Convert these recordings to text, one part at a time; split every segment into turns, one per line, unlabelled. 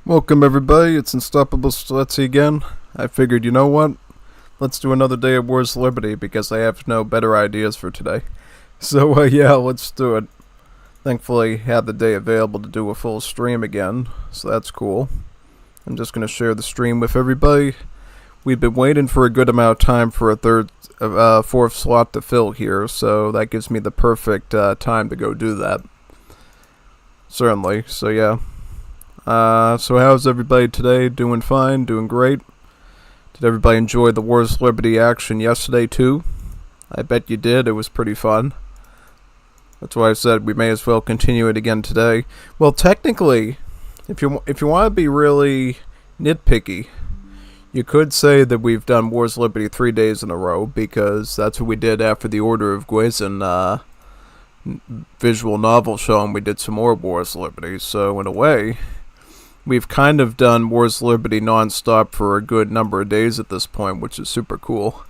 Welcome everybody, it's Unstoppable Sletzy again. I figured, you know what? Let's do another day of Wars Liberty because I have no better ideas for today. So yeah, let's do it. Thankfully, had the day available to do a full stream again, so that's cool. I'm just gonna share the stream with everybody. We've been waiting for a good amount of time for a fourth slot to fill here, so that gives me the perfect time to go do that. Certainly, so yeah. So how's everybody today? Doing fine? Doing great? Did everybody enjoy the Wars Liberty action yesterday too? I bet you did. It was pretty fun. That's why I said we may as well continue it again today. Well, technically, if you want to be really nitpicky, you could say that we've done Wars Liberty 3 days in a row because that's what we did after the Order of Gwazin visual novel show, and we did some more Wars Liberty. So in a way, we've kind of done Wars Liberty non-stop for a good number of days at this point, which is super cool.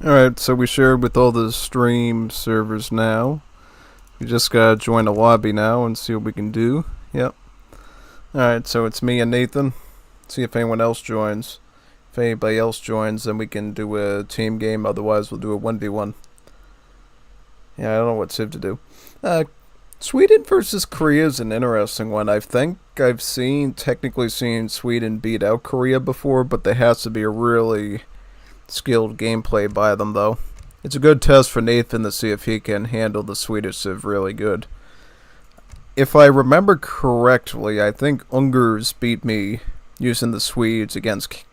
Alright, so we shared with all the stream servers now. We just gotta join the lobby now and see what we can do. Yep. Alright, so it's me and Nathan. See if anyone else joins. If anybody else joins, then we can do a team game. Otherwise, we'll do a 1v1. Yeah, I don't know what Civ to do. Sweden versus Korea is an interesting one. I think I've technically seen Sweden beat out Korea before, but there has to be a really skilled gameplay by them, though. It's a good test for Nathan to see if he can handle the Swedish Civ really good. If I remember correctly, I think Ungers beat me using the Swedes against...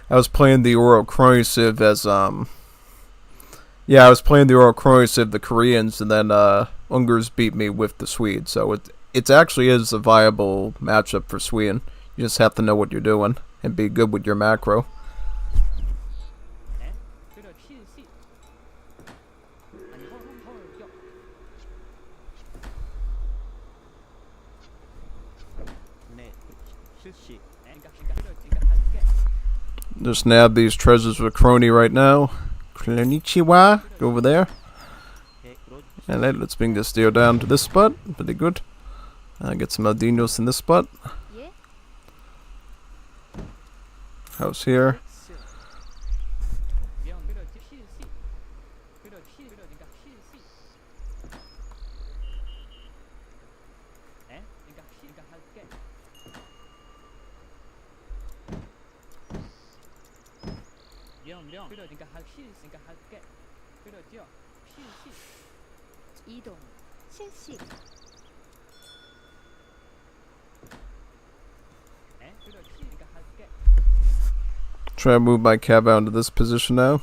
I was playing the Oro Crony Civ as, yeah, I was playing the Oro Crony Civ, the Koreans, and then, Ungers beat me with the Swedes, so it actually is a viable matchup for Sweden. You just have to know what you're doing, and be good with your macro. Just nab these treasures with Crony right now. Konnichiwa, go over there. And let's bring this deer down to this spot. Pretty good. Get some Aldinos in this spot. House here.
이동 실시.
Try to move my cab out into this position now.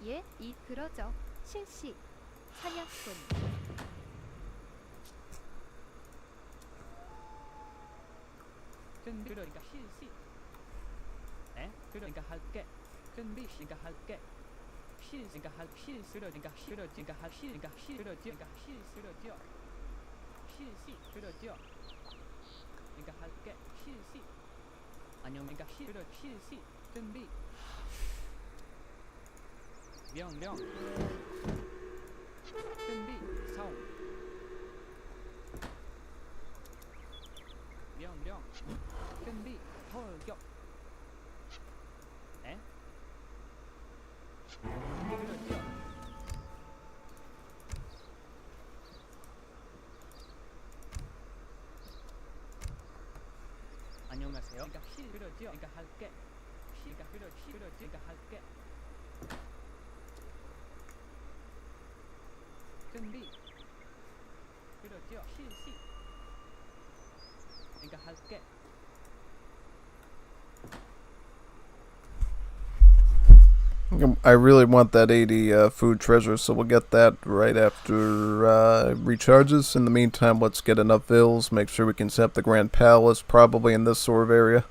예, 그러죠. 실시. 사냥꾼.
그러니까 실시. 그러니까 할게. 준비시가 할게. 실시가 할 실수러니까 실어지가 할 실가 실어지가 실수러져. 실시 그러죠. 그러니까 할게. 실시. 안녕니까 실시. 준비. 명령. 준비. 사용. 명령. 준비. 돌격. 에? 그렇죠. 안녕하세요. 그러니까 그렇죠. 그러니까 할게. 그러니까 할게. 준비. 그렇죠. 실시. 그러니까 할게.
I really want that 80 food treasure, so we'll get that right after recharges. In the meantime, let's get enough vills, make sure we can set up the Grand Palace, probably in this sort of area.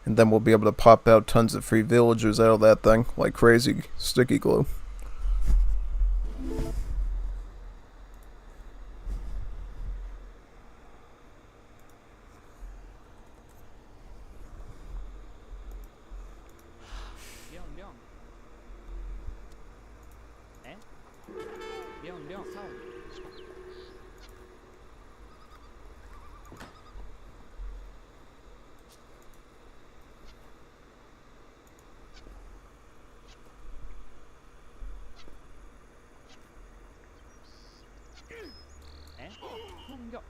And then we'll be able to pop out tons of free villagers out of that thing, like crazy sticky glue.
명령 사원. 공격.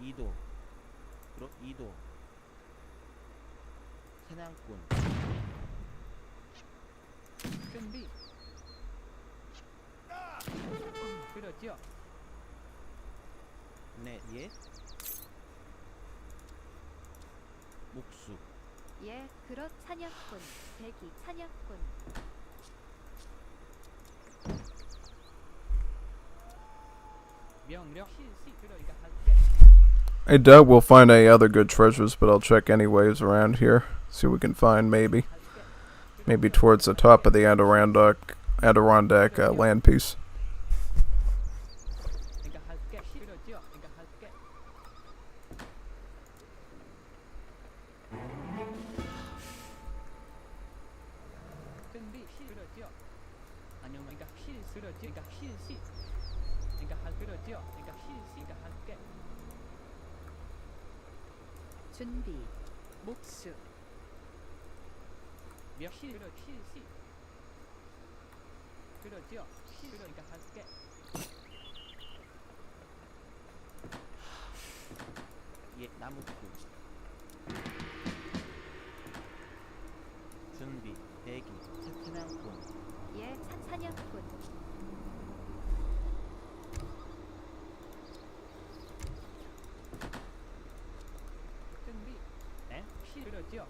이도 사냥꾼
준비. 그렇죠.
네, 예. 목수
예, 그렇 사냥꾼. 대기 사냥꾼.
명령 실시. 그러니까 할게.
I doubt we'll find any other good treasures, but I'll check anyways around here. See what we can find, maybe. Maybe towards the top of the Adirondack land piece.
그러지. 그러니까 실시. 그러니까 그러죠. 그러니까 실시가 할게.
준비 목수
실시. 그러죠. 그러니까 할게.
예, 나무꾼. 준비, 대기, 사냥꾼.
예 사냥꾼
준비.
에?
그러죠.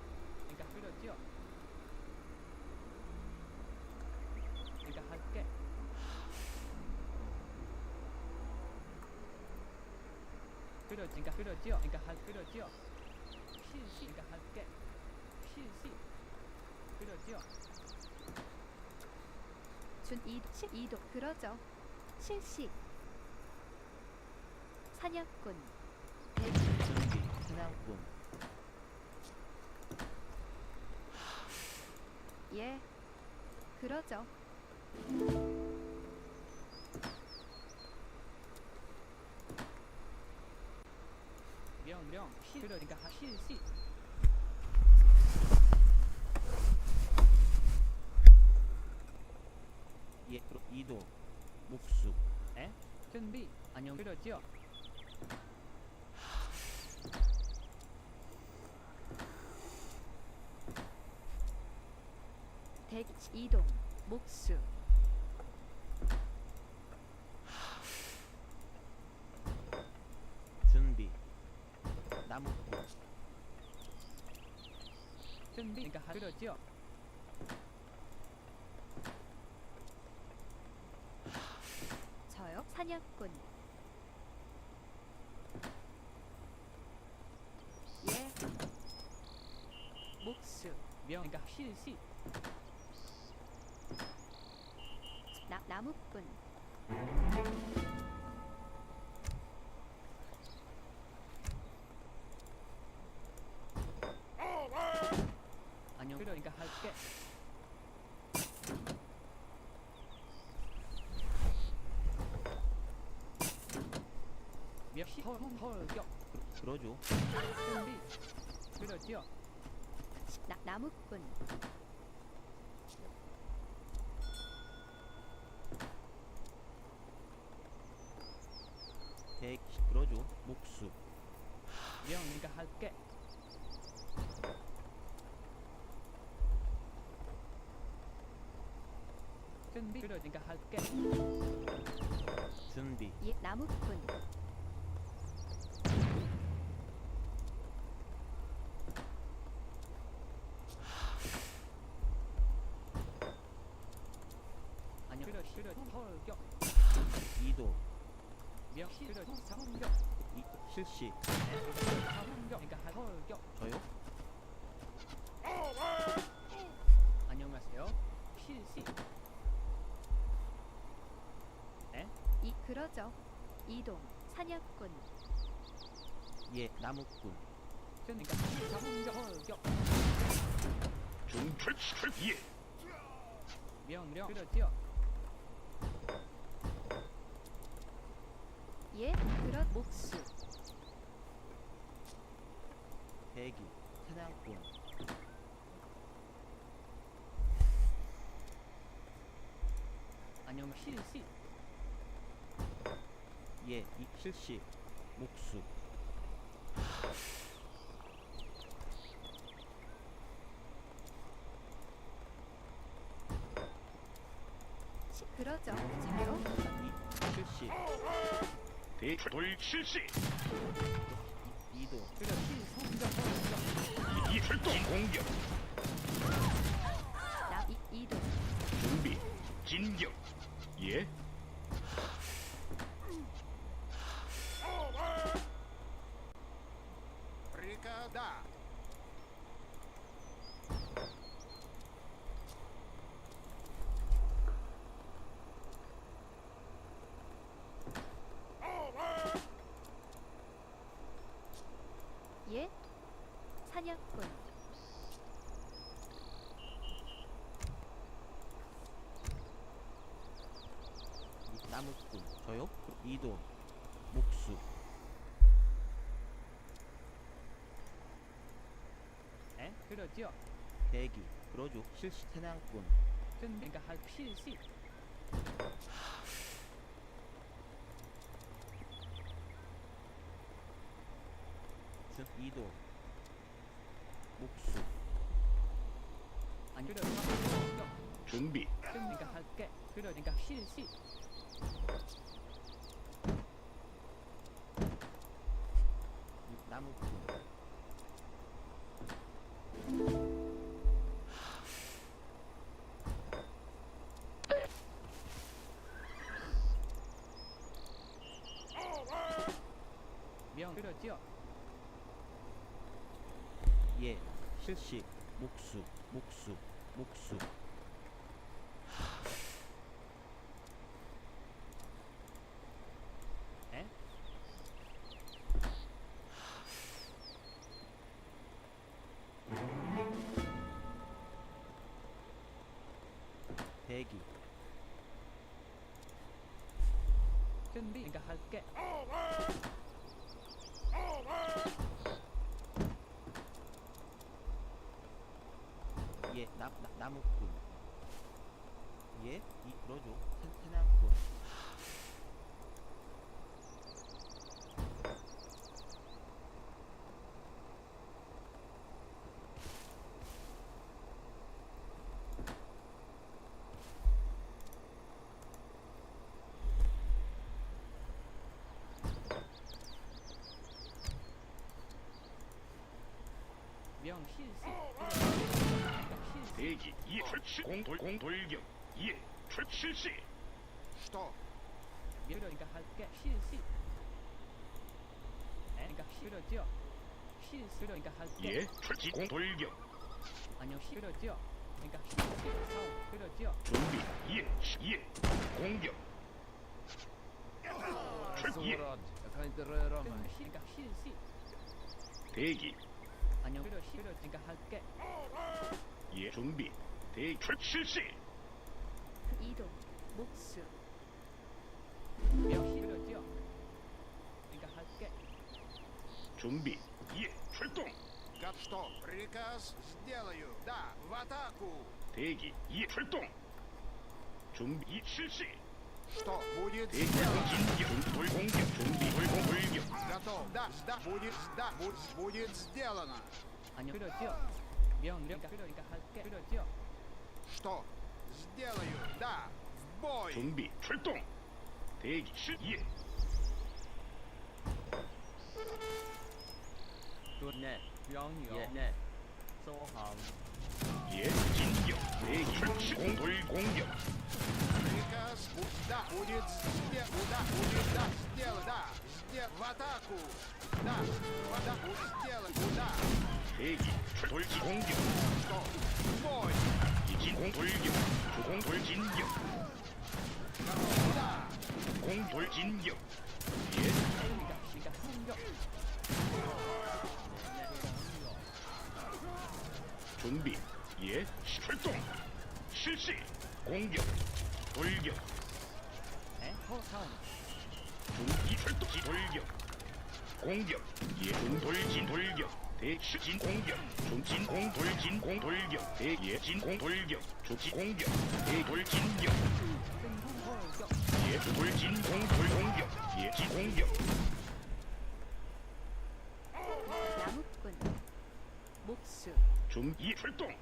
그러니까 그러죠. 그러니까 할게. 그러니까 그러죠. 그러니까 그러죠. 실시. 그러니까 할게. 실시. 그러죠.
이도 그러죠 실시 사냥꾼 대기
준비, 사냥꾼.
예 그러죠
명령. 그러니까 실시.
예, 이동, 목수.
에? 준비. 안녕. 그러죠.
대기 이동 목수
준비, 나무꾼.
준비. 그러니까 그러죠.
저요 사냥꾼 예 목수
그러니까 실시.
나무꾼
안녕. 그러니까 할게. 헐격.
그러죠.
준비. 그러죠.
나무꾼
대기, 그러죠. 목수.
그러니까 할게. 준비. 그러니까 할게.
준비,
예 나무꾼
안녕. 헐격.
이동,
자홍격.
실시.
자홍격. 그러니까 헐격.
저요?
안녕하세요. 실시.
그러죠 이동 사냥꾼
예, 나무꾼.
그러니까 자홍격. 헐격. 명령. 그러죠.
예 목수
대기, 사냥꾼.
안녕. 실시.
예, 실시. 목수.
그러죠 저요
실시.
대돌 실시
이동,
그러지. 성격.
이출동 공격
이동
준비 진격 예 브리가다
예 사냥꾼
나무꾼. 저요? 이동. 목수.
에? 그러죠.
대기. 그러죠. 실시. 사냥꾼.
준비. 그러니까 할 실시.
이동. 목수.
아니 그러죠.
준비.
그러니까 할게. 그러니까 실시.
나무꾼.
명. 그러죠.
예. 실시. 목수. 목수. 목수.
에?
대기.
준비. 그러니까 할게.
예. 나무꾼. 예. 이 그러죠. 사냥꾼.
명 실시. 그러니까 실시.
대기. 예. 출시. 공돌격. 예. 출시.
Что?
그러니까 할게. 실시. 에? 그러니까 그러죠. 실시. 그러니까 할게.
예. 출시. 공돌격.
아니요. 그러죠. 그러니까 실시. 사용. 그러죠.
준비. 예. 예. 공격. 예.
그러니까 실시.
대기.
아니요. 그러니까 할게.
예. 준비. 대기. 실시.
이동 목수
명 그러죠. 그러니까 할게.
준비. 예. 출동.
Как что? Приказ сделаю. Да, в атаку.
대기. 예. 출동. 준비. 실시.
Что будет
대기.
сделано?
진격. 돌공격. 준비. 돌격.
Готов. Да, будет сделано.
아니요. 그러죠. 명 그러니까 할게. 그러죠.
Что? Сделаю. Да, в бой.
준비. 출동. 대기. 예.
네. 명령. 예. 네. 소함.
예. 진격. 대기. 출시. 공격.
Приказ. Да, будет сделано. Да, в атаку. Да, вода будет сделано. Да,
대기. 돌기 공격.
что? В бой.
이진 공돌격. 공돌 진격.
Да.
공돌 진격. 예.
그러니까 공격.
준비. 예. 출동. 실시. 공격. 돌격.
에? 사용.
준비. 출동. 돌격. 공격. 예. 돌진 돌격. 대신 공격. 중진 공돌진 공돌격. 대예진 공돌격. 조지 공격. 대돌진격.
공격.
예. 돌진 공돌공격. 예지 공격.
나무꾼 목수
준비 출동.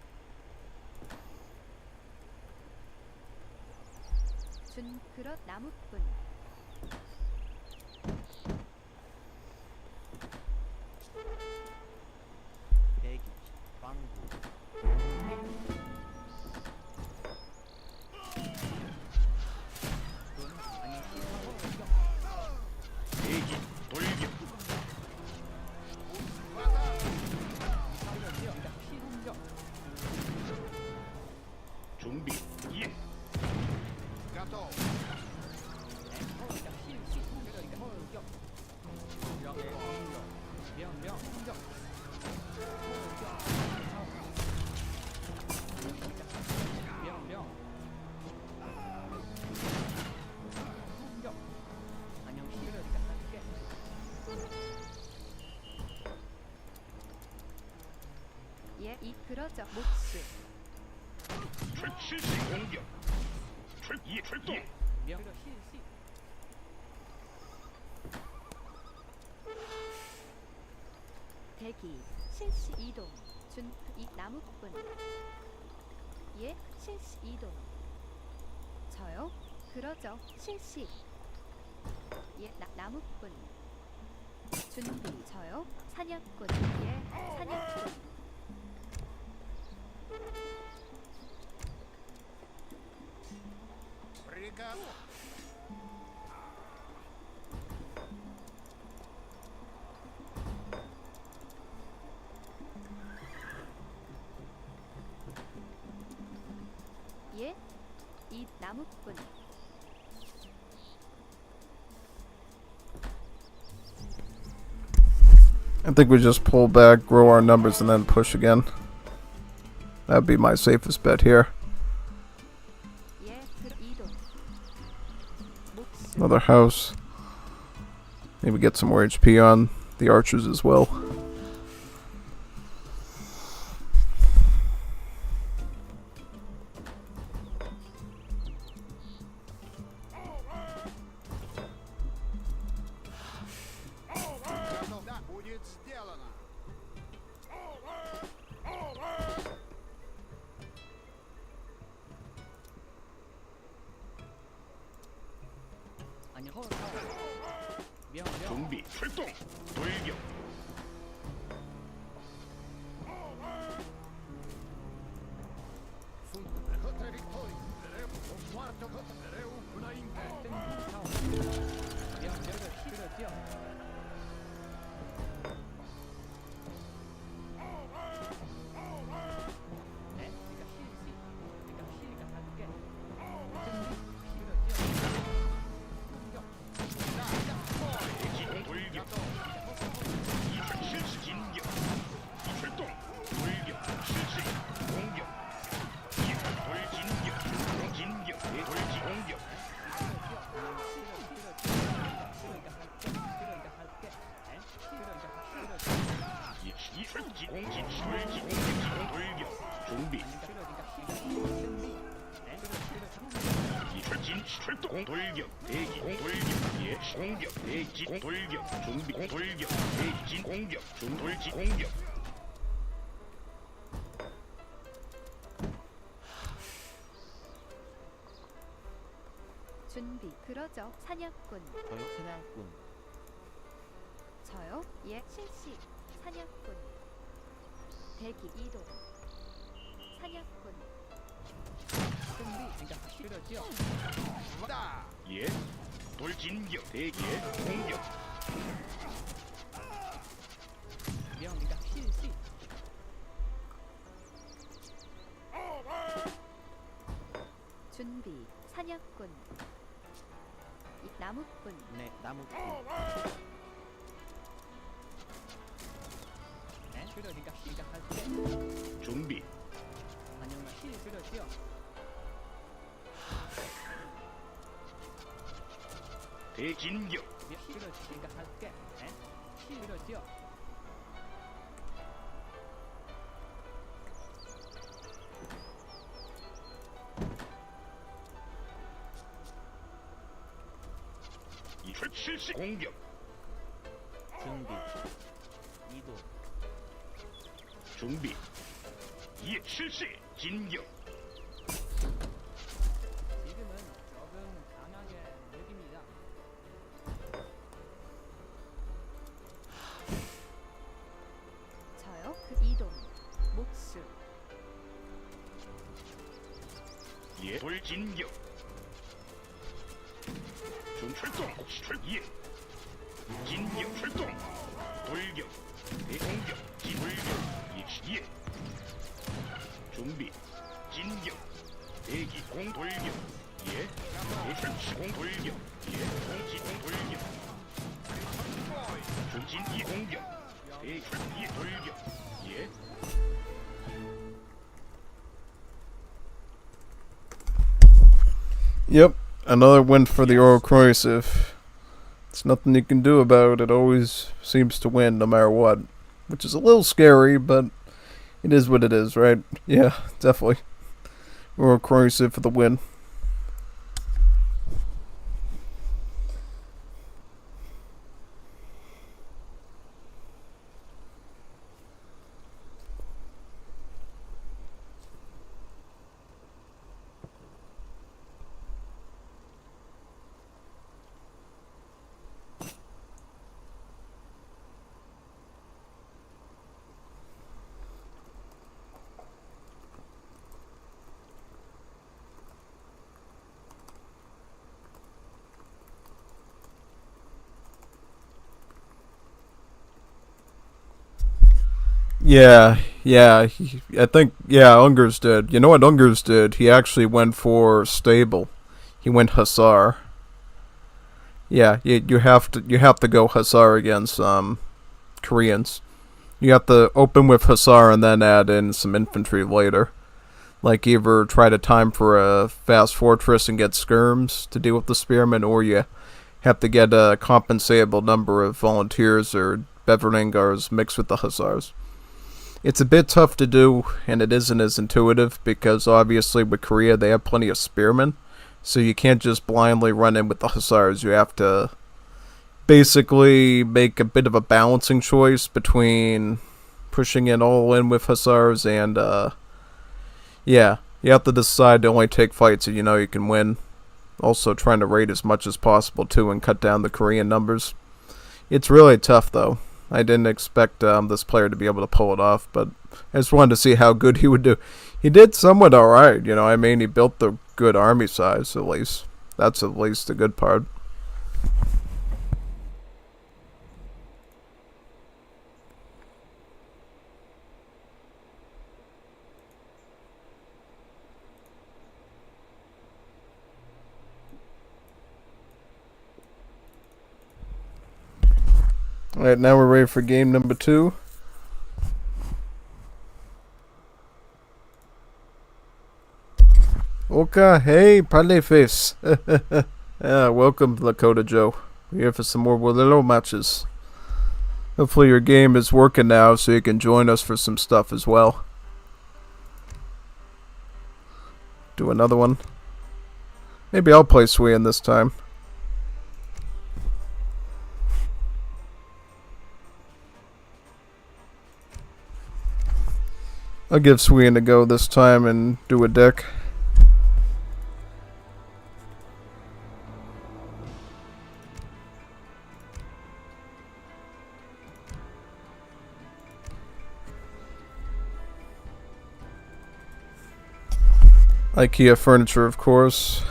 준그릇 나무꾼
대기. 방구.
아니 공격.
대기. 돌격.
В атаку.
그러니까 공격.
준비. 예.
Готов.
그러죠. 목수.
실시 공격. 출동.
명 실시.
대기. 실시 이동. 이 나무꾼. 예, 실시 이동. 저요? 그러죠. 실시. 예, 나무꾼. 준비. 저요? 사냥꾼. 예, 사냥꾼.
Приказ.
예, 이 나무꾼.
I think we just pull back, grow our numbers, and then push again. That'd be my safest bet here.
예, 이동. 목수.
Another house. Maybe get some more HP on the archers as well.
Да, будет сделано.
아니 허. 명.
준비 출동. 돌격.
Contra Victoria. Un quarto contra una in
명 그러죠. 네, 그러니까 실시. 그러니까 시가 함께.
돌격. 실시 진격. 출동. 돌격. 실시 공격. 돌진격. 돌지 공격. 출지 공진 돌지 공격. 돌격. 준비. 출진 출동 돌격. 대기 돌격. 예 공격. 대기 돌격. 준비 돌격. 대기 공격. 돌지 공격.
준비. 그러죠. 사냥꾼.
저요 사냥꾼.
저요? 예, 실시. 사냥꾼. 대기 이동. 사냥꾼.
그러죠.
Да.
예 돌진격. 대기의 공격.
명 그러니까 실시.
준비. 사냥꾼. 이 나무꾼.
네 나무꾼.
네, 그러니까 시작할게.
준비.
안녕 실 그러죠.
대진격.
명 그러니까 할게. 네, 실 그러죠.
실시 공격.
준비. 이동.
준비. 예 실시 진격.
지금은 조금 강하게 느낍니다.
저요? 그 이동. 목수.
예 돌진격. 출동. 예 진격 출동. 돌격. 대공격. 진돌격. 예 준비. 진격. 대기 공돌격. 예 대출시 공돌격. 예 공지 공돌격. 중진 이 공격. 대출 이 돌격. 예
Yep, another win for the Oro Corrosive. It's nothing you can do about it. It always seems to win no matter what. Which is a little scary, but It is what it is, right? Yeah, definitely. Royal Croatia for the win. I think, Ungers did. You know what Ungers did? He actually went for stable. He went Hussar. Yeah, you have to go Hussar against Koreans. You have to open with Hussar and then add in some infantry later. Like either try to time for a fast fortress and get skirms to deal with the spearmen, or you have to get a compensable number of volunteers or Beverningars mixed with the Hussars. It's a bit tough to do, and it isn't as intuitive, because obviously with Korea they have plenty of spearmen, so you can't just blindly run in with the Hussars. You have to basically make a bit of a balancing choice between pushing it all in with Hussars and, you have to decide to only take fights that you know you can win. Also trying to raid as much as possible too and cut down the Korean numbers. It's really tough though. I didn't expect this player to be able to pull it off, but I just wanted to see how good he would do. He did somewhat alright, you know, I mean, he built the good army size, at least. That's at least the good part. Alright, now we're ready for game number 2. Okay, hey, Paleface. Yeah, welcome, Lakota Joe. We're here for some more little matches. Hopefully your game is working now so you can join us for some stuff as well. Do another one. Maybe I'll play Sweyn this time. I'll give Sweyn a go this time and do a deck. IKEA furniture, of course.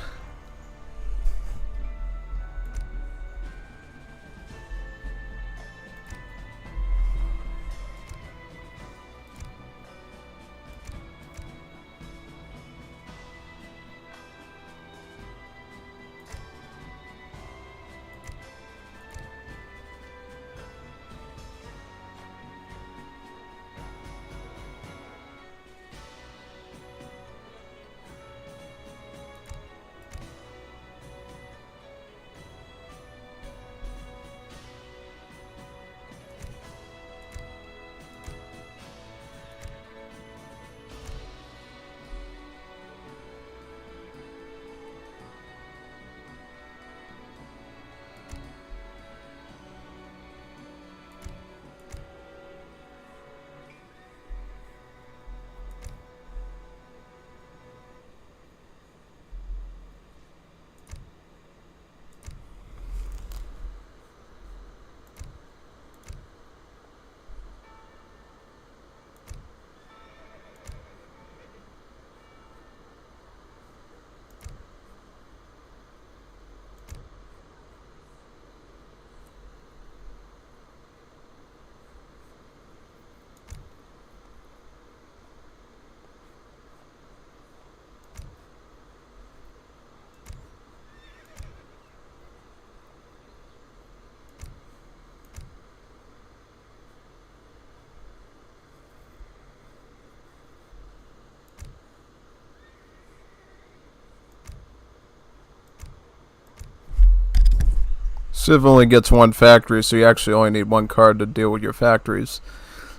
Civ only gets one factory, so you actually only need one card to deal with your factories.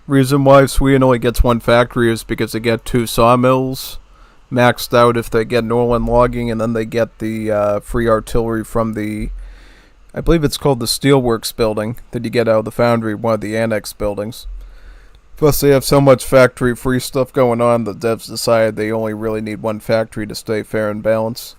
Reason why Sweden only gets one factory is because they get 2 sawmills maxed out if they get Norland logging, and then they get the free artillery from the, I believe it's called the Steelworks building that you get out of the foundry, one of the annex buildings. Plus they have so much factory free stuff going on, the devs decided they only really need one factory to stay fair and balanced.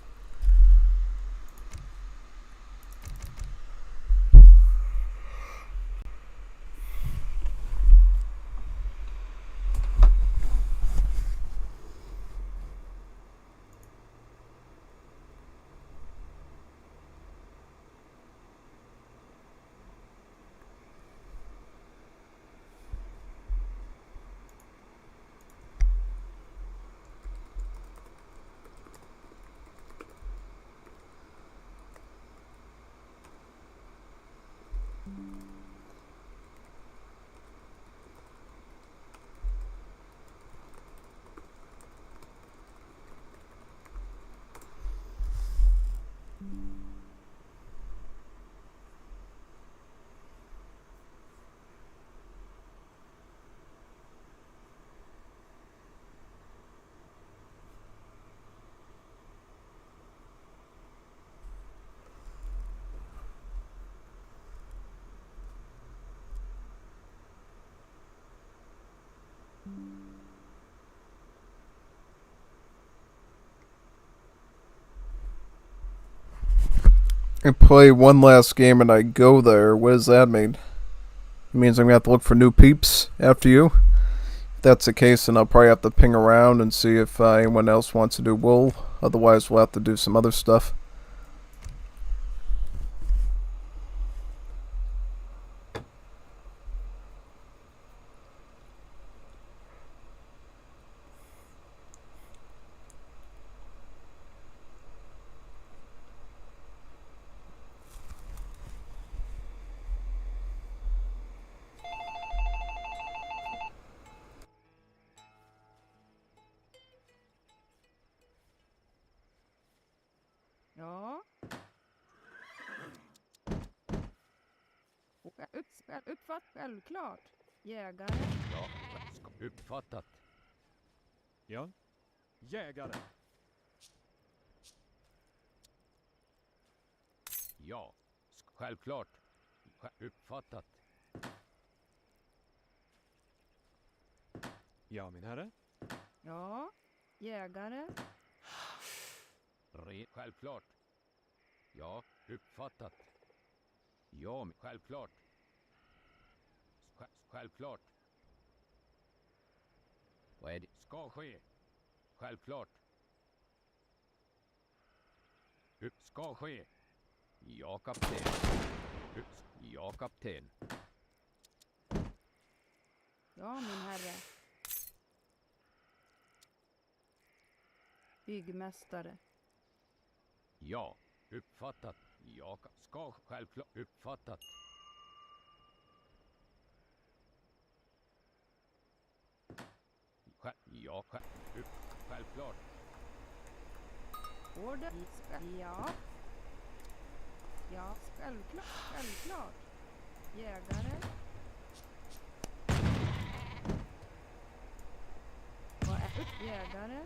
I play one last game and I go there. What does that mean? It means I'm gonna have to look for new peeps after you. If that's the case, then I'll probably have to ping around and see if anyone else wants to do wool. Otherwise, we'll have to do some other stuff.
Ja. Uppfatt självklart. Jägare.
Ja, uppfattat.
Ja. Jägare.
Ja, självklart. Uppfattat.
Ja, min herre.
Ja. Jägare.
Självklart. Ja, uppfattat. Ja, självklart. Självklart. Vad är det? Ska ske. Självklart. Ska ske. Ja, kapten. Ja, kapten.
Ja, min herre. Byggmästare.
Ja, uppfattat. Ja, ska självklart uppfattat. Ja, självklart.
Order. Ja. Ja, självklart. Självklart. Jägare. Vad är upp? Jägare.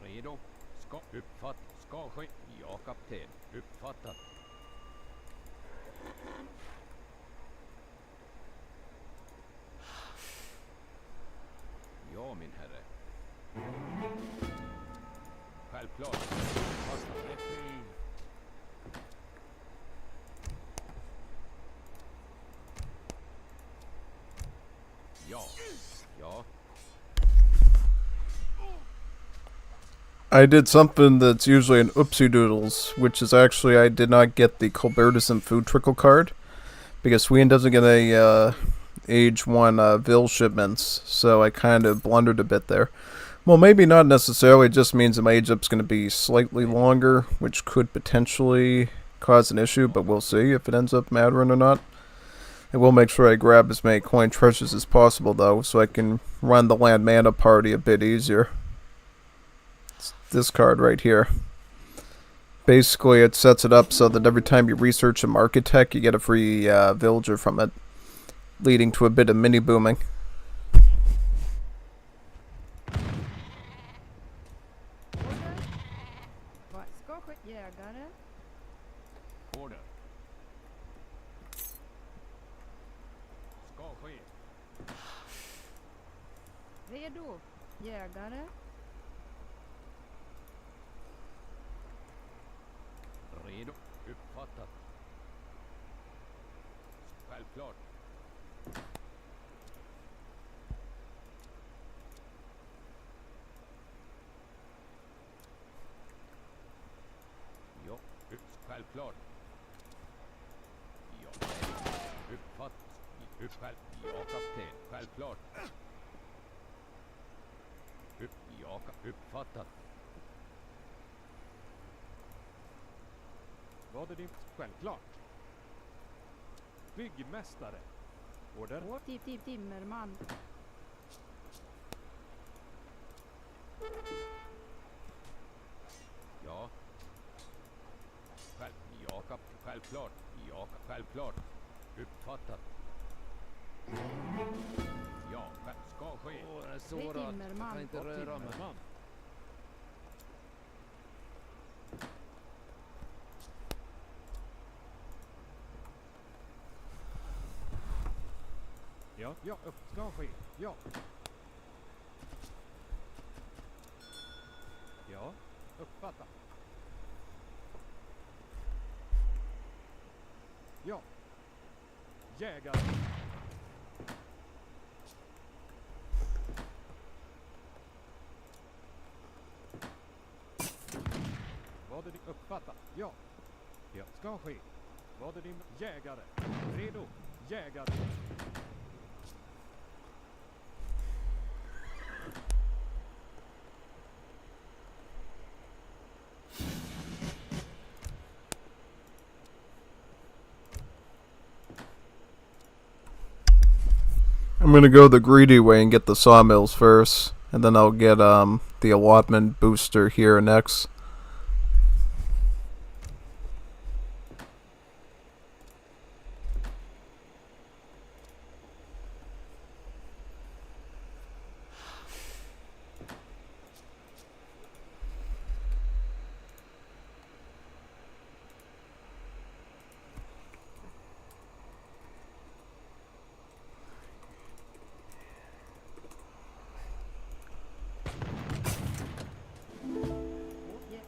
Redo. Ska ske. Ja, kapten. Uppfattat. Ja, min herre. Självklart. Ja. Ja.
I did something that's usually an oopsie doodles, which is actually I did not get the Colbertus Food Trickle card because Sweden doesn't get a age 1 Vil shipments, so I kind of blundered a bit there. Well, maybe not necessarily, it just means that my age up's going to be slightly longer, which could potentially cause an issue, but we'll see if it ends up mattering or not. I will make sure I grab as many coin treasures as possible, though, so I can run the land mana party a bit easier. It's this card right here. Basically, it sets it up so that every time you research a market tech, you get a free villager from it, leading to a bit of mini booming.
Vad ska ske? Jägare.
Order. Ska ske.
Redo. Jägare.
Redo. Uppfattat. Självklart. Ja, självklart. Ja, uppfatt. Ja, kapten. Självklart. Ja, uppfattat.
Vad är din... Självklart. Byggmästare. Order.
Timmerman.
Ja. Ja, självklart. Ja, självklart. Uppfattat. Ja, ska ske.
Det är så
Det är
rart. Jag
Timmerman.
kan inte röra mig.
Timmerman. Ja, ja, ska ske. Ja. Ja, uppfatta. Ja. Jägare. Vad är din uppfatta? Ja. Ja, ska ske. Vad är din jägare? Redo. Jägare.
I'm gonna go the greedy way and get the sawmills first, and then I'll get the allotment booster here next.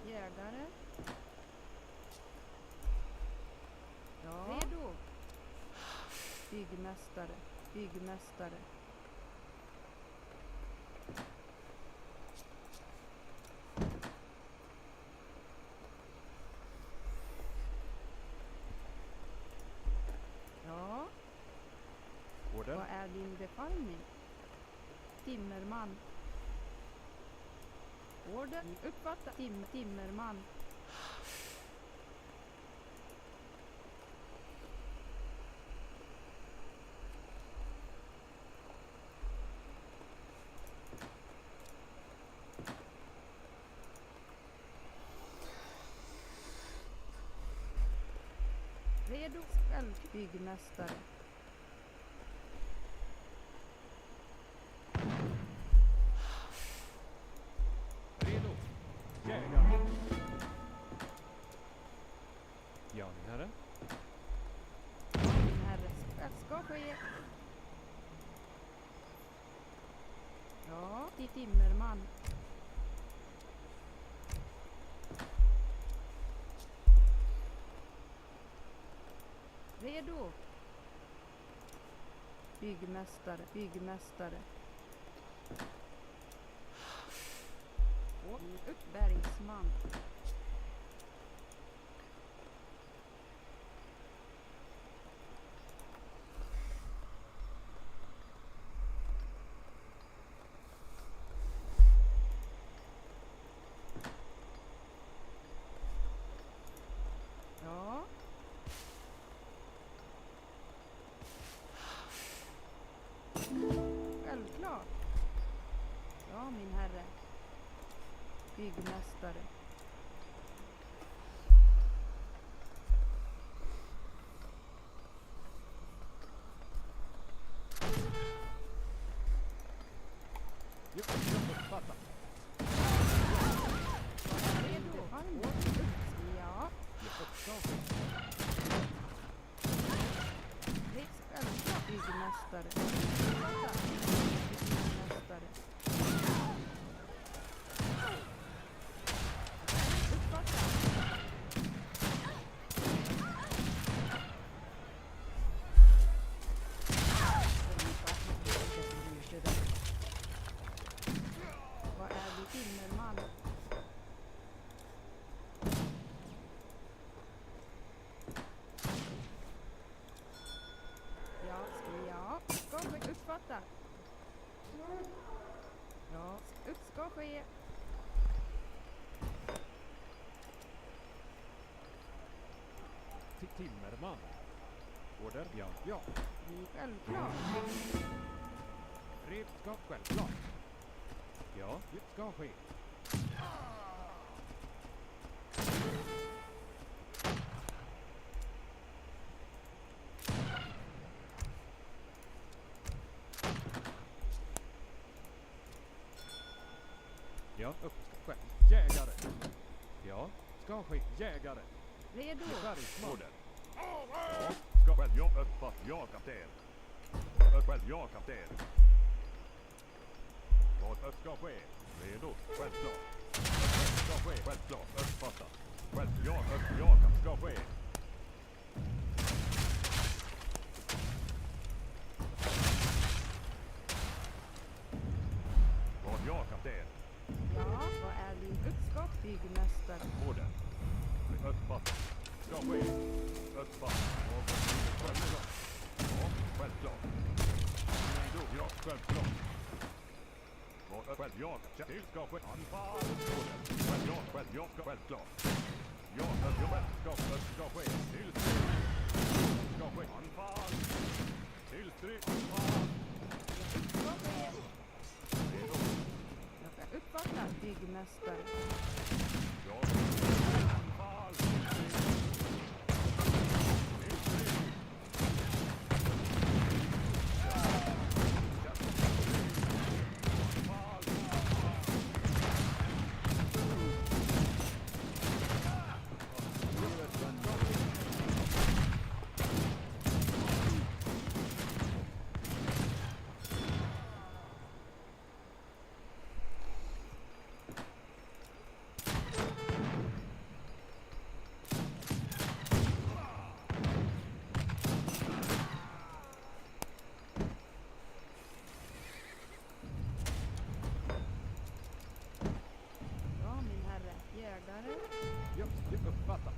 Jägare. Ja. Redo. Byggmästare. Byggmästare. Ja.
Order.
Vad är din befallning? Timmerman. Order. Uppfatta. Timmerman. Redo. Byggmästare.
Redo. Jägare. Ja, min herre.
Min herre. Ska ske. Ja, till Timmerman. Redo. Byggmästare. Byggmästare. Och uppbergsman. Ja. Självklart. Ja, min herre. Byggmästare.
Timmerman. Order? Ja. Ja.
Självklart.
Red ska självklart. Ja, det ska ske. Ja, upp ska ske. Jägare. Ja, ska ske. Jägare.
Redo.
Bergsman.
Order. Ja, ska väl jag uppfatt. Ja, kapten. Uppfatt. Ja, kapten. Vad ska ske? Redo. Självklart. Ska ske. Självklart. Uppfattat. Självklart. Ja, ska ske. Vad ja, kapten.
Ja, vad är din uppskott, byggmästare?
Order. Uppfattat. Ska ske. Uppfattat. Självklart. Ja, självklart. Redo. Ja, självklart. Vad självklart. Till ska ske. Anfall. Order. Självklart. Självklart. Självklart. Ja, ska ske. Till strid. Ska ske. Anfall. Till strid. Anfall.
Ska ske.
Redo.
Jag ska uppfatta, byggmästare.
Ja. Anfall. Till strid.
Ja, min herre. Jägare.
Ja, det uppfattat.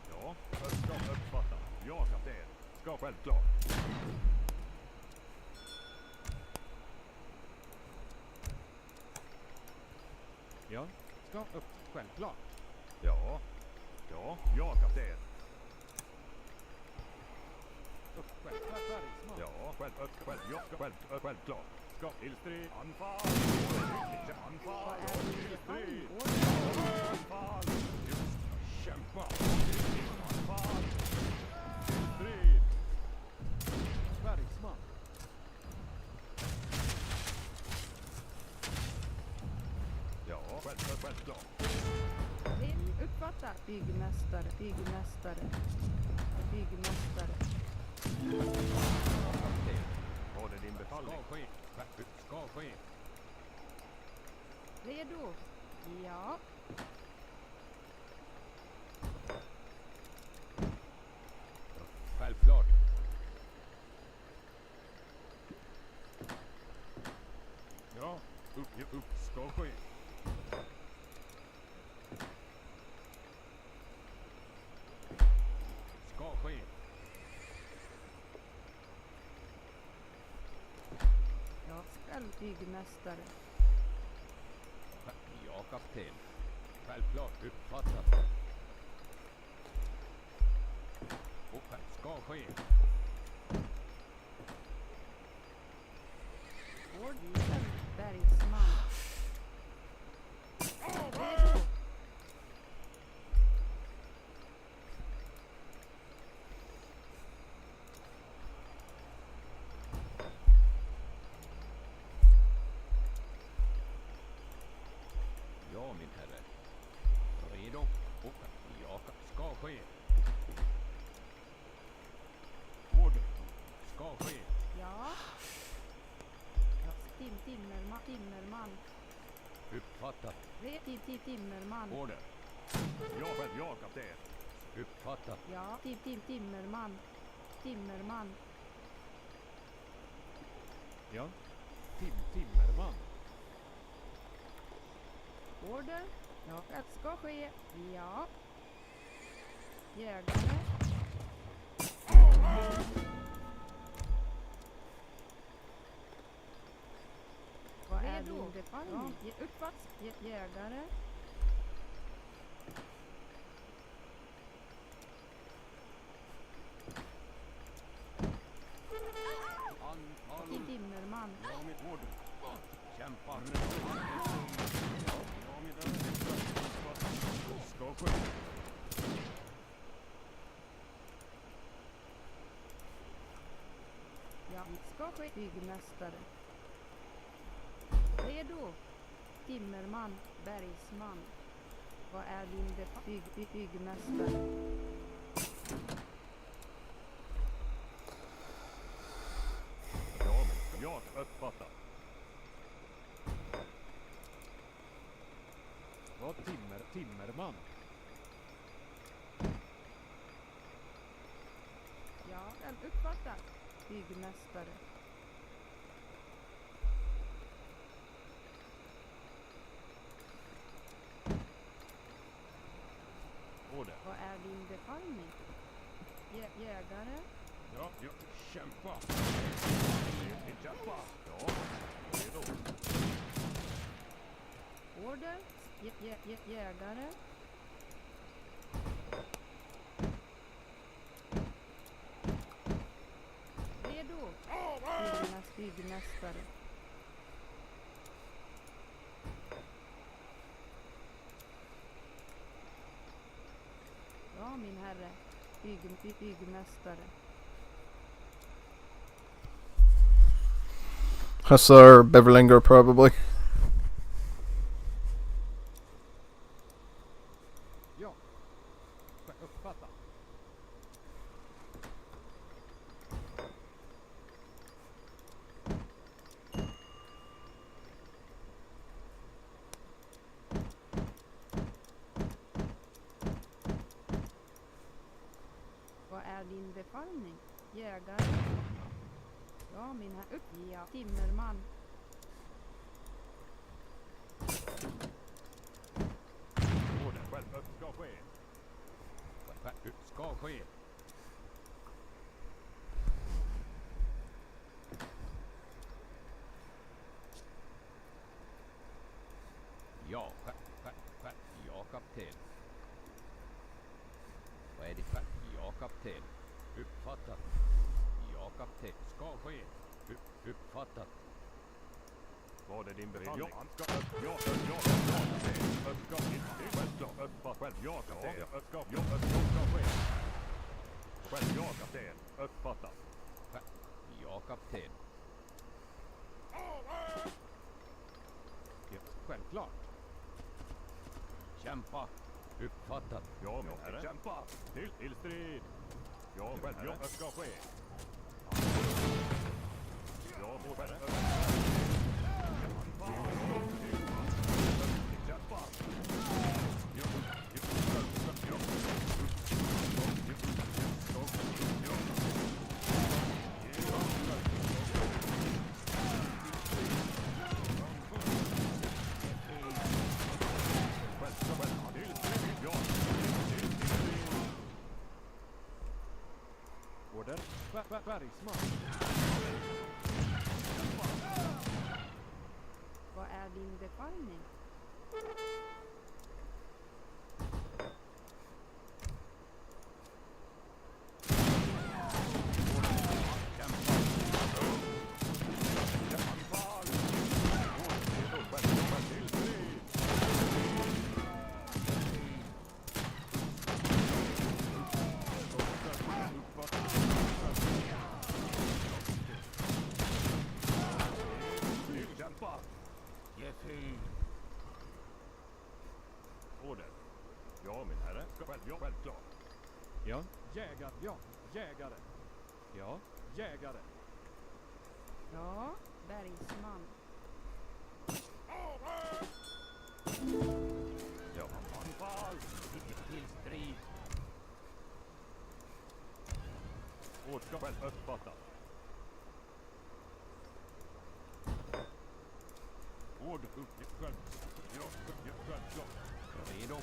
Ja, ska uppfatta. Ja, kapten. Ska självklart.
Ja, ska upp. Självklart.
Ja. Ja, kapten.
Upp. Bergsman.
Ja, självklart. Ska till strid. Anfall. Anfall.
Vad är din
Till strid.
order?
Anfall. Kämpa. Anfall. Till strid.
Bergsman.
Ja, självklart.
Red. Uppfatta, byggmästare. Byggmästare. Byggmästare.
Vad är din befallning?
Ska ske. Ska ske.
Redo. Ja.
Självklart.
Ja, upp. Ska ske. Ska ske.
Jag ska byggmästare.
Ja, kapten. Självklart uppfattat.
Och ska ske.
Order. Bergsman. Redo.
Ja, min herre. Redo. Och ja,
Ska ske.
order.
Ska ske.
Ja. Timmerman.
Uppfattat.
Timmerman.
Order. Ja, kapten. Uppfattat.
Ja. Timmerman.
Ja. Timmerman.
Order. Ja. Det ska ske. Ja. Jägare. Jägare. Timmerman.
Ja, mitt ord. Kämpa. Ska ske.
Ja, ska ske. Byggmästare. Redo. Timmerman. Bergsman. Vad är din byggmästare?
Ja, jag uppfattar.
Vad timmerman?
Ja, väl uppfattat. Byggmästare.
Order.
Vad är din befallning? Jägare.
Ja, kämpa. Kämpa. Ja, redo.
Order. Jägare. Redo. Byggmästare. Ja, min herre. Byggmästare.
Hussar Beverlinger, probably.
Ja. Uppfatta.
Vad är din befallning? Jägare. Ja, min herre. Ja, timmerman.
Order. Själv ska ske. Ska ske.
Ja, ja, kapten. Vad är det för? Ja, kapten. Uppfattat. Ja, kapten.
Ska ske.
Uppfattat.
Vad är din befallning? Självklart. Ja, kapten. Uppfattat.
Ja, kapten.
Självklart.
Kämpa. Uppfattat.
Ja, min herre. Kämpa. Till strid. Ja, självklart. Ska ske. Ja, vår herre. Kämpa.
Order. Bergsman.
Vad är din befallning?
Kämpa. Order. Ja, min herre. Självklart.
Ja. Jägare. Ja, jägare.
Ja, bergsman.
Ja, anfall.
Till strid.
Ord ska väl uppfattas. Ord självklart.
Redo.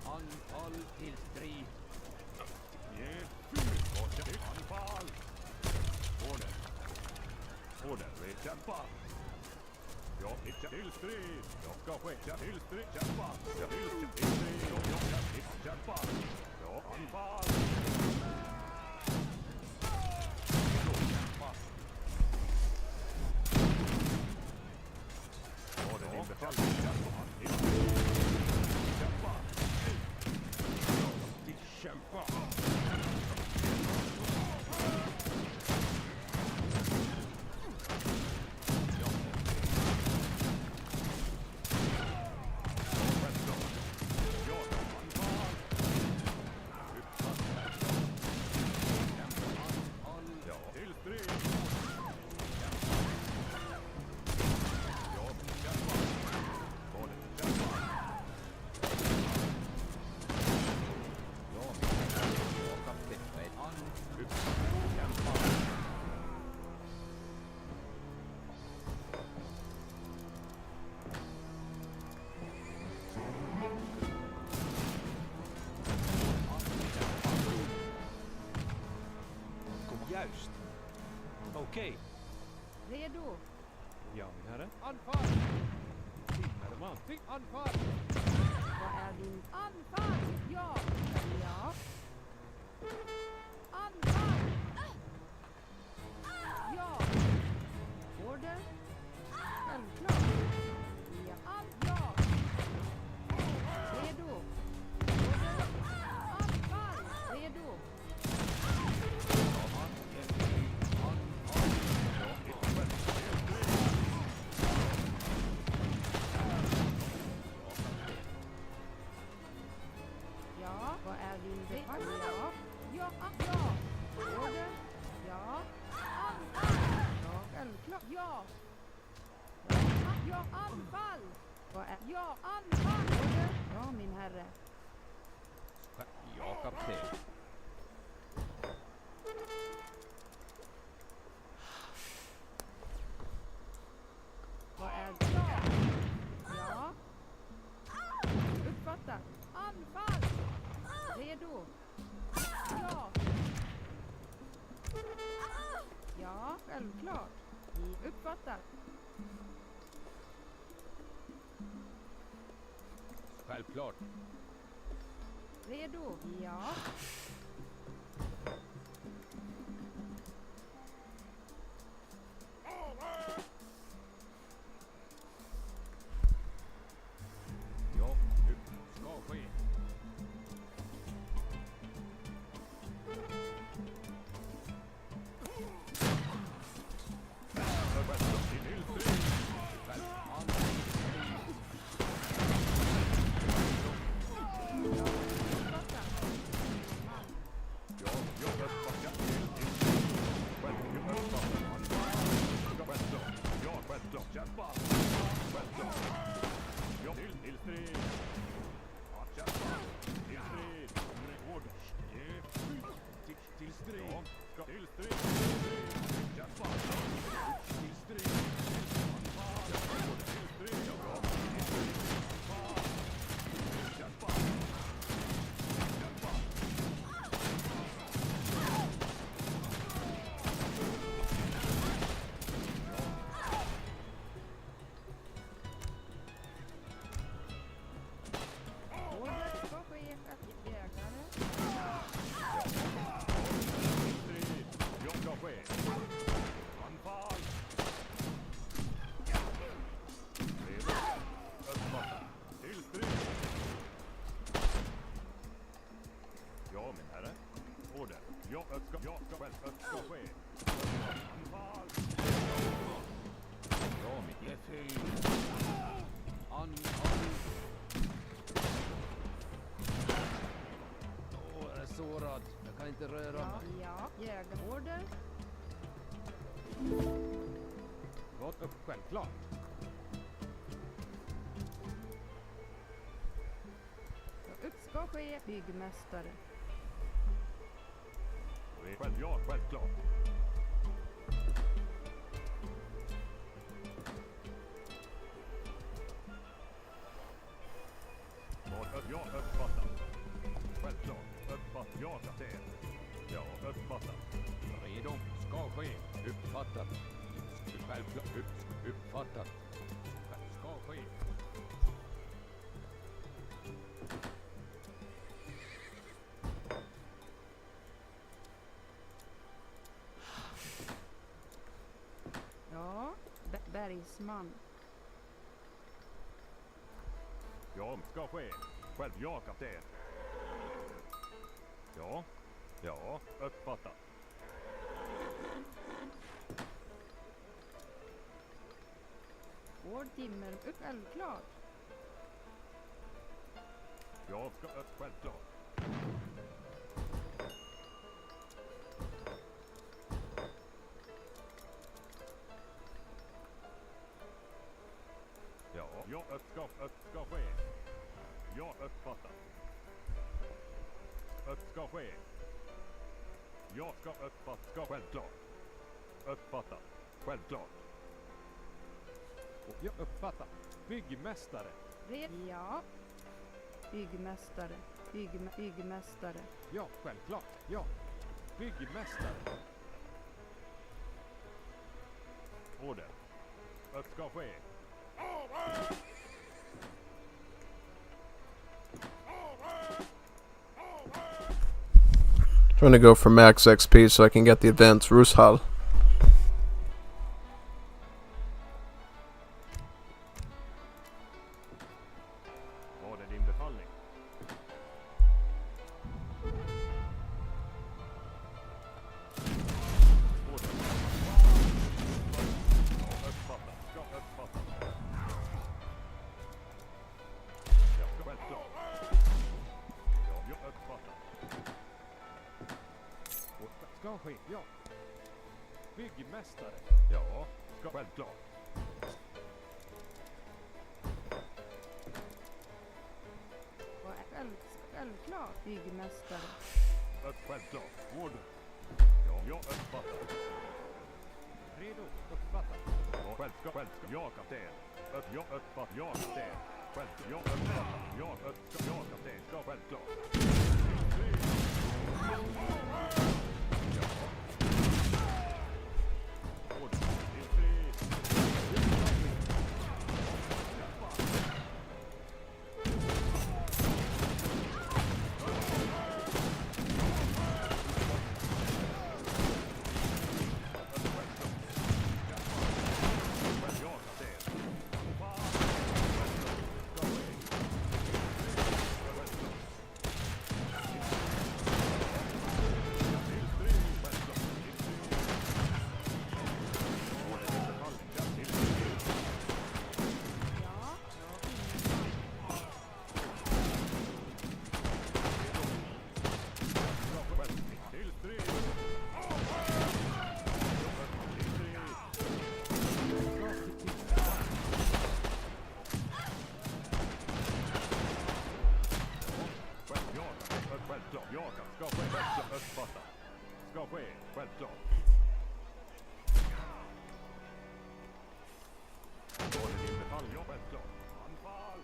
Anfall till strid.
Anfall. Order. Vi kämpar.
Ja, till strid! Jag ska ske! Till strid! Kämpa! Till strid! Kämpa! Ja, anfall! Ja, det är din befallning. Kämpa! Kämpa!
Juist. Okej.
Redo.
Ja, min herre. Anfall! Herre man. Anfall!
Vad är din anfall? Ja. Ja. Anfall! Ja. Order. Självklart. Ja. Ja. Redo. Order. Anfall! Redo. Ja, vad är din befallning? Ja, ja, ja. Order? Ja. Anfall! Ja, självklart. Ja. Ja, anfall! Vad är... Ja, anfall! Order? Ja, min herre.
Ja, kapten.
Vad är ja? Ja. Uppfattat. Anfall! Redo. Ja. Ja, självklart. Uppfattat.
Självklart.
Redo. Ja.
Ja, ska ske. Kämpa! Självklart! Ja, till strid! Ja, kämpa! Till strid! Order! Till strid! Ja, till strid! Kämpa! Till strid! Anfall! Till strid! Ja, till strid! Anfall! Kämpa! Kämpa!
Order ska ske. Jägare.
Strid! Ja, ska ske! Anfall! Redo! Uppfattat! Till strid! Ja, min herre. Order! Ja, ska ske! Anfall!
Ja, mitt befäl. Åh, jag är sårad. Jag kan inte röra
Ja,
mig.
ja. Jägarorder.
Vad upp självklart.
Upp ska ske. Byggmästare.
Ja, självklart. Ja, uppfattat. Självklart. Uppfattat. Ja, kapten. Ja, uppfattat.
Redo. Ska ske. Uppfattat. Självklart. Uppfattat.
ska ske.
Ja, bergsman.
Ja, ska ske. Själv, ja, kapten. Ja, ja, uppfattat.
Vår timmer självklart.
Jag ska upp, självklart. Ja, upp ska ske. Ja, uppfattat. Upp ska ske. Jag ska uppfatta, ska självklart. Uppfattat, självklart. Jag uppfattar. Byggmästare.
Ja. Byggmästare. Byggmästare.
Ja, självklart. Ja. Byggmästare. Order. Upp ska ske.
Trying to go for max XP so I can get the advanced Rushal.
Vad är din befallning? Order. Uppfattat. Ska uppfatta. Ja, självklart. Ja, jag uppfattar. Ska ske, ja. Byggmästare. Ja, ska självklart.
Självklart. Byggmästare.
Självklart. Order. Ja, jag uppfattar. Redo. Uppfattat. Ja, självklart. Ja, kapten. Jag uppfattar. Ja, kapten. Självklart. Jag uppfattar. Ja, kapten. Ska självklart. Ska ske, självklart. Då är det din befallning, ja, självklart. Anfall!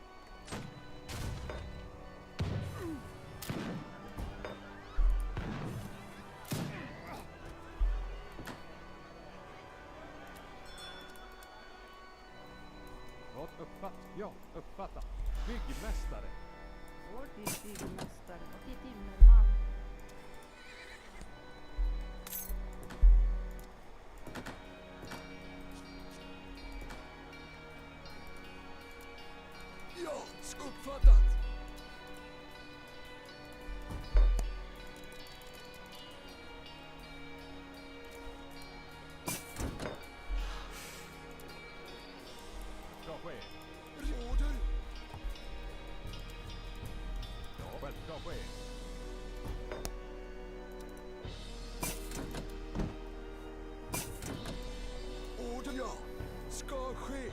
Vad uppfatt? Ja, uppfatta. Byggmästare.
Vår byggmästare. Och timmerman.
Ja, uppfattat.
Ska ske.
Order.
Ja, själv ska ske.
Order, ja. Ska ske.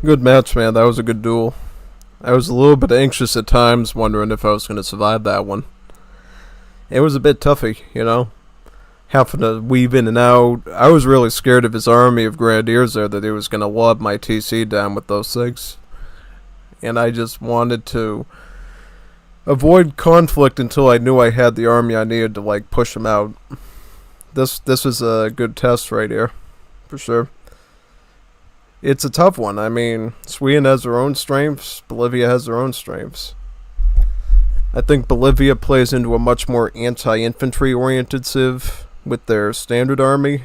Good match, man. That was a good duel. I was a little bit anxious at times, wondering if I was going to survive that one. It was a bit toughy, you know? Having to weave in and out. I was really scared of his army of grenadiers there, that he was going to lob my TC down with those things. And I just wanted to avoid conflict until I knew I had the army I needed to, like, push him out. This was a good test right here, for sure. It's a tough one. I mean, Sweden has their own strengths, Bolivia has their own strengths. I think Bolivia plays into a much more anti-infantry oriented civ with their standard army,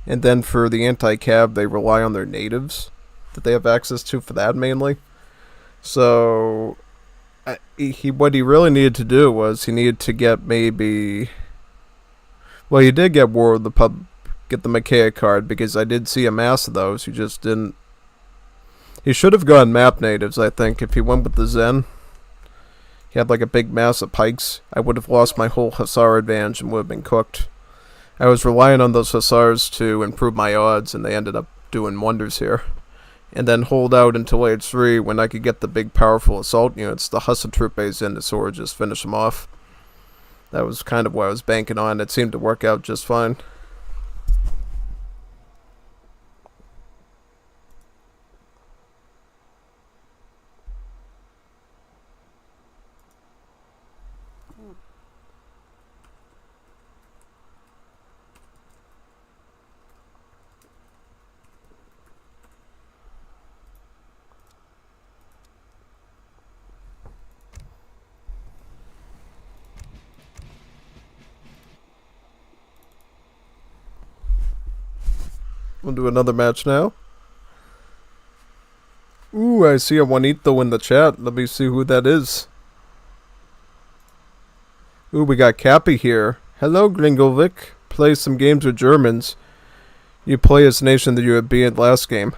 and then for the anti-cav they rely on their natives that they have access to for that mainly. So what he really needed to do was he needed to get maybe... Well, he did get War of the get the Mackay card, because I did see a mass of those. He just didn't... He should have gone map natives, I think, if he went with the Zen. He had like a big mass of pikes. I would have lost my whole Hussar advantage and would have been cooked. I was relying on those Hussars to improve my odds, and they ended up doing wonders here. And then hold out until age 3 when I could get the big powerful assault units, the Hussar Troopes in the sword, just finish them off. That was kind of what I was banking on. It seemed to work out just fine. We'll do another match now. Ooh, I see a Juanito in the chat. Let me see who that is. Ooh, we got Cappy here. Hello, Gringovic. Play some games with Germans. You play as a nation that you would be in last game.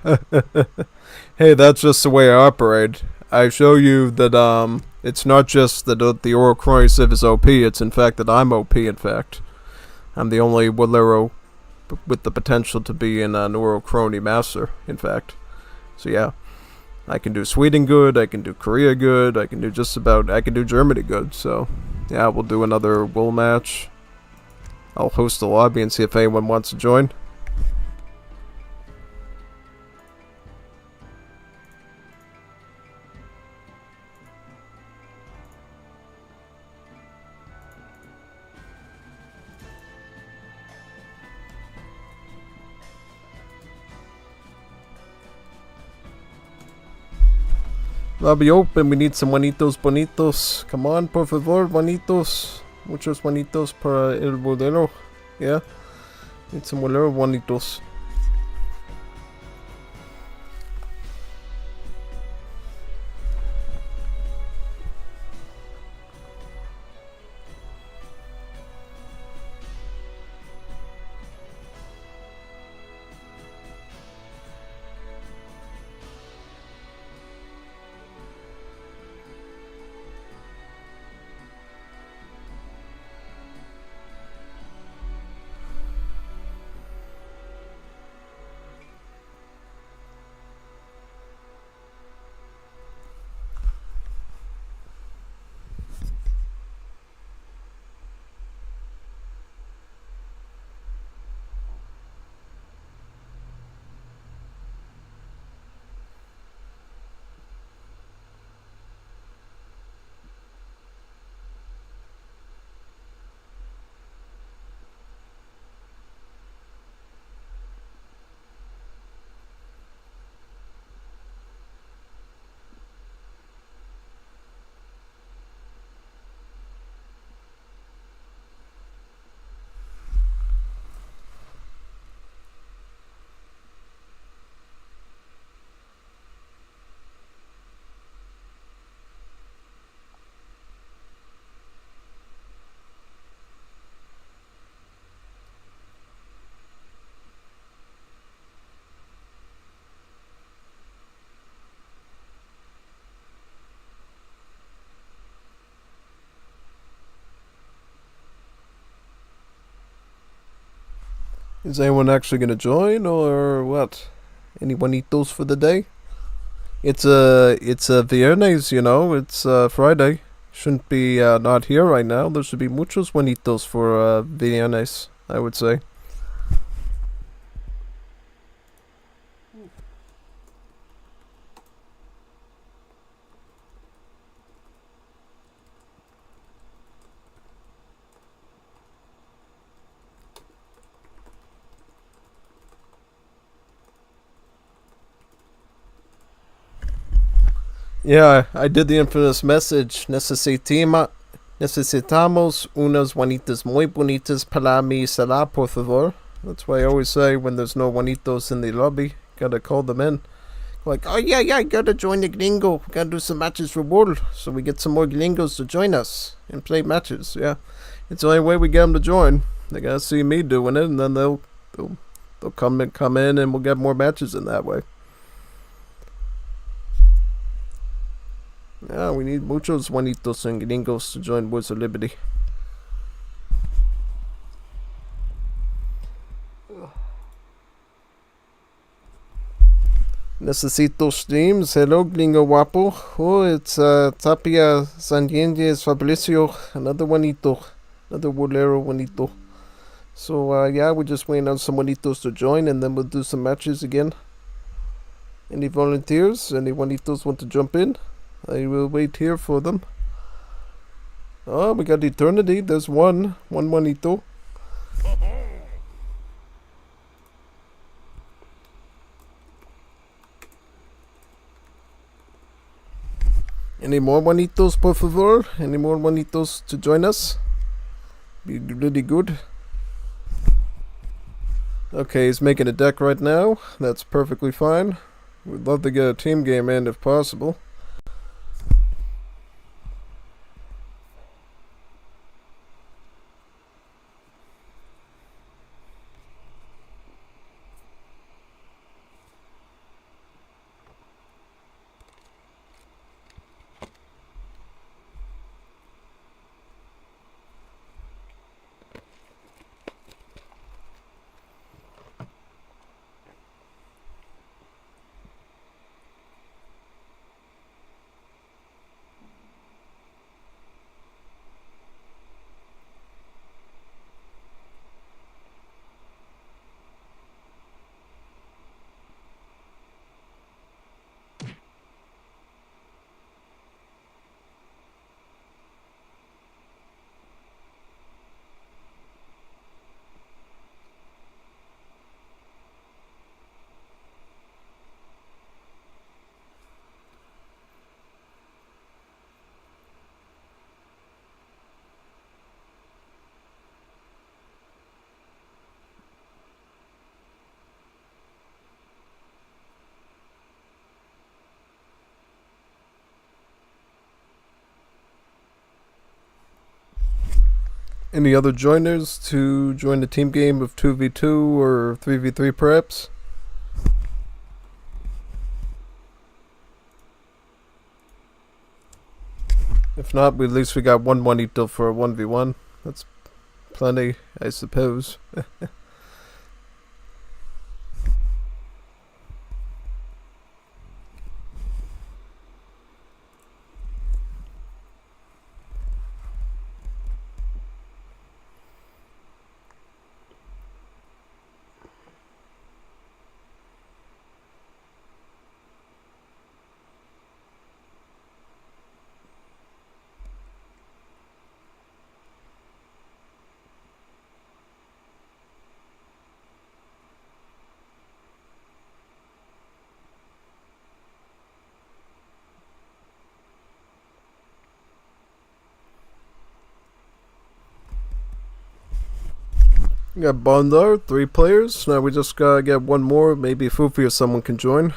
Hey, that's just the way I operate. I show you that it's not just that the Oro Crony Civ is OP, it's in fact that I'm OP, in fact. I'm the only Walero with the potential to be an Oro Crony master, in fact. So yeah, I can do Sweden good, I can do Korea good, I can do Germany good, so yeah, we'll do another wool match. I'll host a lobby and see if anyone wants to join. Lobby open, we need some Juanitos bonitos. Come on, por favor, Juanitos. Muchos Juanitos para el bolero. Yeah? Need some bolero Juanitos. Is anyone actually going to join, or what? Any Juanitos for the day? It's a viernes, you know. It's Friday. Shouldn't be not here right now. There should be muchos bonitos for viernes, I would say. Yeah, I did the infamous message. Necesitamos unas Juanitas muy bonitas para mi sala, por favor. That's why I always say when there's no Juanitos in the lobby, gotta call them in. Like, oh yeah, gotta join the gringo. Gotta do some matches for World, so we get some more gringos to join us and play matches. Yeah, it's the only way we get them to join. They gotta see me doing it, and then they'll come in, and we'll get more matches in that way. Yeah, we need muchos Juanitos and gringos to join Wars of Liberty. Necesito streams. Hello, gringo guapo. Oh, it's Tapia Sandientes Fabricio. Another Juanito. Another Bolero Juanito. So, yeah, we're just waiting on some Juanitos to join, and then we'll do some matches again. Any volunteers? Any Juanitos want to jump in? I will wait here for them. Oh, we got Eternity. There's one Juanito. Any more Juanitos, por favor? Any more Juanitos to join us? Be really good. Okay, he's making a deck right now. That's perfectly fine. We'd love to get a team game in if possible. Any other joiners to join the team game of 2v2 or 3v3 perhaps? If not, at least we got one Juanito for a 1v1. That's plenty, I suppose. We got Bondar, 3 players. Now we just gotta get one more. Maybe Fufi or someone can join.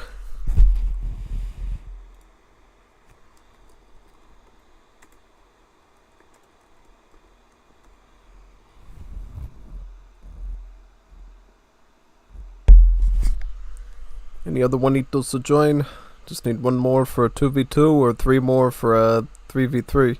Any other Juanitos to join? Just need one more for a 2v2 or 3 more for a 3v3.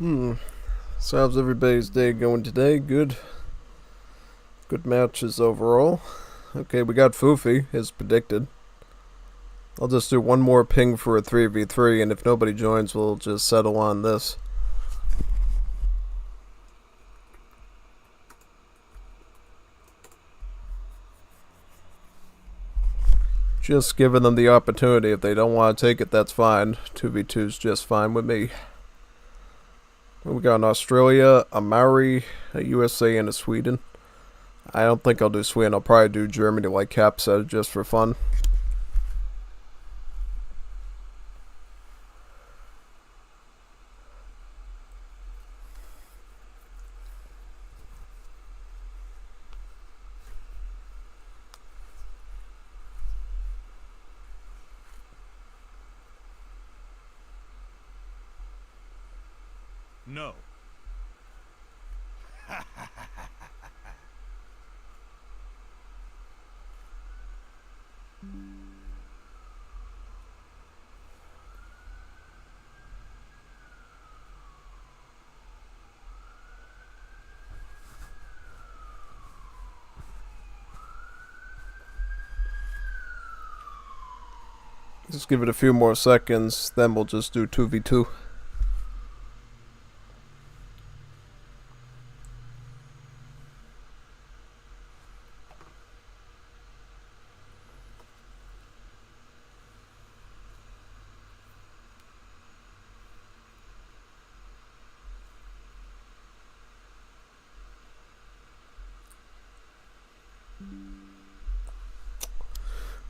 So how's everybody's day going today? Good. Good matches overall. Okay, we got Foofy, as predicted. I'll just do one more ping for a 3v3, and if nobody joins, we'll just settle on this. Just giving them the opportunity. If they don't want to take it, that's fine. 2v2 is just fine with me. We got an Australia, a Maori, a USA, and a Sweden. I don't think I'll do Sweden. I'll probably do Germany like Cap said, just for fun.
No.
Just give it a few more seconds, then we'll just do 2v2.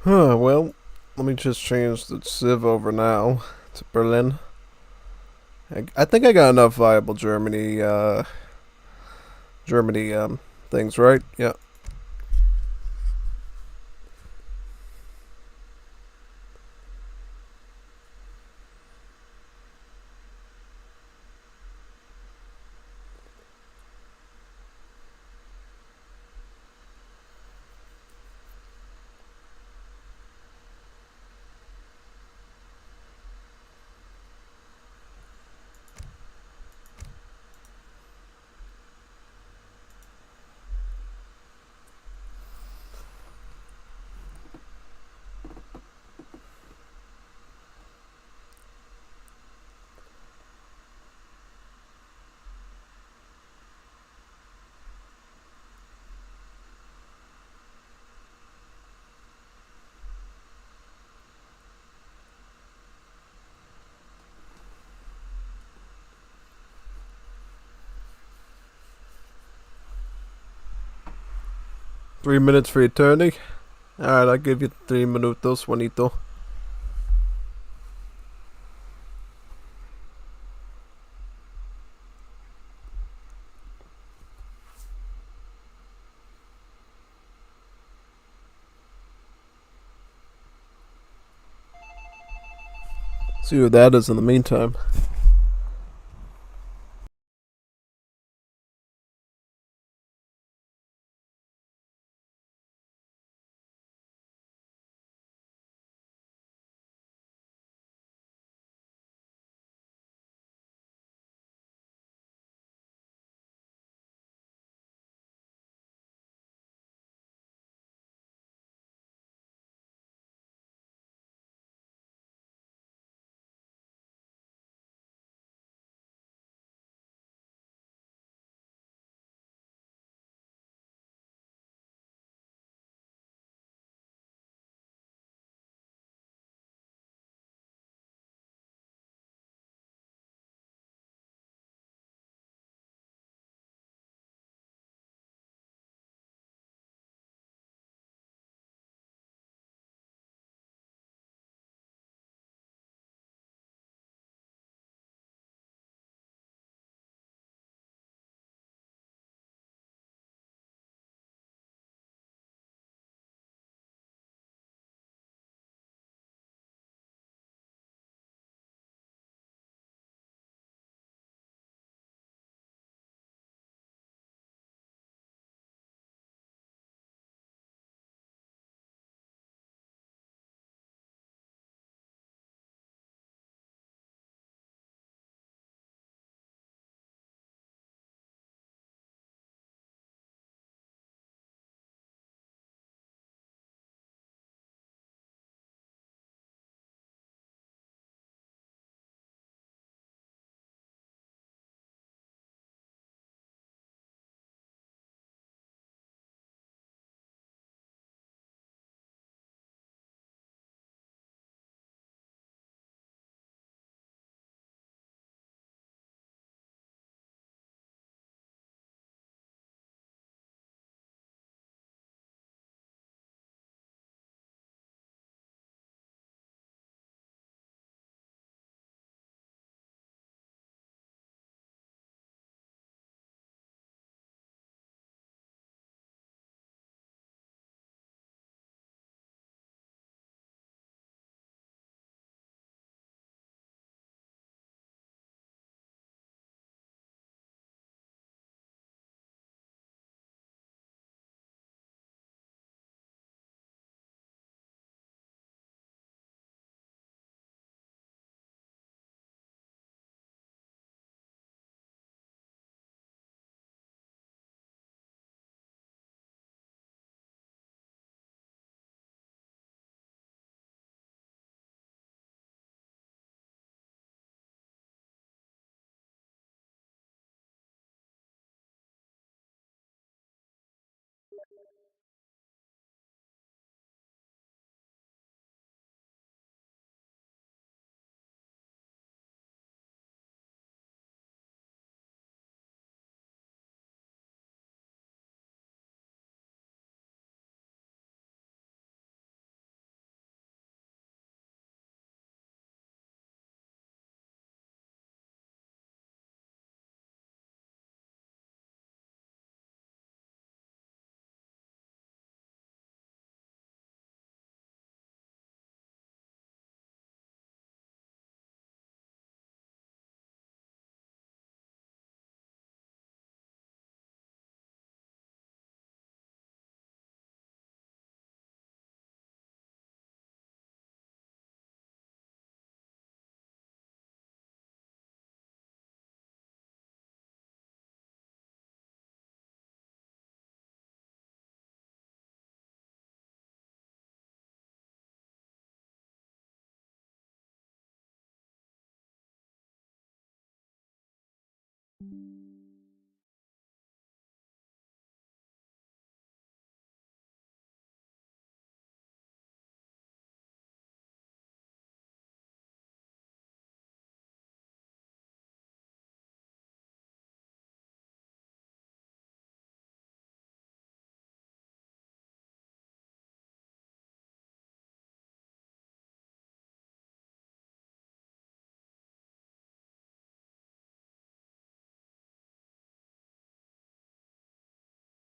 Well, let me just change the Civ over now to Berlin. I think I got enough viable Germany things, right? Yeah. Three minutes for eternity. Alright, I'll give you 3 minutos, Juanito. See who that is in the meantime.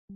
Ho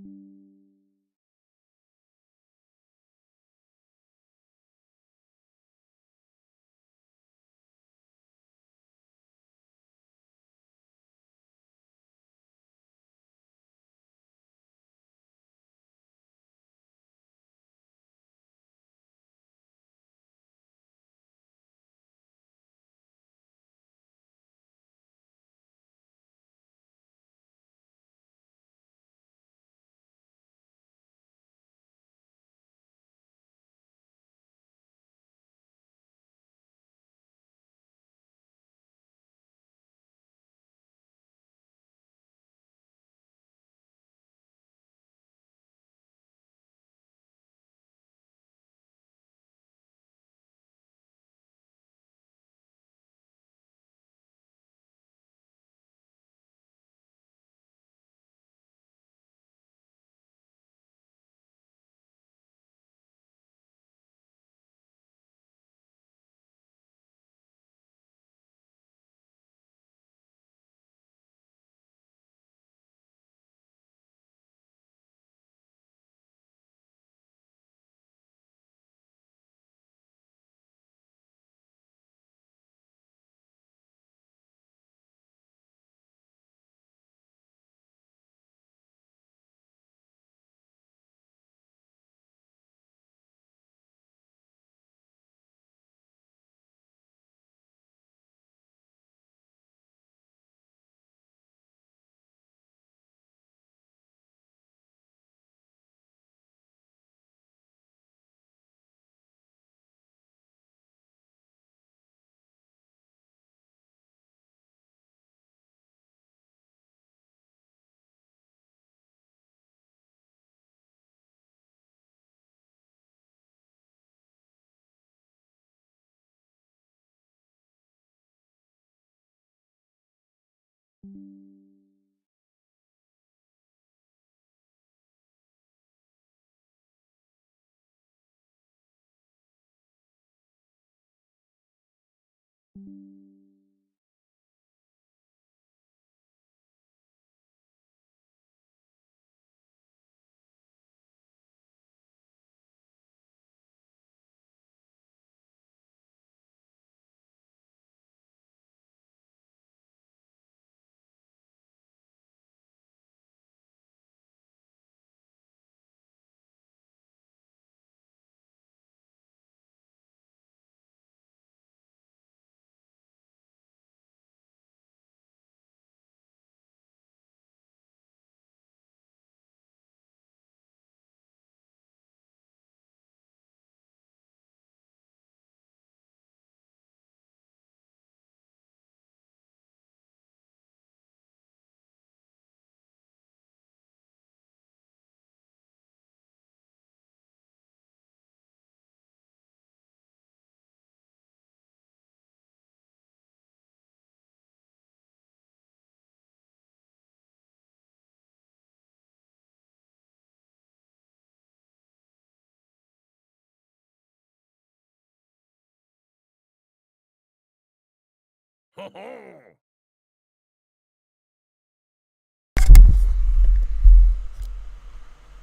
ho!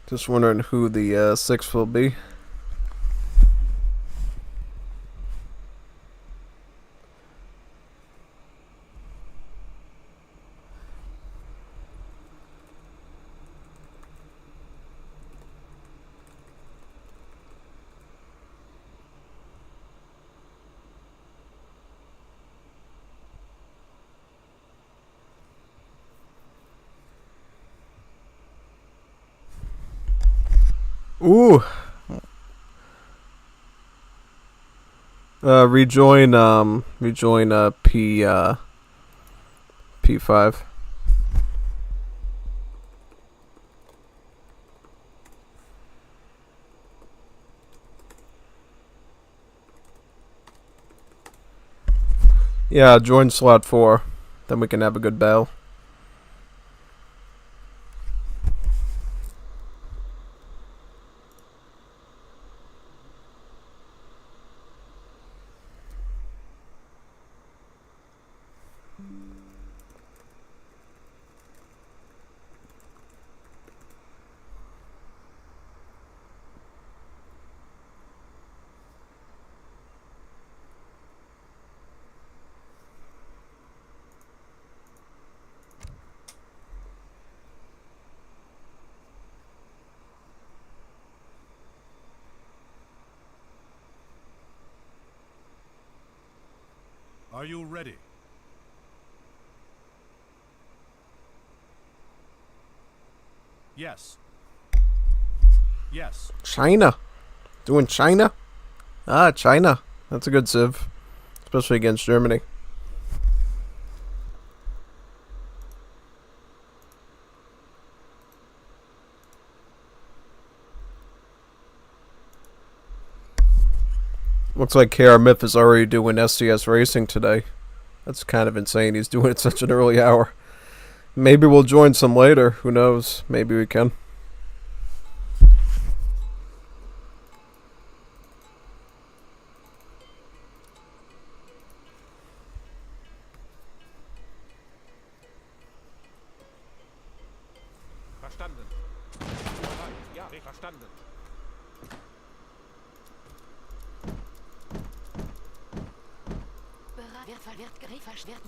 Just wondering who the sixth will be. Ooh. Rejoin P5. Yeah, join slot 4. Then we can have a good battle.
Are you ready? Yes. Yes.
China. Doing China? Ah, China. That's a good civ. Especially against Germany. Looks like KR Myth is already doing SCS racing today. That's kind of insane. He's doing it at such an early hour. Maybe we'll join some later. Who knows? Maybe we can.
Verstanden. Bereit. Ja, verstanden.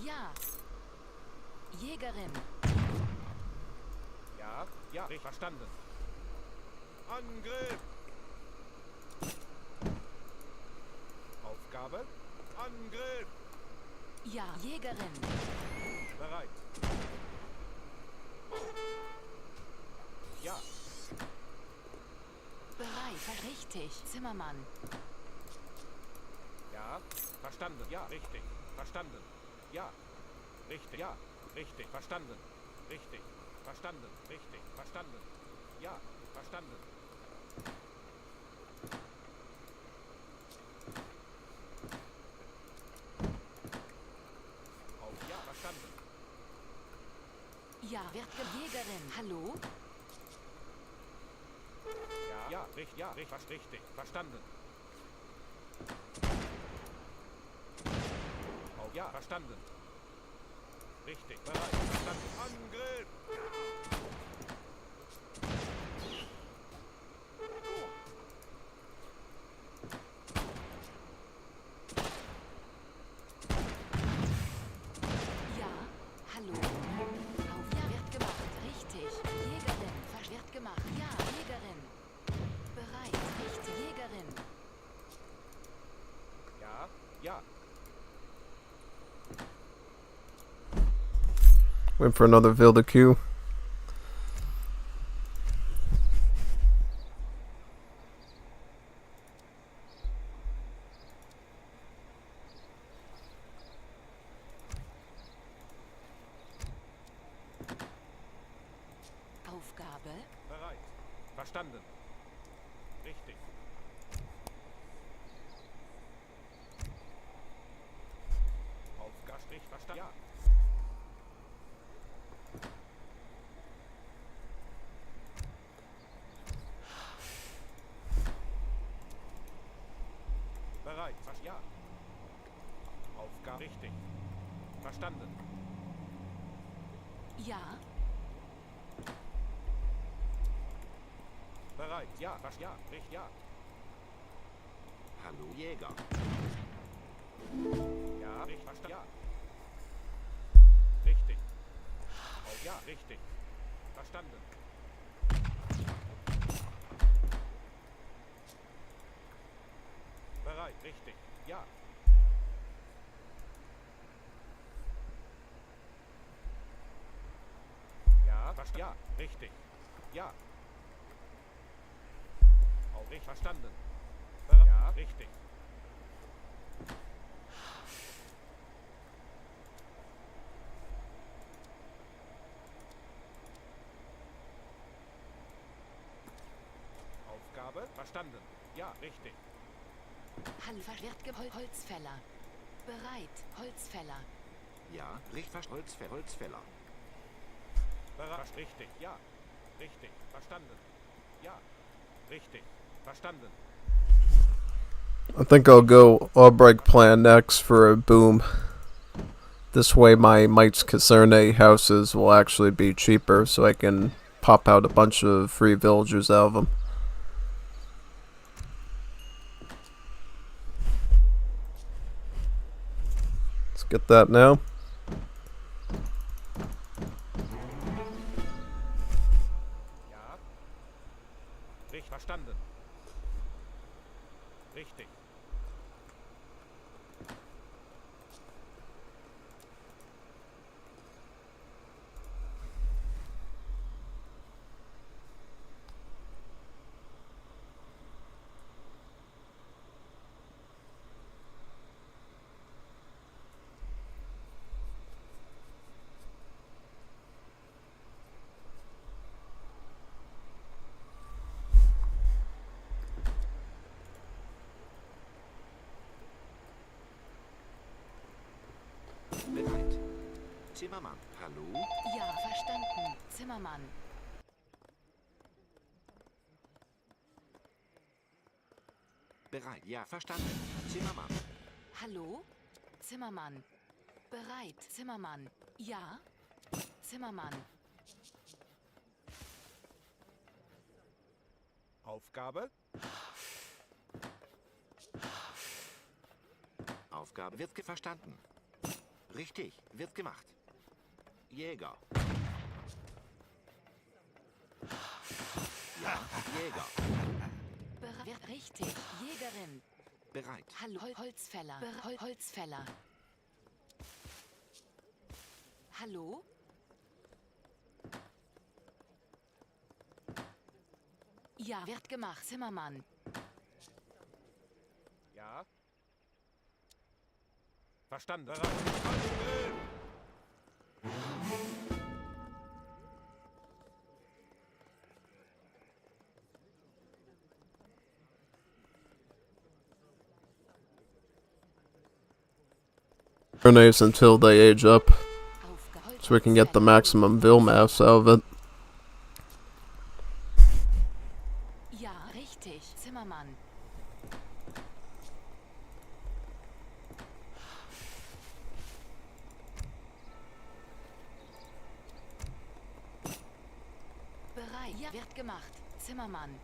Ja. Jägerin.
Ja, ja, verstanden. Angriff. Aufgabe. Angriff.
Ja. Jägerin.
Bereit. Ja.
Bereit. Richtig. Zimmermann.
Ja, verstanden. Ja, richtig. Verstanden. Ja. Richtig. Ja, richtig. Verstanden. Richtig. Verstanden. Richtig. Verstanden. Ja, verstanden. Auf ja, verstanden.
Ja. Jägerin. Hallo?
Ja, ja, richtig. Ja, richtig. Verstanden. Auf ja, verstanden. Richtig, bereit, verstanden. Angriff!
Ja. Hallo? Auf ja. Wird gemacht. Richtig. Jägerin. Wird gemacht. Ja. Jägerin. Bereit. Richtig. Jägerin.
Ja, ja.
Wait for another Vilda Q.
Aufgabe.
Bereit. Verstanden. Richtig. Aufgabe, verstanden. Ja. Bereit. Ja. Aufgabe richtig. Verstanden.
Ja.
Bereit. Ja. Ja. Richtig. Ja.
Hallo Jäger.
Ja. Richtig. Verstanden. Ja. Richtig. Auf ja. Richtig. Verstanden. Bereit. Richtig. Ja. Ja. Ja. Richtig. Ja. Auch richtig verstanden. Ja. Richtig. Aufgabe verstanden. Ja, richtig.
Hallo. Wird Holzfäller. Bereit. Holzfäller.
Ja, Holzfäller.
Bereit. Richtig. Ja. Richtig. Verstanden. Ja. Richtig. Verstanden.
I think I'll go Albrecht plan next for a boom. This way my Mike's Caserne houses will actually be cheaper, so I can pop out a bunch of free villagers out of them. Let's get that now.
Ja. Richtig. Verstanden. Richtig.
Zimmermann. Hallo?
Ja, verstanden. Zimmermann.
Bereit. Ja, verstanden. Zimmermann.
Hallo? Zimmermann. Bereit. Zimmermann. Ja? Zimmermann.
Aufgabe?
Aufgabe wird verstanden. Richtig. Wird gemacht. Jäger. Ja, Jäger.
Richtig. Jägerin.
Bereit.
Hallo? Holzfäller. Holzfäller. Hallo? Ja, wird gemacht. Zimmermann.
Ja. Verstanden. Bereit. Angriff!
Grenades until they age up,
Aufgabe.
so we can get the maximum Vil mass out of it.
Ja, richtig. Zimmermann. Bereit. Ja, wird gemacht. Zimmermann.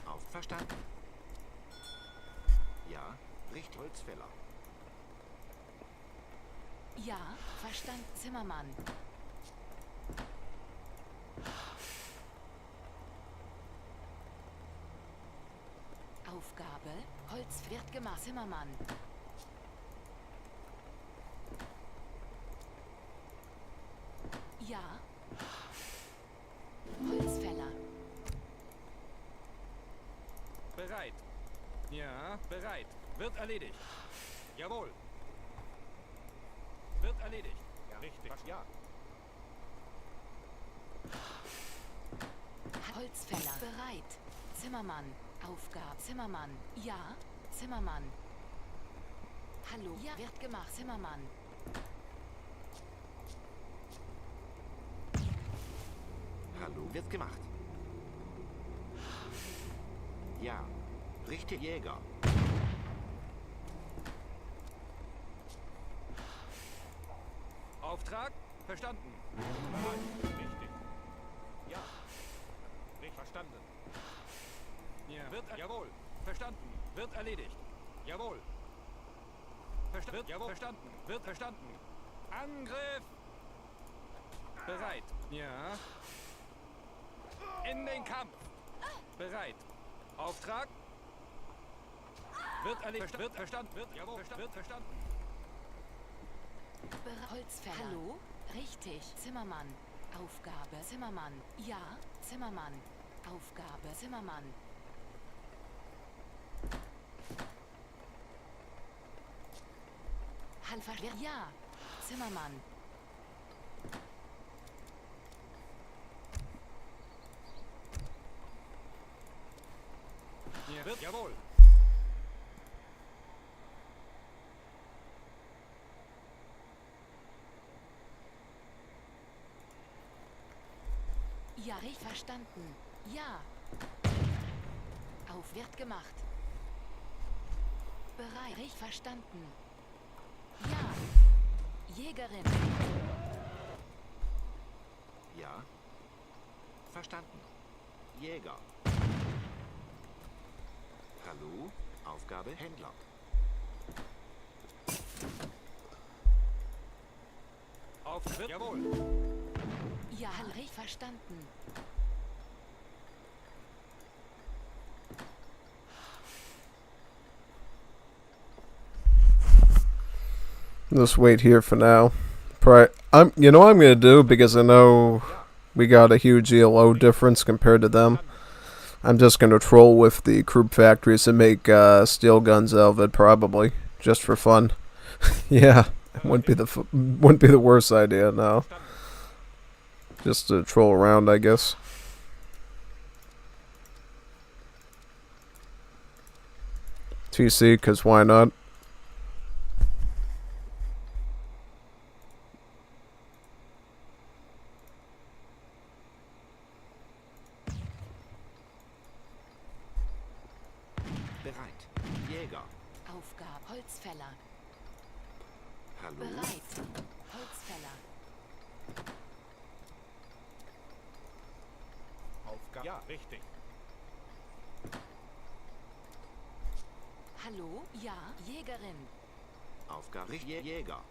Auf verstanden. Ja, richtig. Holzfäller.
Ja, verstanden. Zimmermann. Aufgabe. Holz wird gemacht. Zimmermann. Ja. Holzfäller.
Bereit. Ja, bereit. Wird erledigt. Jawohl. Wird erledigt. Ja, richtig. Ja.
Holzfäller. Bereit. Zimmermann. Aufgabe. Zimmermann. Ja. Zimmermann. Hallo. Ja, wird gemacht. Zimmermann.
Hallo, wird gemacht. Ja, richtig. Jäger.
Auftrag? Verstanden. Bereit. Richtig. Ja. Richtig. Verstanden. Ja. Jawohl. Verstanden. Wird erledigt. Jawohl. Jawohl. Verstanden. Wird verstanden. Angriff! Bereit. Ja. In den Kampf. Bereit. Auftrag? Wird erledigt. Wird verstanden. Wird, jawohl. Wird verstanden.
Holzfäller. Hallo? Richtig. Zimmermann. Aufgabe. Zimmermann. Ja. Zimmermann. Aufgabe. Zimmermann. Halfer. Ja. Zimmermann.
Ja. Wird, jawohl.
Ja, richtig verstanden. Ja. Auf wird gemacht. Bereit. Richtig verstanden. Ja. Jägerin.
Ja. Verstanden. Jäger. Hallo? Aufgabe Händler.
Auf wird, jawohl.
Ja, richtig verstanden.
Just wait here for now. You know what I'm gonna do, because I know we got a huge ELO difference compared to them. I'm just gonna troll with the Krupp factories and make steel guns out of it, probably just for fun. Yeah, it wouldn't be the worst idea. No, just to troll around, I guess. TC, because why not?
Bereit. Jäger.
Aufgabe. Holzfäller.
Hallo.
Bereit. Holzfäller.
Aufgabe. Ja, richtig.
Hallo? Ja, Jägerin.
Aufgabe. Jäger.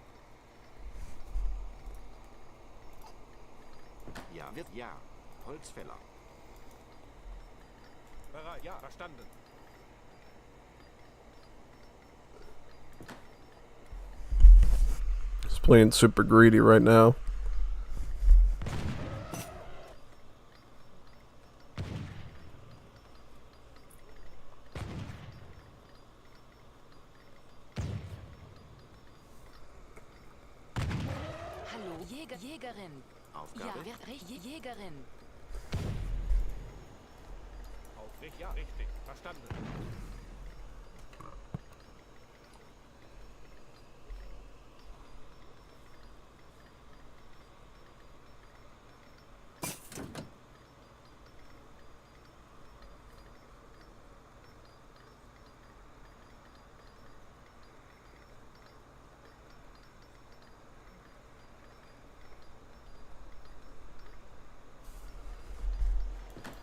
Ja, wird ja. Holzfäller.
Bereit. Ja, verstanden.
He's playing super greedy right now.
Hallo? Jägerin.
Aufgabe.
Ja, wird richtig. Jägerin.
Aufricht. Ja, richtig. Verstanden.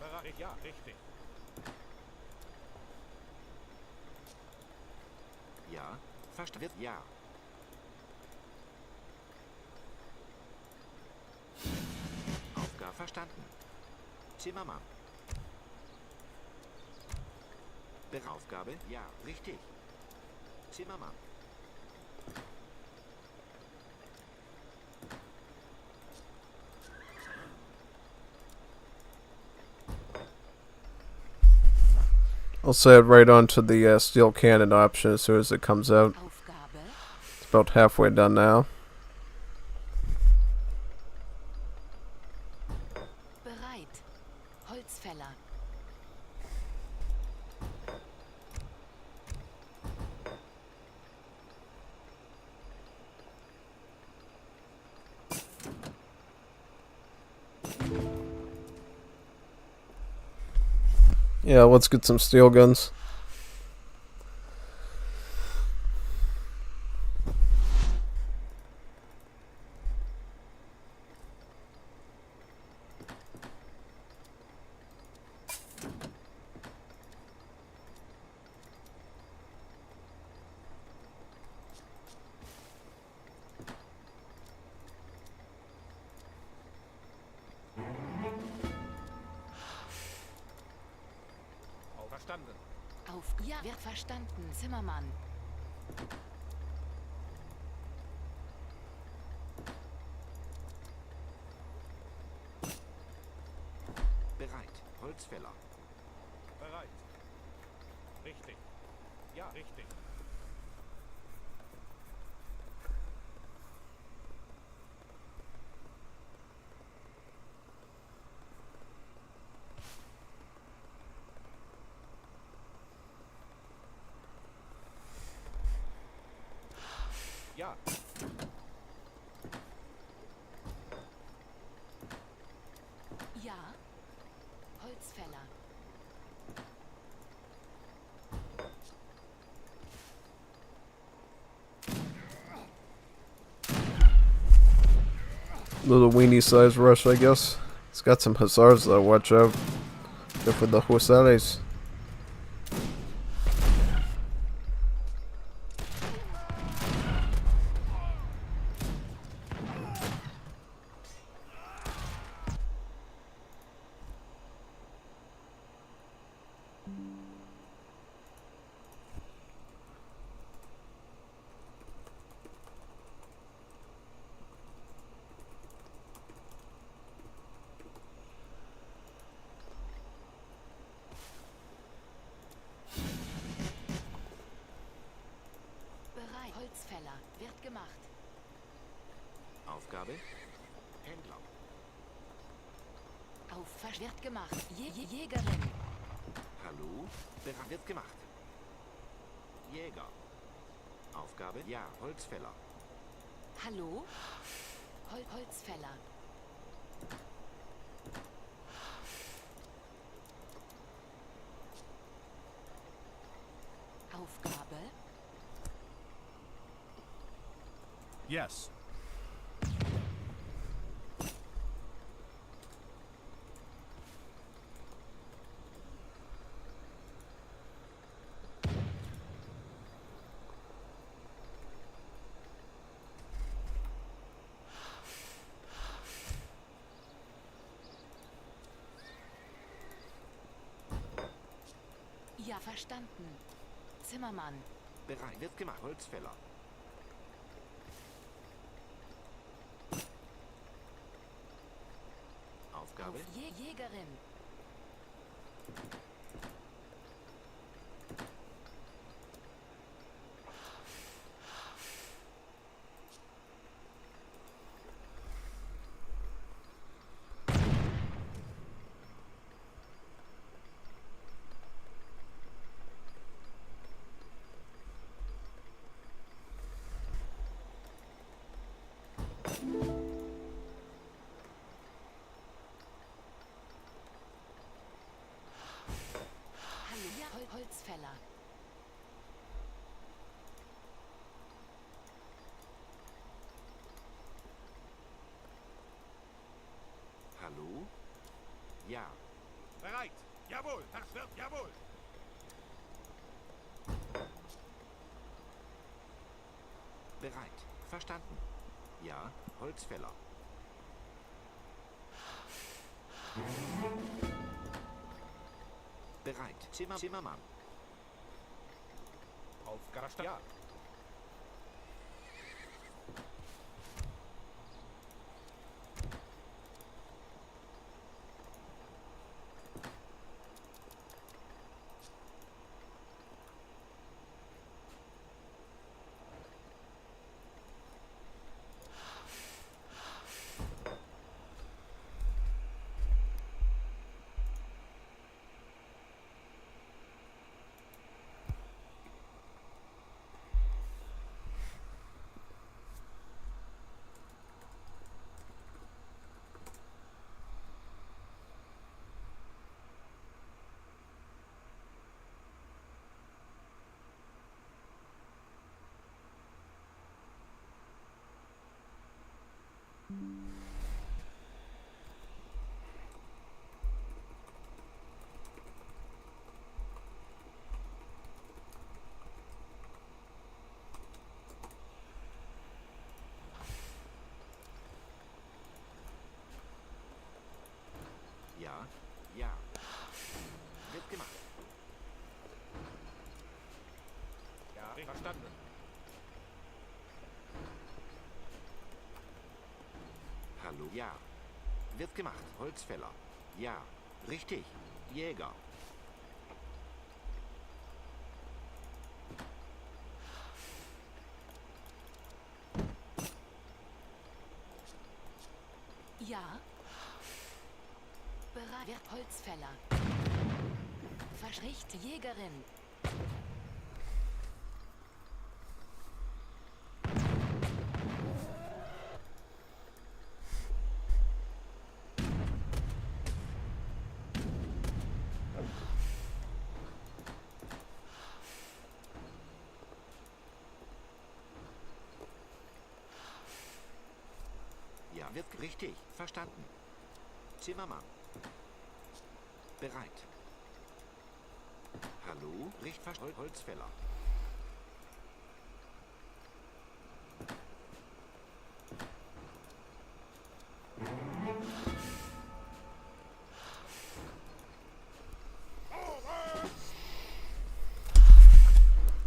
Bereit. Ja, richtig.
Ja. Verstanden. Wird ja. Aufgabe verstanden. Zimmermann. Aufgabe. Ja, richtig. Zimmermann.
I'll set it right onto the steel cannon option as soon as it comes out.
Aufgabe.
It's about halfway done now.
Bereit. Holzfäller.
Yeah, let's get some steel guns.
Verstanden.
Auf. Ja, wird verstanden. Zimmermann.
Bereit. Holzfäller.
Bereit. Richtig. Ja, richtig. Ja.
Ja. Holzfäller.
Little weenie size rush, I guess. It's got some hussars though, watch out. Go for the husares.
Bereit. Holzfäller. Wird gemacht.
Aufgabe. Händler.
Auf. Wird gemacht. Jägerin.
Hallo. Wird gemacht. Jäger. Aufgabe, ja, Holzfäller.
Hallo? Holzfäller. Aufgabe?
Yes.
Ja, verstanden. Zimmermann.
Bereit, wird gemacht. Holzfäller. Aufgabe,
Jägerin. Hallo, ja, Holzfäller.
hallo? Ja.
Bereit. Jawohl, Herr Schwert, jawohl.
Bereit. Verstanden. Ja, Holzfäller. Bereit. Zimmermann.
Aufgabe, ja.
Ja, ja. Wird gemacht.
Ja, verstanden.
Hallo? Ja. Wird gemacht. Holzfäller. Ja. Richtig. Jäger.
Ja. Bereit, wird Holzfäller. Verschricht Jägerin.
Ja, wird richtig. Verstanden. Zimmermann. Bereit. Hallo? Holzfäller.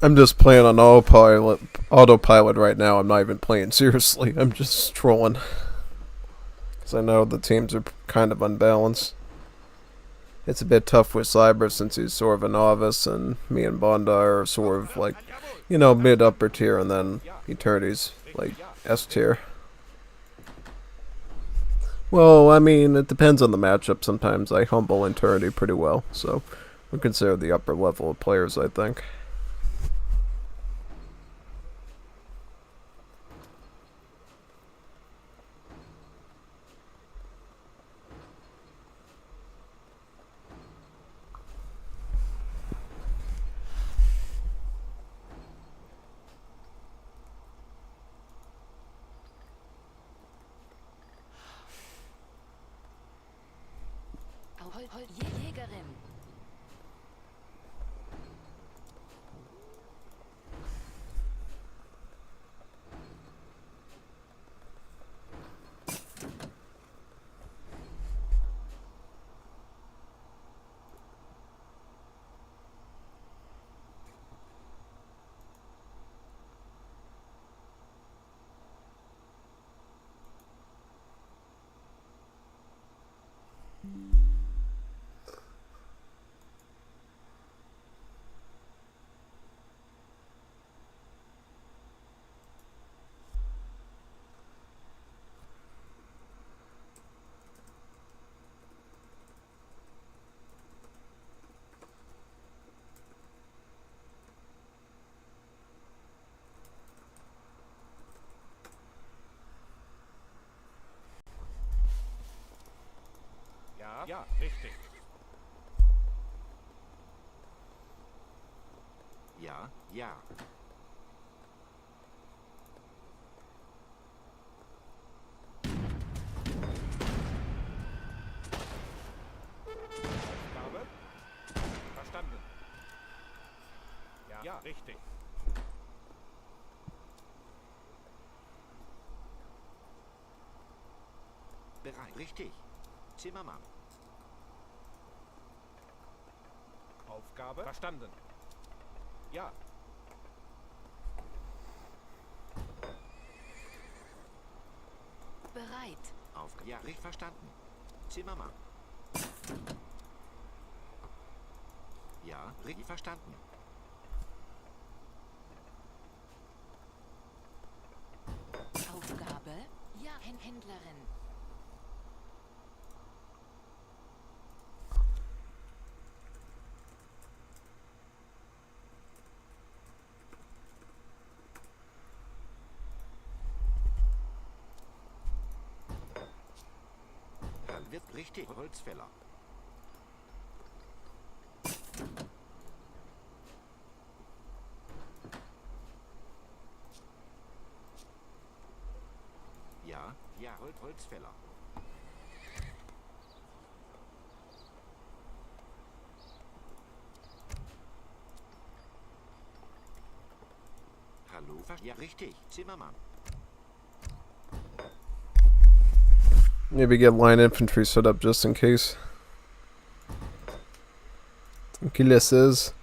I'm just playing on autopilot right now. I'm not even playing seriously. I'm just trolling. Because I know the teams are kind of unbalanced. It's a bit tough with Cyber since he's sort of a novice, and me and Bondi are sort of like, you know, mid-upper tier, and then Eternity's like S tier. Well, I mean, it depends on the matchup. Sometimes I humble Eternity pretty well, so we're considered the upper level of players, I think.
Ja, richtig.
Ja, ja.
Aufgabe. Verstanden. Ja, ja, richtig.
Bereit. Richtig. Zimmermann.
Aufgabe. Verstanden. Ja.
Bereit.
Ja, richtig verstanden. Zimmermann. Ja, richtig verstanden.
Aufgabe. Ja, Händlerin.
Wird richtig. Holzfäller. Ja, ja, Holzfäller. Hallo? Ja, richtig. Zimmermann.
Maybe get line infantry set up just in case. Achilles.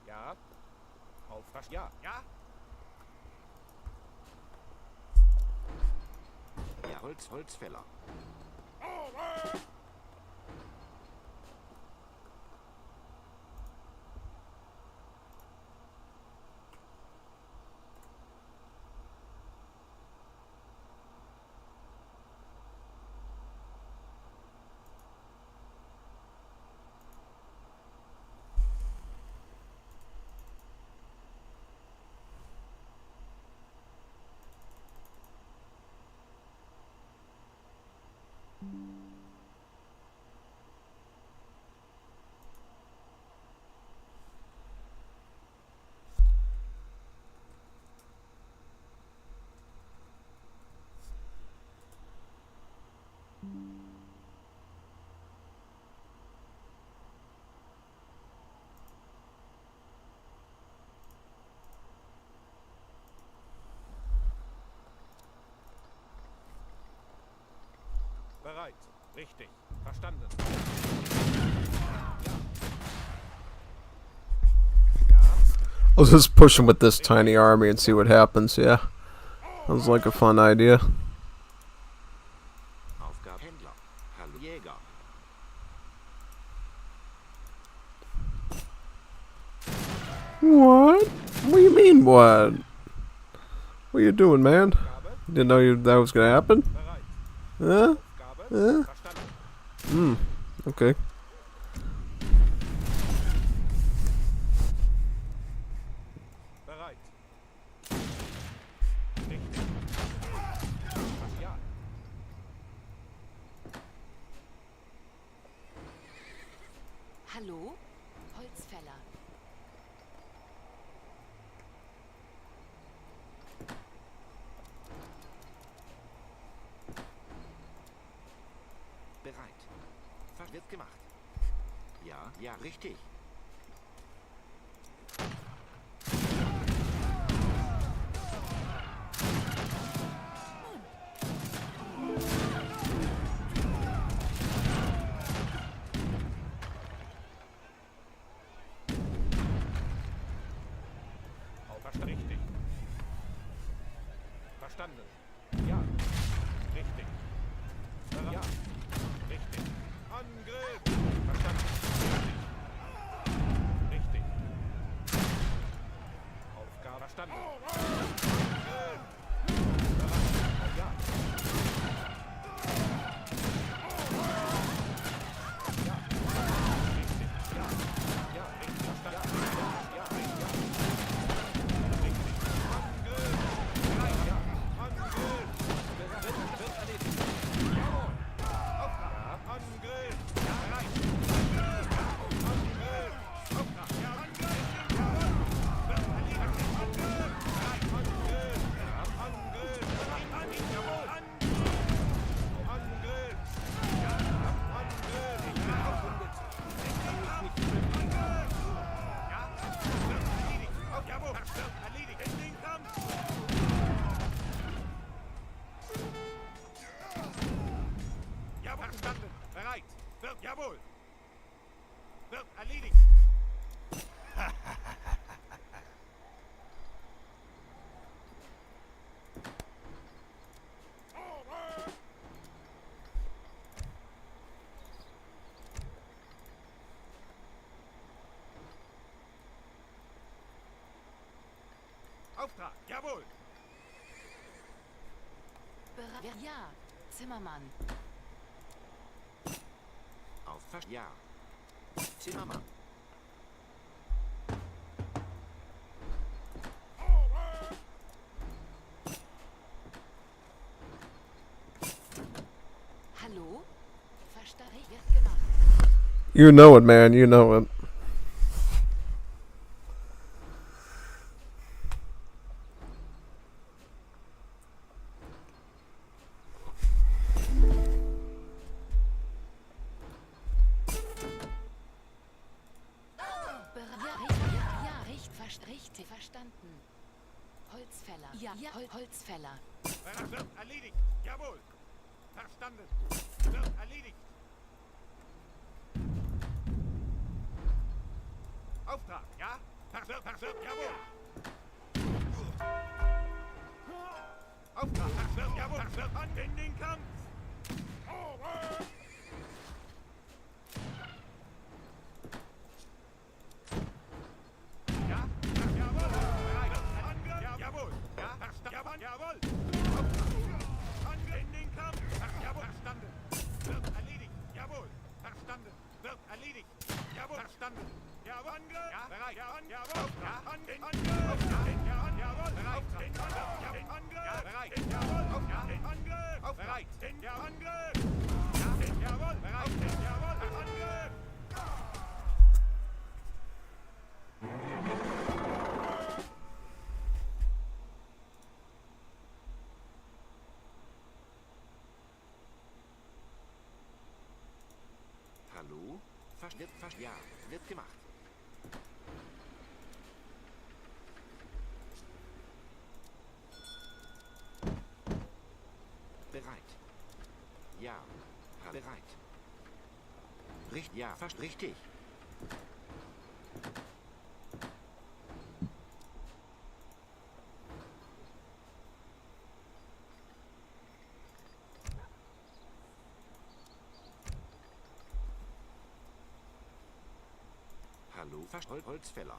Ja. Ja, ja.
Ja, Holzfäller.
Bereit. Richtig. Verstanden.
I'll just push him with this tiny army and see what happens, yeah. Sounds like a fun idea.
Aufgabe Händler. Hallo Jäger.
What? What do you mean, what? What are you doing, man? Didn't know that was gonna happen?
Bereit.
Huh?
Aufgabe. Verstanden.
Okay.
Bereit. Richtig. Ja.
Hallo? Holzfäller.
Bereit. Wird gemacht. Ja, ja, richtig.
Richtig. Verstanden. Ja. Richtig. Ja. Richtig. Angriff. Verstanden. Richtig. Aufgabe verstanden. Angriff. Bereit. Ja. Ja. Richtig. Ja. Ja. Richtig. Verstanden. Ja. Ja. Richtig. Ja. Richtig. Angriff. Bereit. Ja. Angriff. Wird erledigt. Jawohl. Auftrag. Angriff. Ja. Bereit. Angriff. Auftrag. Ja. Angriff. Jawohl. Wird erledigt. Angriff. Bereit. Angriff. Ja. Angriff. Angriff. Jawohl. Angriff. Ja. Angriff. Ich bin aufgerundet. Angriff. Ja. Wird erledigt. Auf. Jawohl. Wird erledigt. In den Kampf. Jawohl. Verstanden. Bereit. Wird. Jawohl. Wird erledigt. Auftrag. Jawohl.
Bereit. Ja. Zimmermann.
Auf ja. Zimmermann.
Hallo? Verstanden. Wird gemacht.
You know it, man. You know it.
Richtig verstanden. Holzfäller. Ja, ja. Holzfäller.
Wird erledigt. Jawohl. Verstanden. Wird erledigt. Auftrag. Ja? Wird. Jawohl. Auftrag. Wird. Jawohl. Wird an in den Kampf. Ja? Jawohl. Bereit. Angriff. Jawohl. Ja? Verstanden. Jawohl. Angriff in den Kampf. Jawohl. Verstanden. Wird erledigt. Jawohl. Verstanden. Wird erledigt. Jawohl. Verstanden. Jawohl. Angriff. Ja. Bereit. Ja. Jawohl. Ja. Angriff. Ja. Jawohl. Bereit. Ja. Angriff. Ja. Bereit. Jawohl. Ja. Angriff. Bereit. Ja. Angriff. Ja. Jawohl. Bereit. Jawohl. Angriff.
Hallo? Ja. Wird gemacht. Bereit. Ja. Bereit. Ja, fast richtig. Hallo, fast Holzfäller.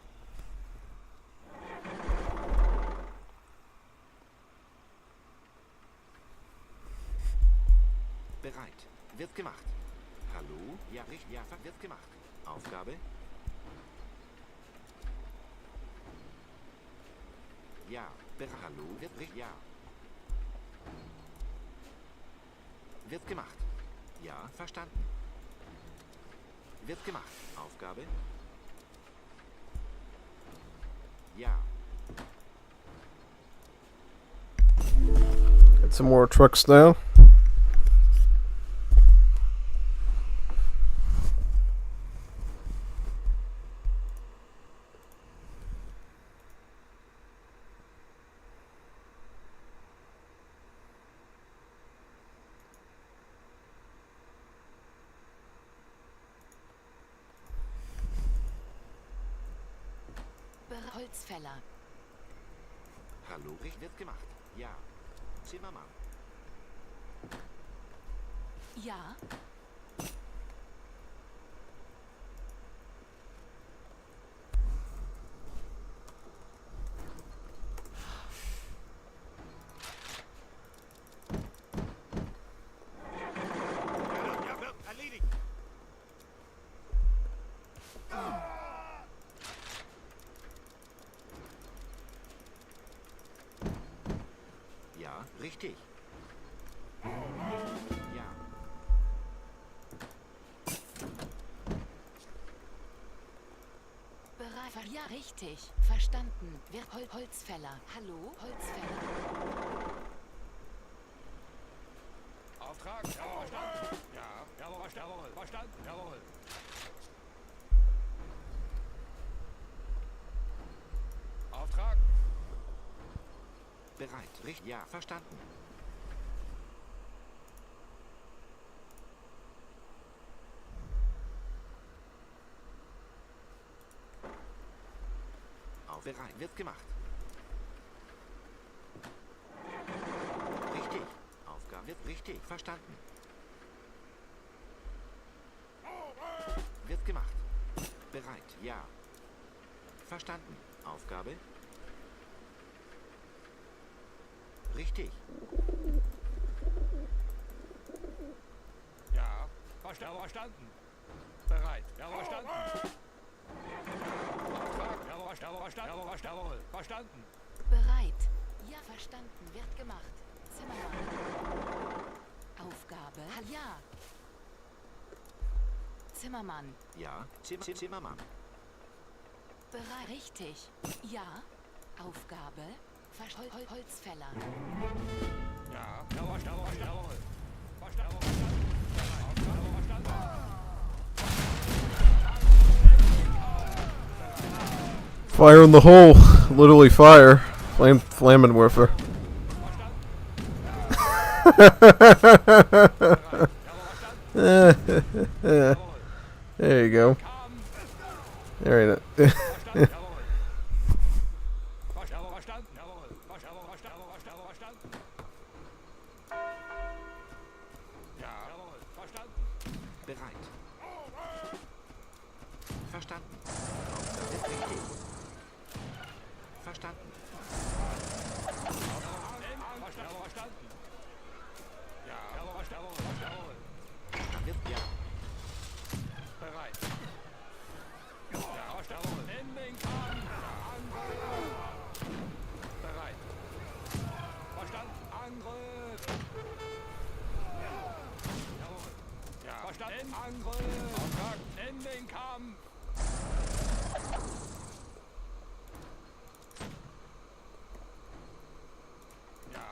Bereit. Wird gemacht. Hallo? Ja, richtig. Ja, wird gemacht. Aufgabe? Ja. Hallo? Wird richtig. Ja. Wird gemacht. Ja, verstanden. Wird gemacht. Aufgabe? Ja.
Get some more trucks now.
Holzfäller.
Hallo, wird gemacht. Ja. Zimmermann.
Ja.
Ja, wird erledigt.
Ja, richtig. Ja.
Bereit. Ja, richtig. Verstanden. Wer Holzfäller. Hallo, Holzfäller.
Auftrag. Jawohl, verstanden. Ja, jawohl, verstanden. Jawohl. Auftrag.
Bereit. Richtig. Ja, verstanden. Auf bereit. Wird gemacht. Richtig. Aufgabe wird richtig. Verstanden. Wird gemacht. Bereit. Ja. Verstanden. Aufgabe. Richtig.
Ja, verstanden. Bereit. Jawohl, verstanden. Auftrag. Jawohl, verstanden.
Bereit. Ja, verstanden. Wird gemacht. Zimmermann. Aufgabe. Ja. Zimmermann.
Ja. Zimmermann.
Bereit. Richtig. Ja. Aufgabe. Holzfäller.
Ja, jawohl. Verstanden. Verstanden.
Fire in the hole. Literally fire. Flammenwerfer. There you go. There ain't it.
Bereit. Verstanden. Aufgabe ist richtig. Verstanden. Dann wird ja.
Bereit. Ja, verstanden. In den Kampf. Bereit. Verstanden. Angriff. Jawohl. Ja, verstanden. Angriff. Auftrag. In den Kampf. Ja.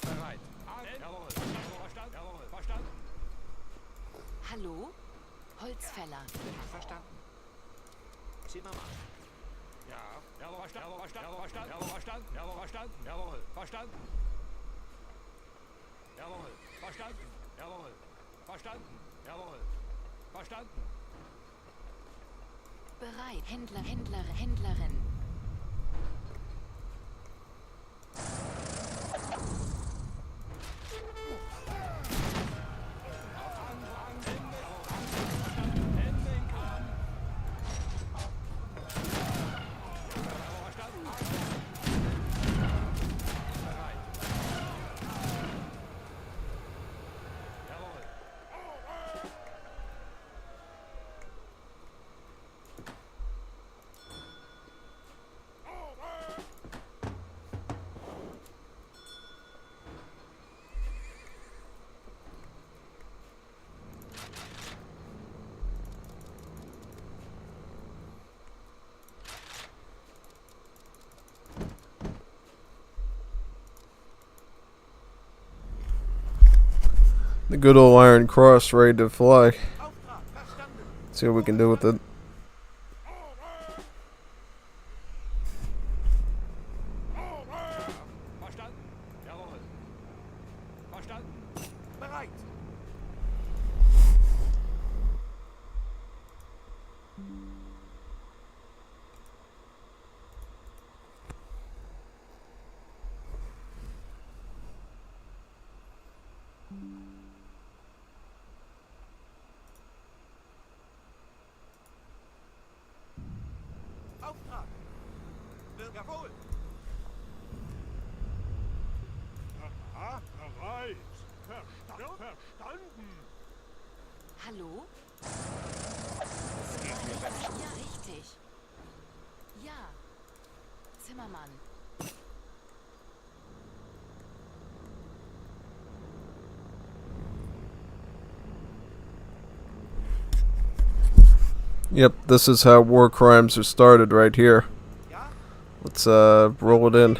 Bereit. Jawohl. Verstanden. Jawohl. Verstanden.
Hallo? Holzfäller.
Verstanden. Zimmermann.
Ja, jawohl, verstanden. Jawohl, verstanden. Jawohl, verstanden. Jawohl, verstanden. Jawohl, verstanden. Jawohl, verstanden. Jawohl, verstanden. Jawohl, verstanden.
Bereit. Händlerin.
In den Kampf. Bereit. Jawohl.
The good old Iron Cross ready to fly.
Auftrag, verstanden.
See what we can do with it.
Verstanden. Jawohl. Verstanden. Bereit. Jawohl. Ja, bereit. Verstanden.
Hallo? Ja, richtig. Ja. Zimmermann.
Yep, this is how war crimes are started right here.
Ja?
Let's roll it in.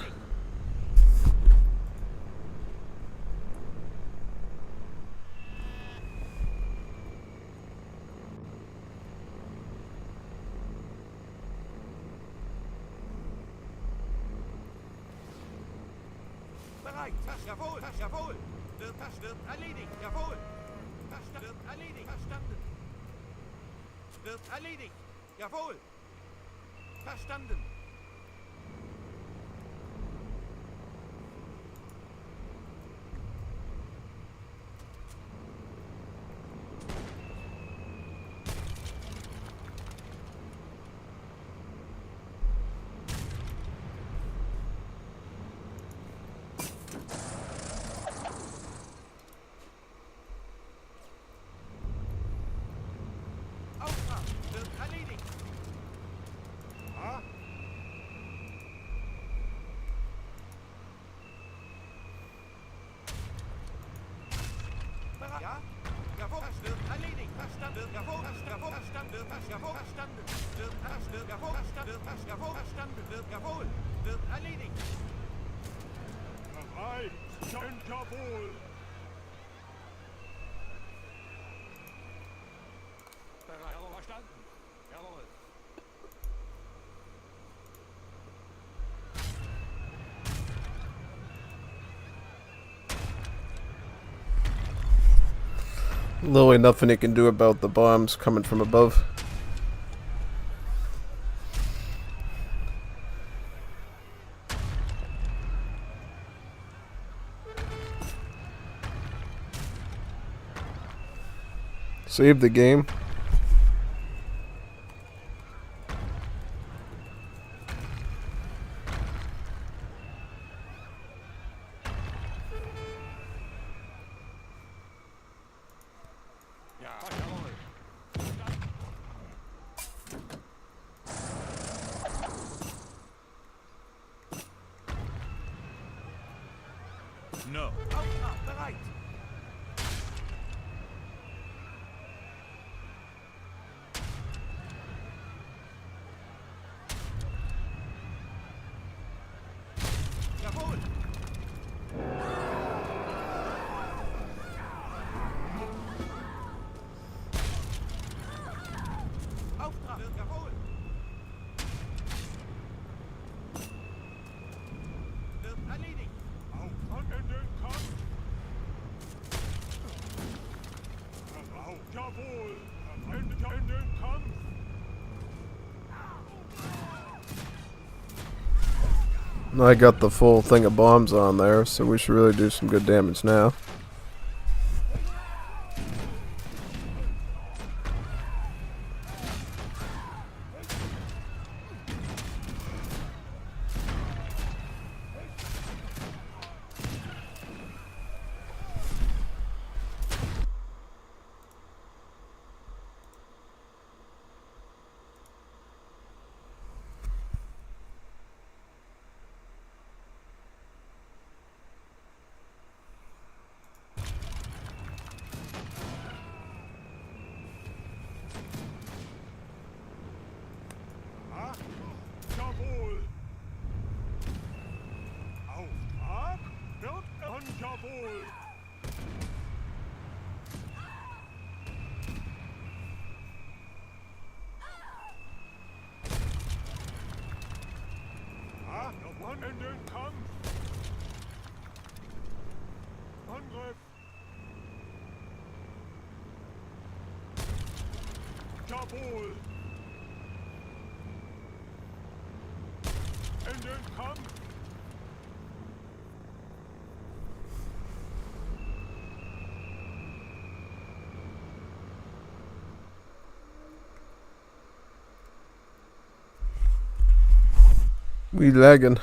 Bereit. Jawohl. Jawohl. Wird erledigt. Jawohl. Wird erledigt. Verstanden. Wird erledigt. Jawohl. Verstanden. Auftrag. Wird erledigt. Ja? Bereit. Ja? Jawohl. Wird erledigt. Verstanden. Jawohl. Jawohl. Verstanden. Jawohl. Verstanden. Wird jawohl. Verstanden. Jawohl. Verstanden. Wird jawohl. Wird erledigt. Bereit. Jawohl. Bereit. Jawohl. Verstanden. Jawohl.
Literally nothing he can do about the bombs coming from above. Save the game.
Ja, jawohl. No. Auftrag bereit. Jawohl. Auftrag. Jawohl. Wird erledigt. Auftrag in den Kampf. Jawohl. In den Kampf.
I got the full thing of bombs on there, so we should really do some good damage now.
Jawohl. Auftrag wird und jawohl. Ja, jawohl. In den Kampf. Angriff. Jawohl. In den Kampf.
We lagging.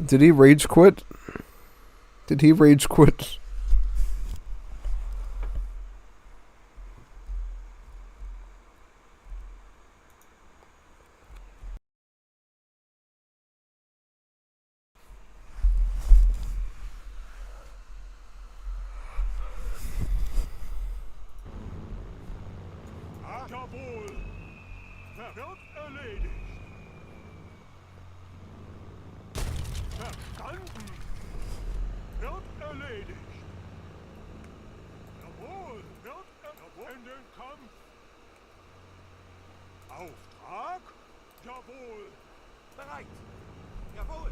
Did he rage quit? Did he rage quit?
Jawohl. Wird erledigt. Verstanden. Wird erledigt. Jawohl. Jawohl. In den Kampf. Auftrag? Jawohl.
Bereit. Jawohl.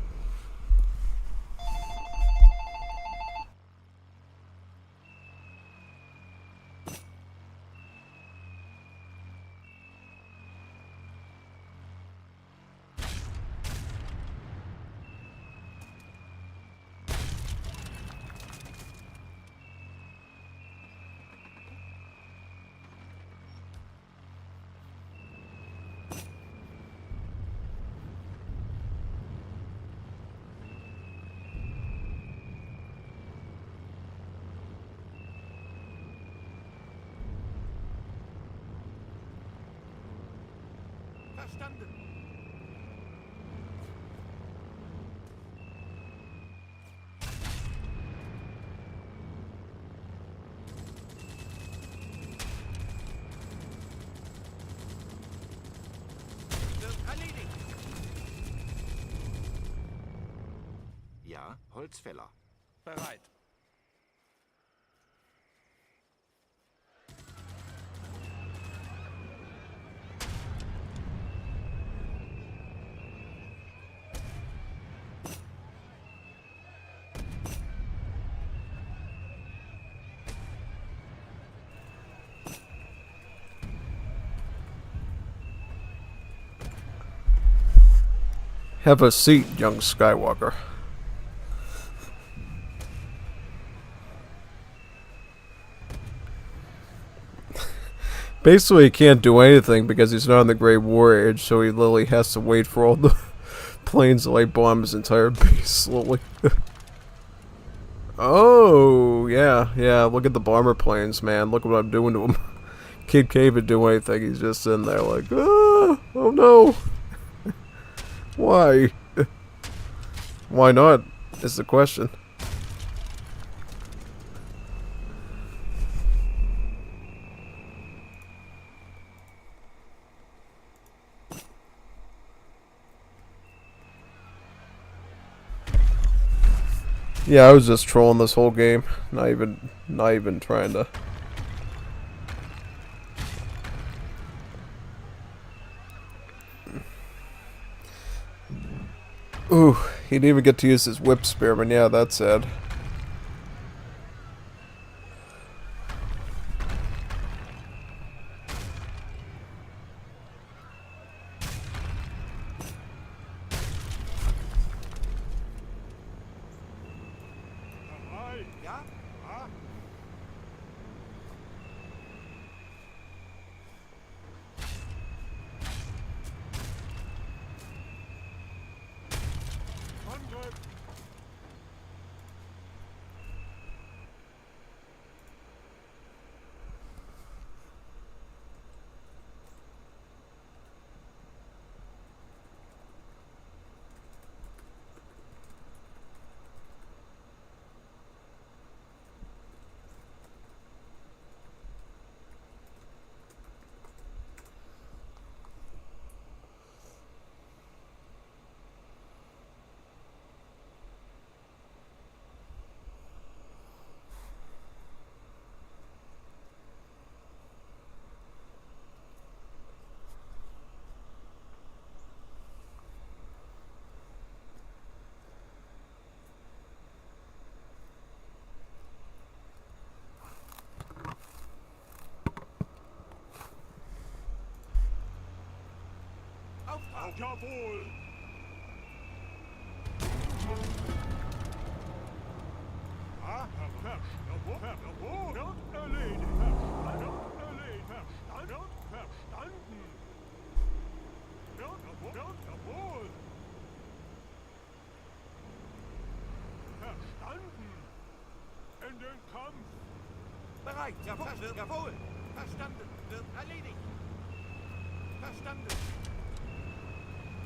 Verstanden. Wird erledigt. Ja, Holzfäller.
Bereit.
Have a seat, young Skywalker. Basically, he can't do anything because he's not in the Great War Age, so he literally has to wait for all the planes to like bomb his entire base slowly. Oh, yeah, look at the bomber planes, man. Look what I'm doing to him. Kid can't do anything, he's just sitting there like, oh no. Why? Why not, is the question. Yeah, I was just trolling this whole game. Not even trying to. Ooh, he didn't even get to use his whip spearman. Yeah, that's sad.
Bereit.
Ja?
Ja. Angriff. Jawohl. Ja, jawohl. Wird erledigt. Verstanden. Jawohl. Verstanden. In den Kampf.
Bereit. Jawohl. Verstanden. Wird erledigt. Verstanden.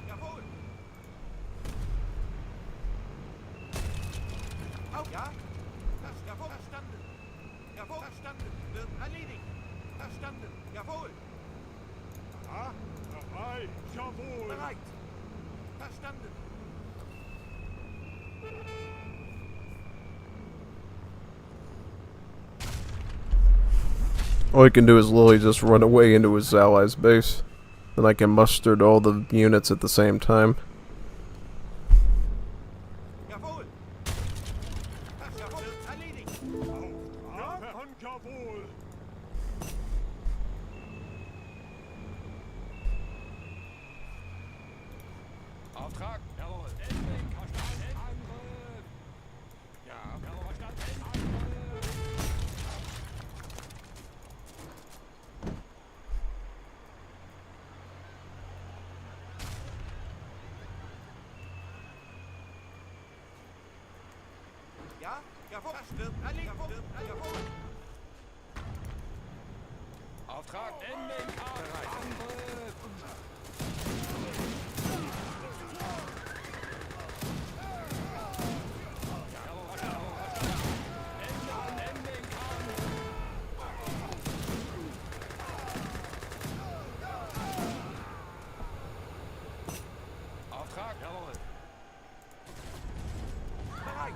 Jawohl. Auf. Ja. Jawohl. Verstanden. Jawohl. Verstanden. Wird erledigt. Verstanden. Jawohl.
Ja, bereit. Jawohl.
Bereit. Verstanden.
All he can do is literally just run away into his allies' base. Then I can muster all the units at the same time.
Jawohl. Jawohl. Wird erledigt.
Auftrag von Jawohl.
Auftrag. Jawohl. Angriff. Ja. Jawohl, verstanden. Angriff.
Ja. Jawohl. Wird erledigt. Jawohl.
Auftrag. In den Kampf. Angriff. Auftrag. Jawohl.
Bereit.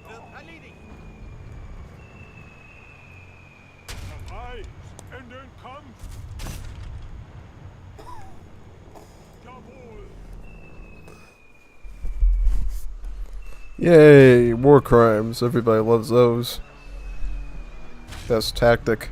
Wird erledigt.
Bereit. In den Kampf. Jawohl.
Yay, war crimes. Everybody loves those. Best tactic.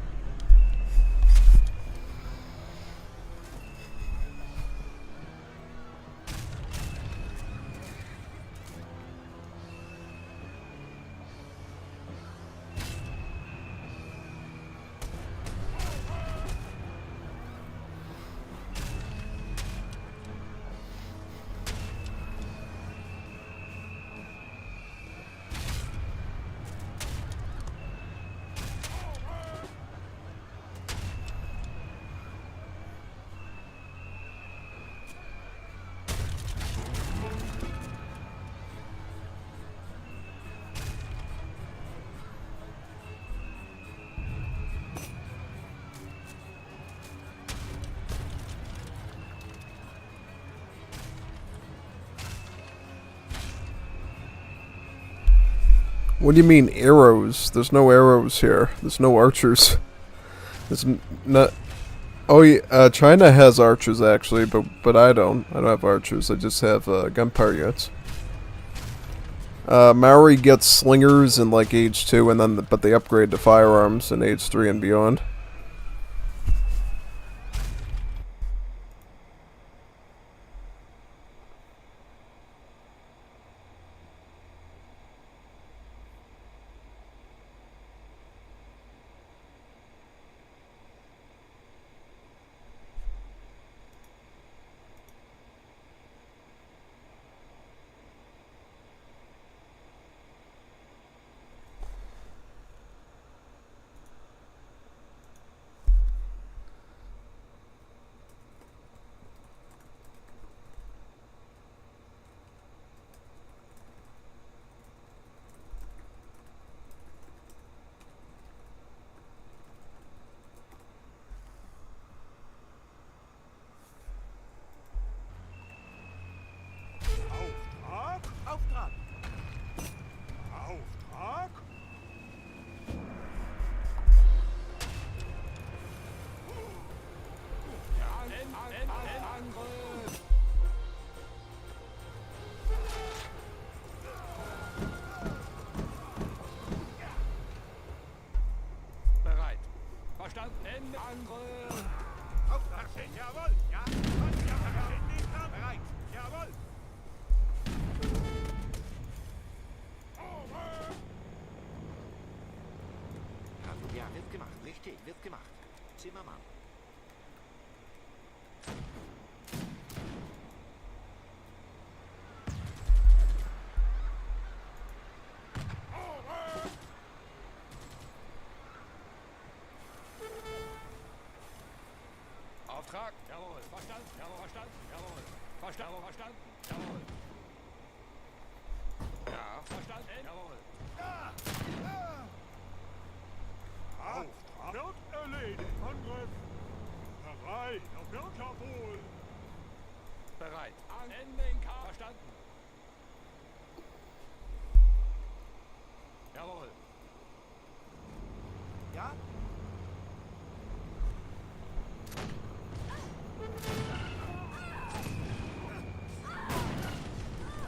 What do you mean arrows? There's no arrows here. There's no archers. There's not. Oh yeah, China has archers actually, but I don't. I don't have archers. I just have gunpowder units. Maori gets slingers in like age 2, and then but they upgrade to firearms in age 3 and beyond.
Ende. Angriff. Auftrag. Jawohl. Ja. Ja. In den Kampf. Bereit. Jawohl.
Ja, wird gemacht. Richtig, wird gemacht. Zimmermann.
Auftrag. Jawohl. Verstanden. Jawohl. Verstanden. Jawohl. Verstanden. Verstanden. Jawohl. Ja. Verstanden. Jawohl.
Auftrag wird erledigt. Angriff. Bereit. Wird jawohl.
Bereit. Ende in K. Verstanden. Jawohl.
Ja?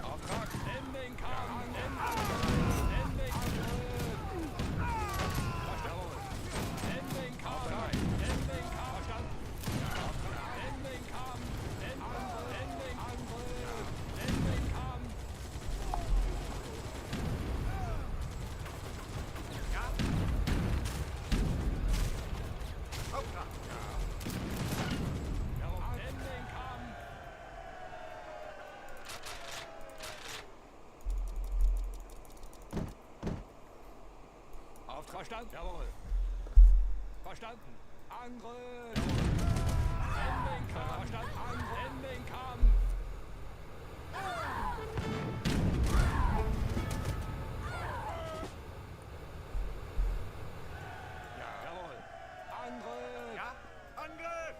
Auftrag. Ende in K. Ende in K. Ende in K. Jawohl. Ende in K. Bereit. Ende in K. Verstanden. Ende in K. Ende in Angriff. Ende in K. Ja. Auftrag. Ja. Jawohl. Ende in K. Auftrag. Verstanden. Jawohl. Verstanden. Angriff. Jawohl. Ende in K. Verstanden. Angriff. Ende in K. Ja. Jawohl. Angriff. Ja. Angriff.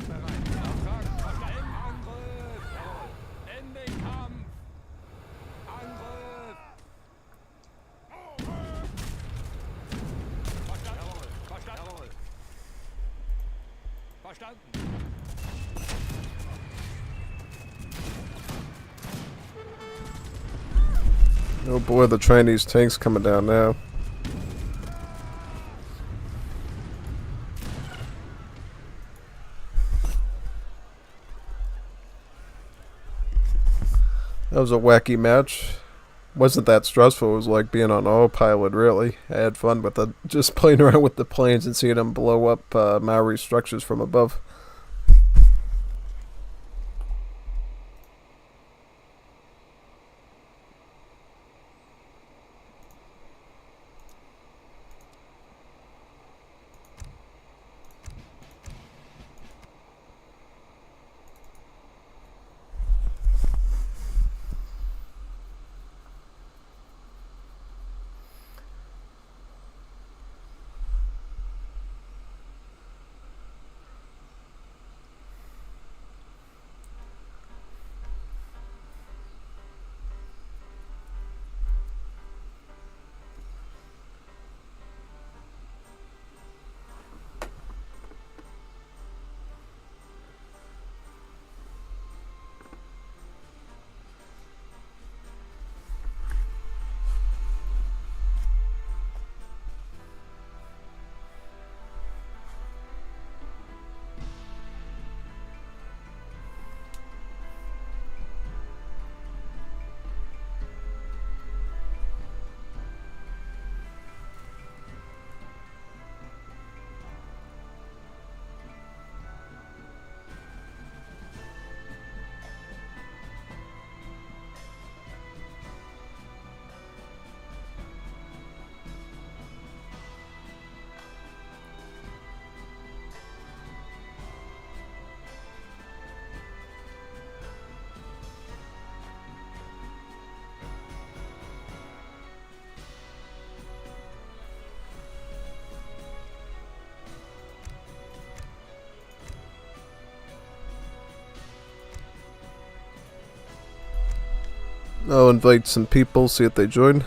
Bereit. Auftrag. Verstanden. Angriff. Jawohl. Ende in Kampf. Angriff. Verstanden. Jawohl. Verstanden. Jawohl. Verstanden.
Oh boy, the Chinese tank's coming down now. That was a wacky match. Wasn't that stressful. It was like being on autopilot, really. I had fun with it. Just playing around with the planes and seeing them blow up Maori structures from above. I'll invite some people, see if they join.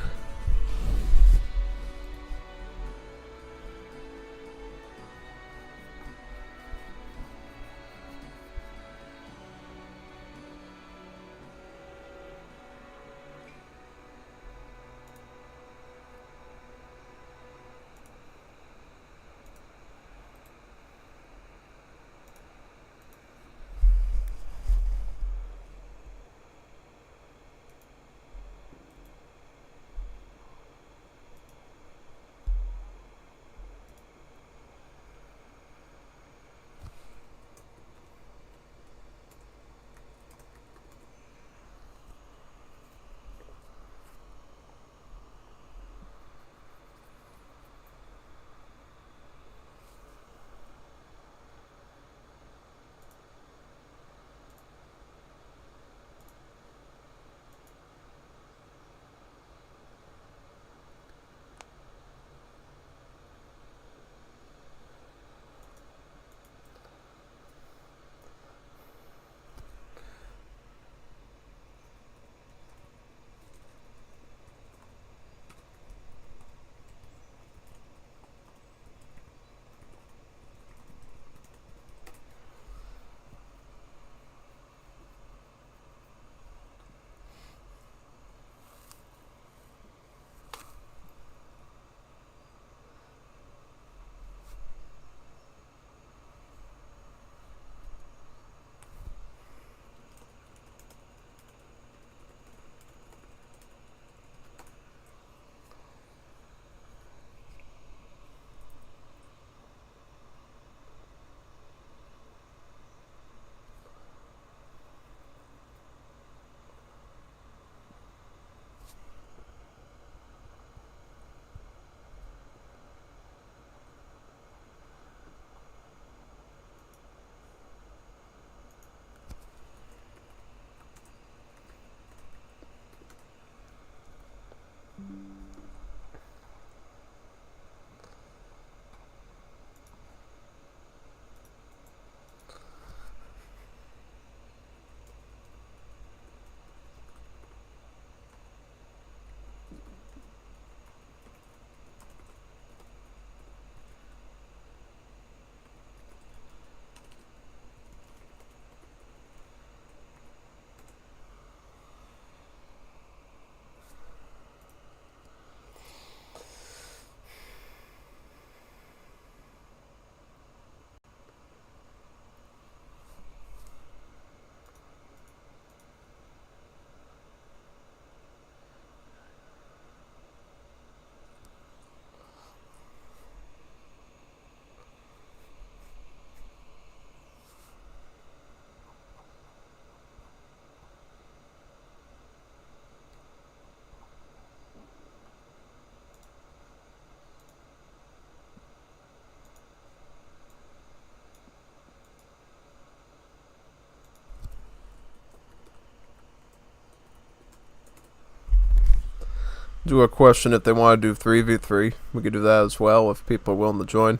do a question if they want to do 3v3. We could do that as well if people are willing to join.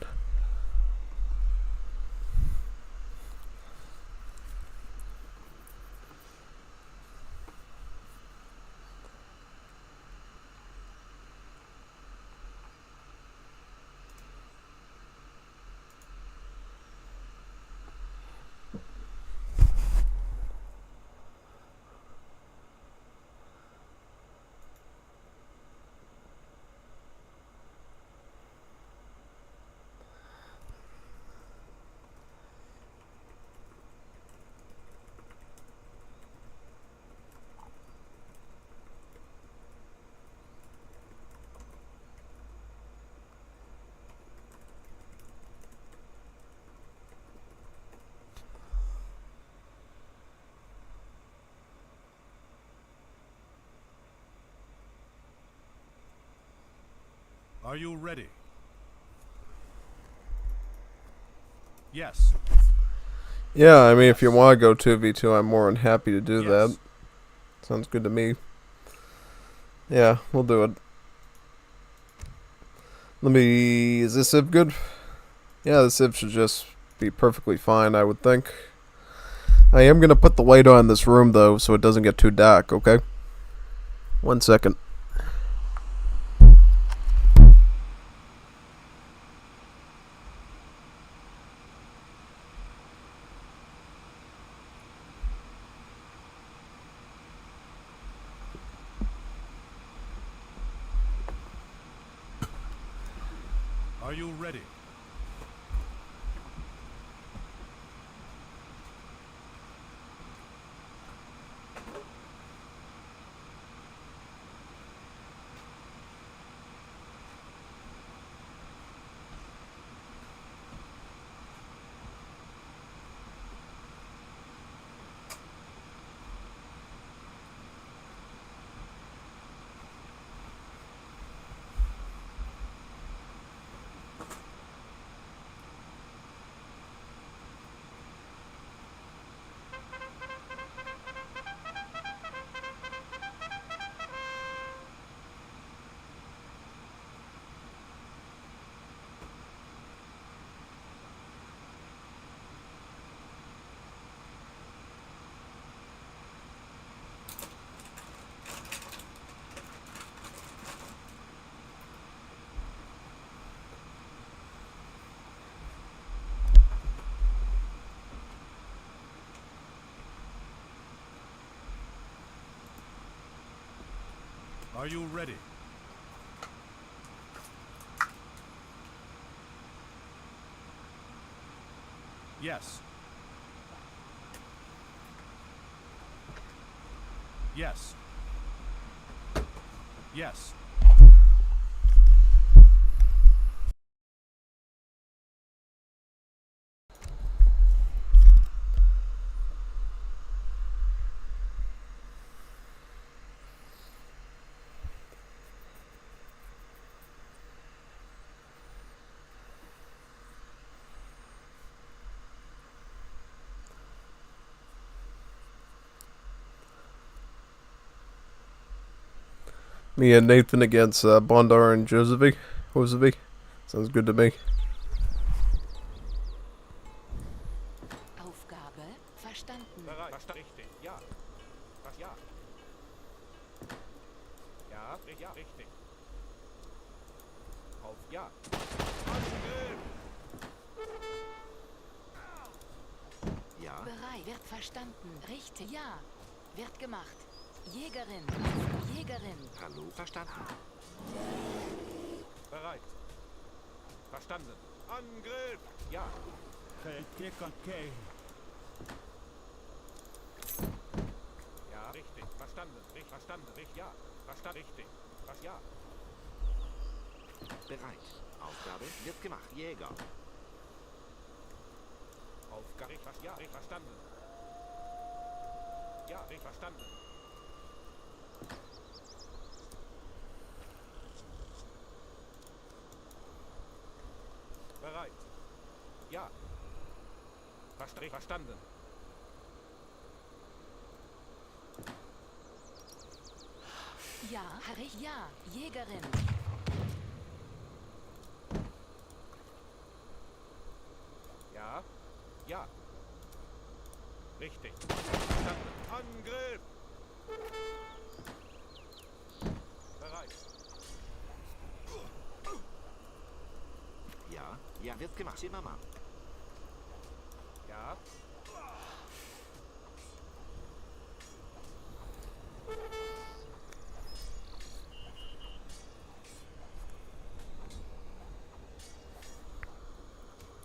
Are you ready? Yes.
Yeah, I mean, if you want to go 2v2, I'm more than happy to do
Yes.
that. Sounds good to me. Yeah, we'll do it. Is this Civ good? Yeah, the Civ should just be perfectly fine, I would think. I am going to put the light on in this room, though, so it doesn't get too dark, okay? 1 second.
Are you ready? Are you ready? Yes. Yes. Yes.
Me and Nathan against Bondar and Josevi. Sounds good to me.
Aufgabe verstanden.
Bereit. Richtig. Ja. Was? Ja. Ja. Ja. Richtig. Auf. Ja. Angriff.
Ja.
Bereit. Wird verstanden. Richtig. Ja. Wird gemacht. Jägerin. Jägerin.
Hallo, verstanden.
Bereit. Verstanden. Angriff. Ja. Ja, richtig. Verstanden. Richtig. Verstanden. Richtig. Ja. Verstanden. Richtig. Was? Ja.
Bereit. Aufgabe wird gemacht. Jäger.
Aufgabe. Richtig. Was? Ja. Richtig. Verstanden. Ja. Richtig. Verstanden. Bereit. Ja. Verstanden.
Ja, ja, Jägerin.
Ja. Ja. Richtig. Verstanden. Angriff! Bereit.
Ja. Ja, wird gemacht. Zimmermann.
Ja.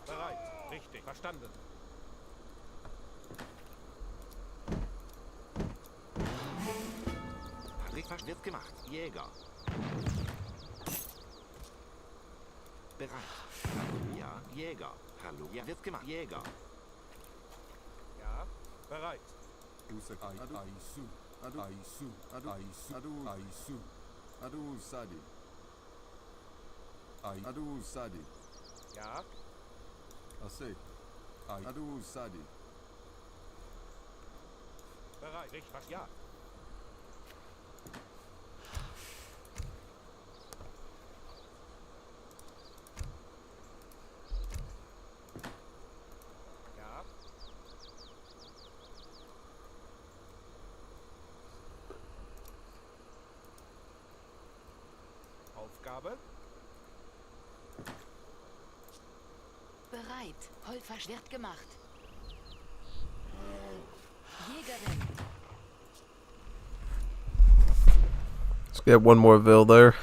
Bereit. Richtig. Verstanden.
Patrick wird gemacht. Jäger. Bereit. Hallo? Ja, Jäger. Hallo? Ja, wird gemacht. Jäger.
Ja. Bereit.
Aisu. Aisu. Adu. Aisu. Adu Sadi. Adu Sadi.
Ja.
Ase. Adu Sadi.
Bereit. Richtig. Ja. Ja. Aufgabe.
Bereit. Holzversch wird gemacht. Jägerin.
Let's get one more Ville there.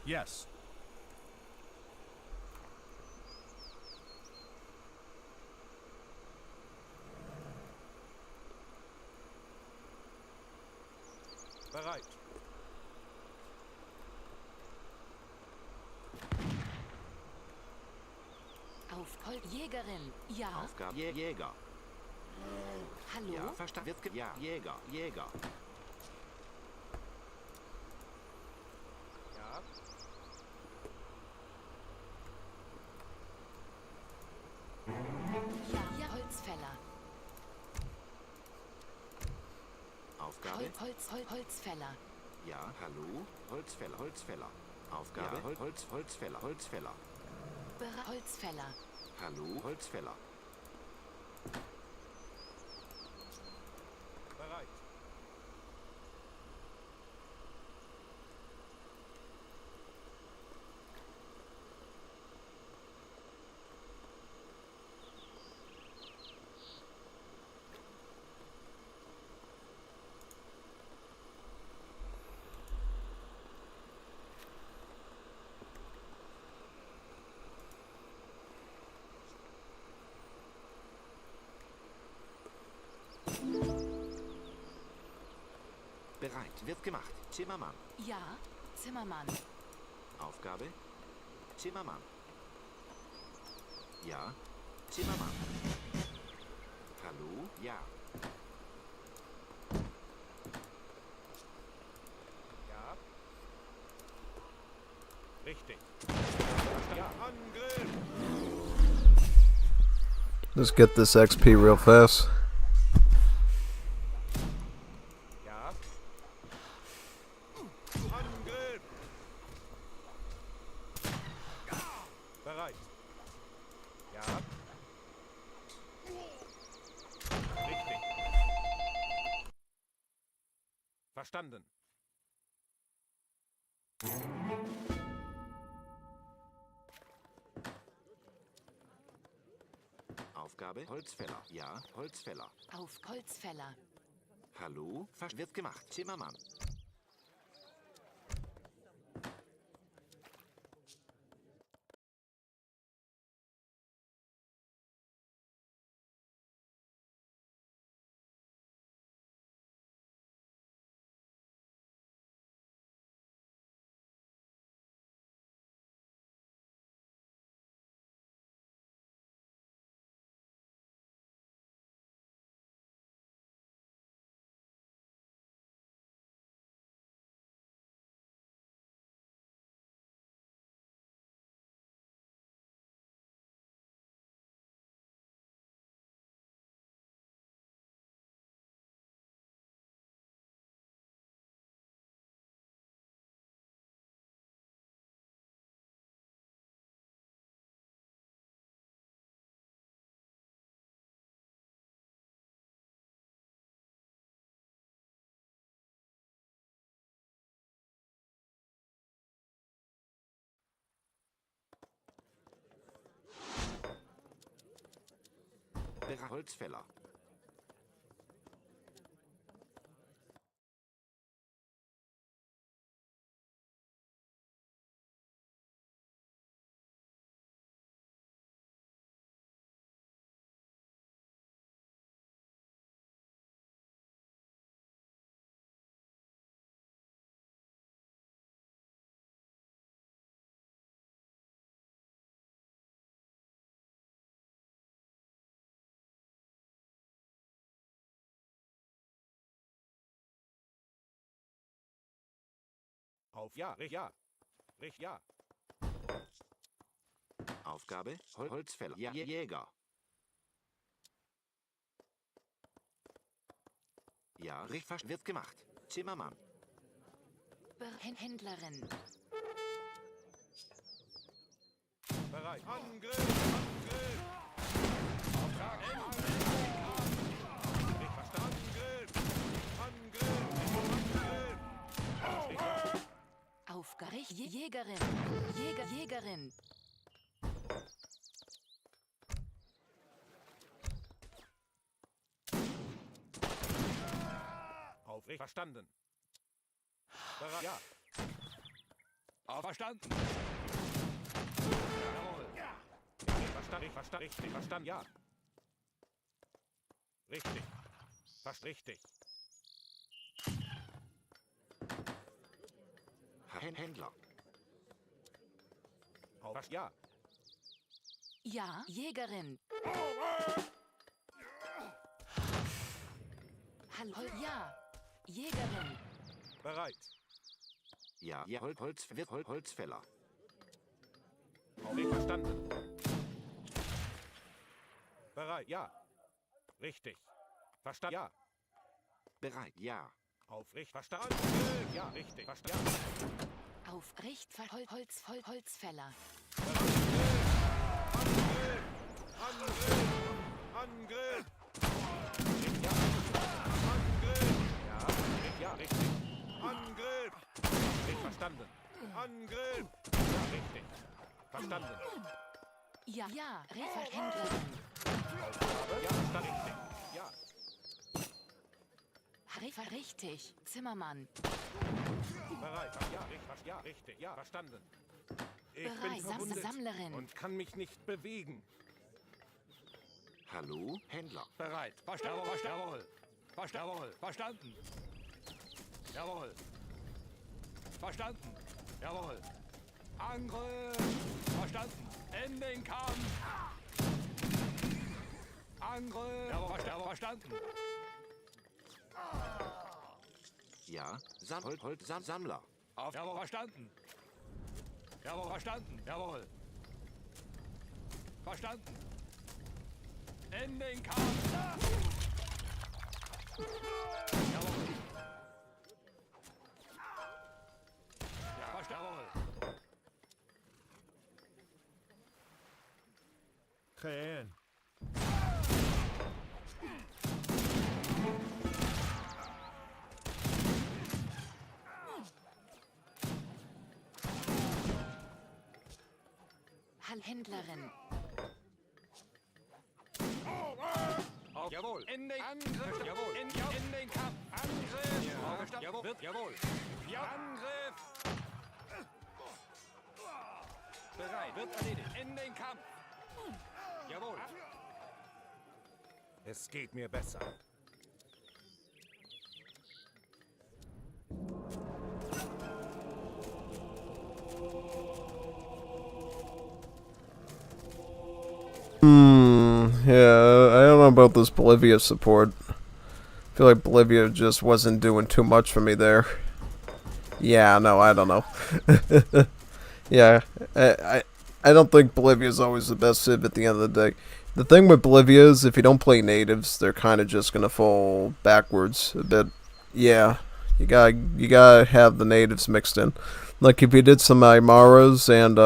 Yes. Bereit.
Auf Jägerin. Ja.
Aufgabe. Jäger.
Hallo?
Ja, verstanden. Wird ja, Jäger. Jäger.
Ja.
Ja, Holzfäller.
Aufgabe.
Holzfäller.
Ja, hallo? Holzfäller. Holzfäller. Aufgabe. Ja, Holzfäller. Holzfäller.
Holzfäller.
Hallo? Holzfäller.
Bereit.
Bereit. Wird gemacht. Zimmermann.
Ja, Zimmermann.
Aufgabe. Zimmermann. Ja. Zimmermann. Hallo? Ja.
Ja. Richtig. Ja. Angriff.
Let's get this XP real fast.
Ja. Angriff. Bereit. Ja. Richtig. Verstanden.
Aufgabe. Holzfäller. Ja. Holzfäller.
Auf Holzfäller.
Hallo? Wird gemacht. Zimmermann.
Holzfäller.
Auf ja, ja. Ja.
Aufgabe, Holzfäller. Jäger. Ja, richtig wird gemacht. Zimmermann.
Händlerin.
Bereit. Angriff! Angriff! Auftrag! Nicht verstanden! Angriff! Angriff!
Aufgabe. Jägerin. Jägerin.
Aufrecht verstanden. Bereit. Ja.
Verstanden. Jawohl.
Richtig verstanden. Ja. Richtig. Fast richtig.
Händler.
Auf ja.
Ja, Jägerin. Hallo, ja. Jägerin.
Bereit.
Ja, Holzfäller.
Aufrecht verstanden. Bereit. Ja. Richtig. Verstanden. Ja.
Bereit, ja.
Aufrecht verstanden. Ja, richtig. Verstanden.
Aufrecht Holzfäller.
Angriff! Ja. Angriff! Ja, richtig. Angriff! Richtig verstanden. Angriff! Ja, richtig. Verstanden.
Ja, Händlerin.
Ja, verstanden. Richtig. Ja.
Richtig. Zimmermann.
Bereit. Ja, richtig. Ja, verstanden. Ich bin
Bereit.
verwundet
Sammlerin.
und kann mich nicht bewegen.
Hallo, Händler.
Bereit. Jawohl. Verstanden. Jawohl. Verstanden. Jawohl. Angriff. Verstanden. In den Kampf. Angriff. Jawohl. Verstanden.
Ja, Sammler.
Jawohl. Verstanden. Jawohl. Verstanden. Jawohl. Verstanden. In den Kampf. Jawohl. Ja, jawohl.
Geen.
Händlerin.
Jawohl. In den Angriff. Jawohl. In den Kampf. Angriff. Ja. Jawohl. Jawohl. Ja. Angriff. Bereit. Wird erledigt. In den Kampf. Jawohl.
Es geht mir besser.
Yeah, I don't know about this Bolivia support. I feel like Bolivia just wasn't doing too much for me there. Yeah, no, I don't know. Yeah, I don't think Bolivia is always the best civ at the end of the day. The thing with Bolivia is if you don't play natives, they're kind of just gonna fall backwards a bit. Yeah, you gotta have the natives mixed in. Like if you did some Aymaras and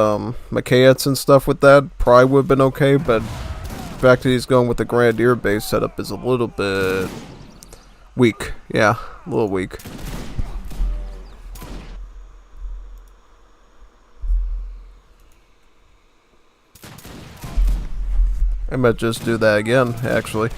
Macaets and stuff with that, probably would have been okay, but the fact that he's going with the Grenadier base setup is a little bit weak. Yeah, a little weak. I might just do that again, actually.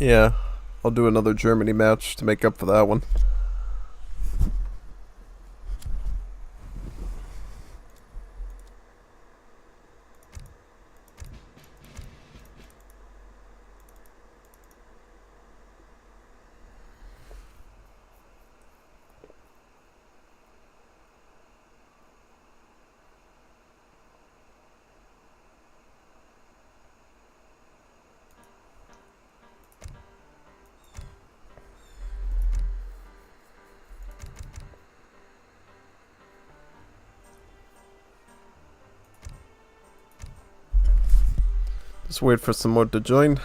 Yeah, I'll do another Germany match to make up for that one. Just wait for some more to join.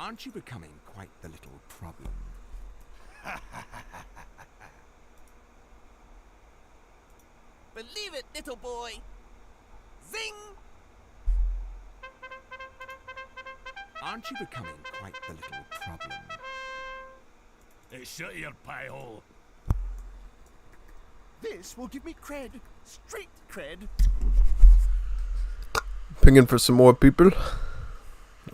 Aren't you becoming quite the little problem?
Believe it, little boy. Zing!
Aren't you becoming quite the little problem?
Hey, shut your pie hole.
This will give me cred. Street cred.
Pinging for some more people.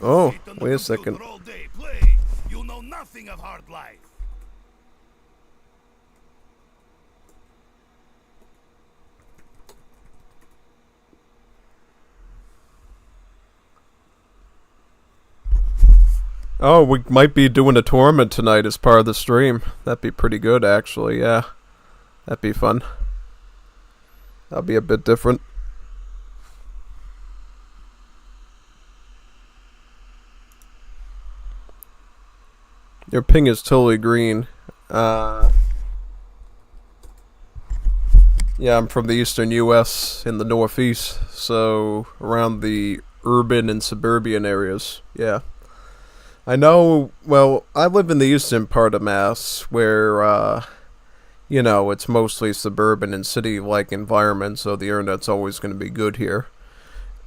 Oh,
Sit on the
wait a
computer
second.
all day, play. You know nothing of hard life.
Oh, we might be doing a tournament tonight as part of the stream. That'd be pretty good, actually, yeah. That'd be fun. That'll be a bit different. Your ping is totally green. Yeah, I'm from the eastern U.S. in the northeast, so around the urban and suburban areas, yeah. I know, well, I live in the eastern part of Mass, where, you know, it's mostly suburban and city-like environment, so the internet's always going to be good here.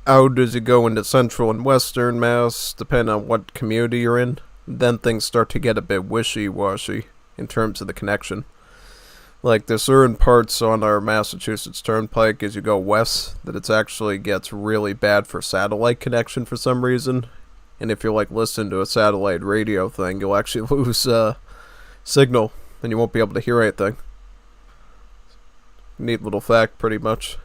Out as you go into central and western Mass, depending on what community you're in, then things start to get a bit wishy-washy in terms of the connection. Like, there's certain parts on our Massachusetts Turnpike as you go west that it actually gets really bad for satellite connection for some reason. And if you're like listening to a satellite radio thing, you'll actually lose signal and you won't be able to hear anything. Neat little fact, pretty much.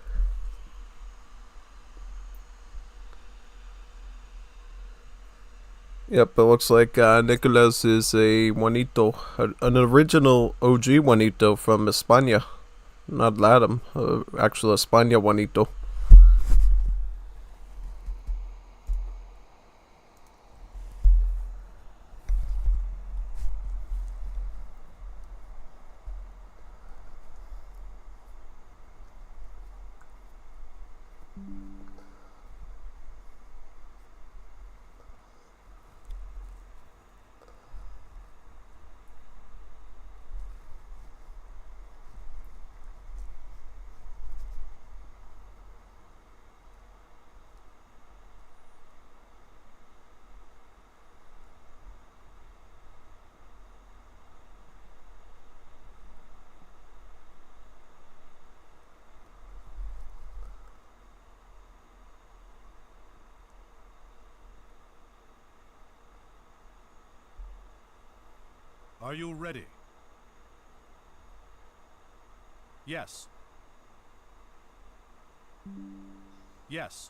Yep, it looks like Nicolas is a Juanito, an original OG Juanito from España. Not Latam, actual España Juanito.
Are you ready? Yes. Yes.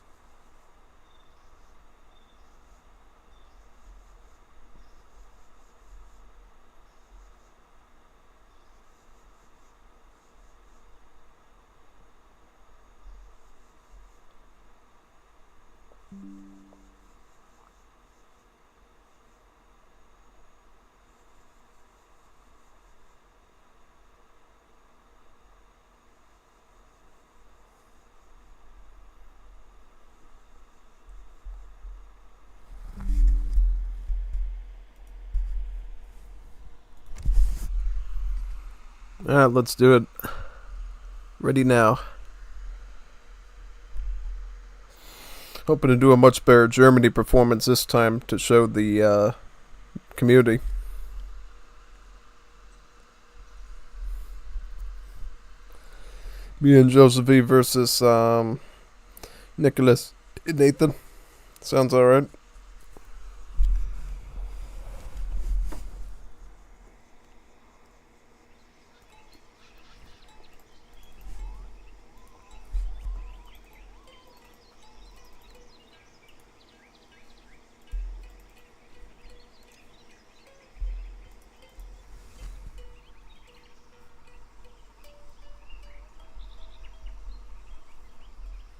Alright, let's do it. Ready now. Hoping to do a much better Germany performance this time to show the community. Me and Josephine versus Nicholas and Nathan. Sounds alright.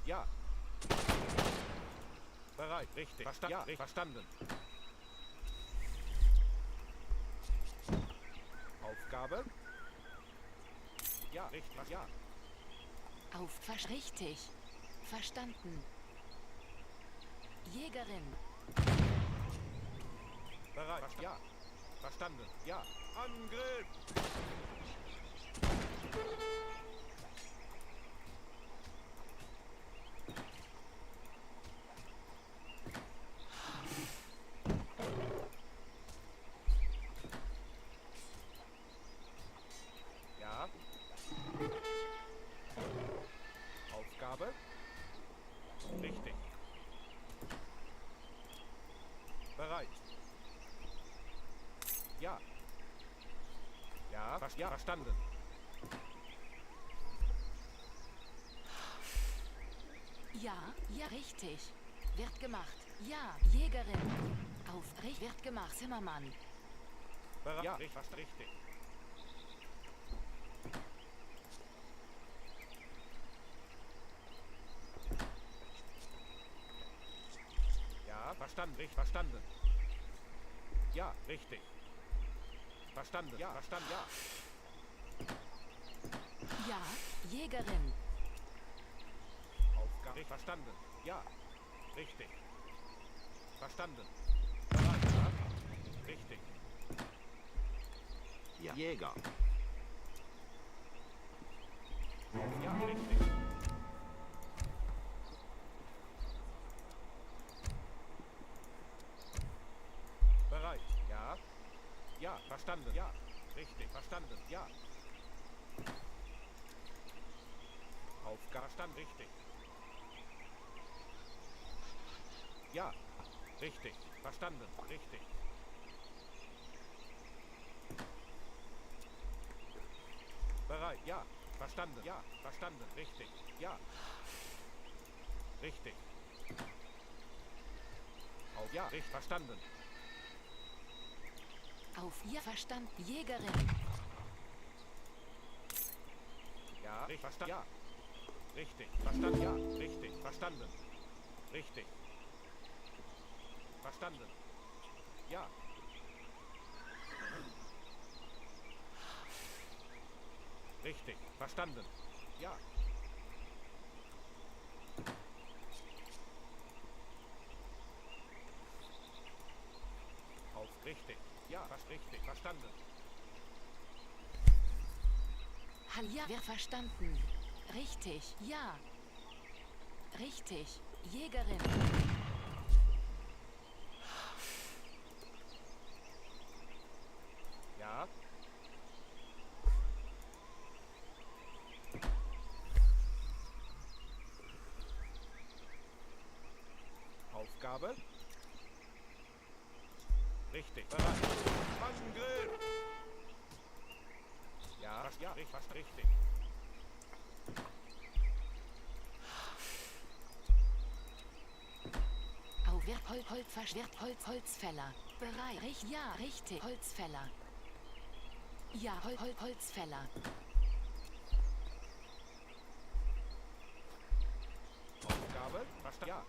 Ja. Bereit, richtig. Ja, verstanden. Aufgabe? Ja, richtig. Ja.
Richtig. Verstanden. Jägerin.
Bereit. Ja. Verstanden. Ja. Angriff. Ja. Aufgabe. Richtig. Bereit. Ja. Ja, ja, verstanden.
Ja, ja, richtig. Wird gemacht. Ja, Jägerin. Auf, wird gemacht, Zimmermann.
Bereit. Ja, fast richtig. Ja, verstanden, richtig, verstanden. Ja, richtig. Verstanden, ja, verstanden, ja.
Ja, Jägerin.
Aufgabe, verstanden. Ja, richtig. Verstanden. Bereit, ja. Richtig.
Ja. Jäger.
Ja, richtig. Bereit, ja. Ja, verstanden, ja. Richtig, verstanden, ja. Aufgabe, verstanden, richtig. Ja, richtig, verstanden, richtig. Bereit, ja, verstanden, ja, verstanden, richtig, ja. Richtig. Auf, ja, richtig, verstanden.
Auf, ja, verstanden, Jägerin.
Ja, richtig, verstanden, ja. Richtig, verstanden, ja, richtig, verstanden. Richtig. Verstanden. Ja. Richtig, verstanden. Ja. Auf, richtig. Ja, fast richtig, verstanden.
Ja, wird verstanden. Richtig, ja. Richtig, Jägerin.
Ja. Aufgabe. Richtig. Bereit. Angriff. Ja, ja, fast richtig.
Auf, wird Holzfäller. Bereit, ja, richtig, Holzfäller. Ja, Holzfäller.
Aufgabe. Verstanden. Ja.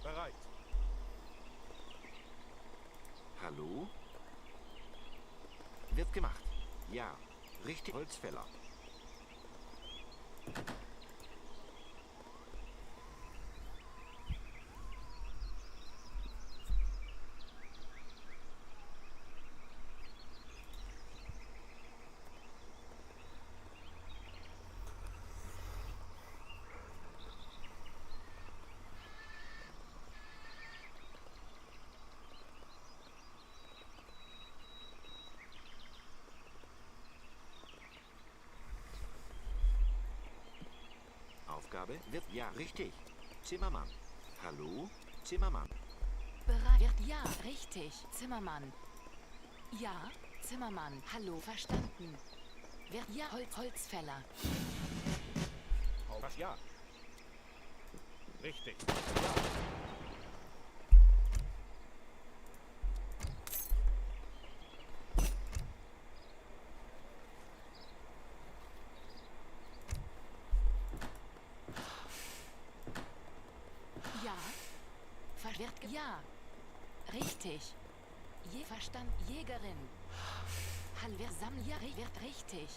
Bereit.
Hallo? Wird gemacht. Ja. Richtig. Holzfäller. Aufgabe wird ja richtig. Zimmermann. Hallo? Zimmermann.
Bereit, wird ja, richtig, Zimmermann. Ja, Zimmermann, hallo, verstanden. Wird ja, Holzfäller.
Auf, ja. Richtig. Ja.
richtig. Verstand, Jägerin. Hallo, wer sammelt? Ja, wird richtig.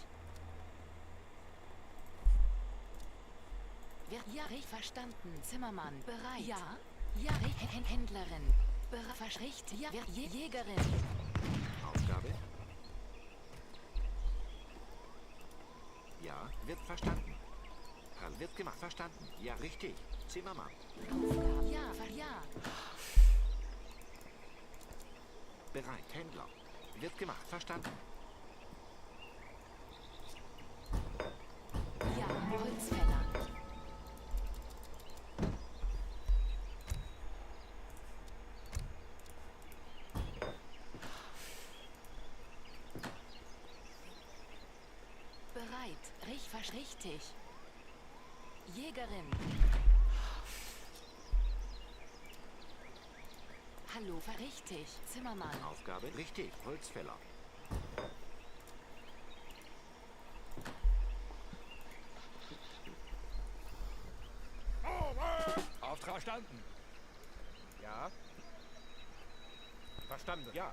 Verstanden. Zimmermann. Bereit. Ja. Ja, Händlerin. Bereit. Ja, Jägerin.
Aufgabe? Ja, wird verstanden. Wird gemacht. Verstanden. Ja, richtig. Zimmermann.
Aufgabe. Ja, ja.
Bereit. Händler. Wird gemacht. Verstanden.
Ja, Holzfäller. Bereit. Richtig. Jägerin. Hallo, richtig. Zimmermann.
Aufgabe? Richtig. Holzfäller.
Auftrag verstanden. Ja. Verstanden. Ja.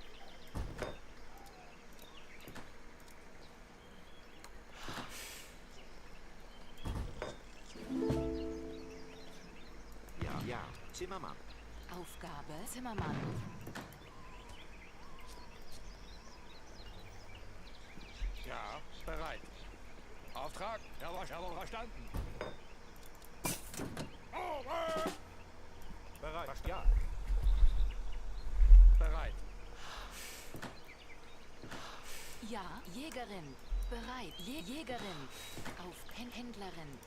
Ja. Zimmermann.
Aufgabe. Zimmermann.
Ja. Bereit. Auftrag? Jawohl, verstanden. Bereit. Ja. Bereit.
Ja, Jägerin. Bereit. Jägerin. Auf Händlerin.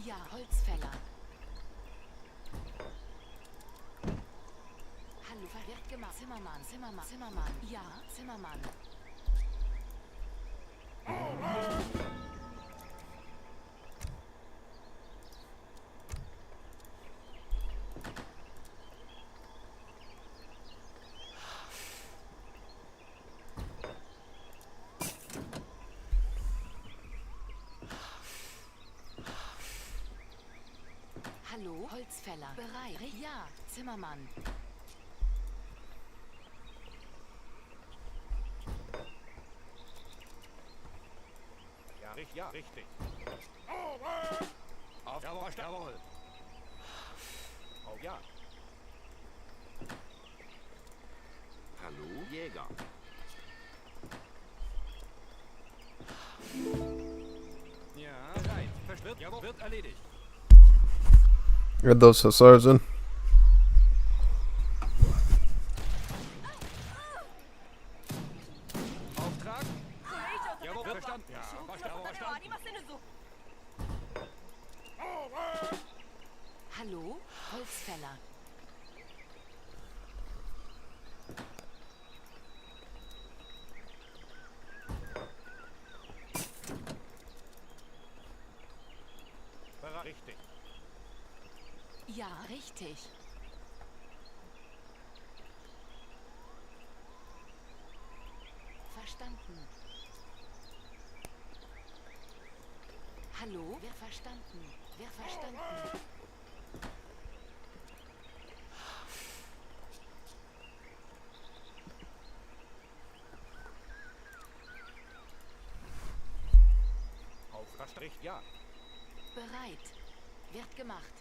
Ja, Holzfäller. Hallo, wird gemacht. Zimmermann. Ja, Zimmermann. Hallo, Holzfäller. Bereit. Ja, Zimmermann.
Ja, richtig. Auf. Jawohl. Oh ja.
Hallo, Jäger.
Ja, bereit. Jawohl, wird erledigt.
Get those hussars in.
Auftrag? Jawohl, verstanden. Ja, verstanden.
Hallo, Holzfäller.
Richtig.
Ja, richtig. Verstanden. Hallo, wer verstanden?
Auf Verstrich, ja.
Bereit. Wird gemacht.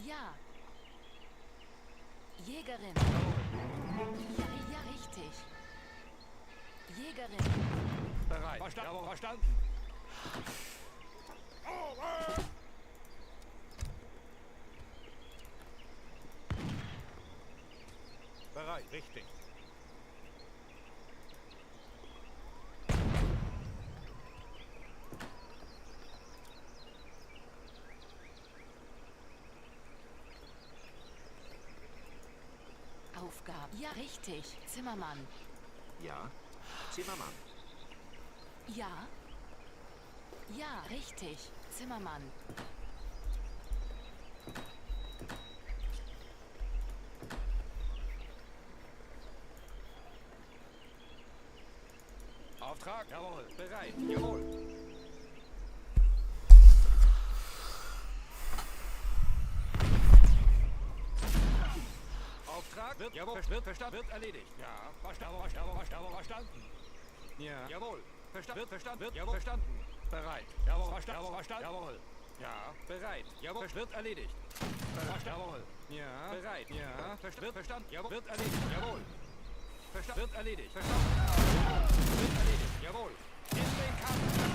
Ja. Jägerin. Ja, richtig. Jägerin.
Bereit. Verstanden. Bereit, richtig.
Aufgabe. Ja, richtig. Zimmermann.
Ja. Zimmermann.
Ja. Ja, richtig. Zimmermann.
Auftrag? Jawohl. Bereit. Jawohl. Auftrag wird, jawohl, wird verstanden, wird erledigt. Ja, verstanden. Ja, jawohl, verstanden, wird verstanden, wird, jawohl, verstanden. Bereit, jawohl, verstanden, jawohl. Ja, bereit, jawohl, wird erledigt. Jawohl, ja, bereit, ja, wird verstanden, jawohl, wird erledigt, jawohl. Verstanden, wird erledigt, verstanden. Wird erledigt, jawohl. In den Kampf.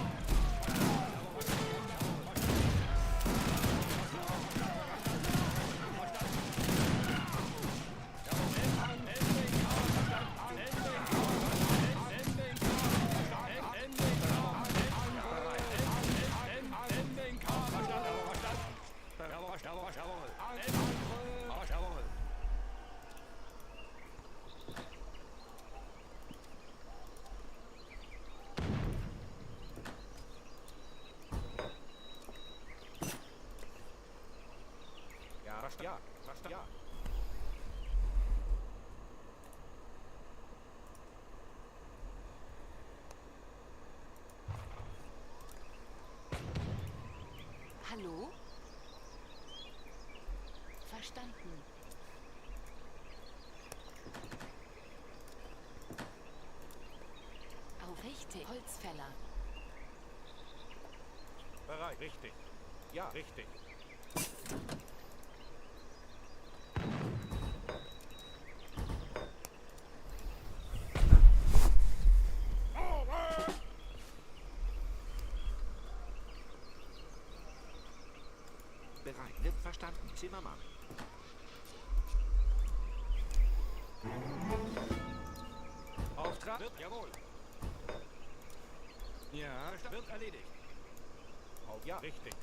Ja, ja.
Hallo? Verstanden. Auf richtig. Holzfäller.
Bereit, richtig. Ja, richtig.
Bereit, wird verstanden. Zimmermann.
Auftrag wird, jawohl. Ja, wird erledigt. Auf, ja, richtig.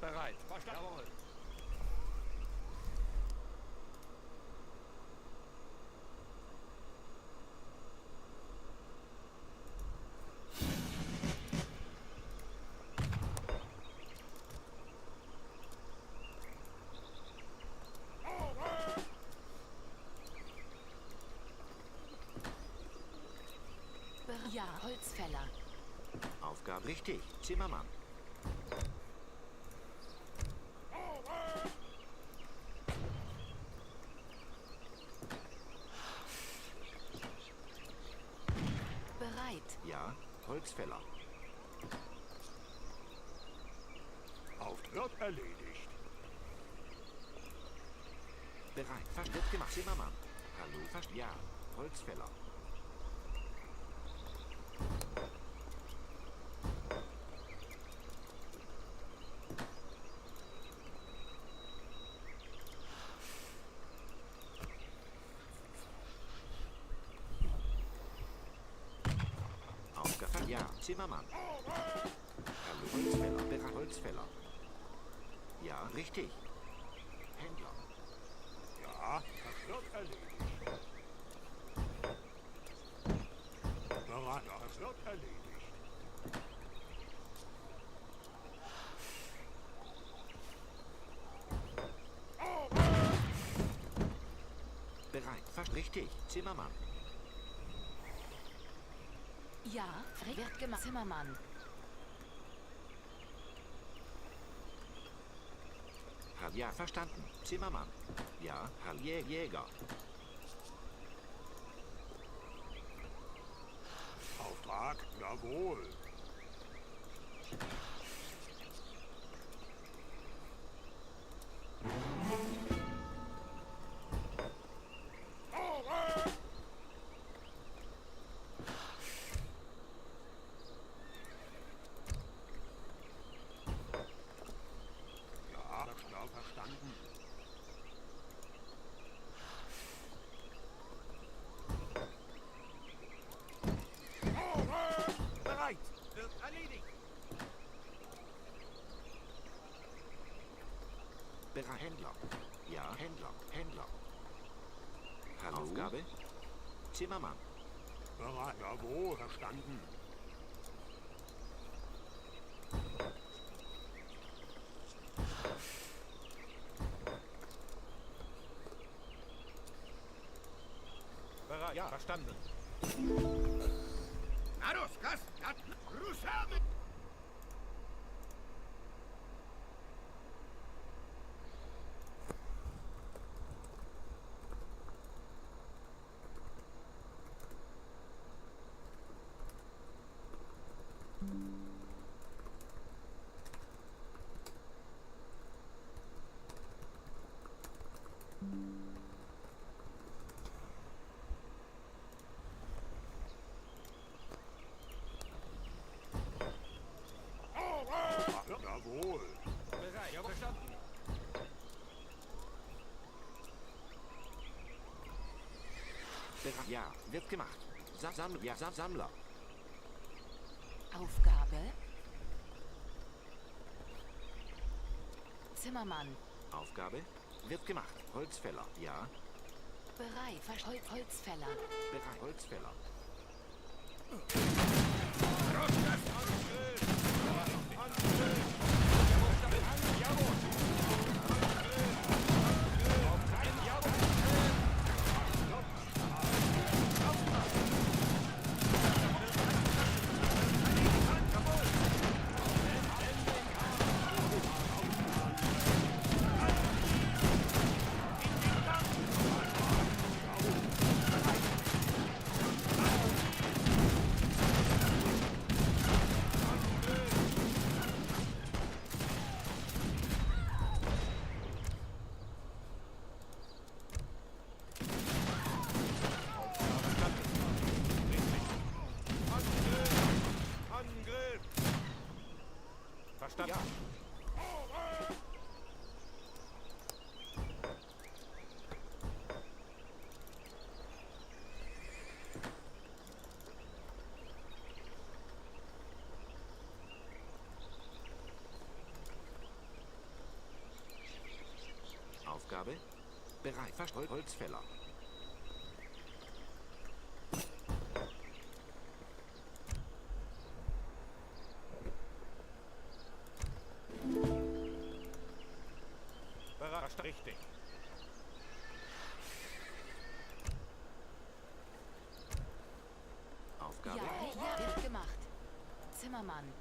Bereit, verstanden. Jawohl.
Ja, Holzfäller.
Aufgabe richtig. Zimmermann.
Bereit.
Ja, Holzfäller.
Wird erledigt.
Bereit, fast wird gemacht. Zimmermann. Hallo, fast, ja, Holzfäller. Aufgabe, ja, Zimmermann. Hallo, Holzfäller, bereit, Holzfäller. Ja, richtig. Händler.
Ja, das wird erledigt. Bereit, das wird erledigt.
Bereit, fast richtig. Zimmermann.
Ja, wird gemacht. Zimmermann.
Ja, verstanden. Zimmermann. Ja, Herr Jäger.
Auftrag, jawohl. Ja, verstanden.
Bereit, wird erledigt.
Bereit, Händler. Ja, Händler. Hallo? Aufgabe? Zimmermann.
Bereit, jawohl, verstanden.
Ja, verstanden. Ados, Gas, Russame!
Jawohl.
Bereit, ja, verstanden.
Ja, wird gemacht. Sammler.
Aufgabe. Zimmermann.
Aufgabe. Wird gemacht. Holzfäller. Ja.
Bereit. Holzfäller.
Bereit. Holzfäller.
Angriff! Verstanden.
Aufgabe. Bereit. Holzfäller.
Bereit, richtig.
Aufgabe.
Ja, wird gemacht. Zimmermann.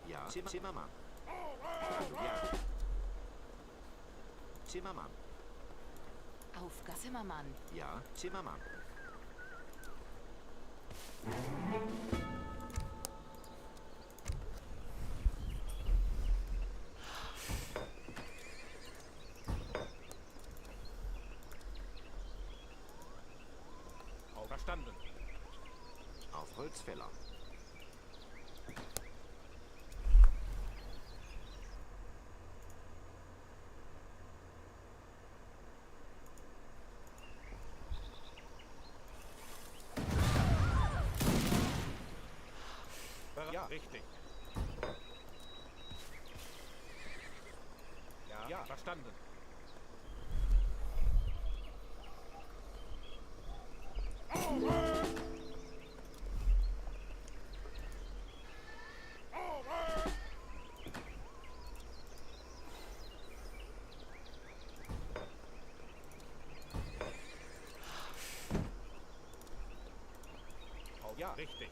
Ja. Zimmermann. Ja. Zimmermann.
Aufgabe. Zimmermann.
Ja. Zimmermann.
Verstanden.
Auf Holzfäller.
Ja, richtig. Ja, verstanden. Ja, richtig.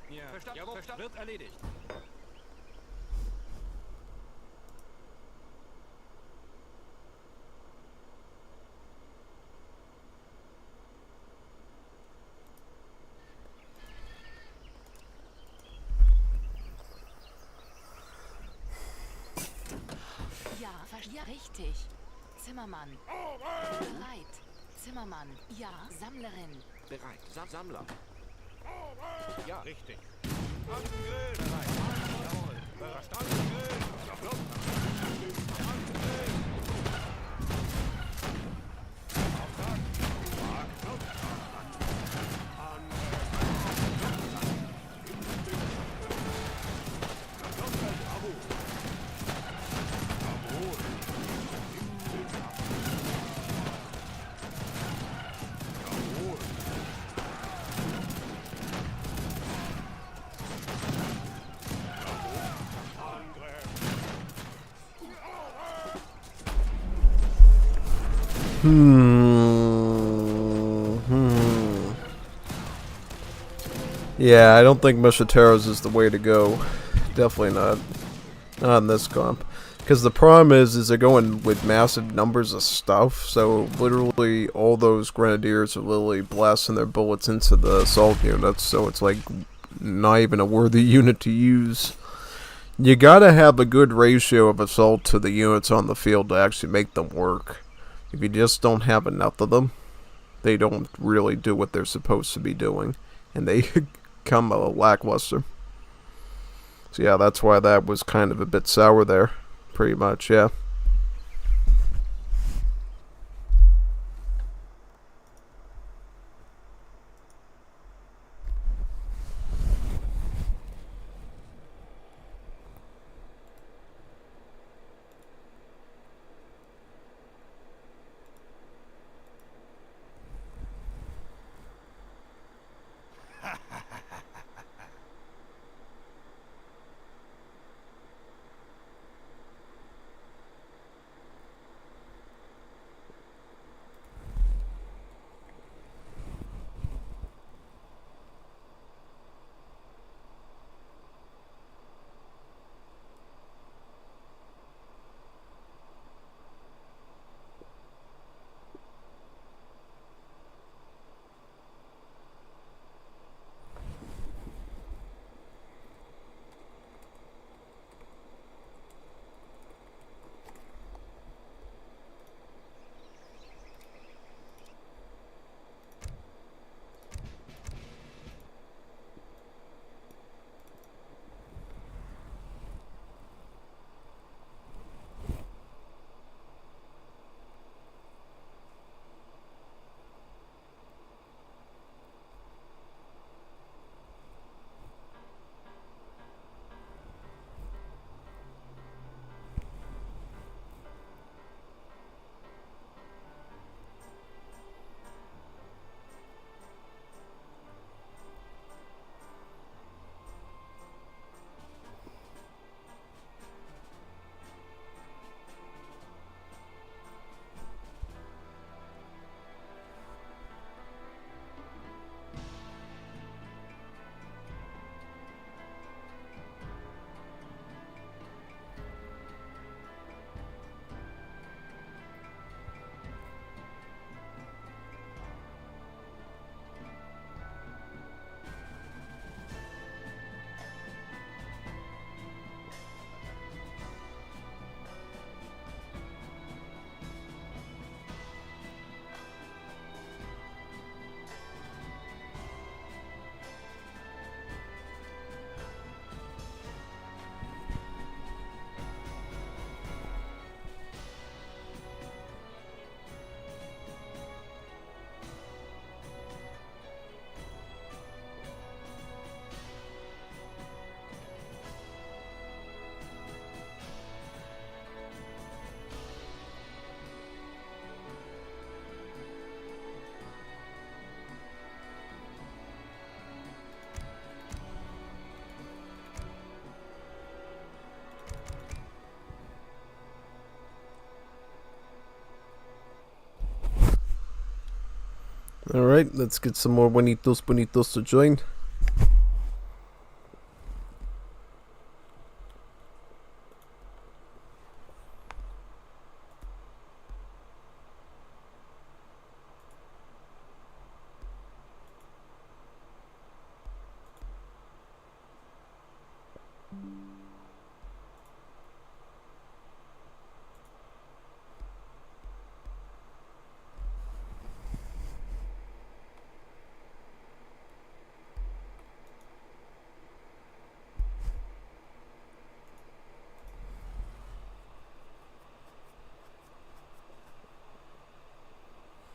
Ja.
Verstanden.
Jawohl.
Verstanden.
Wird erledigt.
Ja, richtig. Zimmermann. Bereit. Zimmermann. Ja, Sammlerin.
Bereit. Sammler.
Ja, richtig. Angriff! Bereit. Jawohl. Verstanden. Angriff! Auftrag.
Hmm. Yeah, I don't think Musketeers is the way to go. Definitely not. Not in this comp. Because the problem is they're going with massive numbers of stuff, so literally all those Grenadiers are literally blasting their bullets into the assault units, so it's like not even a worthy unit to use. You gotta have a good ratio of assault to the units on the field to actually make them work. If you just don't have enough of them, they don't really do what they're supposed to be doing, and they come lackluster. So yeah, that's why that was kind of a bit sour there. Pretty much, yeah. Alright, let's get some more bonitos to join.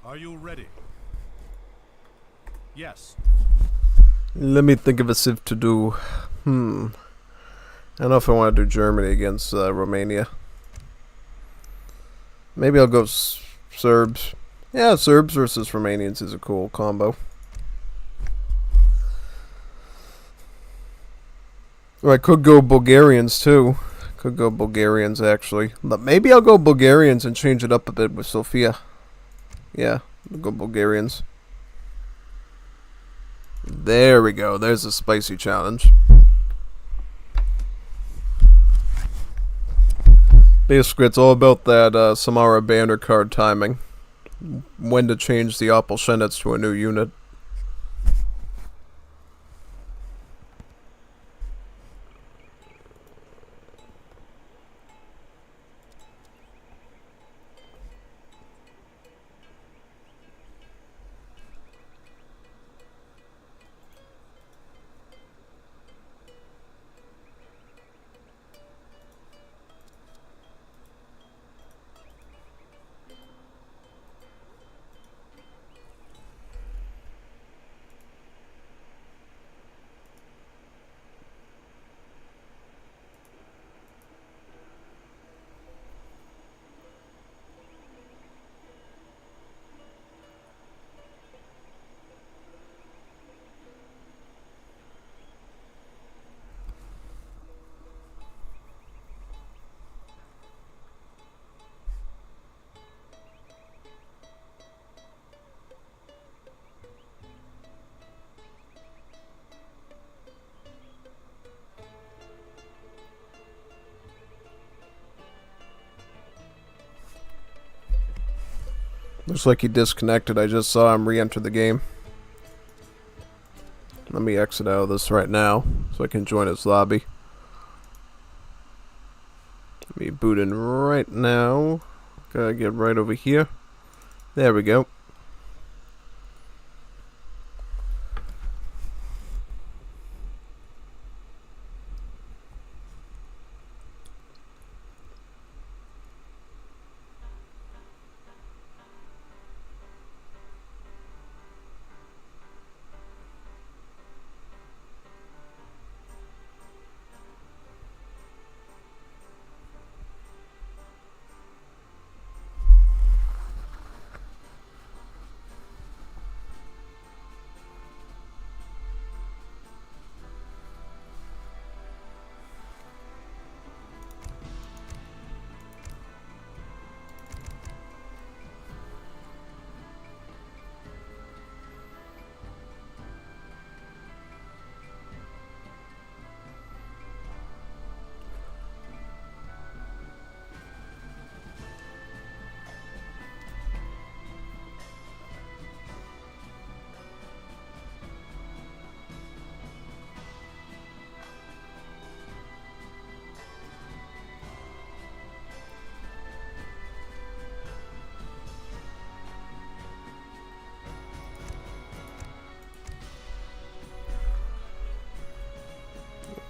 Are you ready? Yes.
Let me think of a civ to do. I don't know if I want to do Germany against Romania. Maybe I'll go Serbs. Yeah, Serbs versus Romanians is a cool combo. Or I could go Bulgarians too. Could go Bulgarians actually. But maybe I'll go Bulgarians and change it up a bit with Sofia. Yeah, I'll go Bulgarians. There we go. There's a spicy challenge. Basically, it's all about that Samara banner card timing. When to change the Opalshenets to a new unit. Looks like he disconnected. I just saw him re-enter the game. Let me exit out of this right now so I can join his lobby. Let me boot in right now. Gotta get right over here. There we go.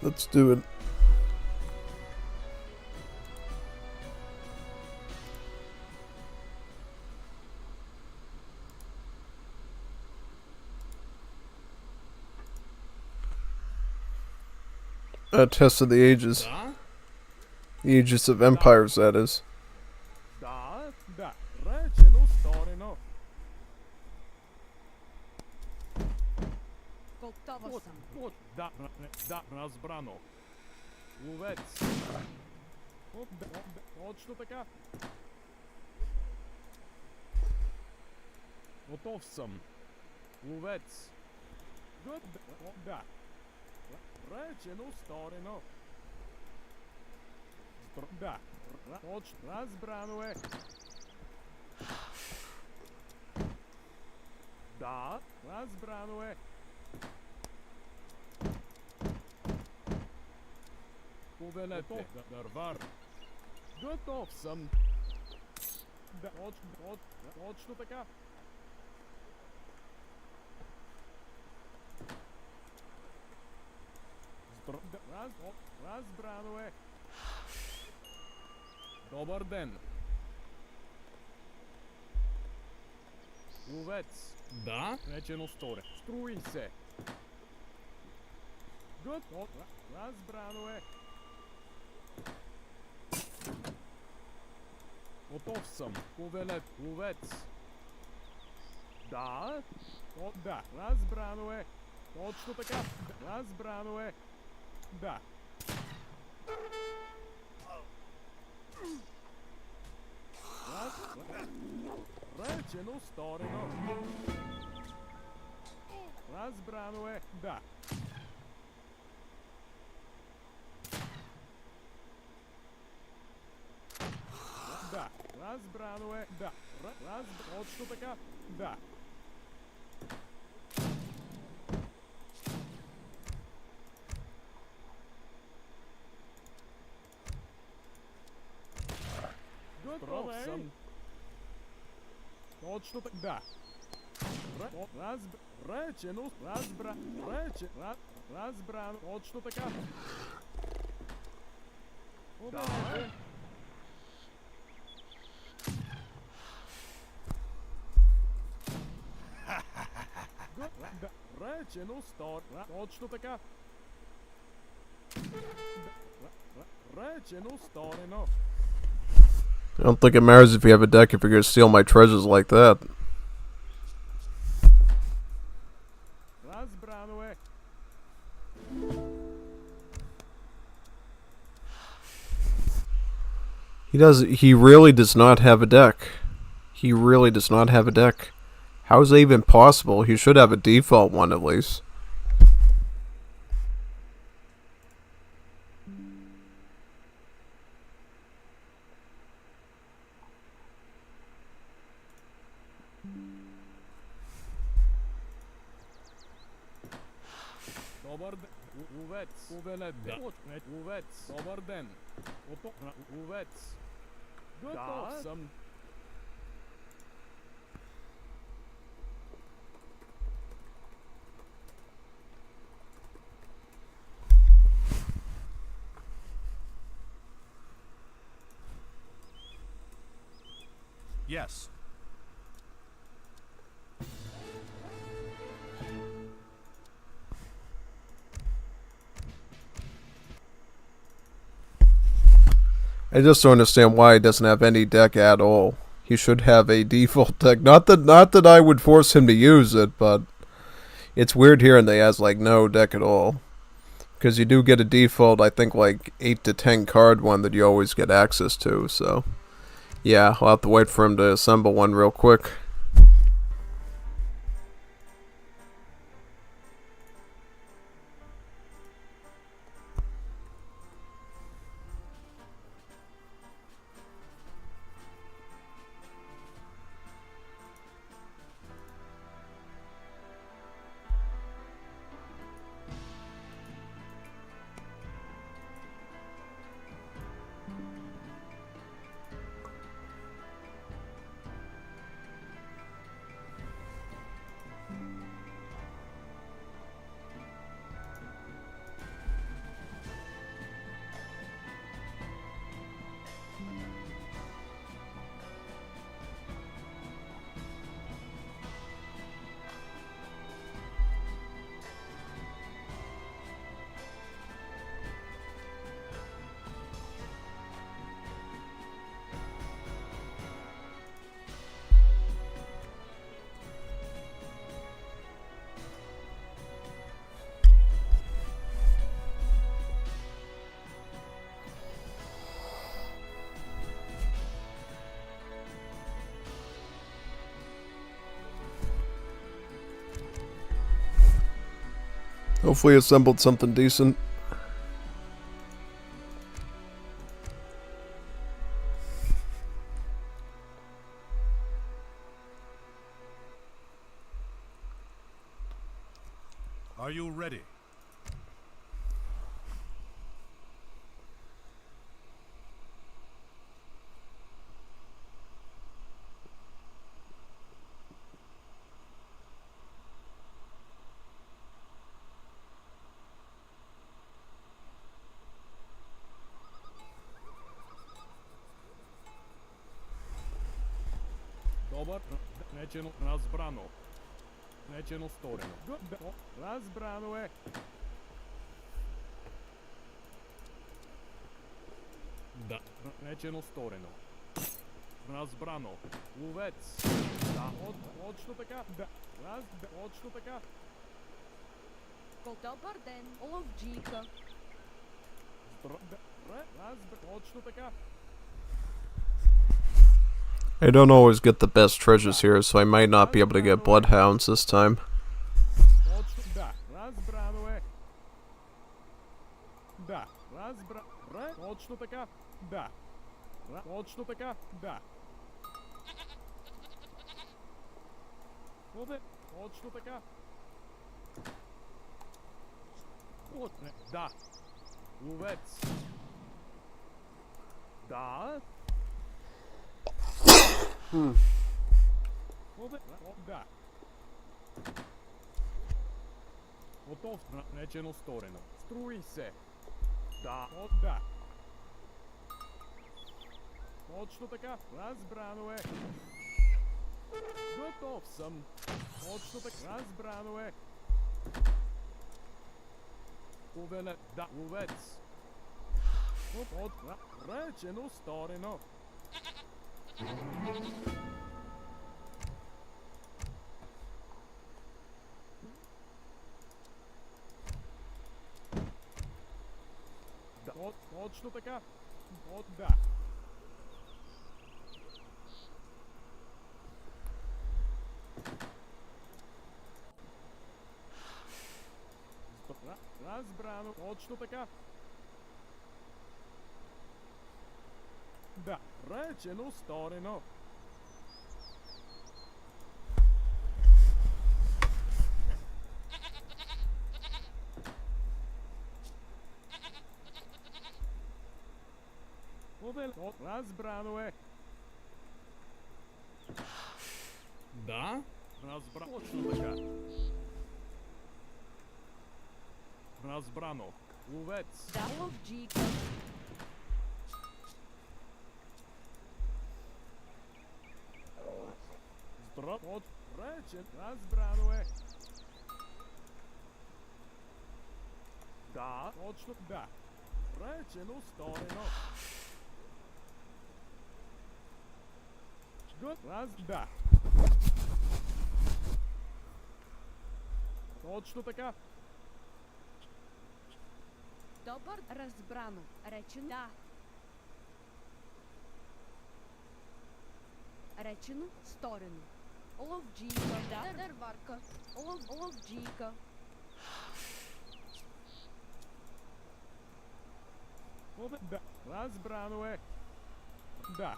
Let's do it. A test of the ages. The ages of empires, that is.
Da, reče no storeno.
Gotovo sam.
Da, razbrano. Uvec. Точно така. Готов съм. Ловец. Да. Речено, сторено. Да. Точно. Разбрано е. Да. Разбрано е. Повелете, дървар. Готов съм. Да, точно така. Разбрано е. Добър ден. Ловец. Да? Речено сторе. Струи се. Готов. Разбрано е. Готов съм. Повелет. Ловец. Да? Да. Разбрано е. Точно така. Разбрано е. Да. Речено, сторено. Разбрано е. Да. Да. Разбрано е. Да. Точно така. Да. Готов съм. Точно така. Да. Речено. Разбрано. Точно така. Да. Речено. Точно така. Речено. Сторено.
I don't think it matters if you have a deck if you're gonna steal my treasures like that.
Разбрано е.
He really does not have a deck. He really does not have a deck. How is that even possible? He should have a default one at least.
Добър ден. Увец. Увелет. Увец. Добър ден. Увец. Готов съм.
Yes.
I just don't understand why he doesn't have any deck at all. He should have a default deck. Not that I would force him to use it, but it's weird hearing that he has like no deck at all. Because you do get a default, I think like 8 to 10 card one that you always get access to, so yeah, I'll have to wait for him to assemble one real quick. Hopefully assembled something decent.
Are you ready?
Добър. Нечено разбрано. Нечено сторено. Разбрано е. Да. Нечено сторено. Разбрано. Увец. Да, точно така. Да. Точно така.
Добър ден, ловджийка.
Точно така.
I don't always get the best treasures here, so I might not be able to get bloodhounds this time.
Точно така. Да. Точно така. Да. Точно така. Да. Ловец. Да. Да. Готов. Речено сторено. Струи се. Да. Да. Точно така. Разбрано е. Готов съм. Точно така. Разбрано е. Повеле. Да. Ловец. Речено сторено. Да. Точно така. Да. Разбрано. Точно така. Да. Речено сторено. Разбрано е. Да? Точно така. Разбрано. Ловец.
Да, ловджийка.
От рече. Разбрано е. Да. Точно. Да. Речено сторено. Да. Точно така.
Добър, разбрано. Речено да. Речено сторено. Ловджийка. Да, дърварка. Ловджийка.
Да. Разбрано е. Да.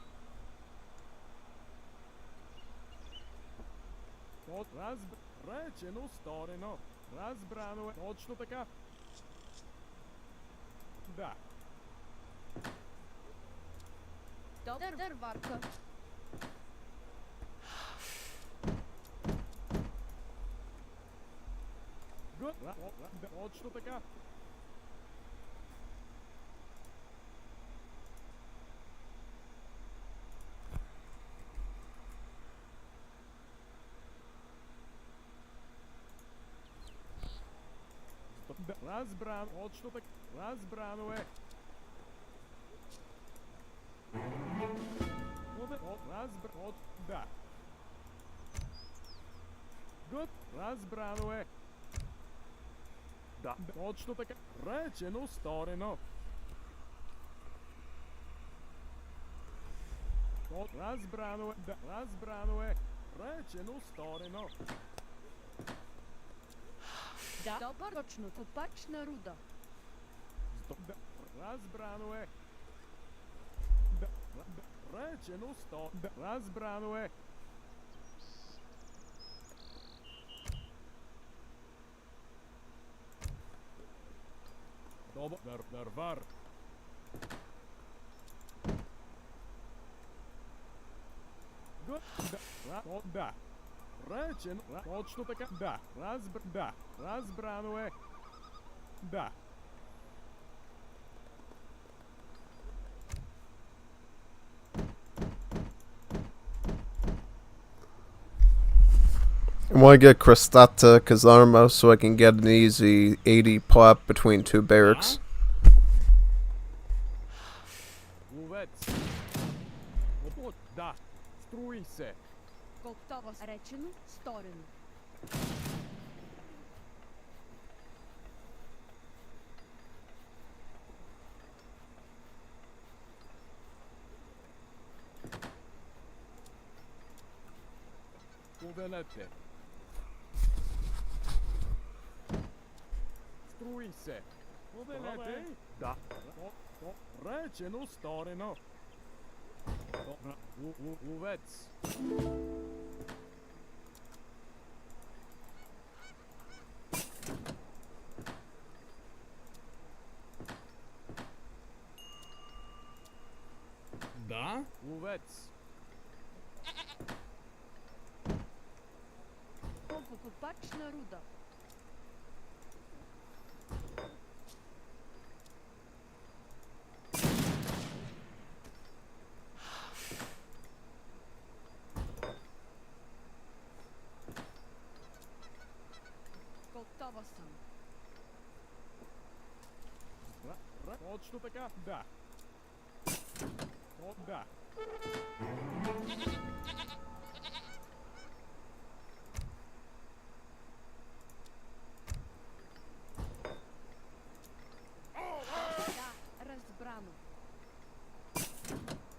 Речено сторено. Разбрано е. Точно така. Да.
Дърварка.
Точно така. Разбрано. Точно така. Разбрано е. Да. Разбрано е. Да. Точно така. Речено сторено. Разбрано е. Да. Разбрано е. Речено сторено.
Да, добър, точно. Копачна руда.
Да. Разбрано е. Да. Речено сто. Да. Разбрано е. Добър. Дървар. Да. Да. Речено. Точно така. Да. Да. Разбрано е. Да.
I want to get Crestata Kazarmo so I can get an easy 80 plot between two barracks.
Ловец. Да. Струи се.
Готова. Речено сторено.
Повелете. Струи се. Повелете. Да. Rečeno storeno. Увец. Да? Увец.
Покупачна руда. Готова съм.
Точно така? Да. О, да.
Да, разбрано.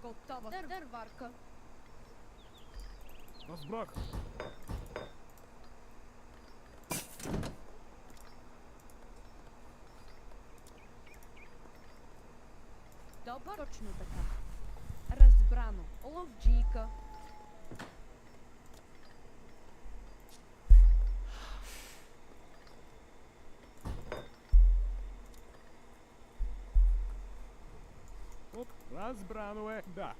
Готова. Дърварка.
Разбрах.
Добър. Точно така. Разбрано. Ловджийка.
Оп, разбрано е. Да.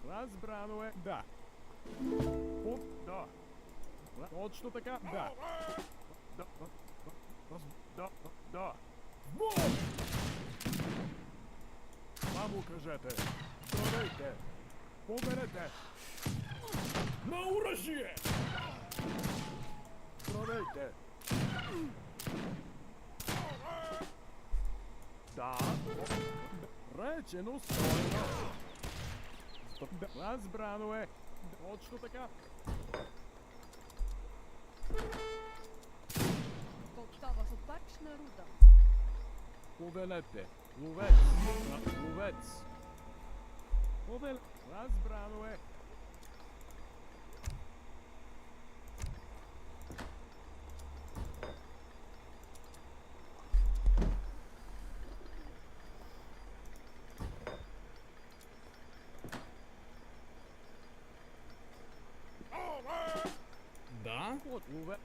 Разбрано е. Да. Оп, да. Точно така. Да. Да. Да. Да. Само кажете. Продайте. Поберете. На оръжие! Продайте. Да. Речено стойно. Разбрано е. Точно така.
Готова. Покупачна руда.
Повелете. Ловец. Ловец. Разбрано е. Да?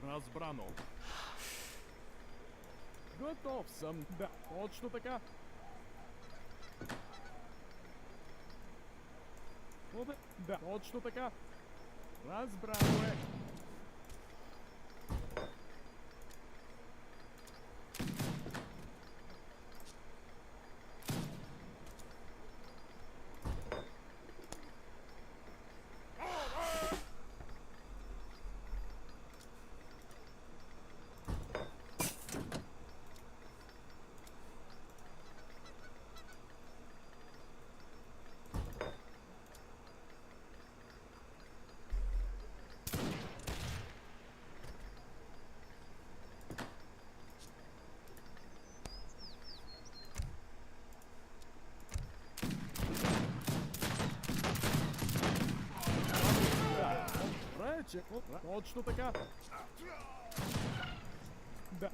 Разбрано. Готов съм. Да, точно така. Да, точно така. Разбрано е. Точно така. Да.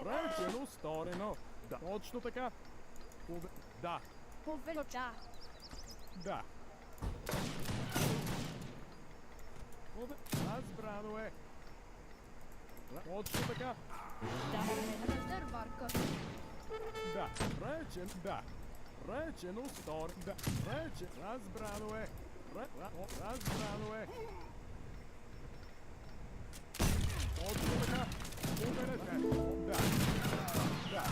Речено сторено. Да. Точно така. Да.
Повелоча.
Да. Разбрано е. Точно така.
Да, дърварка.
Да. Да. Речено стор. Да. Разбрано е. Разбрано е. Точно така. Поберете. Да. Да.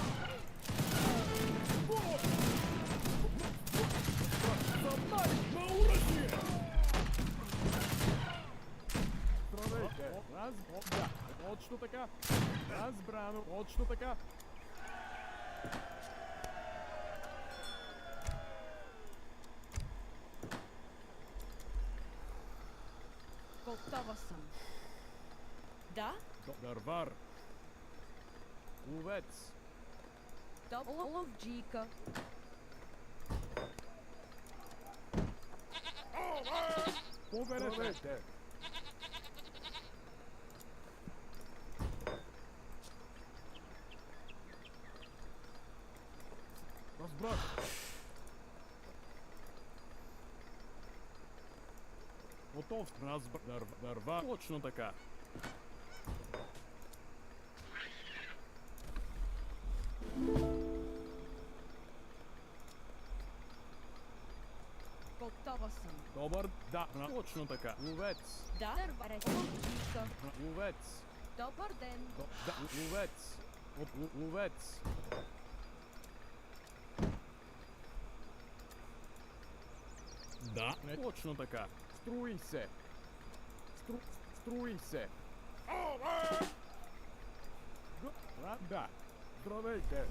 Съмнай на оръжие! Продайте. Да. Точно така. Разбрано. Точно така.
Готова съм. Да?
Дървар. Ловец.
Ловджийка.
Поберете. Разбрах. готов. Дарва. Точно така.
Готова съм.
Добър. Да. Точно така. Ловец.
Да, речка.
Ловец.
Добър ден.
Да. Ловец. Ловец. Да. Точно така. Струй се. Струй се. Да. Здравейте.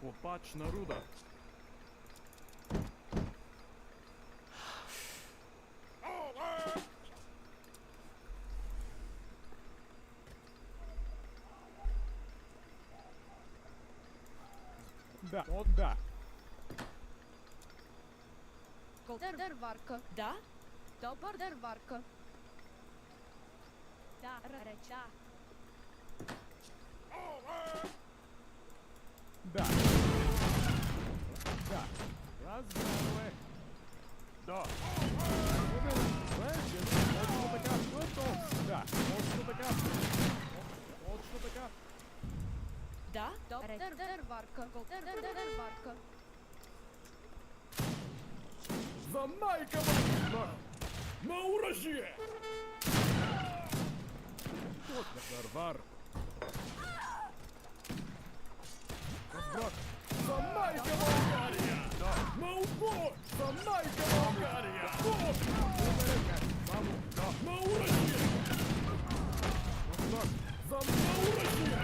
Опачна руда. Да, да.
Дърварка. Да. Добър дърварка. Да, реча.
Да. Да. Разбрано е. Да. Точно така. Да. Точно така. Точно така.
Да, дърварка. Дърварка.
За майка му! На оръжие! Дървар. Разбрах. За майка България! На отбор! За майка България! Само на оръжие! Разбрах. За оръжие!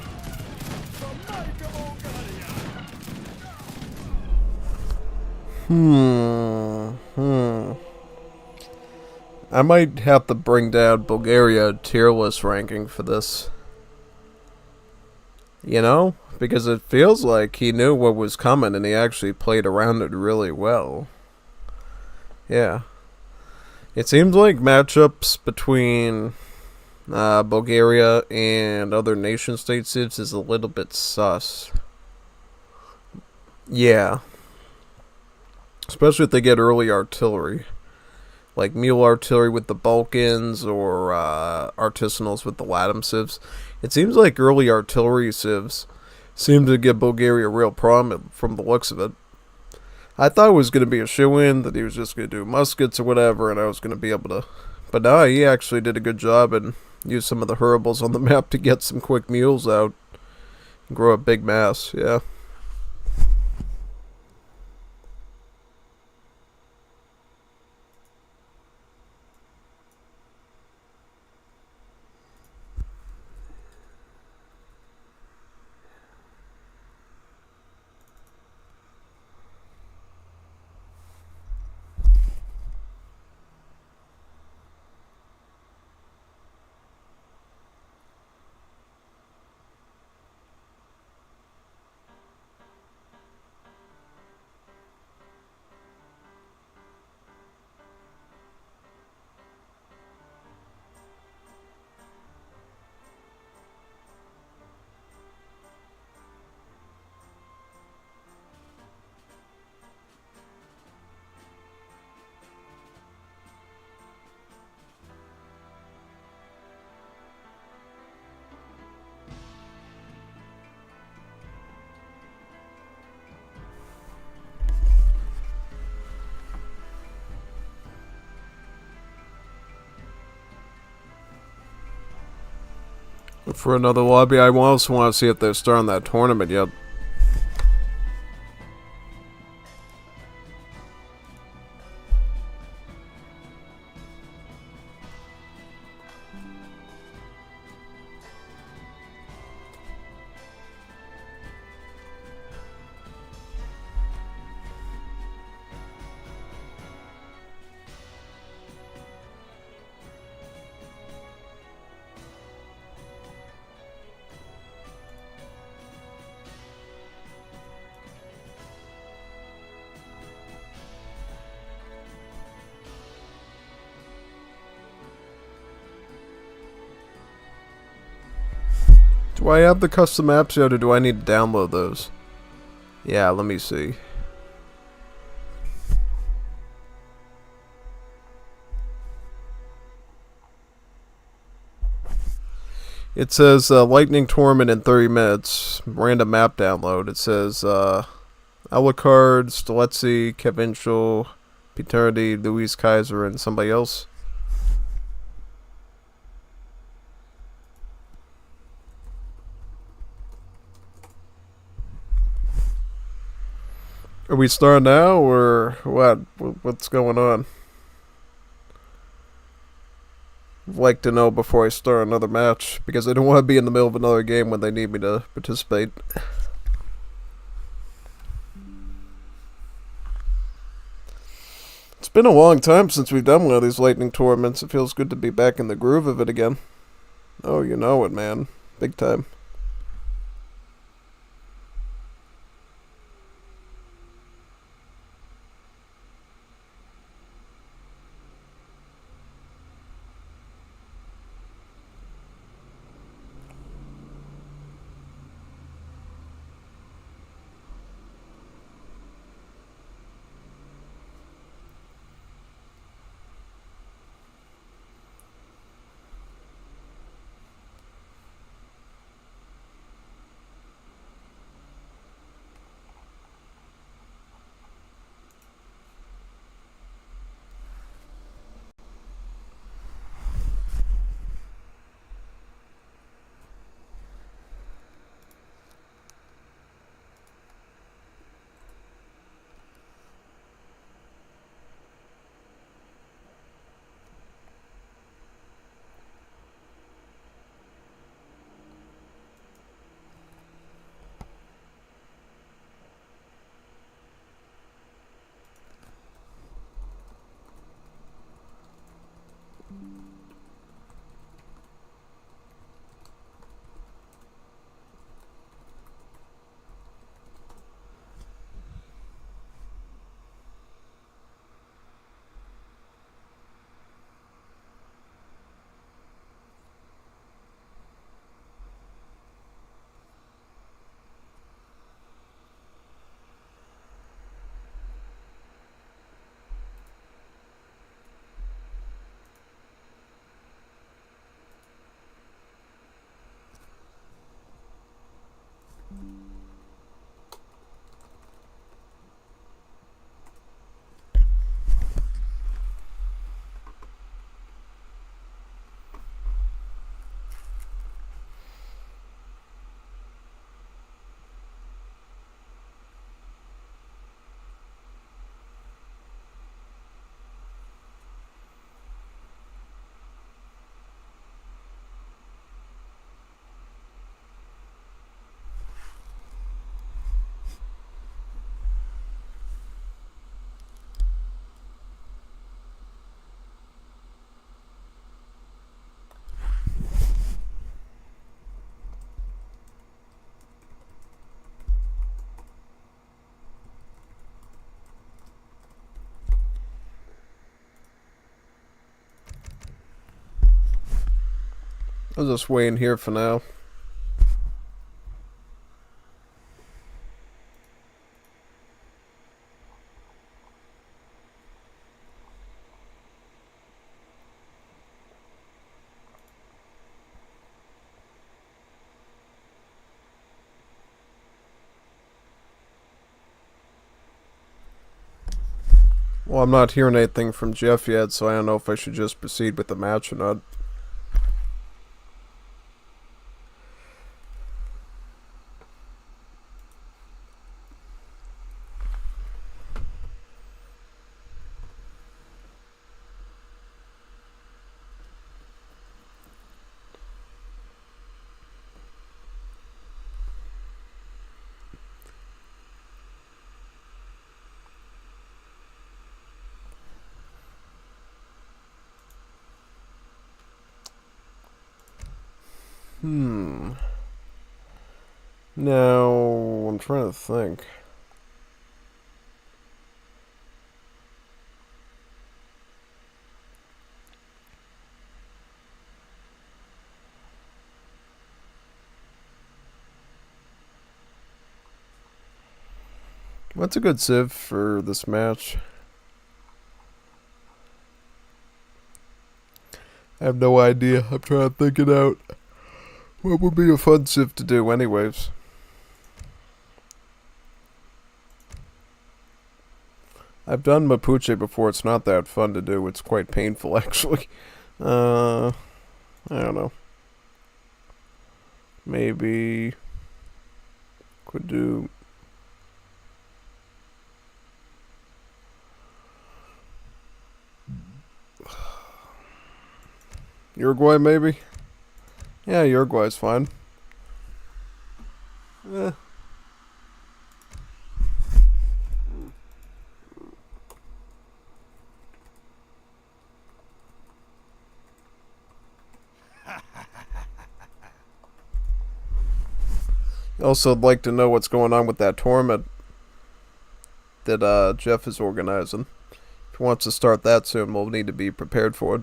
За майка България!
I might have to bring down Bulgaria tier list ranking for this. You know? Because it feels like he knew what was coming and he actually played around it really well. Yeah. It seems like matchups between Bulgaria and other nation state civs is a little bit sus. Yeah. Especially if they get early artillery. Like mule artillery with the Balkans or artisanals with the Latam civs. It seems like early artillery civs seem to give Bulgaria a real problem from the looks of it. I thought it was going to be a shoe-in, that he was just going to do muskets or whatever, and I was going to be able to... But no, he actually did a good job and used some of the hurrables on the map to get some quick mules out and grow a big mass, yeah. For another lobby, I also want to see if they're starting that tournament yet. Do I have the custom maps yet, or do I need to download those? Yeah, let me see. It says Lightning Tournament in 30 minutes. Random map download. It says Alucard, Stelezzi, Kevinchel, Paternity, Luis Kaiser, and somebody else. Are we starting now, or what? What's going on? I'd like to know before I start another match, because I don't want to be in the middle of another game when they need me to participate. It's been a long time since we've done one of these Lightning tournaments. It feels good to be back in the groove of it again. Oh, you know it, man. Big time. I'll just wait in here for now. Well, I'm not hearing anything from Jeff yet, so I don't know if I should just proceed with the match or not. Now, I'm trying to think. What's a good civ for this match? I have no idea. I'm trying to think it out. What would be a fun civ to do anyways? I've done Mapuche before. It's not that fun to do. It's quite painful, actually. I don't know. Maybe could do Uruguay, maybe? Yeah, Uruguay's fine. Eh. Also, I'd like to know what's going on with that tournament that Jeff is organizing. If he wants to start that soon, we'll need to be prepared for it.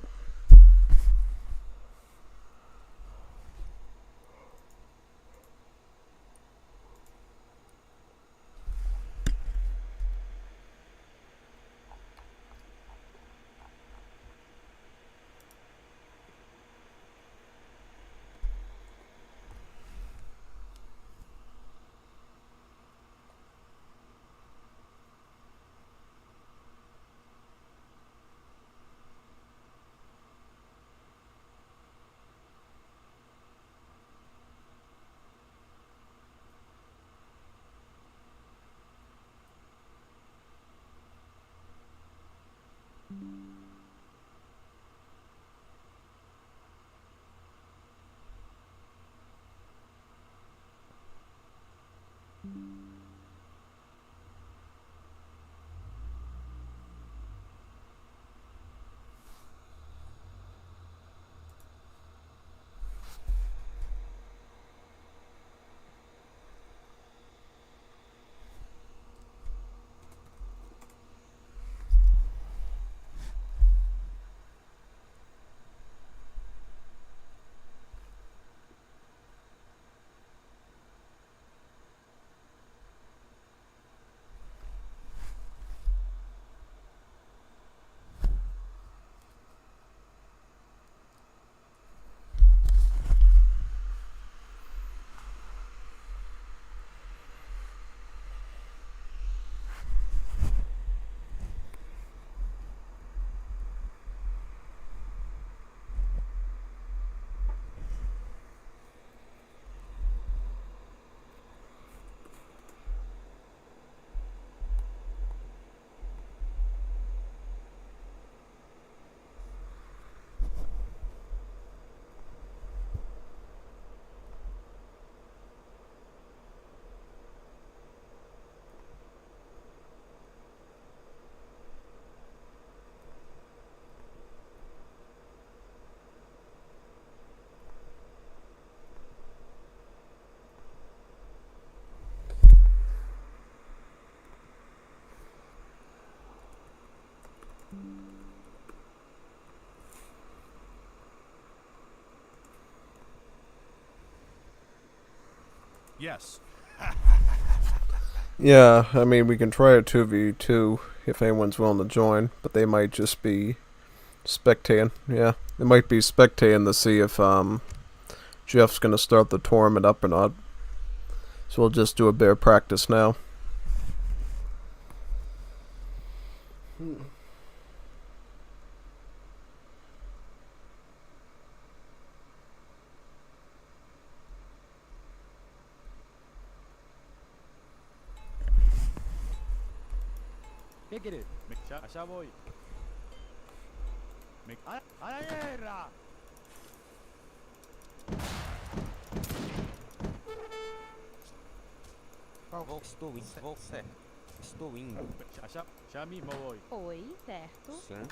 Yes.
Yeah, I mean, we can try a 2v2 if anyone's willing to join, but they might just be spectating. Yeah, they might be spectating to see if Jeff's gonna start the tournament up or not. So we'll just do a bare practice now.
¿Qué quieres?
Allá voy. ¡A la guerra!
Estou indo. Você. Estou indo.
Ya mismo voy.
Oi, certo.
Sim.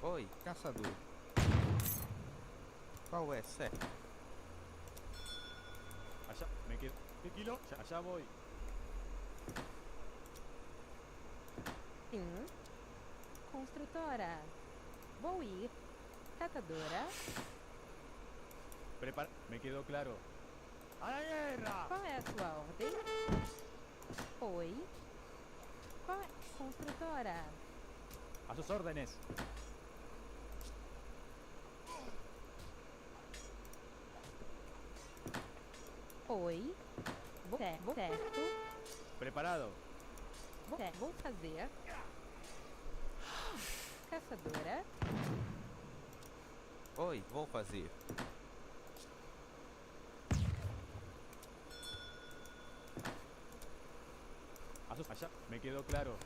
Oi, caçador. Qual é, certo?
Allá, me quedo. Tranquilo, allá voy.
Sim. Construtora. Vou ir. Catadora.
Me quedó claro. ¡A la guerra!
Qual é a sua ordem? Oi. Qual é? Construtora.
A sus órdenes.
Oi. Certo.
Preparado.
Vou fazer. Caçadora.
Oi, vou fazer.
A sus allá. Me quedó claro.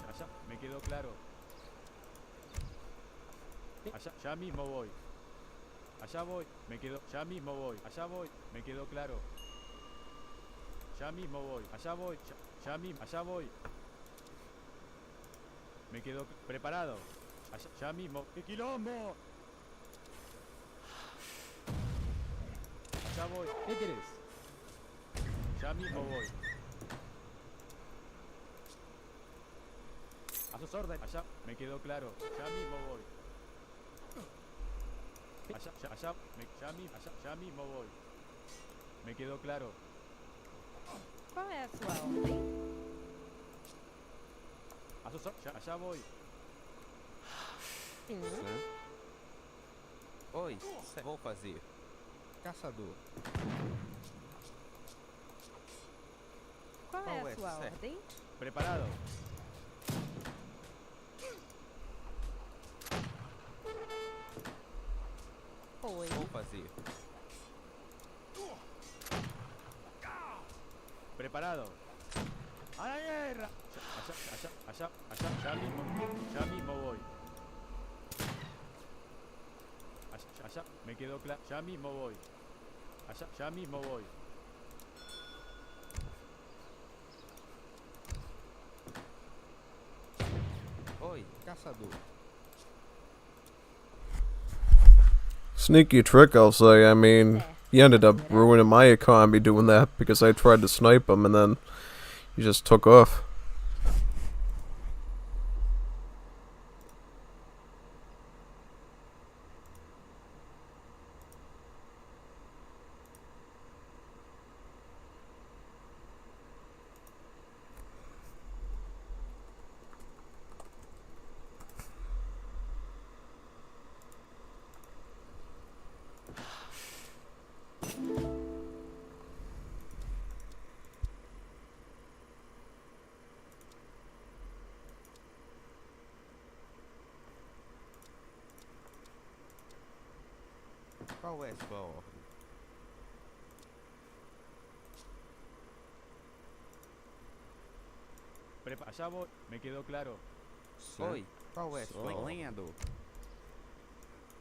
Allá. Me quedó claro. Allá. Ya mismo voy. Allá voy. Me quedo. Ya mismo voy. Allá voy. Me quedó claro. Ya mismo voy. Allá voy. Ya mismo. Allá voy. Me quedo preparado. Allá, ya mismo. ¡Qué quilombo! Allá voy. ¿Qué querés? Ya mismo voy. A sus órdenes. Allá. Me quedó claro. Ya mismo voy. Allá. Ya mismo voy. Me quedó claro.
Qual é a sua ordem?
A sus órdenes. Allá voy.
Sim.
Oi, vou fazer. Caçador.
Qual é
Qual
a
é?
sua
Certo.
ordem?
Preparado.
Oi.
Vou fazer.
Preparado. ¡A la guerra! Allá, ya mismo voy. Allá, me quedó claro. Ya mismo voy. Allá, ya mismo voy.
Oi, caçador.
Sneaky trick, I'll say. I mean, he ended up ruining my economy doing that because I tried to snipe him and then he just took off.
Qual é sua ordem?
Allá voy. Me quedó claro.
Oi, qual é sua ordem?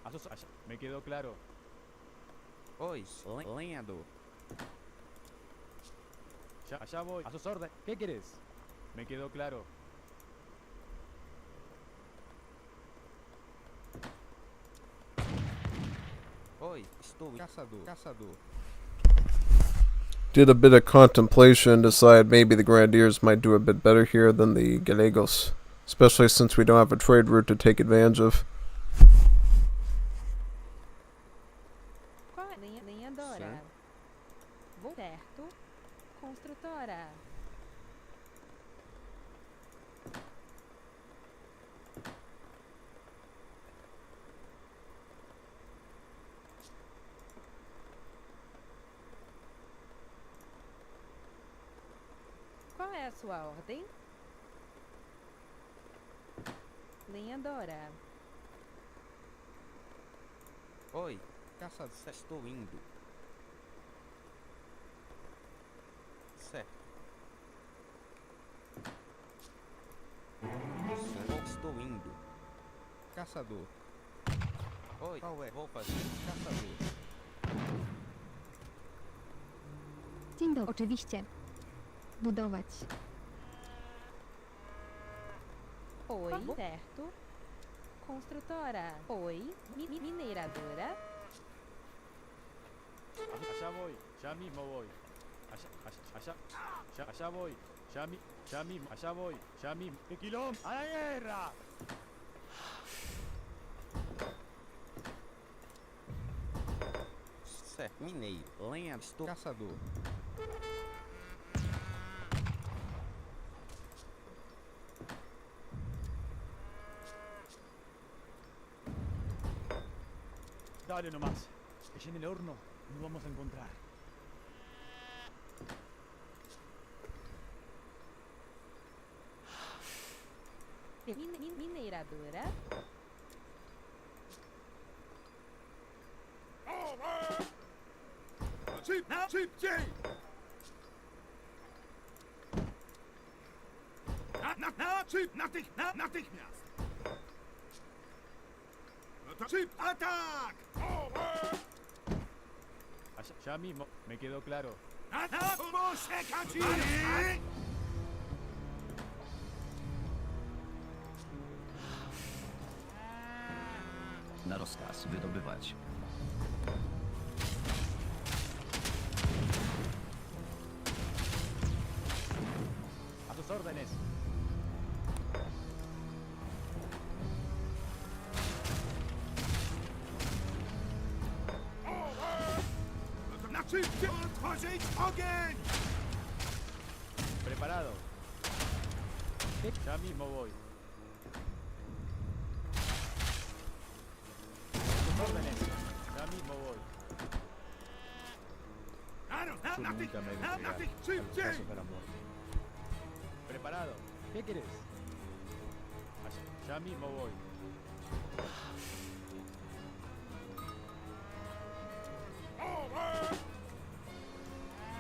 Allá, me quedó claro.
Oi, lendo.
Allá voy. A sus órdenes. ¿Qué querés? Me quedó claro.
Oi, estou caçador. Caçador.
Did a bit of contemplation, decide maybe the Grenadiers might do a bit better here than the Gallegos. Especially since we don't have a trade route to take advantage of.
Qual é? Lenhadora. Vou certo. Construtora. Qual é a sua ordem? Lenhadora.
Oi, caçador. Estou indo. Certo. Estou indo. Caçador. Oi, qual é? Vou fazer. Caçador.
Dzień dobry. Oczywiście. Budować.
Oi, certo. Construtora. Oi, mineradora.
Allá voy. Ya mismo voy. Allá voy. Ya mismo. Allá voy. Ya mismo. ¡Qué quilombo! ¡A la guerra!
Mineiro, lenha, estou caçador.
Dale nomás. Que llene el horno. Nos vamos a encontrar.
Mineradora.
Szybciej! Natychmiast! No to atak!
Ya mismo. Me quedó claro.
Na rozkaz wydobywać.
A tus órdenes.
Na szybciej otworzyć ogień!
Preparado. Ya mismo voy. A tus órdenes. Ya mismo voy. Tú nunca me debes llegar al paso para muerte. Preparado. ¿Qué quieres? Ya mismo voy.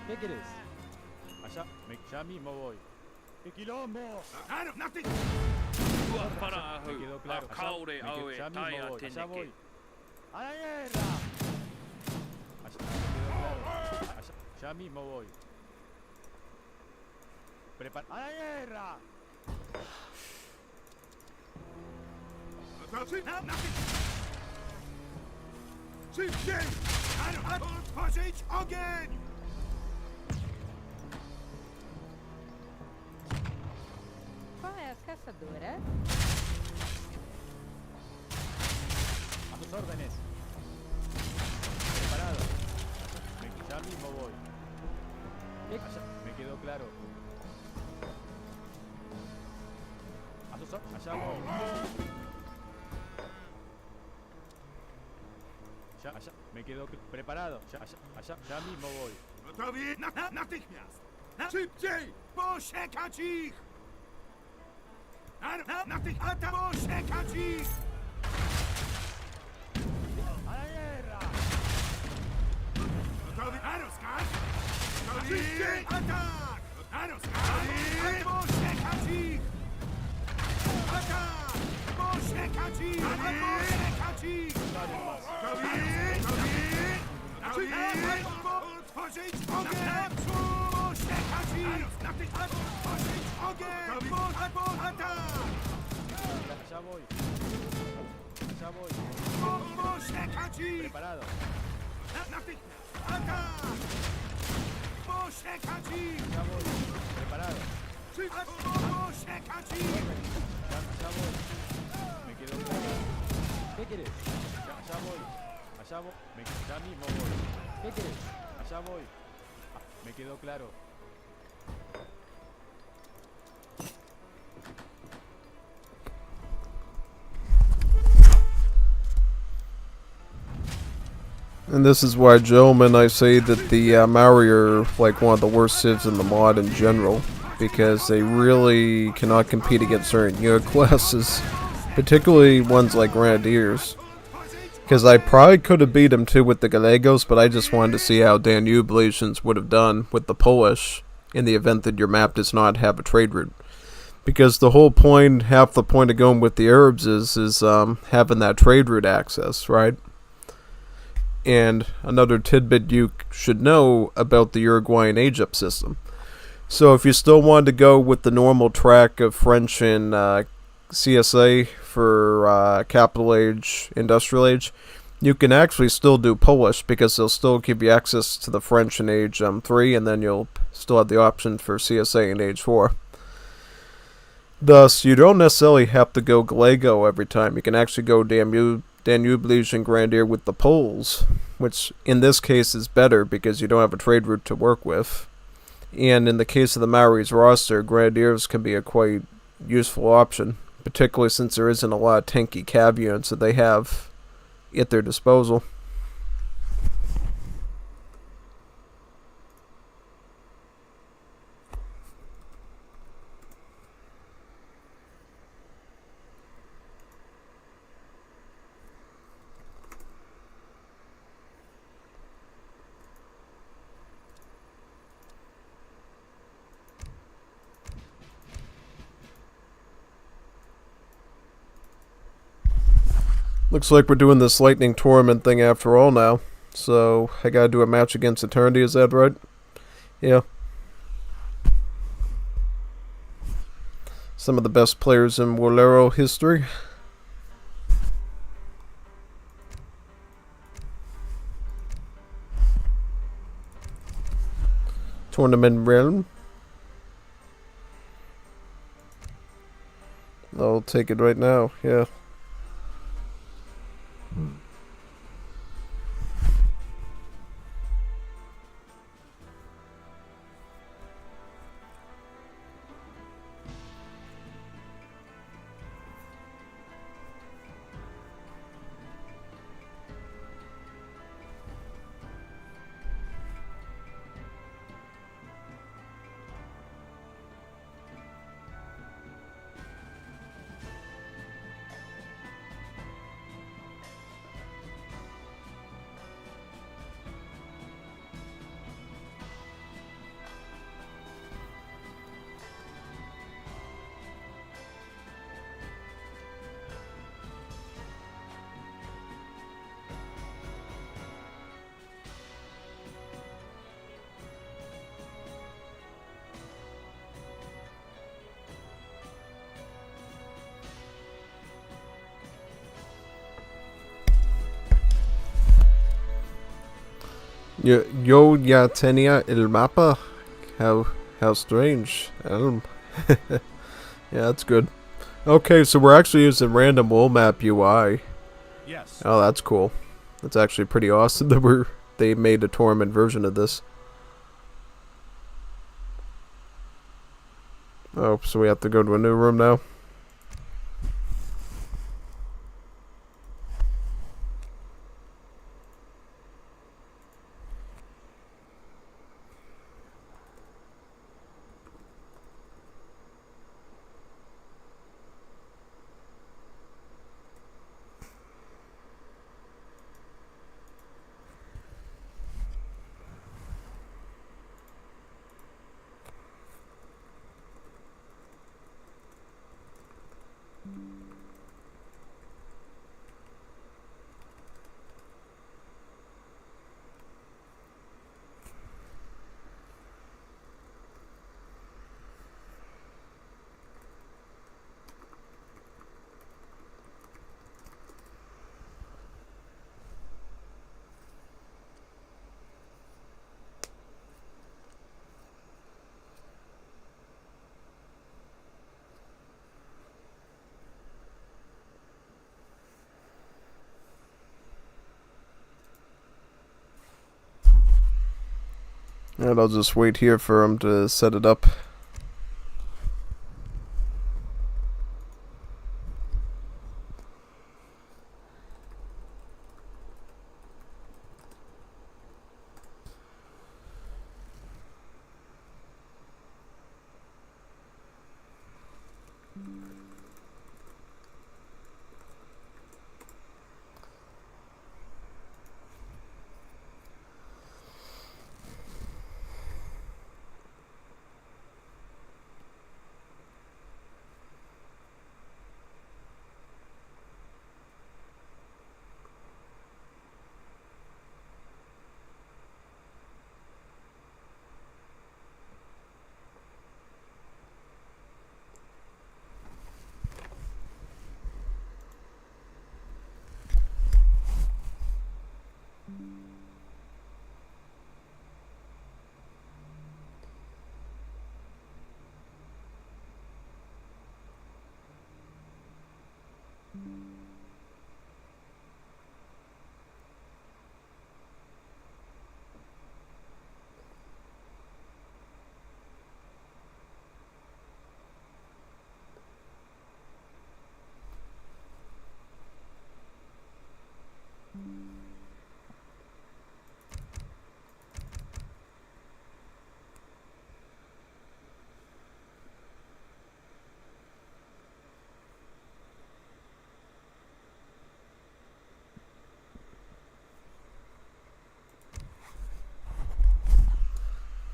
¿Qué quieres? Ya mismo voy. ¡Qué quilombo! Me quedó claro. Ya mismo voy. Allá voy. ¡A la guerra! Me quedó claro. Ya mismo voy. ¡A la guerra!
Szybciej! Otworzyć ogień!
Qual é a caçadora?
A tus órdenes. Preparado. Ya mismo voy. Me quedó claro. Allá voy. Me quedo preparado. Ya mismo voy.
Gotowi? Natychmiast! Szybciej! Posiekać ich! Natychmiast! Posiekać ich!
¡A la guerra!
Gotowi? Na rozkaz! Gotowi? Szybciej! Atak! Na rozkaz! Posiekać ich! Atak! Posiekać ich! Posiekać ich! Gotowi? Otworzyć ogień! Posiekać ich! Natychmiast! Otworzyć ogień! Atak!
Allá voy. Allá voy.
Posiekać ich!
Preparado.
Natychmiast! Atak! Posiekać ich!
Allá voy. Preparado.
Posiekać ich!
Allá voy. Me quedo claro. ¿Qué quieres? Allá voy. Allá voy. Ya mismo voy. ¿Qué quieres? Allá voy. Me quedó claro.
And this is why, gentlemen, I say that the Maori are like one of the worst civs in the mod in general, because they really cannot compete against certain unit classes, particularly ones like Grenadiers. Because I probably could have beat him too with the Gallegos, but I just wanted to see how Danube Legions would have done with the Polish in the event that your map does not have a trade route. Because the whole point, half the point of going with the Arabs is having that trade route access, right? And another tidbit you should know about the Uruguayan Egypt system. So if you still wanted to go with the normal track of French and CSA for Capital Age, Industrial Age, You can actually still do Polish because they'll still give you access to the French in age 3, and then you'll still have the option for CSA in age 4. Thus, you don't necessarily have to go Galego every time. You can actually go Danube, Legion, Grenadier with the Poles, which in this case is better because you don't have a trade route to work with. And in the case of the Maori's roster, Grenadiers can be a quite useful option, particularly since there isn't a lot of tanky cav units that they have at their disposal. Looks like we're doing this lightning tournament thing after all now. So, I gotta do a match against Eternity, is that right? Yeah. Some of the best players in Warlero history. Tournament realm. I'll take it right now, yeah. Yo ya tenía el mapa? How strange. Yeah, that's good. Okay, so we're actually using random world map UI.
Yes.
Oh, that's cool. That's actually pretty awesome that they made a tournament version of this. Oh, so we have to go to a new room now. And I'll just wait here for him to set it up.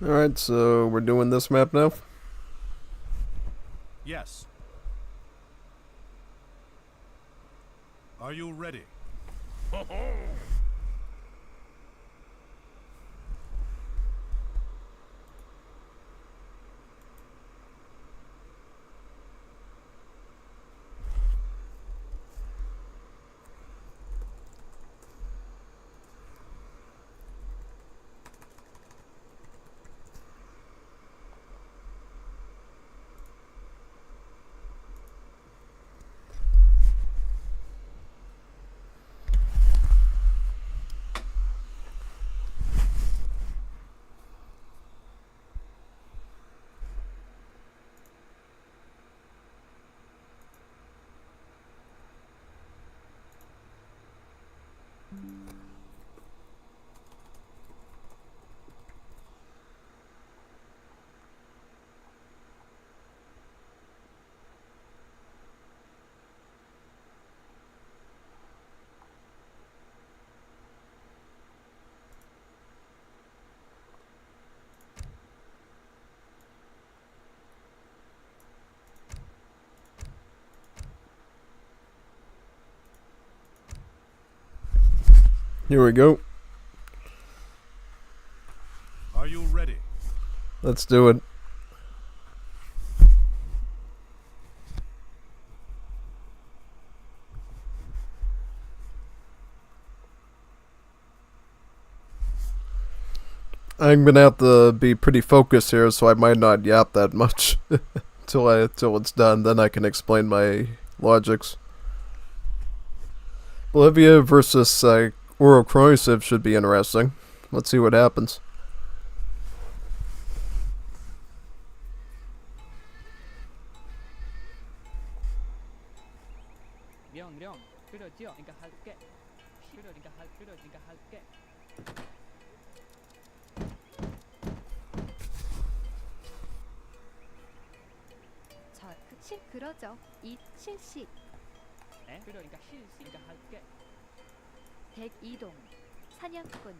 Alright, so we're doing this map now?
Yes. Are you ready?
Here we go.
Are you ready?
Let's do it. I'm gonna have to be pretty focused here, so I might not yap that much till it's done. Then I can explain my logics. Bolivia versus Oro-Croisiv should be interesting. Let's see what happens.
령 그러지요. 그러니까 할게. 그러니까 할게.
그러죠. 이 실시.
에? 그러니까 그러니까 할게.
대이동. 사냥꾼.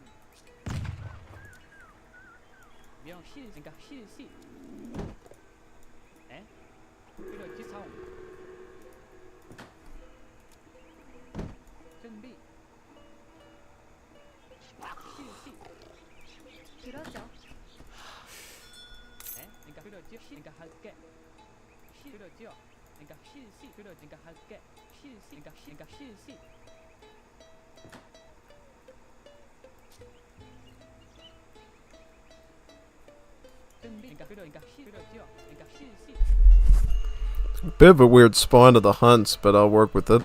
그러니까 실시. 에? 그러지 사용. 준비. 실시.
그러죠.
에? 그러니까 그러지. 그러니까 할게. 그러지요. 그러니까 실시. 그러니까 할게. 실시. 그러니까 실시.
Bit of a weird spawn to the hunts, but I'll work with it.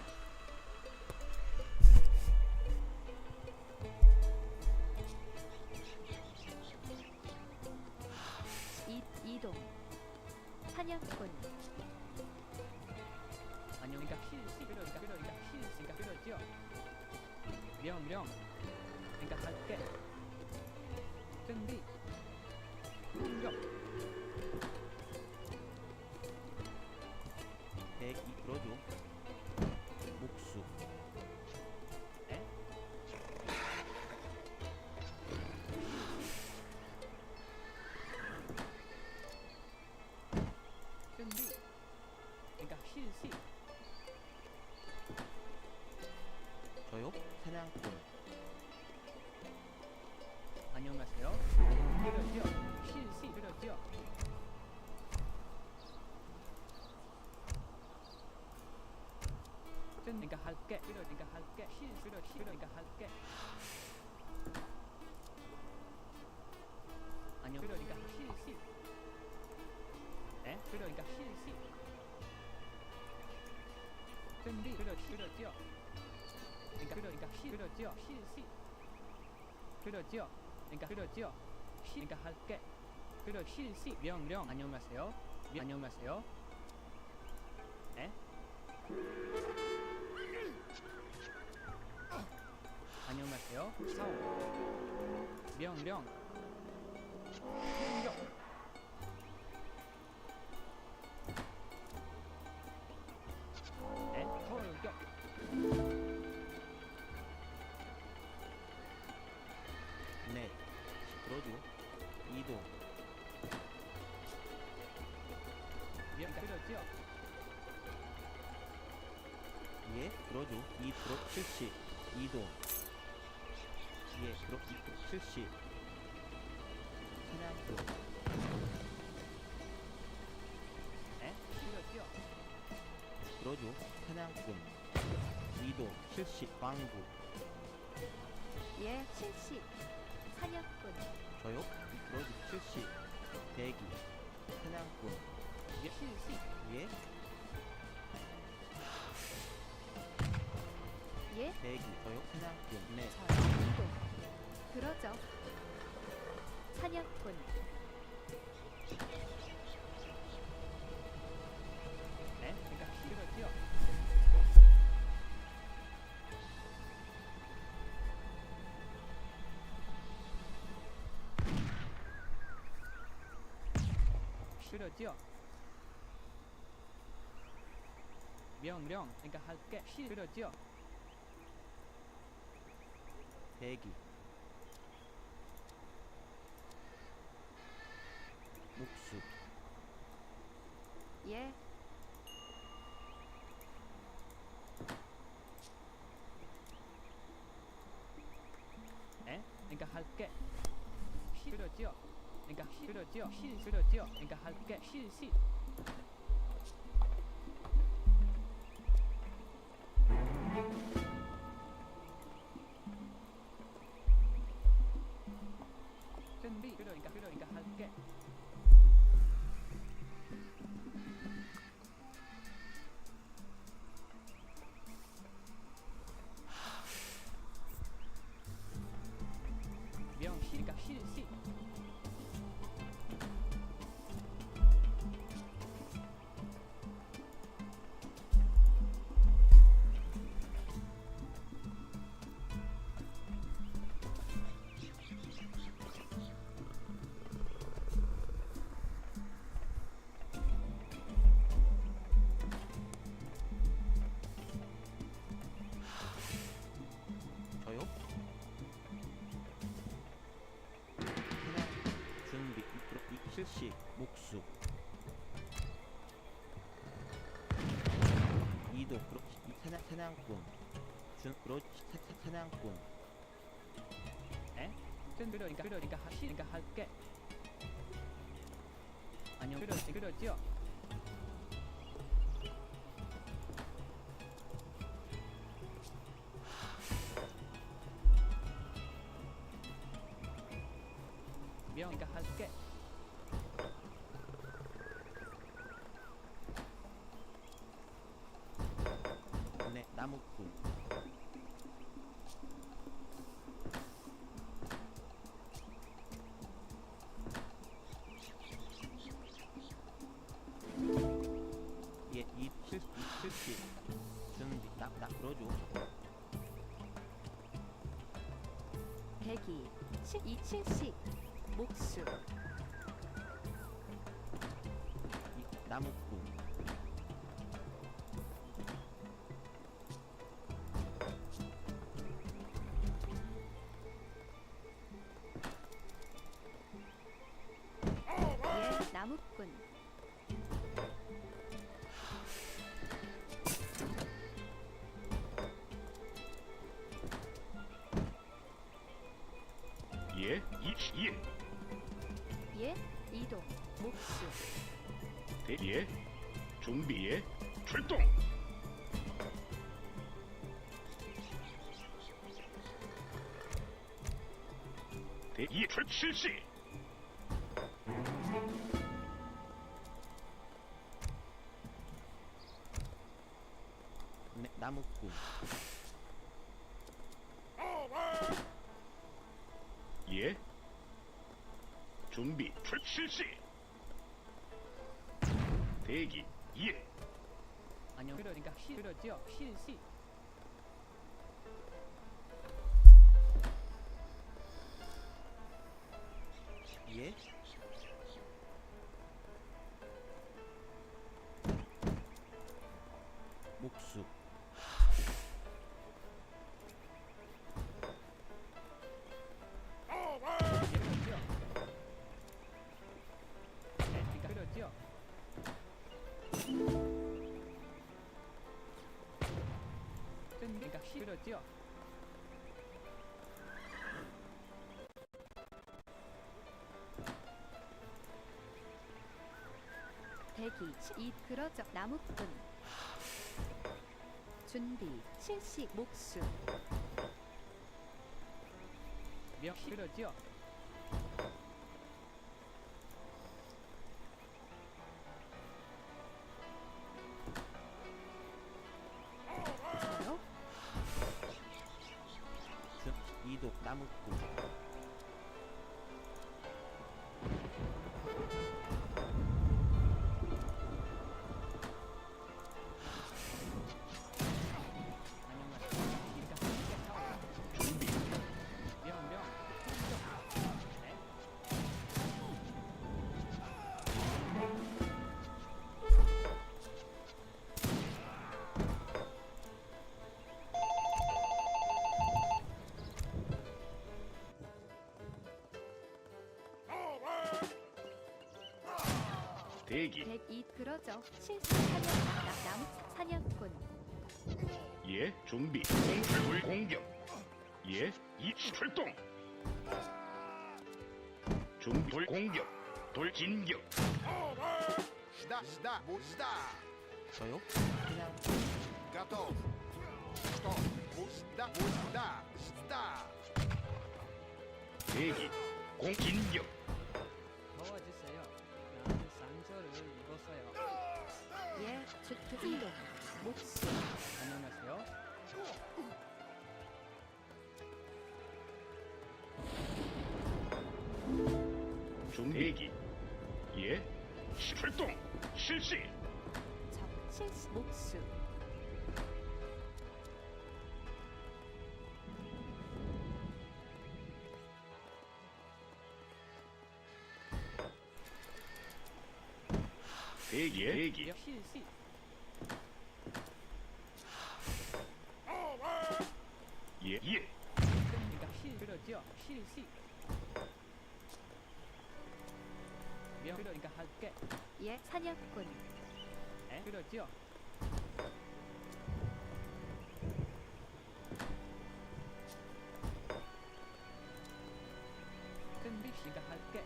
이동. 사냥꾼.
안녕이가 실시. 그러니까 실시가 그러지요. 령. 그러니까 할게. 준비. 공격.
대기 들어줘. 목수.
에? 준비. 그러니까 실시.
저요? 사냥꾼.
안녕하세요. 그러지요. 실시. 그러지요. 그러니까 할게. 그러니까 할게. 그러니까 할게. 안녕. 그러니까 실시. 에? 그러니까 실시. 준비. 그러지요. 그러니까 그러지요. 실시. 그러지요. 그러지요. 그러니까 할게. 실시. 령. 안녕하세요. 안녕하세요. 에? 안녕하세요. 사오. 령. 공격. 에? 돌격.
네. 들어줘. 이동.
그러니까 그러죠.
예, 들어줘. 이 들어 실시. 이동. 예, 들어 실시. 사냥꾼.
에? 그러죠.
들어줘. 사냥꾼. 이동. 실시. 광부.
예, 실시. 사냥꾼.
저요. 들어줘. 실시. 대기. 사냥꾼.
예, 실시.
예.
예,
대기. 저요. 사냥꾼. 네.
이동. 그러죠. 사냥꾼.
에? 그러니까 그러죠. 그러죠. 명령. 그러니까 할게. 그러죠.
대기. 목수.
예,
에? 그러니까 할게. 그러죠. 그러니까 그러죠. 그러죠. 그러니까 할게. 실시. 준비. 그러니까 할게. 명시가 실시.
저요. 사냥 준비. 실시. 목수. 이동. 사냥꾼. 사냥꾼.
에? 그러니까 그러니까 할게. 아니요. 그러죠. 명가 할게.
네, 나무꾼. 예, 실시. 준비. 나 불어줘.
대기. 실시. 목수.
나무꾼.
예, 나무꾼.
예,
예, 이동. 목수.
예, 준비해, 출동. 예, 실시.
네, 나무꾼.
예, 준비, 실시. 대기. 예,
아니요. 그러니까 그러죠. 실시.
예. 목수.
그러죠.
대기 이 그러죠 나무꾼 준비 실시 목수
명 그러죠.
저요
이동 나무꾼
준비. 명명. 네.
대기.
대기 그러죠 실시 사냥 나무 사냥꾼
예, 준비. 공출 공격. 예, 이 출동. 준비 돌 공격. 돌 진격.
Жда, мужда.
저요?
Готов. Что? Мужда, жда.
대기. 공 진격.
도와주세요. 나는 상처를 입었어요.
예 주특 이동 목수
안녕하세요.
준비. 대기. 예, 출동. 실시.
적 실시 목수
대기. 대기.
명 실시.
예, 예.
그러니까 그러죠. 실시. 명 그러니까 할게.
예 사냥꾼
에? 그러죠. 준비 시작할게.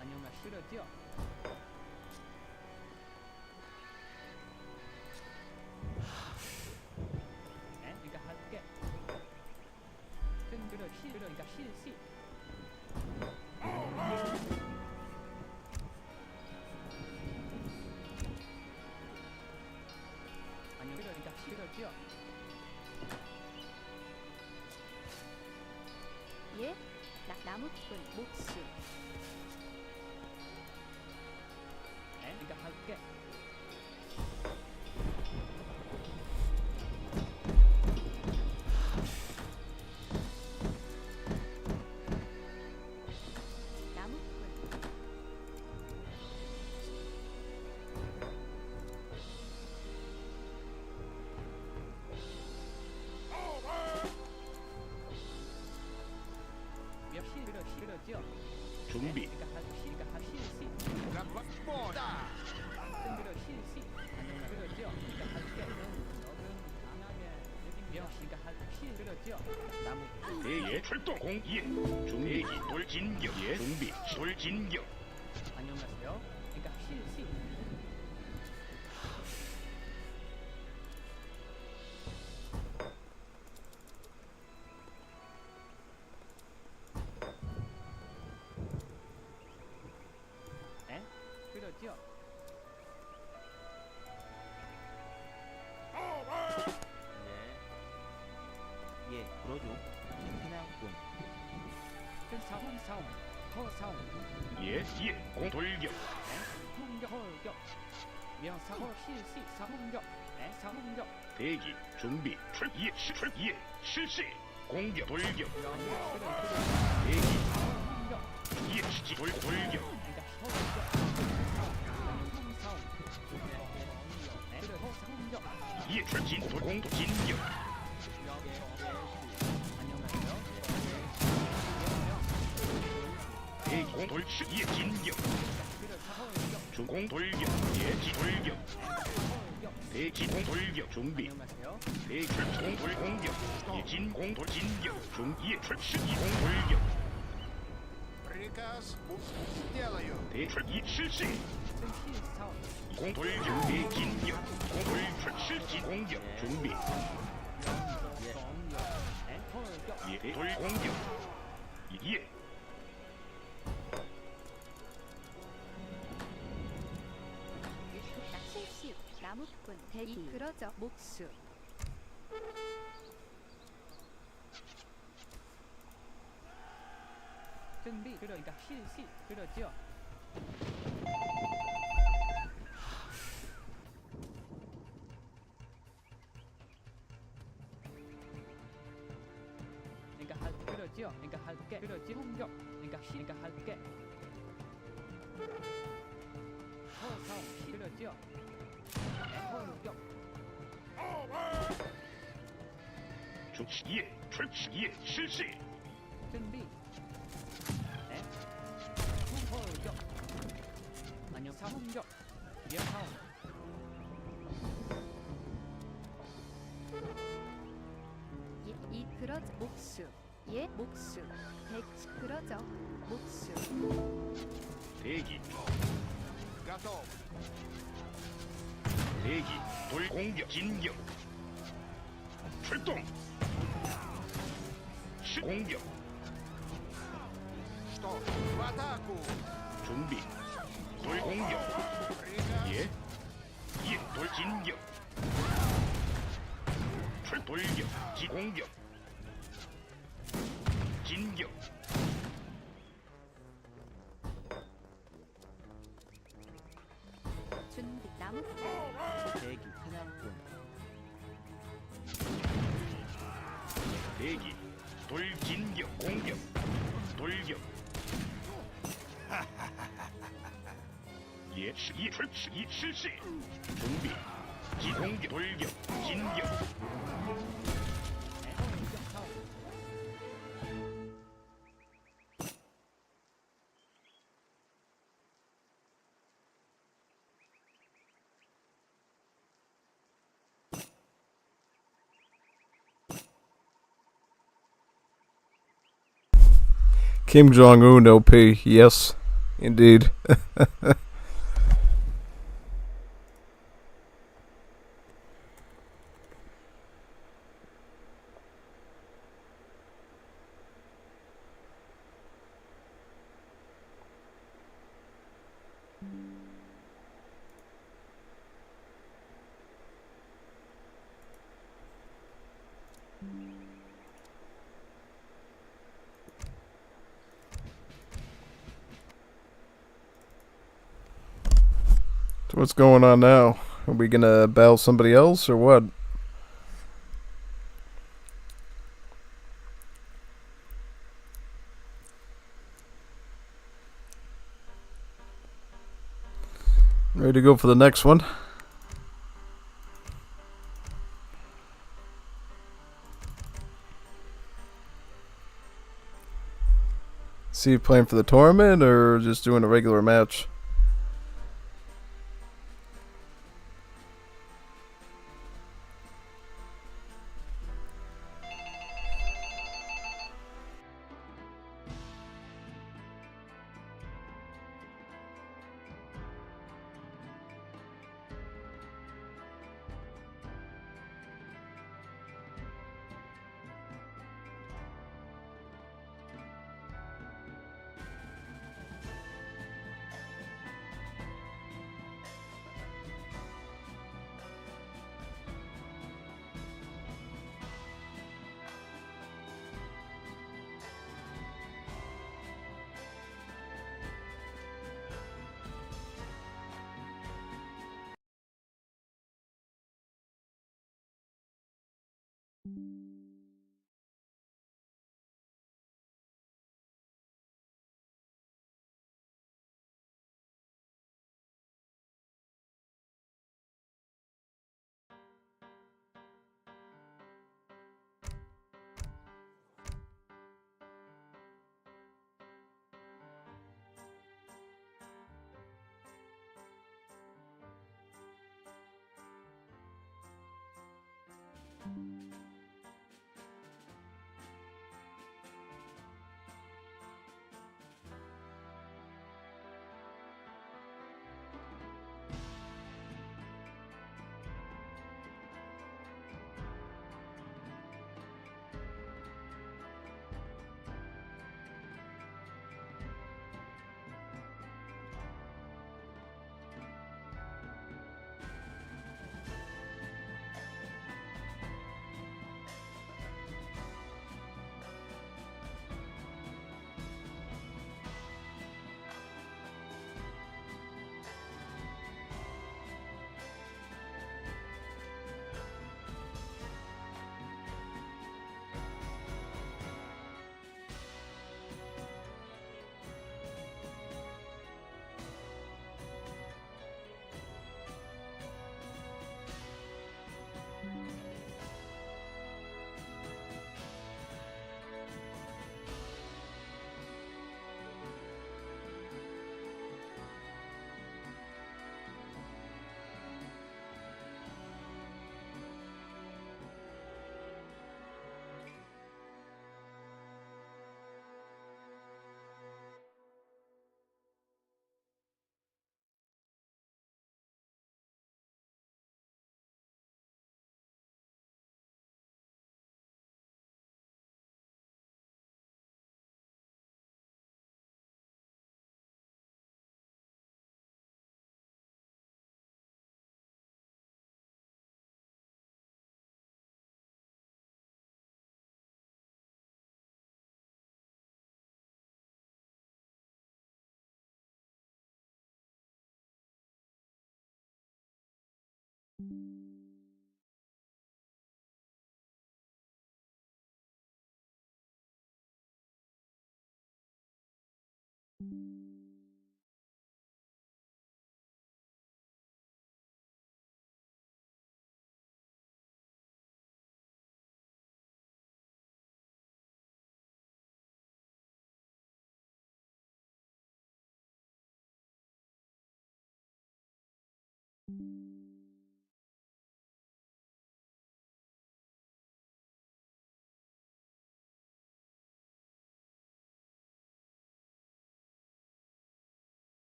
안녕하시죠. 에? 네가 할게. 그러니까 실시. 아니요, 그러니까 싫어죠.
예 나무꾼 목수
에? 네가 할게.
나무꾼
몇 싫어죠.
준비.
네가 할 실시.
Мода.
뜬들어 실시. 그러죠. 네가 할게. 조금 강하게. 몇 시가 할 그러죠. 나무.
대기. 출동. 공. 예. 준비. 돌 진격. 예. 준비. 돌 진격.
안녕하세요. 그러니까 실시. 에? 그러죠.
예 그러죠 사냥꾼
그 사원 더 사원
예, 예. 공 돌격.
공격 명사호 실시 사공격 사공격
대기. 준비. 예. 예. 실시. 공격. 돌격. 대기. 예. 돌격.
그러니까 서공격 사원 사공격
예. 출진. 공 진격.
안녕하세요.
대기. 공 돌. 예. 진격. 중공 돌격. 예. 돌격. 대기. 공 돌격. 준비.
안녕하세요.
대기. 공 돌 공격. 예. 진공 돌 진격. 중. 예. 출시. 공 돌격.
Приказ сделаю.
대출기 실시. 공돌 준비 진격. 공돌 실시 공격 준비. 예, 돌 공격. 예.
실시 나무꾼 대기 이끌어져 목수
준비 그러니까 실시 그러죠. 그러니까 할 그러죠. 그러니까 할게 그러지 공격. 그러니까 할게. 그러죠. 공격.
중시예 출시예 실시.
준비. 공격. 안녕 공격. 예하오.
이 그러져 목수 예 목수 백 그러져 목수
대기.
Готов.
대기. 돌 공격 진격. 출동. 공격.
Что? В атаку.
준비. 돌 공격. 예. 예. 돌 진격. 돌격. 공격. 진격.
준비 나무꾼
대기 사냥꾼
대기. 돌 진격 공격. 돌격. 예. 이 실시. 준비. 기공격. 돌격. 진격.
Kim Jong-un OP, yes, indeed. So what's going on now? Are we gonna battle somebody else or what? Ready to go for the next one. See, playing for the tournament or just doing a regular match?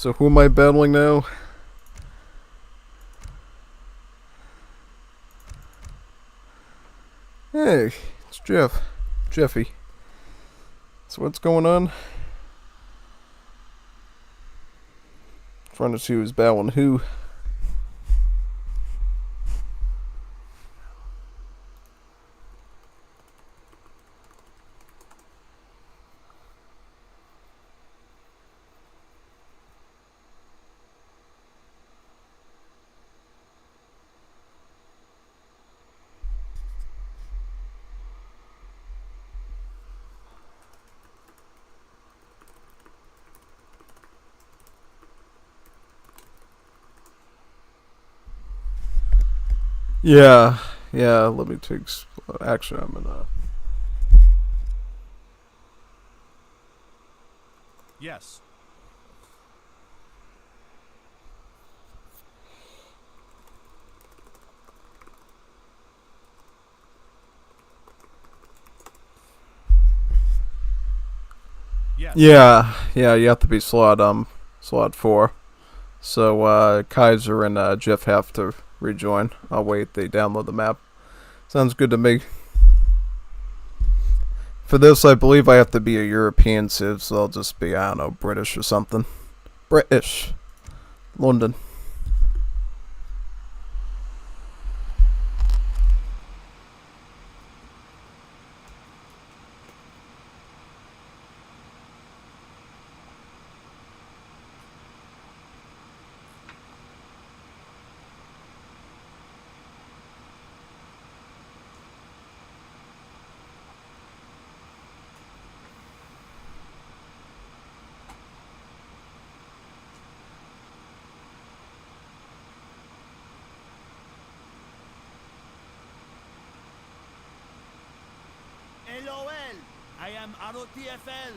So who am I battling now? Hey, it's Jeff. Jeffy. So what's going on? Trying to see who's battling who. Yeah, yeah, let me take... Actually, I'm gonna...
Yes. Yes.
Yeah, yeah, you have to be slot 4. So, Kaiser and, Jeff have to rejoin. I'll wait, they download the map. Sounds good to me. For this, I believe I have to be a European civ, so I'll just be, I don't know, British or something. British. London.
LOL, I am ROTFL.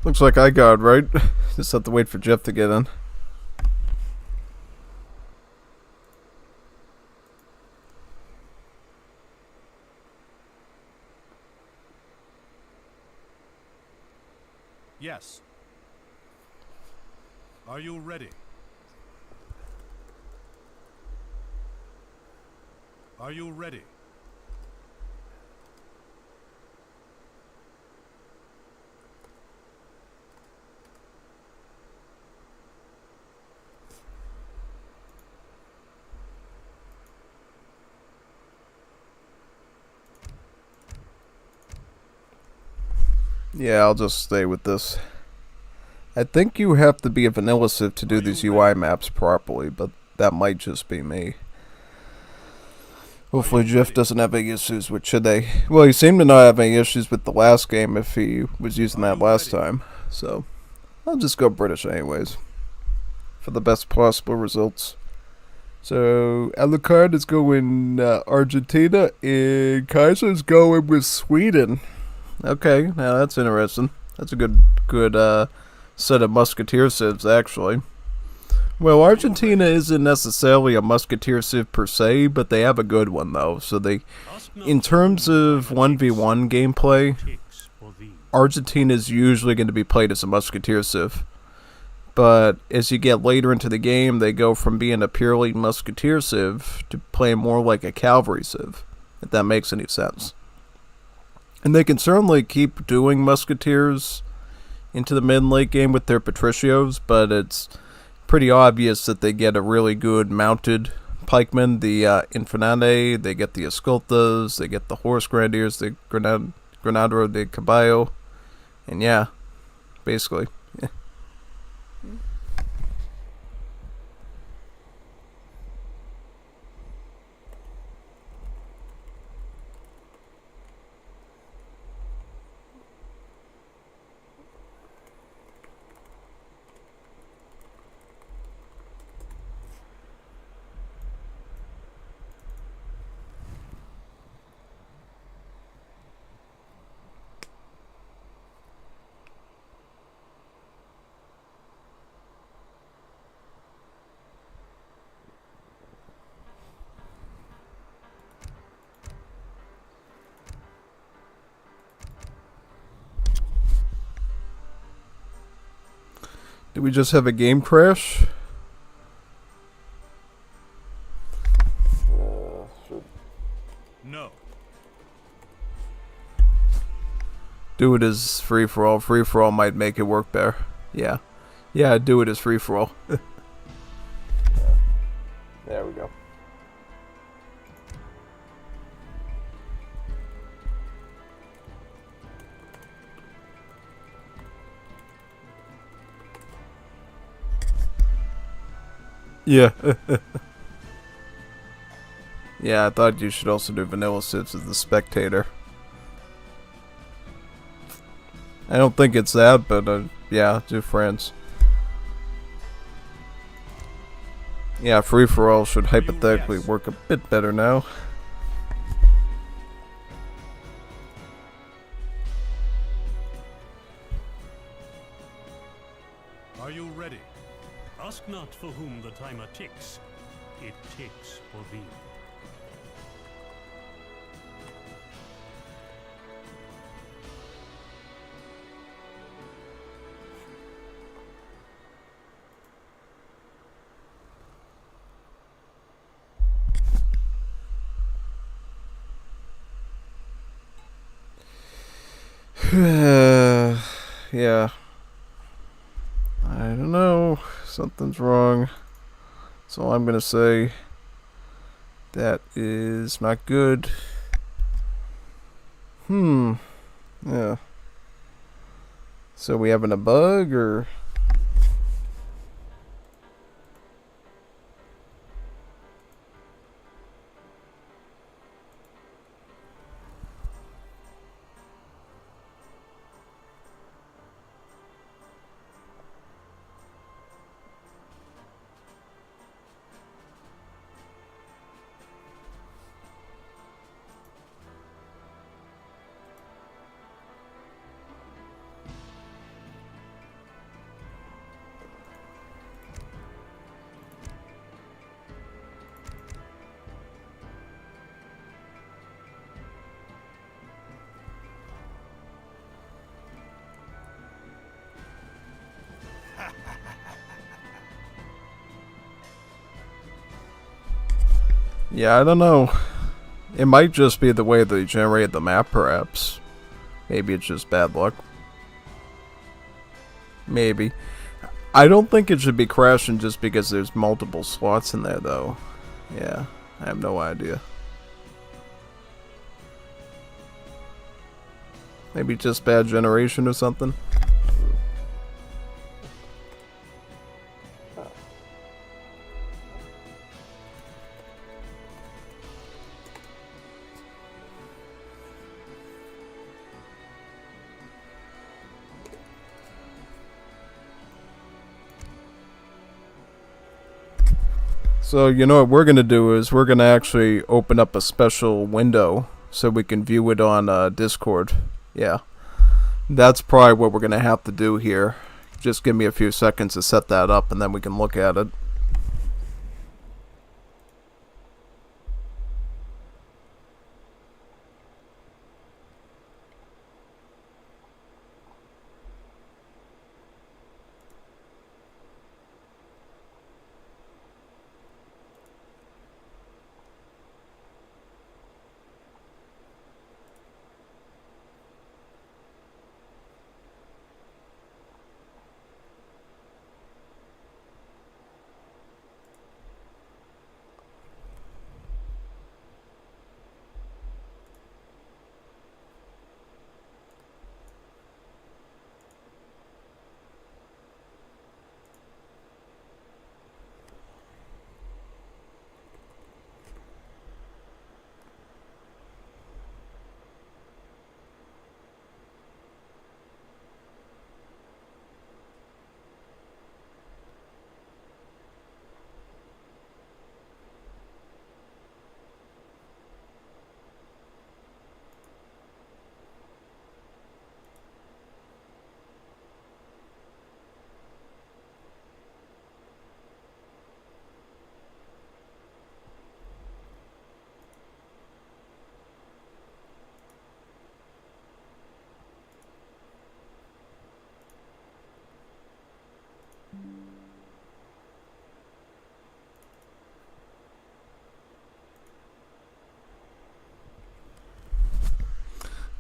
Looks like I got it right. Just have to wait for Jeff to get in.
Yes. Are you ready? Are you ready?
Yeah, I'll just stay with this. I think you have to be a vanilla civ to do these UI maps properly, but that might just be me. Hopefully Jeff doesn't have any issues with today. Well, he seemed to not have any issues with the last game if he was using that last time. So, I'll just go British anyways. For the best possible results. So, Alucard is going Argentina, and Kaiser's going with Sweden. Okay, now that's interesting. That's a good set of musketeer civs, actually. Well, Argentina isn't necessarily a musketeer civ per se, but they have a good one, though. So they, in terms of 1v1 gameplay, Argentina is usually going to be played as a musketeer civ. But as you get later into the game, they go from being a purely musketeer civ to playing more like a cavalry civ, if that makes any sense. And they can certainly keep doing musketeers into the mid and late game with their patricios, but it's pretty obvious that they get a really good mounted pikeman, the Infernante, they get the Escoltas, they get the Horse Grenadiers, the Granadero de Caballo, and yeah, basically. Did we just have a game crash?
No.
Do it as free-for-all. Free-for-all might make it work better. Yeah. Yeah, do it as free-for-all. There we go. Yeah. Yeah, I thought you should also do vanilla civs as the spectator. I don't think it's that, but yeah, do friends. Yeah, free-for-all should hypothetically work a bit better now.
Are you ready? Ask not for whom the timer ticks. It ticks for thee.
Yeah. I don't know. Something's wrong. That's all I'm gonna say. That is not good. Yeah. So we having a bug or? Yeah, I don't know. It might just be the way they generated the map, perhaps. Maybe it's just bad luck. Maybe. I don't think it should be crashing just because there's multiple slots in there, though. Yeah, I have no idea. Maybe just bad generation or something. So, you know what we're going to do is we're going to actually open up a special window so we can view it on Discord. Yeah. That's probably what we're going to have to do here. Just give me a few seconds to set that up and then we can look at it.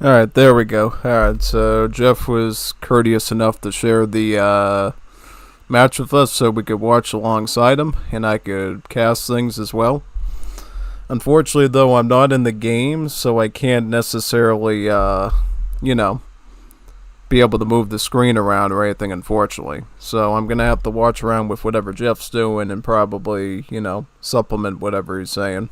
Alright, there we go. Alright, so Jeff was courteous enough to share the match with us so we could watch alongside him, and I could cast things as well. Unfortunately, though, I'm not in the game, so I can't necessarily, be able to move the screen around or anything, unfortunately. So I'm going to have to watch around with whatever Jeff's doing and probably, supplement whatever he's saying.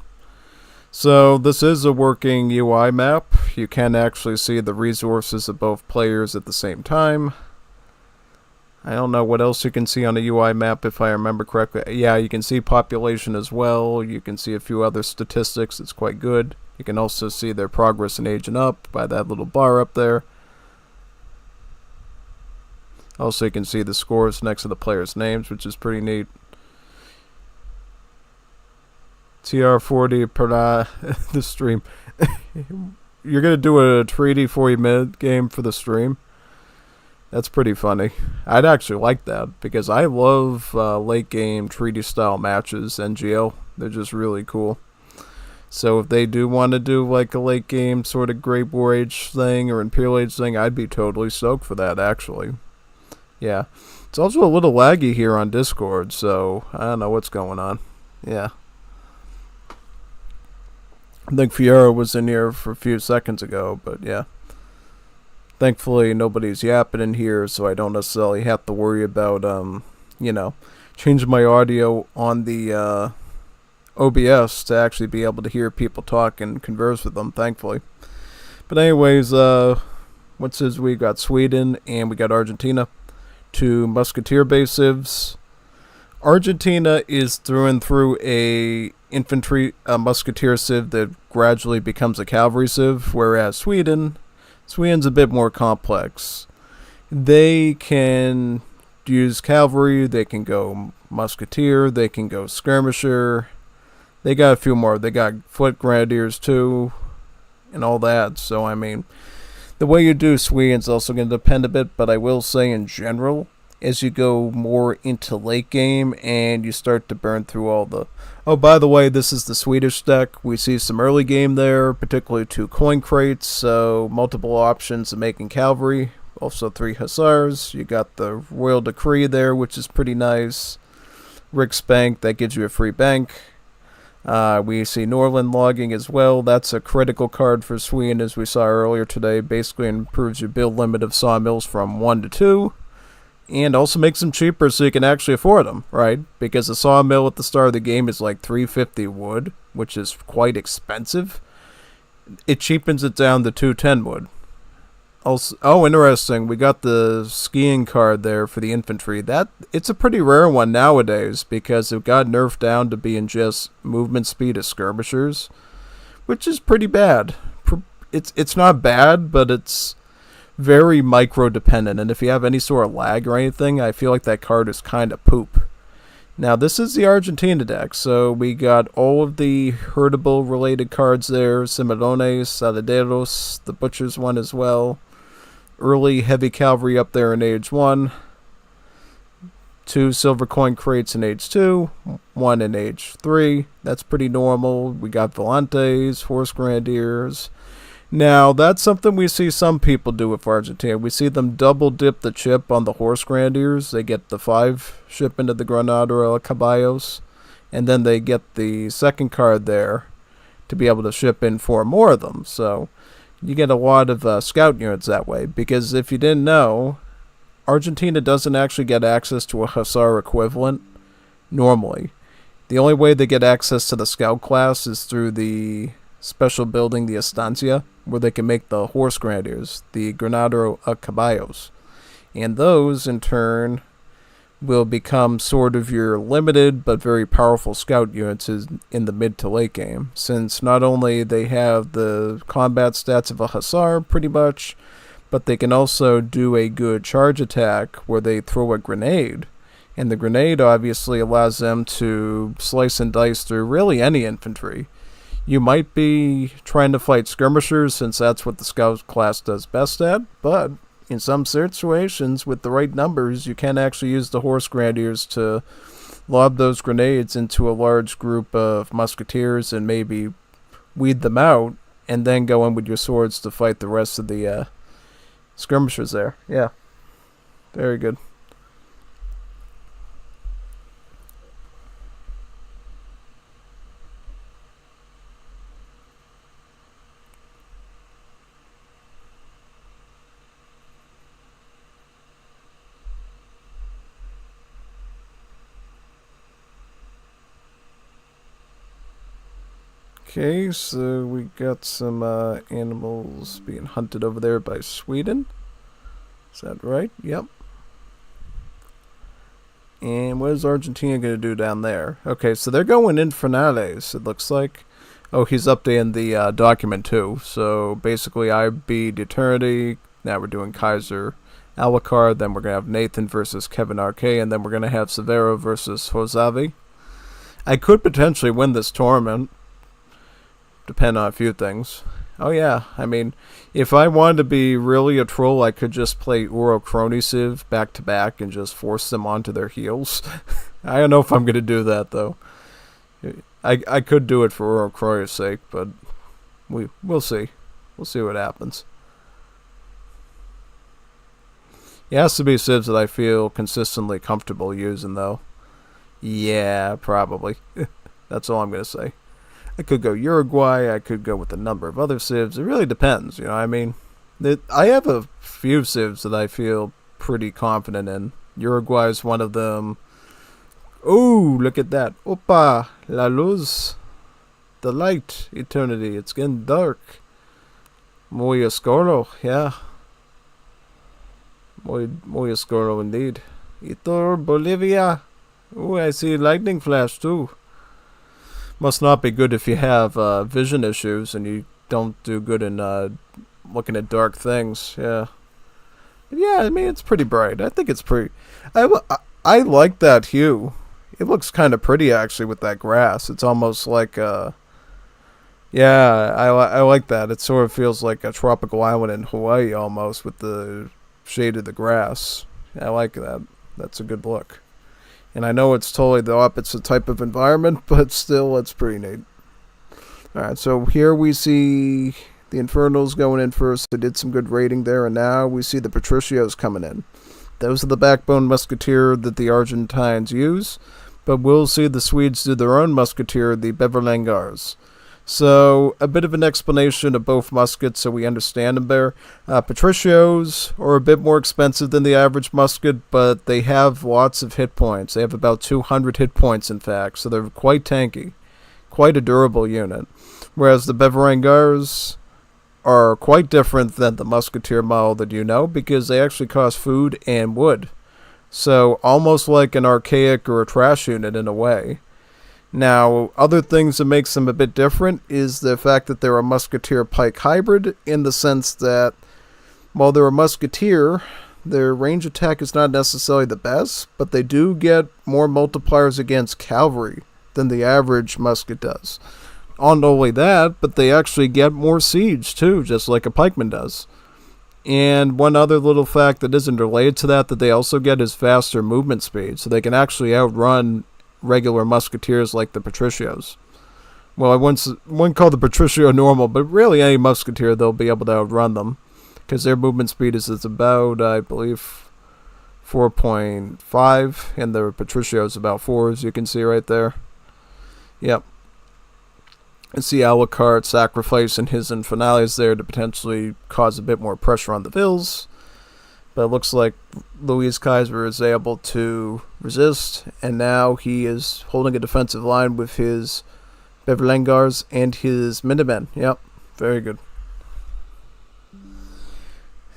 So this is a working UI map. You can actually see the resources of both players at the same time. I don't know what else you can see on a UI map if I remember correctly. Yeah, you can see population as well. You can see a few other statistics. It's quite good. You can also see their progress in aging up by that little bar up there. Also, you can see the scores next to the players' names, which is pretty neat. TR40 per the stream. You're gonna do a treaty 40-minute game for the stream? That's pretty funny. I'd actually like that because I love late game treaty style matches. NGL, they're just really cool. So if they do want to do like a late game sort of Great War Age thing or Imperial Age thing, I'd be totally stoked for that actually. Yeah. It's also a little laggy here on Discord, so I don't know what's going on. Yeah. I think Fiora was in here for a few seconds ago, but yeah. Thankfully, nobody's yapping in here, so I don't necessarily have to worry about, changing my audio on the OBS to actually be able to hear people talk and converse with them, thankfully. But anyways, we got Sweden and we got Argentina. 2 Musketeer base civs. Argentina is through and through a Musketeer civ that gradually becomes a cavalry civ, whereas Sweden's a bit more complex. They can use cavalry, they can go Musketeer, they can go Skirmisher. They got a few more. They got Foot Grenadiers too, and all that. So, I mean, the way you do Sweden's also going to depend a bit, but I will say in general, as you go more into late game and you start to burn through all the... Oh, by the way, this is the Swedish deck. We see some early game there, particularly 2 coin crates, so multiple options of making cavalry. Also 3 hussars. You got the Royal Decree there, which is pretty nice. Riksbank, that gives you a free bank. We see Norland logging as well. That's a critical card for Sweden, as we saw earlier today. Basically improves your build limit of sawmills from 1 to 2. And also makes them cheaper so you can actually afford them, right? Because a sawmill at the start of the game is like 350 wood, which is quite expensive. It cheapens it down to 210 wood. Also, oh, interesting. We got the skiing card there for the infantry. It's a pretty rare one nowadays because it got nerfed down to being just movement speed of skirmishers, which is pretty bad. It's not bad, but it's very micro dependent, and if you have any sort of lag or anything, I feel like that card is kind of poop. Now, this is the Argentina deck, so we got all of the herdable related cards there, Cimarrones, Saladeros, the Butcher's one as well. Early heavy cavalry up there in Age 1. 2 silver coin crates in Age 2. 1 in Age 3. That's pretty normal. We got Volantes, Horse Grenadiers. Now, that's something we see some people do with Argentina. We see them double dip the chip on the Horse Grenadiers. They get the 5 ship into the Granada Caballos, and then they get the second card there to be able to ship in 4 more of them. So you get a lot of scout units that way, because if you didn't know, Argentina doesn't actually get access to a Hussar equivalent normally. The only way they get access to the scout class is through the special building, the Estancia, where they can make the Horse Grenadiers, the Granada Caballos. And those, in turn, will become sort of your limited but very powerful scout units in the mid to late game, since not only they have the combat stats of a Hussar, pretty much, but they can also do a good charge attack where they throw a grenade. And the grenade obviously allows them to slice and dice through really any infantry. You might be trying to fight skirmishers, since that's what the scout class does best at, but in some situations, with the right numbers, you can actually use the Horse Grenadiers to lob those grenades into a large group of musketeers and maybe weed them out and then go in with your swords to fight the rest of the skirmishers there. Yeah, very good. Okay, so we got some animals being hunted over there by Sweden. Is that right? Yep. And what is Argentina going to do down there? Okay, so they're going Infernales, it looks like. Oh, he's updating the document too. So basically I beat Eternity, now we're doing Kaiser Alucard, then we're going to have Nathan versus Kevin RK, and then we're going to have Severo versus Hozavi. I could potentially win this tournament. Depend on a few things. Oh yeah, I mean, if I wanted to be really a troll, I could just play Uro Cronisiv back to back and just force them onto their heels. I don't know if I'm gonna do that though. I could do it for Uro Croni's sake, but we'll see. We'll see what happens. It has to be civs that I feel consistently comfortable using though. Yeah, probably. That's all I'm gonna say. I could go Uruguay, I could go with a number of other civs. It really depends, you know what I mean? I have a few civs that I feel pretty confident in. Uruguay is one of them. Ooh, look at that. Opa, la luz. The light, eternity. It's getting dark. Muy oscuro, yeah. Muy oscuro indeed. Itor, Bolivia. Ooh, I see lightning flash too. Must not be good if you have vision issues and you don't do good in looking at dark things. Yeah. Yeah, I mean, it's pretty bright. I think it's pretty... I like that hue. It looks kind of pretty, actually, with that grass. It's almost like... yeah, I like that. It sort of feels like a tropical island in Hawaii, almost, with the shade of the grass. I like that. That's a good look. And I know it's totally the opposite type of environment, but still, it's pretty neat. Alright, so here we see the Infernals going in first. They did some good raiding there, and now we see the Patricios coming in. Those are the backbone musketeer that the Argentines use, but we'll see the Swedes do their own musketeer, the Beverlangars. So, a bit of an explanation of both muskets so we understand them better. Patricios are a bit more expensive than the average musket, but they have lots of hit points. They have about 200 hit points, in fact, so they're quite tanky. Quite a durable unit. Whereas the Beverlangars are quite different than the musketeer model that you know, because they actually cost food and wood. So, almost like an archaic or a trash unit in a way. Now, other things that makes them a bit different is the fact that they're a musketeer pike hybrid, in the sense that while they're a musketeer, their range attack is not necessarily the best, but they do get more multipliers against cavalry than the average musket does. Not only that, but they actually get more siege too, just like a pikeman does. And one other little fact that isn't related to that they also get is faster movement speed, so they can actually outrun regular musketeers like the Patricios. Well, I wouldn't call the Patricio normal, but really any musketeer, they'll be able to outrun them, because their movement speed is about, I believe, 4.5, and the Patricio's about 4, as you can see right there. Yep. And see Alucard sacrificing his Infernales there to potentially cause a bit more pressure on the Vils. But it looks like Luis Kaiser is able to resist, and now he is holding a defensive line with his Beverlangars and his Minutemen. Yep, very good.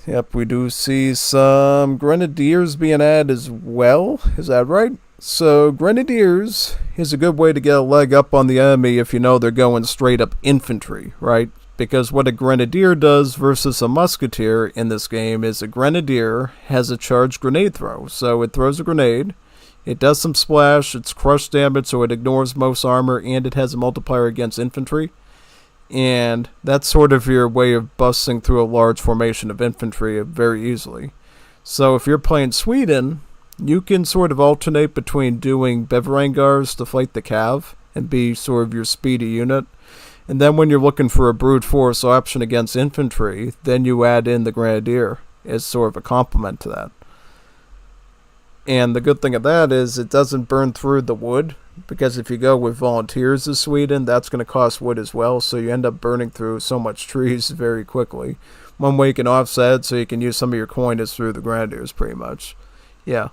Yep, we do see some Grenadiers being added as well. Is that right? So, Grenadiers is a good way to get a leg up on the enemy if you know they're going straight up infantry, right? Because what a Grenadier does versus a Musketeer in this game is a Grenadier has a charged grenade throw. So it throws a grenade, it does some splash, it's crush damage, so it ignores most armor, and it has a multiplier against infantry. And that's sort of your way of busting through a large formation of infantry very easily. So if you're playing Sweden, you can sort of alternate between doing Beverlangars to fight the Cav and be sort of your speedy unit, And then when you're looking for a brute force option against infantry, then you add in the Grenadier as sort of a complement to that. And the good thing of that is it doesn't burn through the wood, because if you go with volunteers of Sweden, that's going to cost wood as well, so you end up burning through so much trees very quickly. One way you can offset so you can use some of your coin is through the Grenadiers, pretty much. Yeah.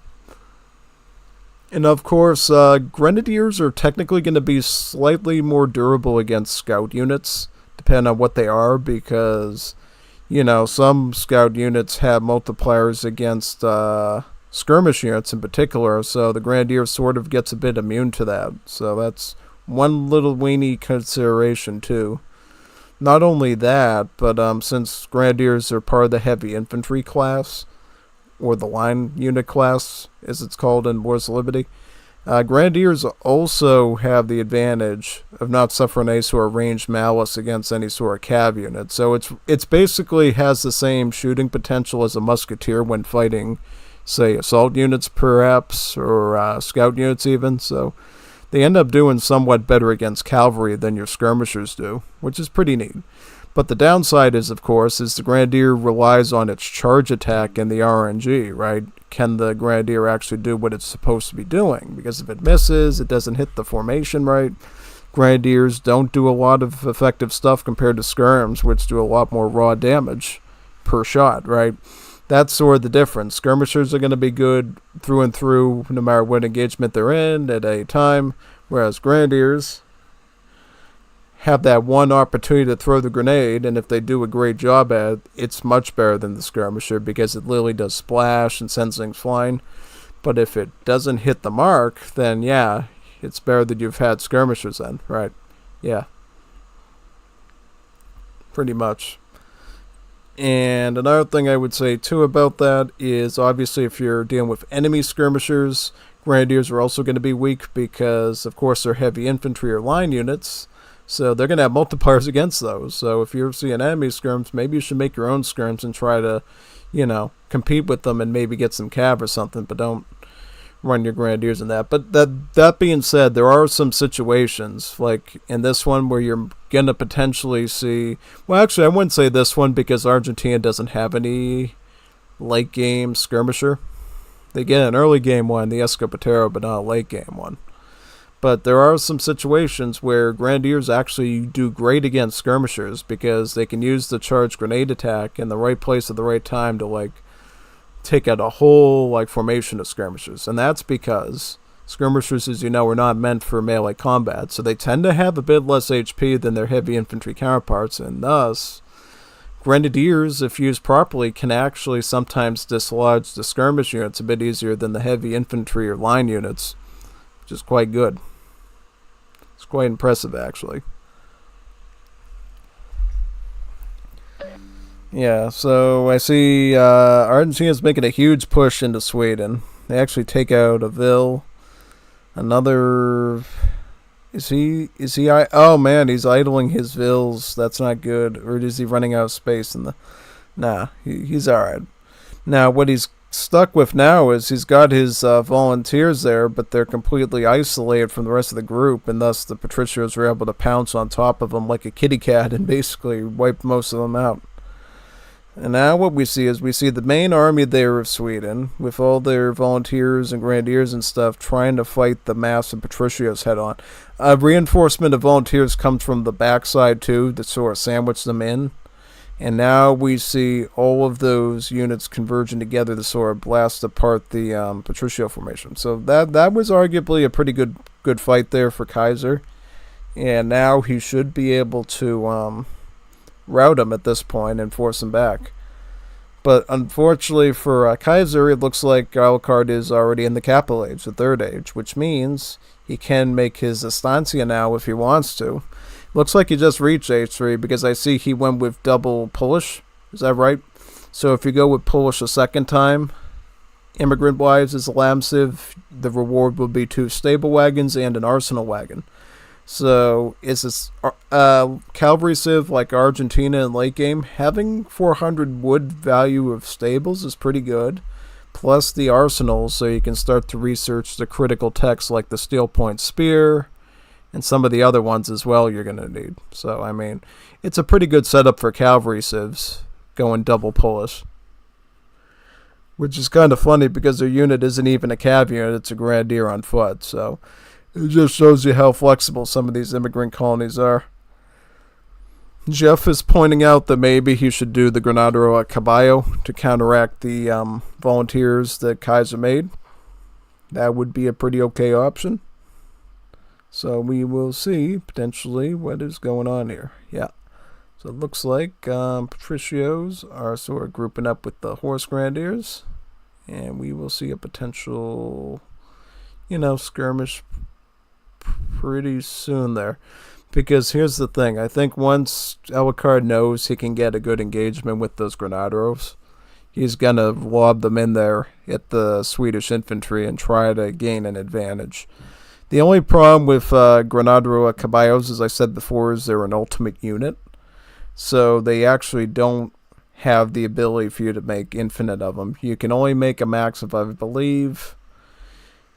And of course, Grenadiers are technically going to be slightly more durable against scout units, depending on what they are, because, you know, some scout units have multipliers against skirmish units in particular, so the Grenadier sort of gets a bit immune to that. So that's one little weeny consideration too. Not only that, but since Grenadiers are part of the heavy infantry class, or the line unit class, as it's called in Wars of Liberty, Grenadiers also have the advantage of not suffering any sort of ranged malice against any sort of cav unit. So it's basically has the same shooting potential as a musketeer when fighting, say, assault units perhaps, or scout units even. So they end up doing somewhat better against cavalry than your skirmishers do, which is pretty neat. But the downside is, of course, is the Grenadier relies on its charge attack and the RNG, right? Can the Grenadier actually do what it's supposed to be doing? Because if it misses, it doesn't hit the formation right. Grenadiers don't do a lot of effective stuff compared to skirms, which do a lot more raw damage per shot, right? That's sort of the difference. Skirmishers are going to be good through and through, no matter what engagement they're in at a time, whereas Grenadiers have that one opportunity to throw the grenade, and if they do a great job at it, it's much better than the skirmisher, because it literally does splash and sends things flying. But if it doesn't hit the mark, then yeah, it's better that you've had skirmishers then, right? Yeah. Pretty much. And another thing I would say too about that is, obviously if you're dealing with enemy skirmishers, Grenadiers are also going to be weak because of course they're heavy infantry or line units, so they're going to have multipliers against those. So if you're seeing enemy skirms, maybe you should make your own skirms and try to, you know, compete with them and maybe get some cav or something, but don't run your Grenadiers in that. But that being said, there are some situations, like in this one, where you're going to potentially see... Well, actually, I wouldn't say this one, because Argentina doesn't have any late game skirmisher. They get an early game one, the Escopetero, but not a late game one. But there are some situations where Grenadiers actually do great against skirmishers, because they can use the charged grenade attack in the right place at the right time to, like, take out a whole, like, formation of skirmishers. And that's because skirmishers, as you know, are not meant for melee combat, so they tend to have a bit less HP than their heavy infantry counterparts, and thus Grenadiers, if used properly, can actually sometimes dislodge the skirmish units a bit easier than the heavy infantry or line units, which is quite good. It's quite impressive, actually. Yeah, so I see Argentina's making a huge push into Sweden. They actually take out a Vil. Another... Is he... Oh man, he's idling his Vils. That's not good. Or is he running out of space in the... Nah, he's alright. Now, what he's stuck with now is he's got his volunteers there, but they're completely isolated from the rest of the group, and thus the Patricios were able to pounce on top of them like a kitty cat and basically wipe most of them out. And now what we see is the main army there of Sweden, with all their volunteers and grenadiers and stuff, trying to fight the mass of Patricios head on. Reinforcement of volunteers comes from the backside too, to sort of sandwich them in. And now we see all of those units converging together to sort of blast apart the Patricio formation. So that was arguably a pretty good fight there for Kaiser. And now he should be able to rout him at this point and force him back. But unfortunately for Kaiser, it looks like Alucard is already in the capital age, the third age, which means he can make his estancia now if he wants to. Looks like he just reached age 3, because I see he went with double Polish. Is that right? So if you go with Polish a second time, immigrant wives as a lamb civ, the reward will be 2 stable wagons and an arsenal wagon. So is this cavalry civ like Argentina in late game? Having 400 wood value of stables is pretty good. Plus the arsenals, so you can start to research the critical techs like the steel point spear And some of the other ones as well you're going to need. So, I mean, it's a pretty good setup for cavalry civs going double Polish. Which is kind of funny because their unit isn't even a cav unit, it's a grenadier on foot. So, it just shows you how flexible some of these immigrant colonies are. Jeff is pointing out that maybe he should do the Granadero a Caballo to counteract the volunteers that Kaiser made. That would be a pretty okay option. So we will see potentially what is going on here. Yeah. So it looks like Patricios are sort of grouping up with the horse grenadiers. And we will see a potential, skirmish pretty soon there. Because here's the thing, I think once Alucard knows he can get a good engagement with those Granaderos, he's going to lob them in there at the Swedish infantry and try to gain an advantage. The only problem with Granadero Caballos, as I said before, is they're an ultimate unit. So they actually don't have the ability for you to make infinite of them. You can only make a max of, I believe,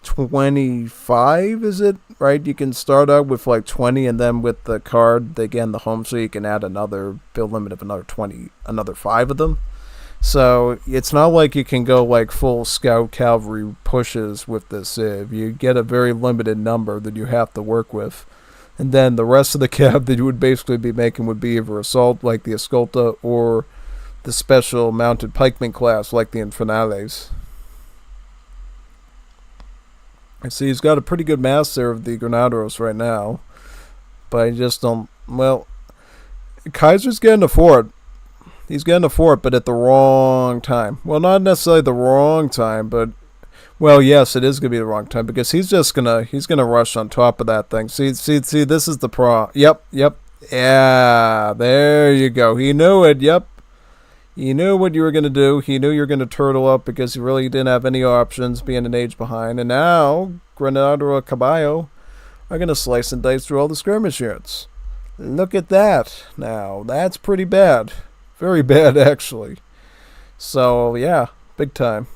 25, is it? Right? You can start out with like 20, and then with the card, again, the home, so you can add another build limit of another 20, another 5 of them. So it's not like you can go like full scout cavalry pushes with this civ. You get a very limited number that you have to work with. And then the rest of the cav that you would basically be making would be either assault like the Escolta or the special mounted pikeman class like the Infernales. I see he's got a pretty good mass there of the Granaderos right now. But I just don't... Well, Kaiser's getting a fort. He's getting a fort, but at the wrong time. Well, not necessarily the wrong time, but... Well, yes, it is going to be the wrong time, because he's gonna rush on top of that thing. See, this is the Yep. Yeah, there you go. He knew it, yep. He knew what you were going to do. He knew you were going to turtle up because you really didn't have any options being an age behind. And now, Granadero Caballo are going to slice and dice through all the skirmish units. Look at that. Now, that's pretty bad. Very bad, actually. So, yeah, big time.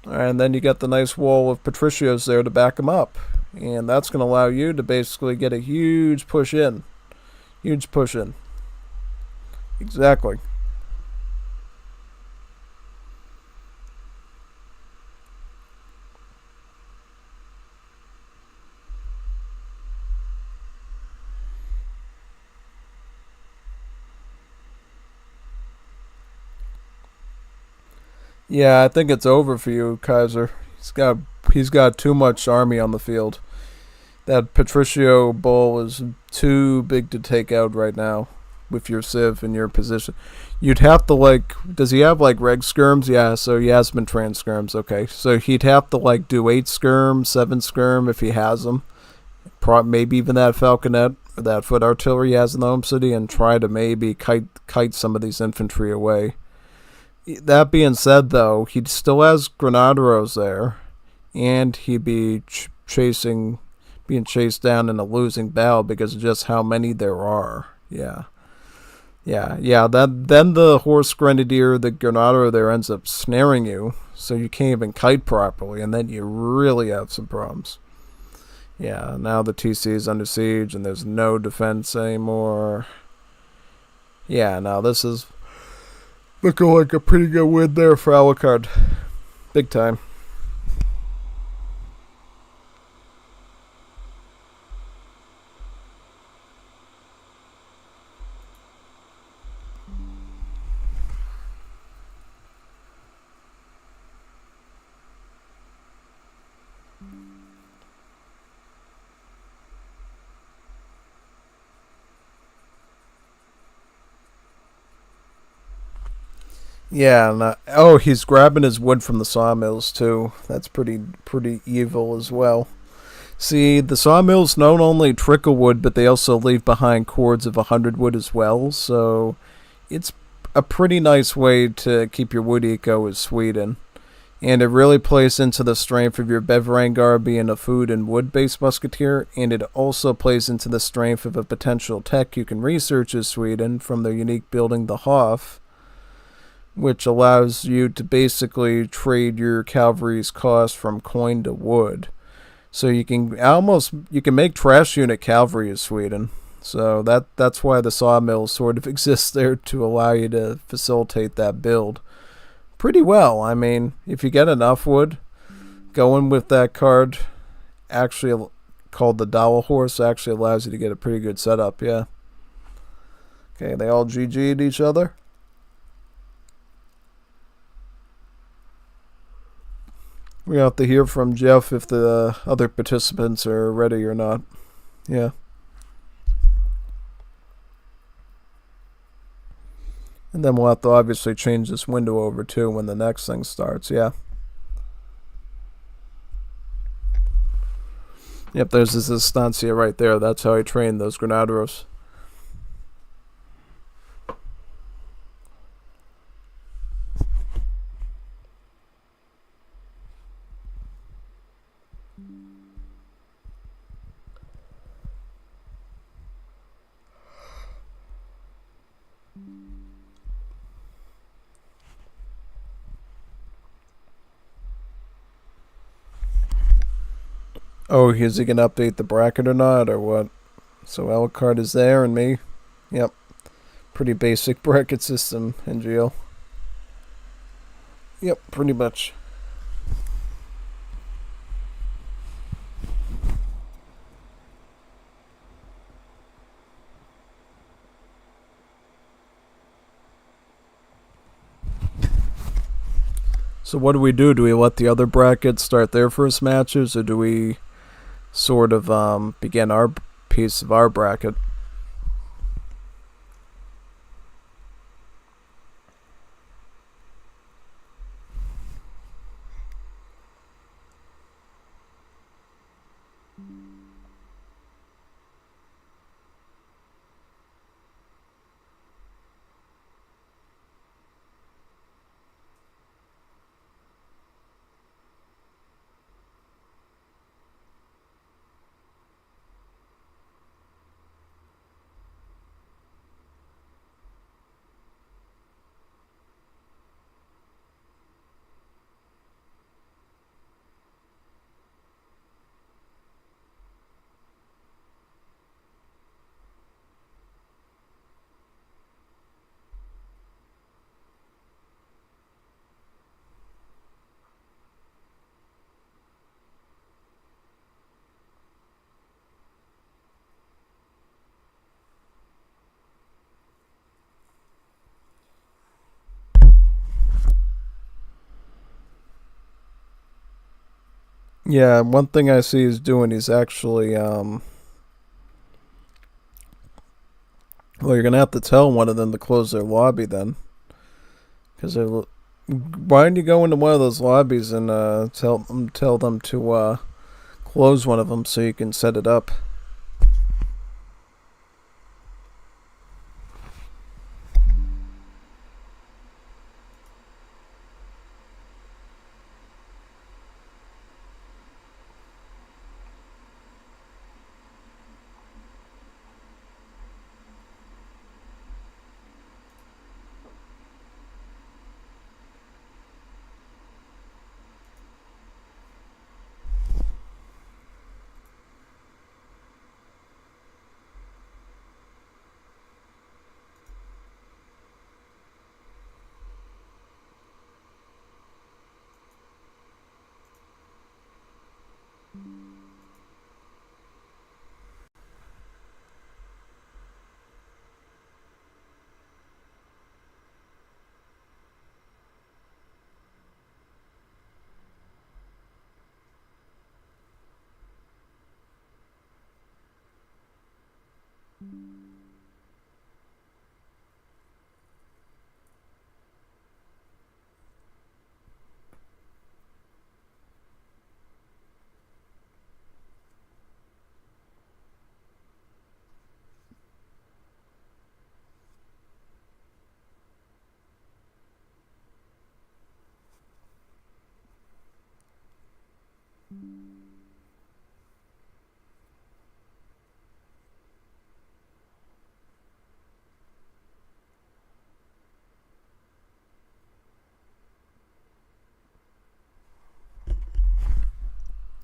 And then you got the nice wall of Patricios there to back them up. And that's going to allow you to basically get a huge push in. Huge push in. Exactly. Yeah, I think it's over for you, Kaiser. He's got too much army on the field. That Patricio bull is too big to take out right now. With your civ in your position, you'd have to does he have reg skirms? Yeah, so he has been trans skirms. Okay, so he'd have to do 8 skirm, 7 skirm if he has them. Maybe even that falconet or that foot artillery he has in the home city, and try to maybe kite some of these infantry away. That being said, though, he still has Granaderos there, and he'd be being chased down in a losing battle because of just how many there are. Yeah. Then the horse grenadier, the Granadero there, ends up snaring you, so you can't even kite properly, and then you really have some problems. Yeah, now the TC is under siege, and there's no defense anymore. Yeah, now this is looking like a pretty good win there for Alucard. Big time. Yeah, and he's grabbing his wood from the sawmills too. That's pretty evil as well. See, the sawmills not only trickle wood, but they also leave behind cords of 100 wood as well. So it's a pretty nice way to keep your wood eco as Sweden. And it really plays into the strength of your Beverangar being a food and wood-based musketeer, and it also plays into the strength of a potential tech you can research as Sweden from their unique building, the Hof, which allows you to basically trade your cavalry's cost from coin to wood. So you can make trash unit cavalry in Sweden. So that's why the sawmill sort of exists there, to allow you to facilitate that build pretty well. I mean, if you get enough wood, going with that card, actually called the Dowel Horse, actually allows you to get a pretty good setup. Yeah. Okay, they all GG'd each other. We have to hear from Jeff if the other participants are ready or not. Yeah. And then we'll have to obviously change this window over too when the next thing starts. Yeah. Yep, there's this estancia right there. That's how I trained those Granaderos. Oh, is he gonna update the bracket or not, or what? So Alucard is there and me. Yep. Pretty basic bracket system, NGL. Yep, pretty much. So what do we do? Do we let the other brackets start their first matches, or do we sort of begin our piece of our bracket? Yeah, one thing I see he's doing is actually, well, you're going to have to tell one of them to close their lobby then. Because why don't you go into one of those lobbies and tell them to close one of them so you can set it up.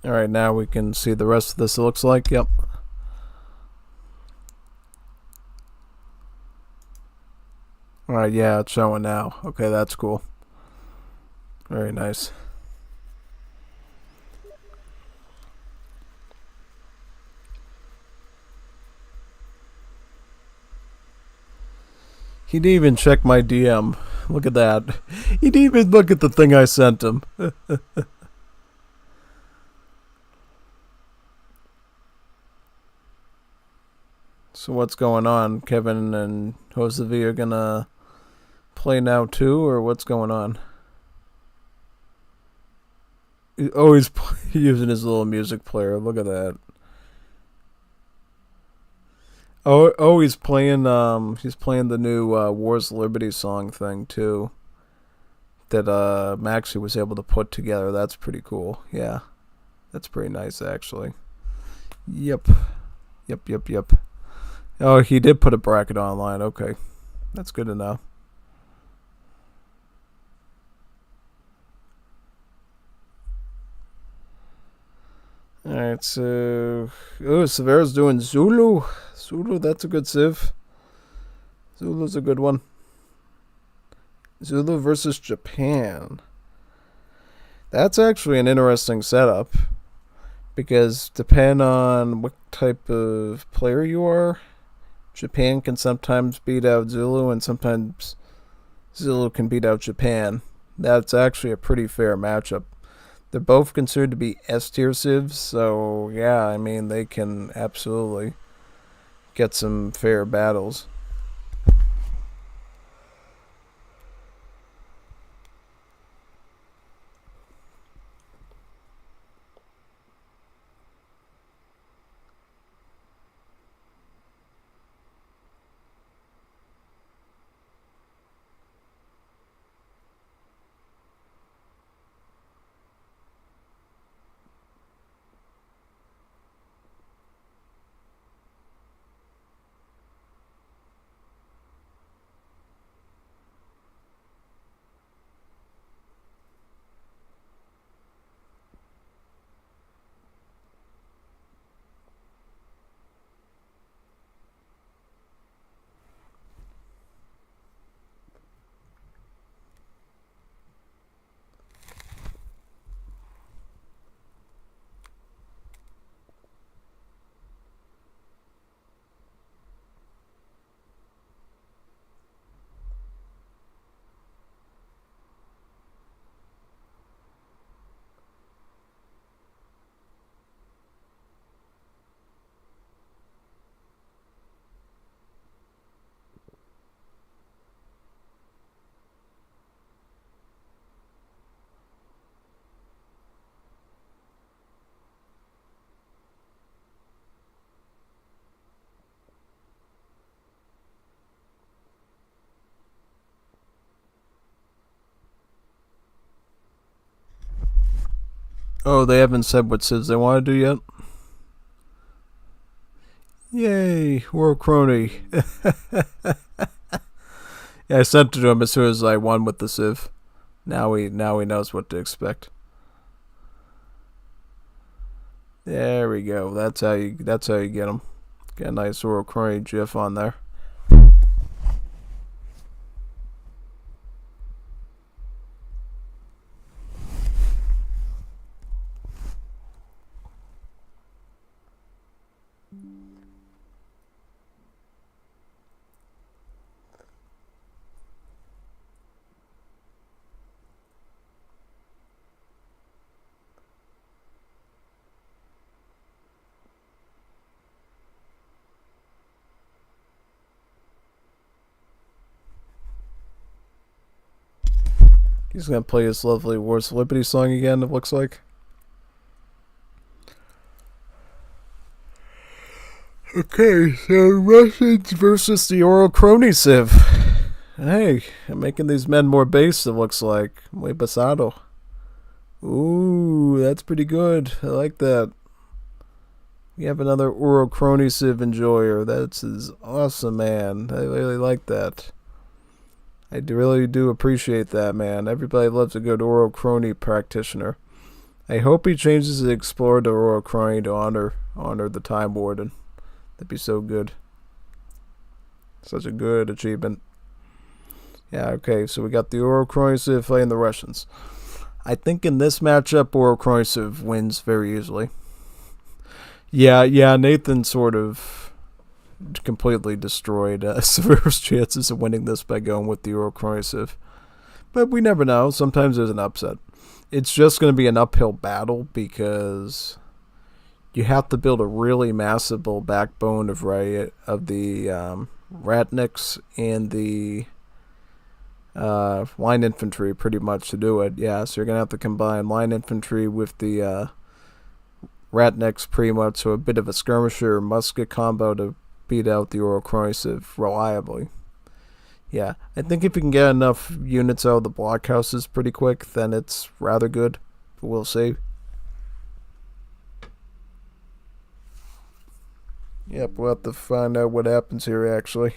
Alright, now we can see the rest of this, it looks like. Yep. Alright, yeah, it's showing now. Okay, that's cool. Very nice. He didn't even check my DM. Look at that. He didn't even look at the thing I sent him. So what's going on? Kevin and Josevi are gonna play now too, or what's going on? Oh, he's using his little music player. Look at that. Oh, he's playing the new Wars Liberty song thing too. That Maxie was able to put together. That's pretty cool. Yeah, that's pretty nice actually. Yep. Oh, he did put a bracket online. Okay, that's good to know. Alright, so... Oh, Severa's doing Zulu. Zulu, that's a good Civ. Zulu's a good one. Zulu versus Japan. That's actually an interesting setup. Because depending on what type of player you are, Japan can sometimes beat out Zulu, and sometimes Zulu can beat out Japan. That's actually a pretty fair matchup. They're both considered to be S-tier civs, so yeah, I mean, they can absolutely get some fair battles. Oh, they haven't said what civs they want to do yet? Yay, World Crony. Yeah, I sent it to him as soon as I won with the civ. Now he knows what to expect. There we go. That's how you get him. Get a nice World Crony GIF on there. He's gonna play his lovely Wars of Liberty song again, it looks like. Okay, so Russians versus the Oro Crony Civ. Hey, I'm making these men more based, it looks like. Muy pasado. Ooh, that's pretty good. I like that. We have another Oro Crony Civ enjoyer. That's awesome, man. I really like that. I really do appreciate that, man. Everybody loves a good Oro Crony practitioner. I hope he changes the Explorer to Royal Crane to honor the Time Warden. That'd be so good. Such a good achievement. Yeah, okay, so we got the Orokronisev playing the Russians. I think in this matchup, Orokronisev wins very easily. Yeah, Nathan sort of completely destroyed Severo's chances of winning this by going with the Orokronisev. But we never know. Sometimes there's an upset. It's just going to be an uphill battle because you have to build a really massive backbone of the Ratniks and the line infantry pretty much to do it. Yeah, so you're going to have to combine line infantry with the Ratniks pretty much, so a bit of a skirmisher musket combo to beat out the Orokronisev reliably. Yeah, I think if you can get enough units out of the blockhouses pretty quick, then it's rather good. But we'll see. Yep, we'll have to find out what happens here actually.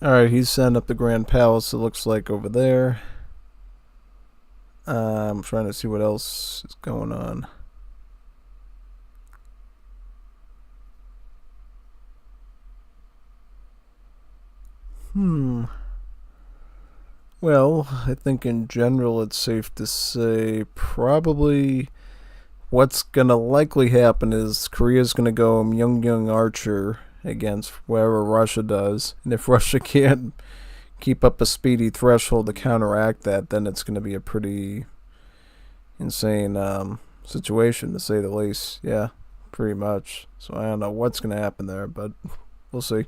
Alright, he's setting up the Grand Palace, it looks like, over there. I'm trying to see what else is going on. Well, I think in general it's safe to say probably what's gonna likely happen is Korea's gonna go Myung Archer against whatever Russia does, and if Russia can't keep up a speedy threshold to counteract that, then it's gonna be a pretty insane situation to say the least. Yeah, pretty much. So I don't know what's gonna happen there, but we'll see.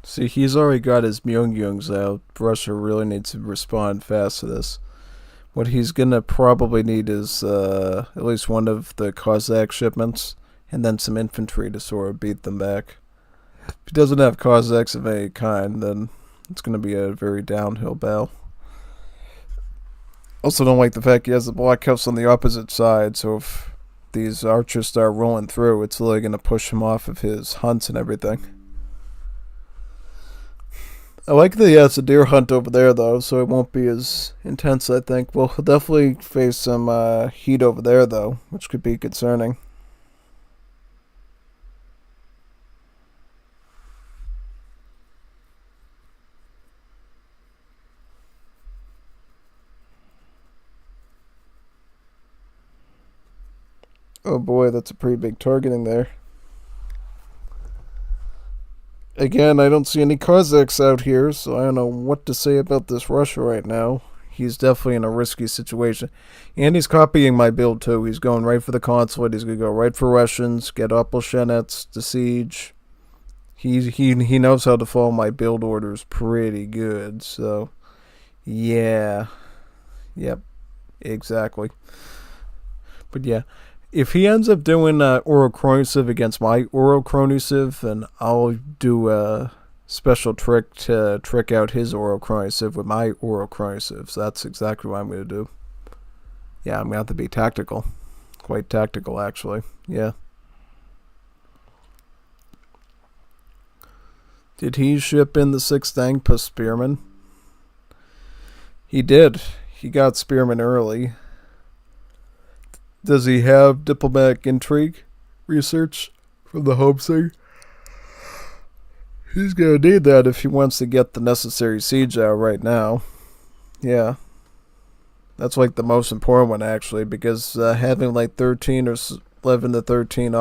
See, he's already got his Myung-Yungs out. Russia really needs to respond fast to this. What he's gonna probably need is at least one of the Cossack shipments, and then some infantry to sort of beat them back. If he doesn't have Cossacks of any kind, then it's gonna be a very downhill battle. Also don't like the fact he has the Black House on the opposite side, so if these archers start rolling through, it's really gonna push him off of his hunts and everything. I like that he has a deer hunt over there, though, so it won't be as intense, I think. Well, he'll definitely face some heat over there, though, which could be concerning. Oh boy, that's a pretty big targeting there. Again, I don't see any Cossacks out here, so I don't know what to say about this Russia right now. He's definitely in a risky situation. And he's copying my build, too. He's going right for the consulate. He's going to go right for Russians, get Opolshenets to siege. He knows how to follow my build orders pretty good, so... Yeah. Yep. Exactly. But yeah. If he ends up doing Orokronisev against my Orokronisev, then I'll do a special trick to trick out his Orokronisev with my Orokronisev. So that's exactly what I'm going to do. Yeah, I'm going to have to be tactical. Quite tactical, actually. Yeah. Did he ship in the 6th Angpa Spearman? He did. He got Spearman early. Does he have diplomatic intrigue research from the home thing? He's going to need that if he wants to get the necessary siege out right now. Yeah. That's like the most important one, actually, because having like 13 or 11 to 13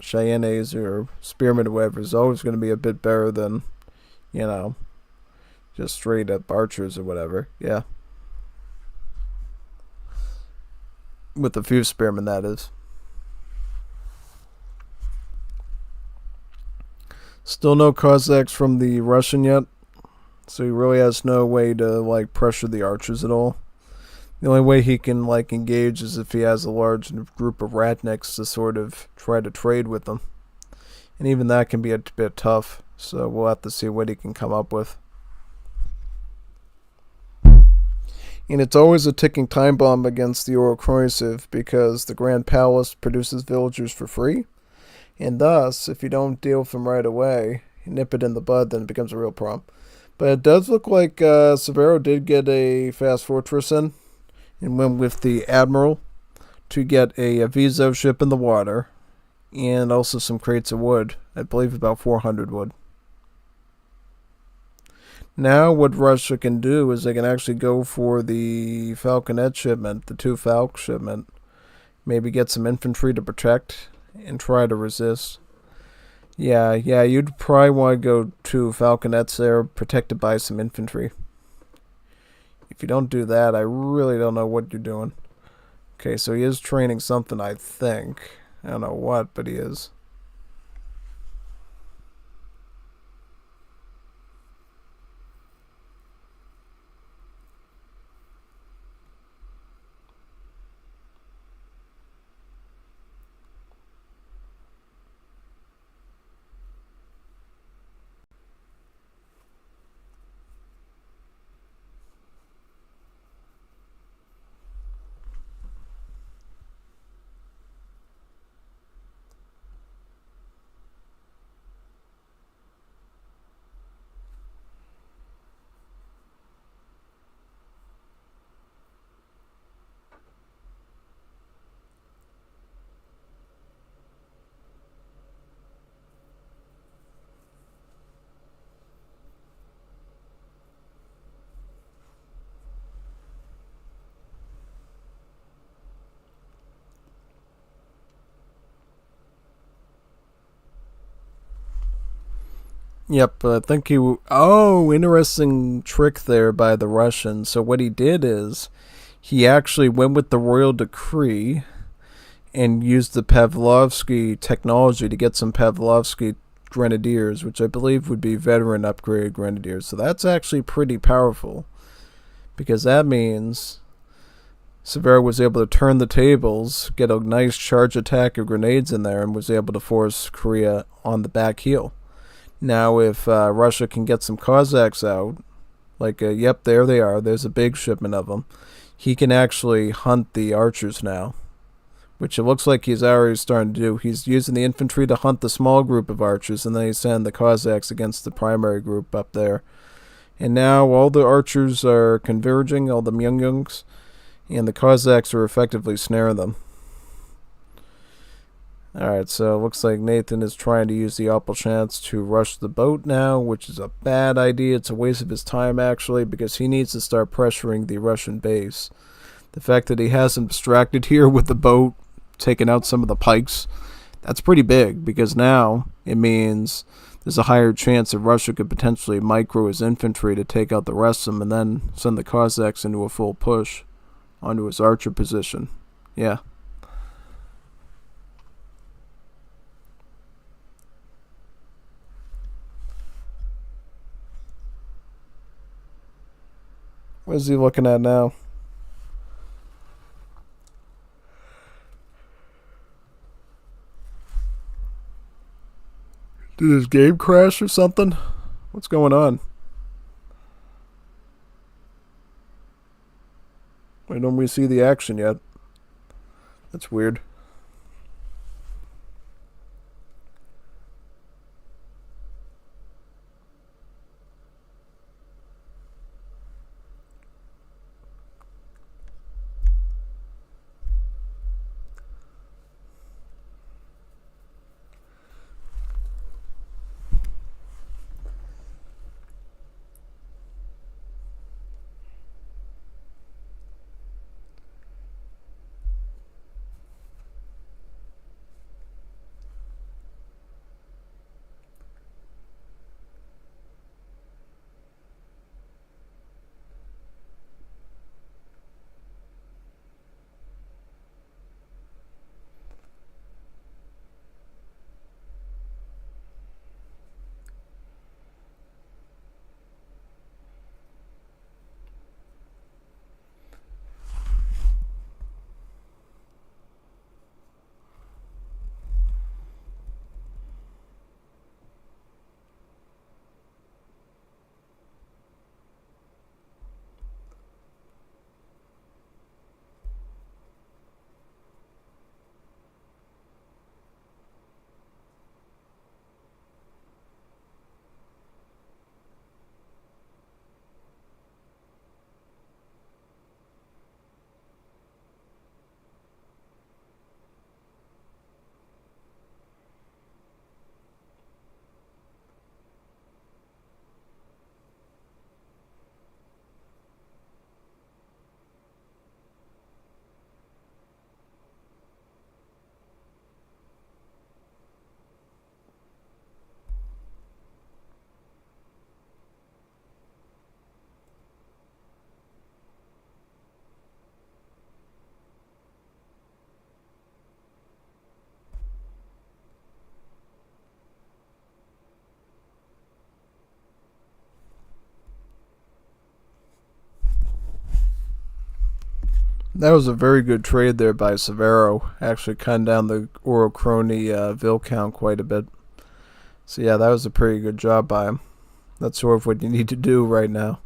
Cheyennes or Spearmen or whatever is always going to be a bit better than, you know, just straight up archers or whatever. Yeah. With a few Spearmen, that is. Still no Cossacks from the Russian yet. So he really has no way to, like, pressure the archers at all. The only way he can, like, engage is if he has a large group of Ratniks to sort of try to trade with them. And even that can be a bit tough. So we'll have to see what he can come up with. And it's always a ticking time bomb against the Orokronisev because the Grand Palace produces villagers for free. And thus, if you don't deal with them right away, you nip it in the bud, then it becomes a real problem. But it does look like Severo did get a fast fortress in and went with the Admiral to get a Avizo ship in the water and also some crates of wood. I believe about 400 wood. Now what Russia can do is they can actually go for the Falconet shipment, the 2 Falk shipment. Maybe get some infantry to protect and try to resist. Yeah, you'd probably want to go to Falconets there, protected by some infantry. If you don't do that, I really don't know what you're doing. Okay, so he is training something, I think. I don't know what, but he is. Yep, I think he... Oh, interesting trick there by the Russians. So what he did is, he actually went with the royal decree and used the Pavlovsky technology to get some Pavlovsky grenadiers, which I believe would be veteran upgraded grenadiers. So that's actually pretty powerful, because that means Severo was able to turn the tables, get a nice charge attack of grenades in there, and was able to force Korea on the back heel. Now, if Russia can get some Cossacks out, like, yep, there they are, there's a big shipment of them, he can actually hunt the archers now, which it looks like he's already starting to do. He's using the infantry to hunt the small group of archers, and then he's sending the Cossacks against the primary group up there. And now all the archers are converging, all the Myungungs, and the Cossacks are effectively snaring them. Alright, so it looks like Nathan is trying to use the opal chance to rush the boat now, which is a bad idea. It's a waste of his time, actually, because he needs to start pressuring the Russian base. The fact that he hasn't distracted here with the boat, taking out some of the pikes, that's pretty big, because now it means there's a higher chance that Russia could potentially micro his infantry to take out the rest of them, and then send the Cossacks into a full push onto his archer position. Yeah. What is he looking at now? Did his game crash or something? What's going on? Why don't we see the action yet? That's weird. That was a very good trade there by Severo. Actually cutting down the Orochrony Vil count quite a bit. So yeah, that was a pretty good job by him. That's sort of what you need to do right now.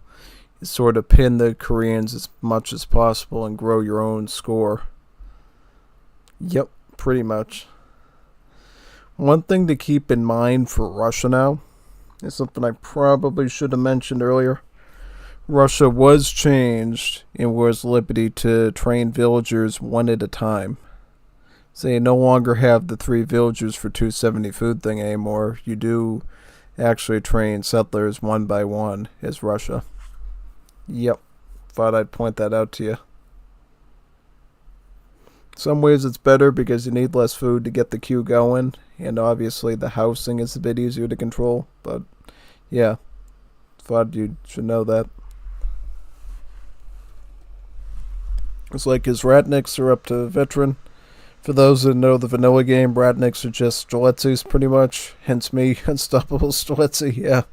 Is sort of pin the Koreans as much as possible and grow your own score. Yep, pretty much. One thing to keep in mind for Russia now is something I probably should have mentioned earlier. Russia was changed in War's Liberty to train villagers one at a time. So you no longer have the 3 villagers for 270 food thing anymore. You do actually train settlers one by one as Russia. Yep, thought I'd point that out to you. Some ways it's better because you need less food to get the queue going, and obviously the housing is a bit easier to control, but yeah, thought you should know that. It's like his Ratniks are up to veteran. For those that know the vanilla game, Bratniks are just Strelitzes pretty much. Hence me, Unstoppable Strelitzy, yeah.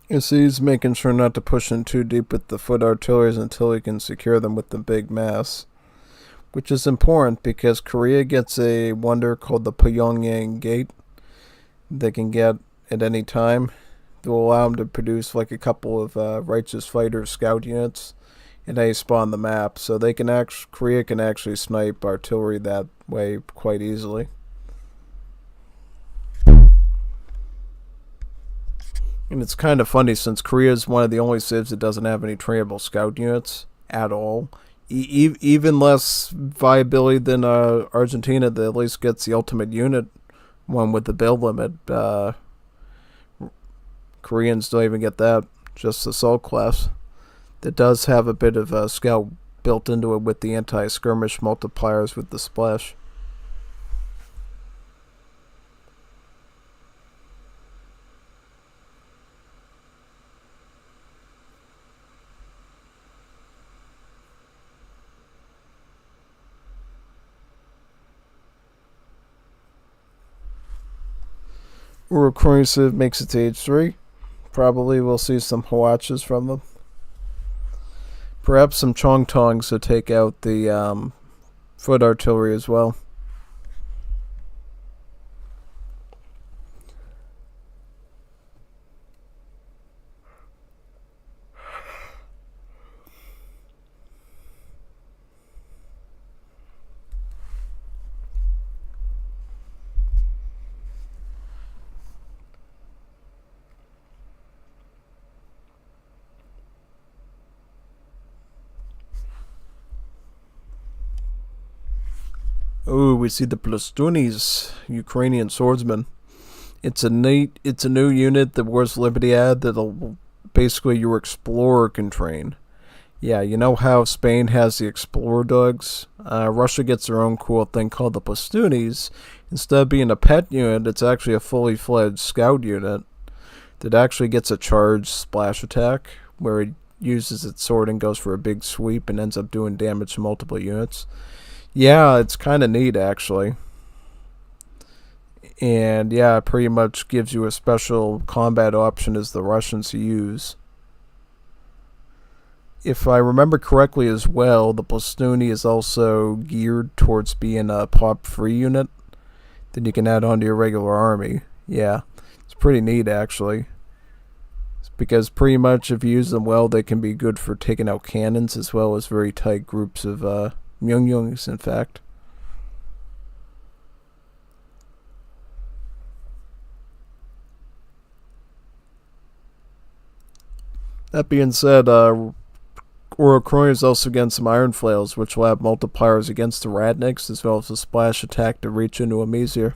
You see, he's making sure not to push in too deep with the foot artilleries until he can secure them with the big mass. Which is important because Korea gets a wonder called the Pyongyang Gate they can get at any time. That will allow them to produce like a couple of Righteous Fighter scout units and they spawn the map. So they can Korea can actually snipe artillery that way quite easily. And it's kind of funny since Korea is one of the only civs that doesn't have any trainable scout units at all. Even less viability than Argentina that at least gets the ultimate unit one with the build limit. Koreans don't even get that, just the assault class. That does have a bit of scout built into it with the anti-skirmish multipliers with the splash. Recurring Civ makes it to age 3. Probably we'll see some Hwachas from them. Perhaps some Chongtongs to take out the foot artillery as well. Oh, we see the Plastunis, Ukrainian swordsmen. It's a new unit that Wars Liberty had that'll basically your explorer can train. Yeah, you know how Spain has the explorer dogs? Russia gets their own cool thing called the Plastunis. Instead of being a pet unit, it's actually a fully fledged scout unit that actually gets a charged splash attack where it uses its sword and goes for a big sweep and ends up doing damage to multiple units. Yeah, it's kind of neat actually. And yeah, it pretty much gives you a special combat option as the Russians use. If I remember correctly as well, the Plastuni is also geared towards being a pop free unit that you can add onto your regular army. Yeah. It's pretty neat, actually. Because pretty much if you use them well, they can be good for taking out cannons as well as very tight groups of Myungyungs, in fact. That being said, Orokroy is also against some Iron Flails, which will have multipliers against the Radniks, as well as a splash attack to reach into them easier.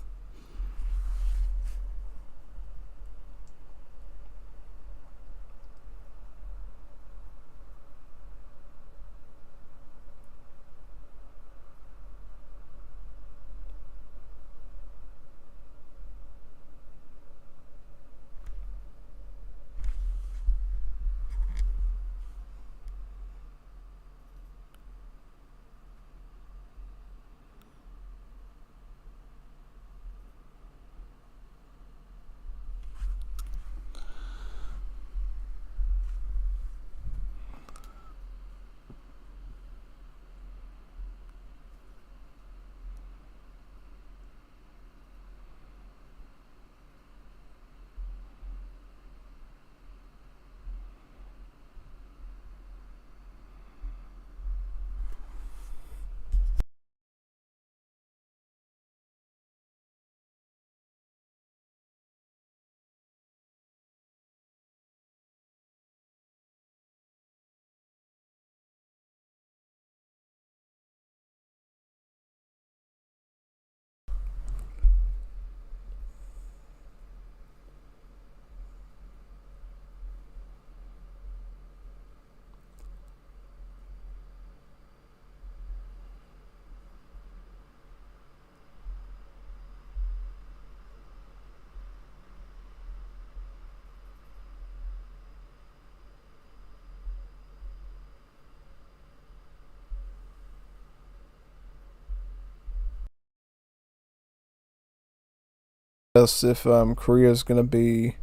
If Korea is going to be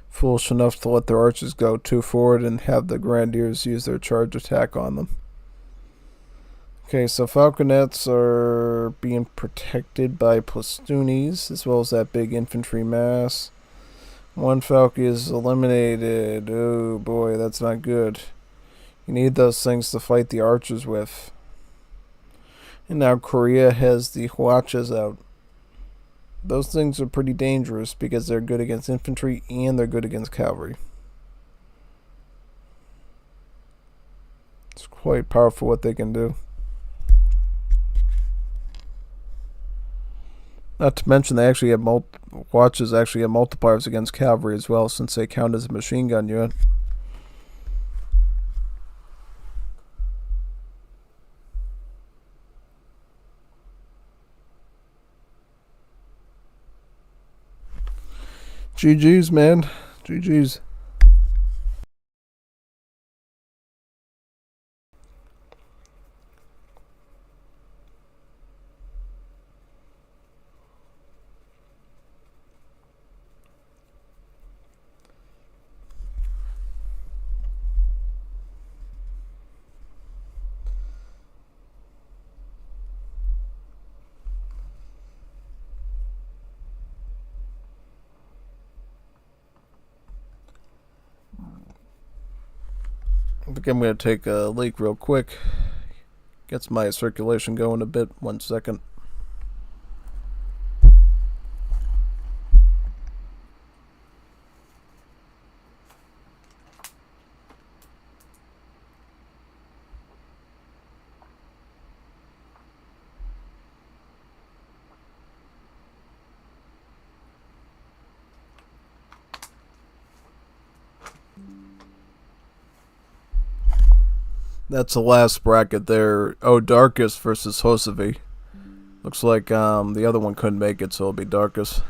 foolish enough to let their archers go too forward and have the Grenadiers use their charge attack on them. Okay, so Falconets are being protected by Plastoonis, as well as that big infantry mass. One Falcon is eliminated. Oh boy, that's not good. You need those things to fight the archers with. And now Korea has the Hwachas out. Those things are pretty dangerous because they're good against infantry and they're good against cavalry. It's quite powerful what they can do. Not to mention they actually have watches actually have multipliers against cavalry as well, since they count as a machine gun unit. GG's, man. GG's. I think I'm going to take a leak real quick. Gets my circulation going a bit. 1 second. That's the last bracket there. Oh, Darkus versus Hosevi. Looks like the other one couldn't make it, so it'll be Darkus.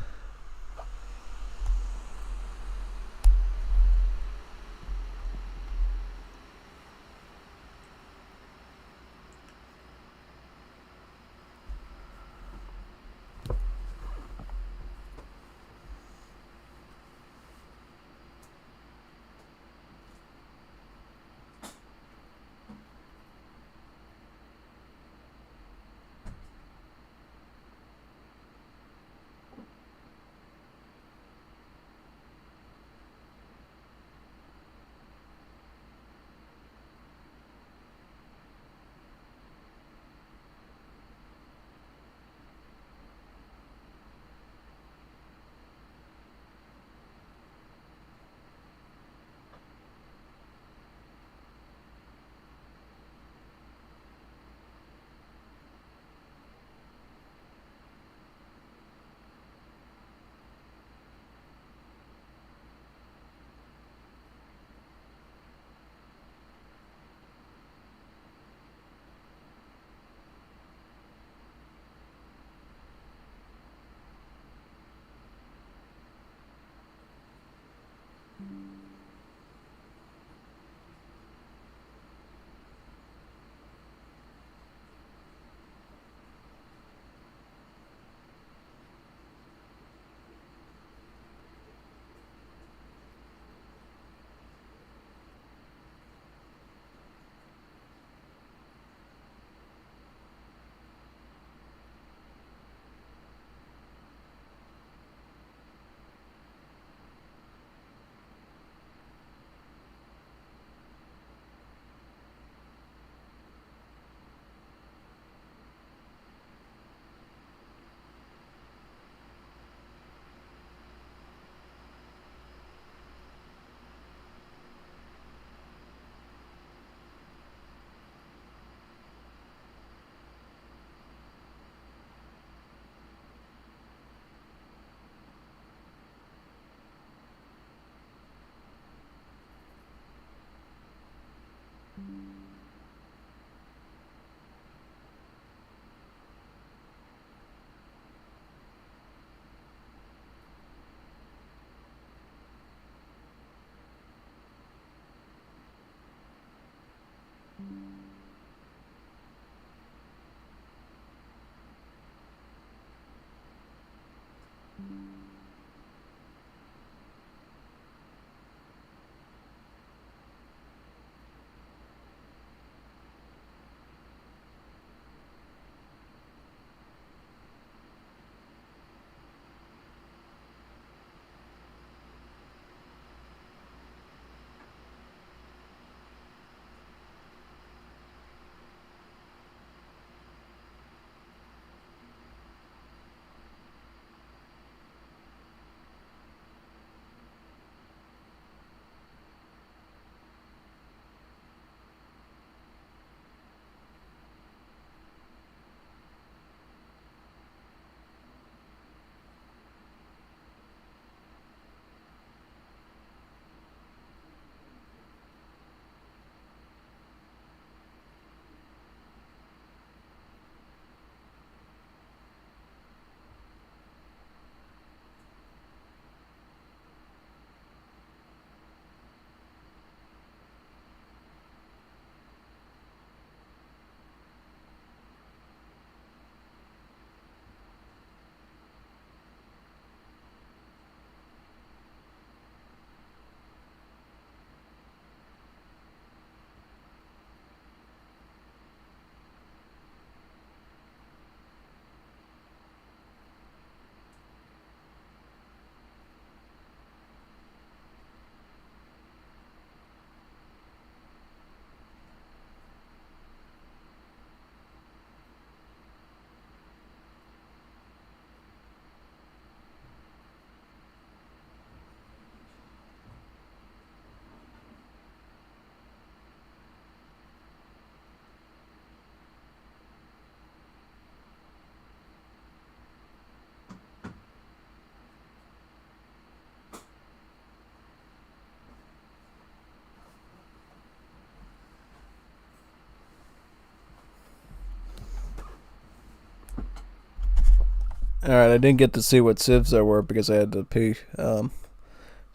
Alright, I didn't get to see what civs there were because I had to pee. So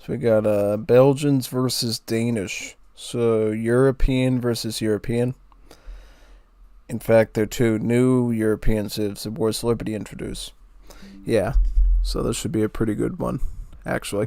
we got Belgians versus Danish. So European versus European. In fact, they're two new European civs that Wars Liberty introduced. Yeah, so this should be a pretty good one, actually.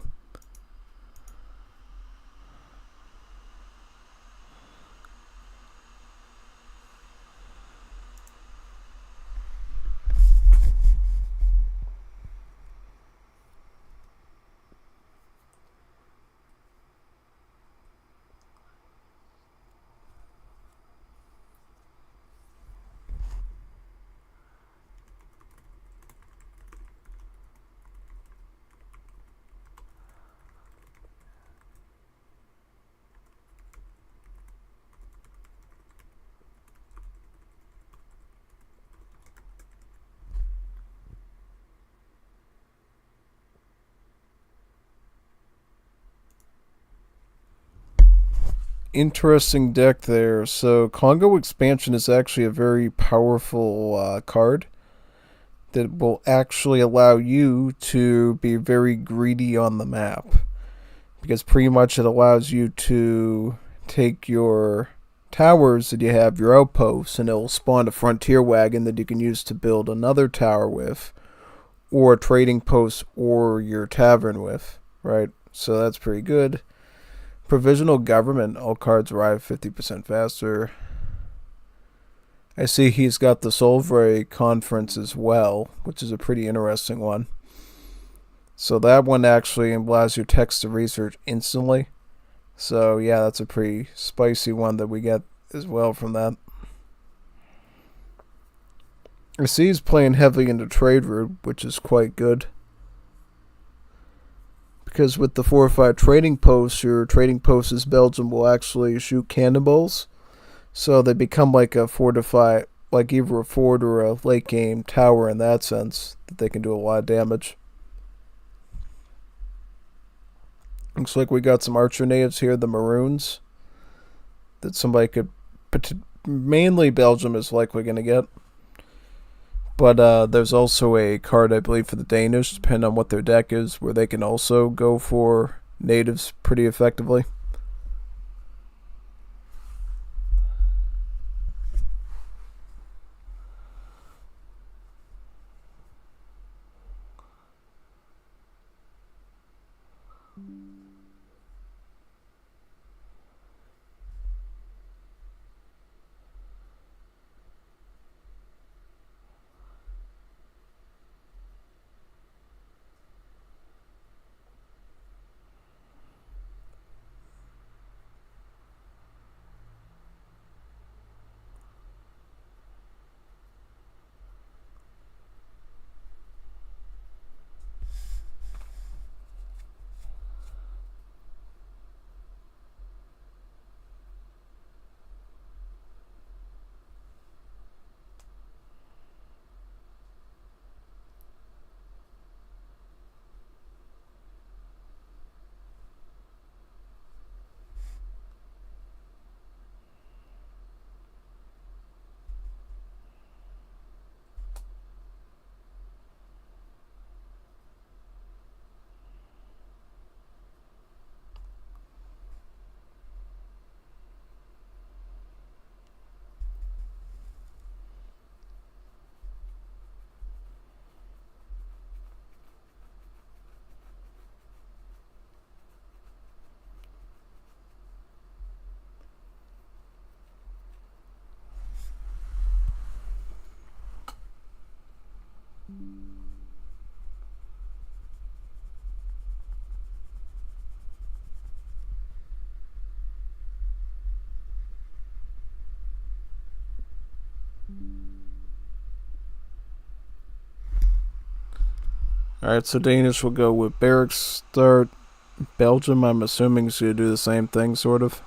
Interesting deck there. So Congo Expansion is actually a very powerful card that will actually allow you to be very greedy on the map, because pretty much it allows you to take your towers that you have, your outposts, and it will spawn a frontier wagon that you can use to build another tower with, or a trading post, or your tavern with, right? So that's pretty good. Provisional government, all cards arrive 50% faster. I see he's got the Solvray conference as well, which is a pretty interesting one. So that one actually allows your text to research instantly. So yeah, that's a pretty spicy one that we get as well from that. I see he's playing heavily into trade route, which is quite good. Because with the 4 or 5 trading posts, your trading posts as Belgium will actually shoot cannonballs. So they become like a fortified, like either a fort or a late game tower in that sense, that they can do a lot of damage. Looks like we got some archer natives here, the Maroons, that somebody could, mainly Belgium is likely going to get. But there's also a card, I believe, for the Danish, depending on what their deck is, where they can also go for natives pretty effectively. Alright, so Danish will go with barracks start. Belgium, I'm assuming, is going to do the same thing, sort of.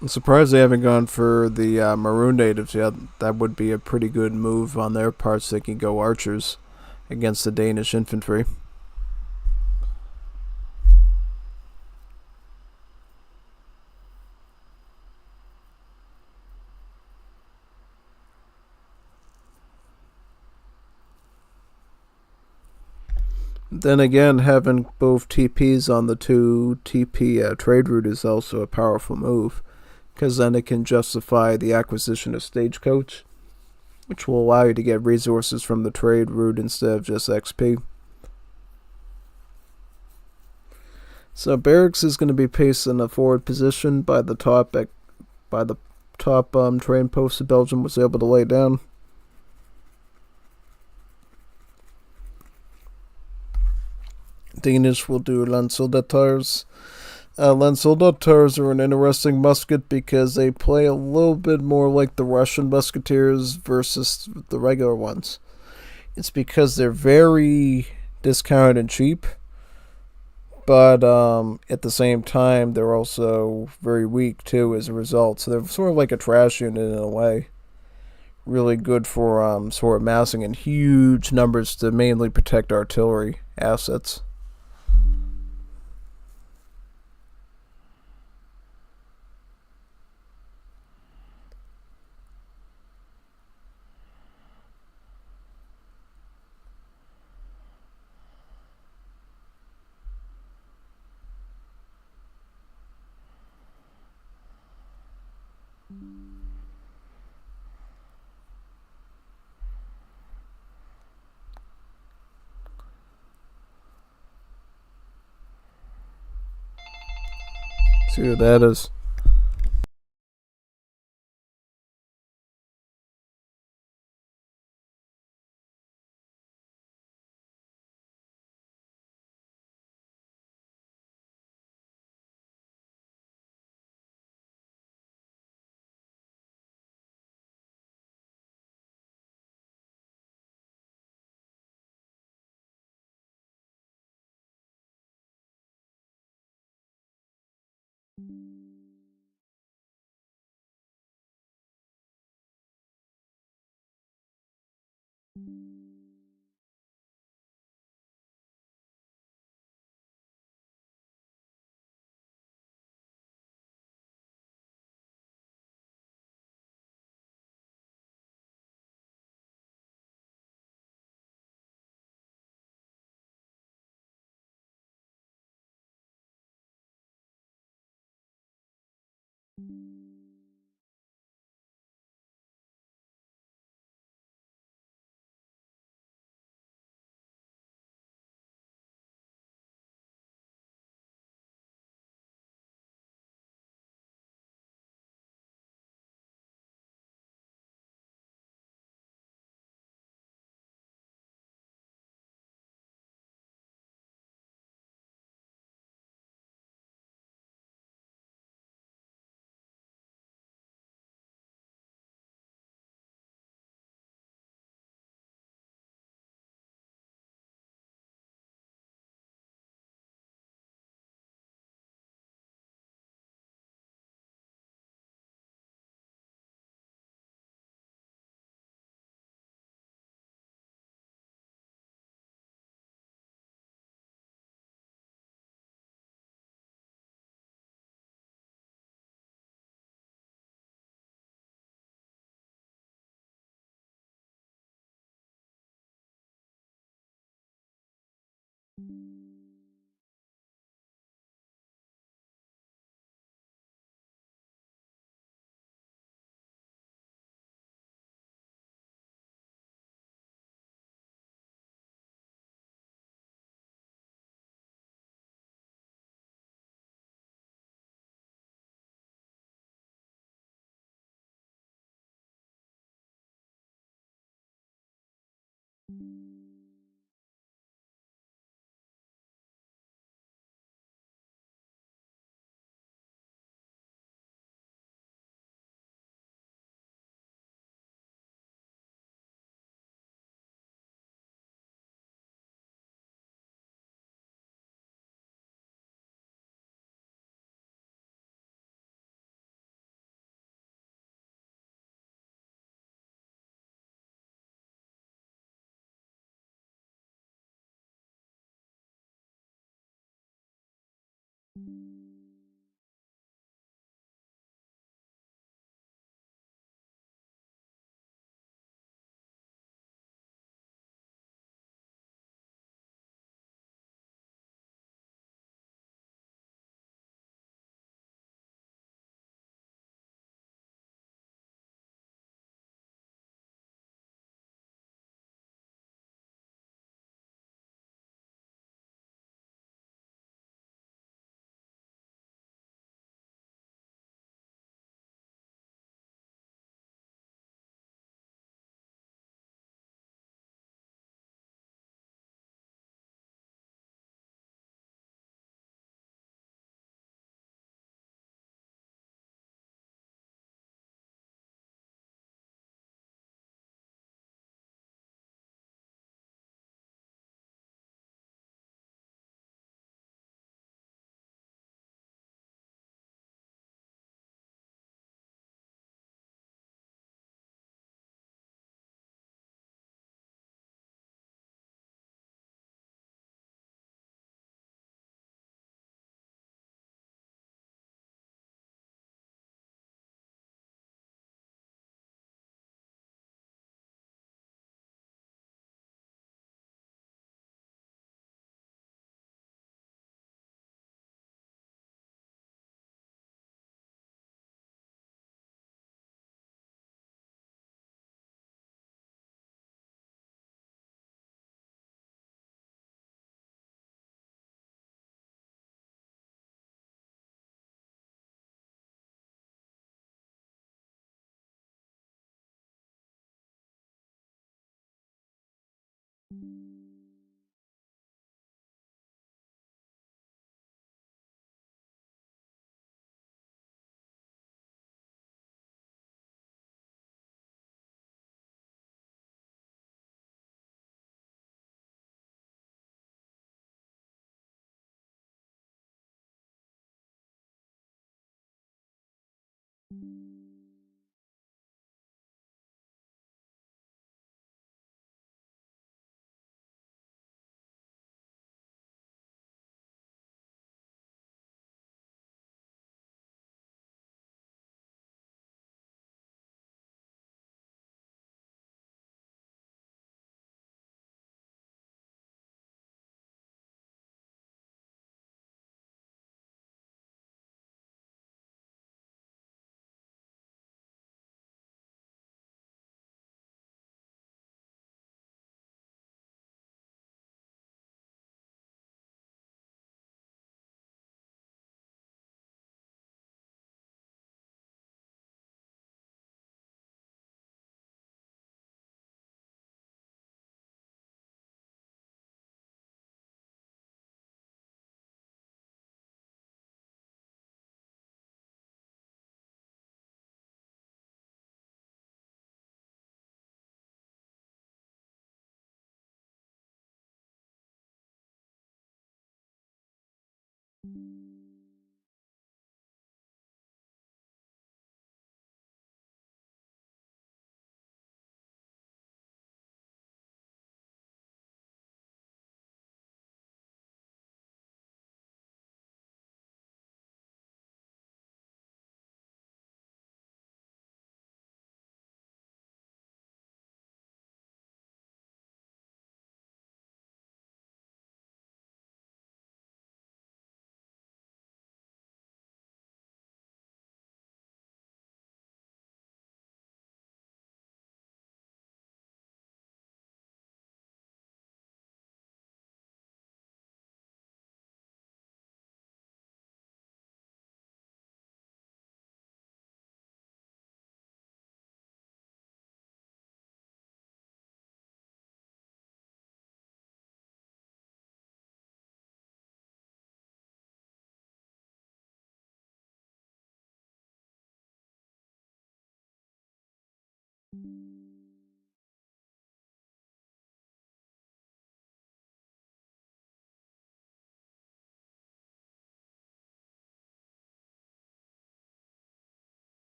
I'm surprised they haven't gone for the Maroon natives yet. That would be a pretty good move on their part, so they can go archers against the Danish infantry. Then again, having both TPs on the 2 TP trade route is also a powerful move, because then it can justify the acquisition of Stagecoach, which will allow you to get resources from the trade route instead of just XP. So Barracks is going to be placed in a forward position by the top train post that Belgium was able to lay down. Danish will do Landssoldatars. Landssoldatars are an interesting musket because they play a little bit more like the Russian musketeers versus the regular ones. It's because they're very discounted and cheap, but at the same time they're also very weak too as a result. So they're sort of like a trash unit in a way. Really good for sort of massing in huge numbers to mainly protect artillery assets. See what that is.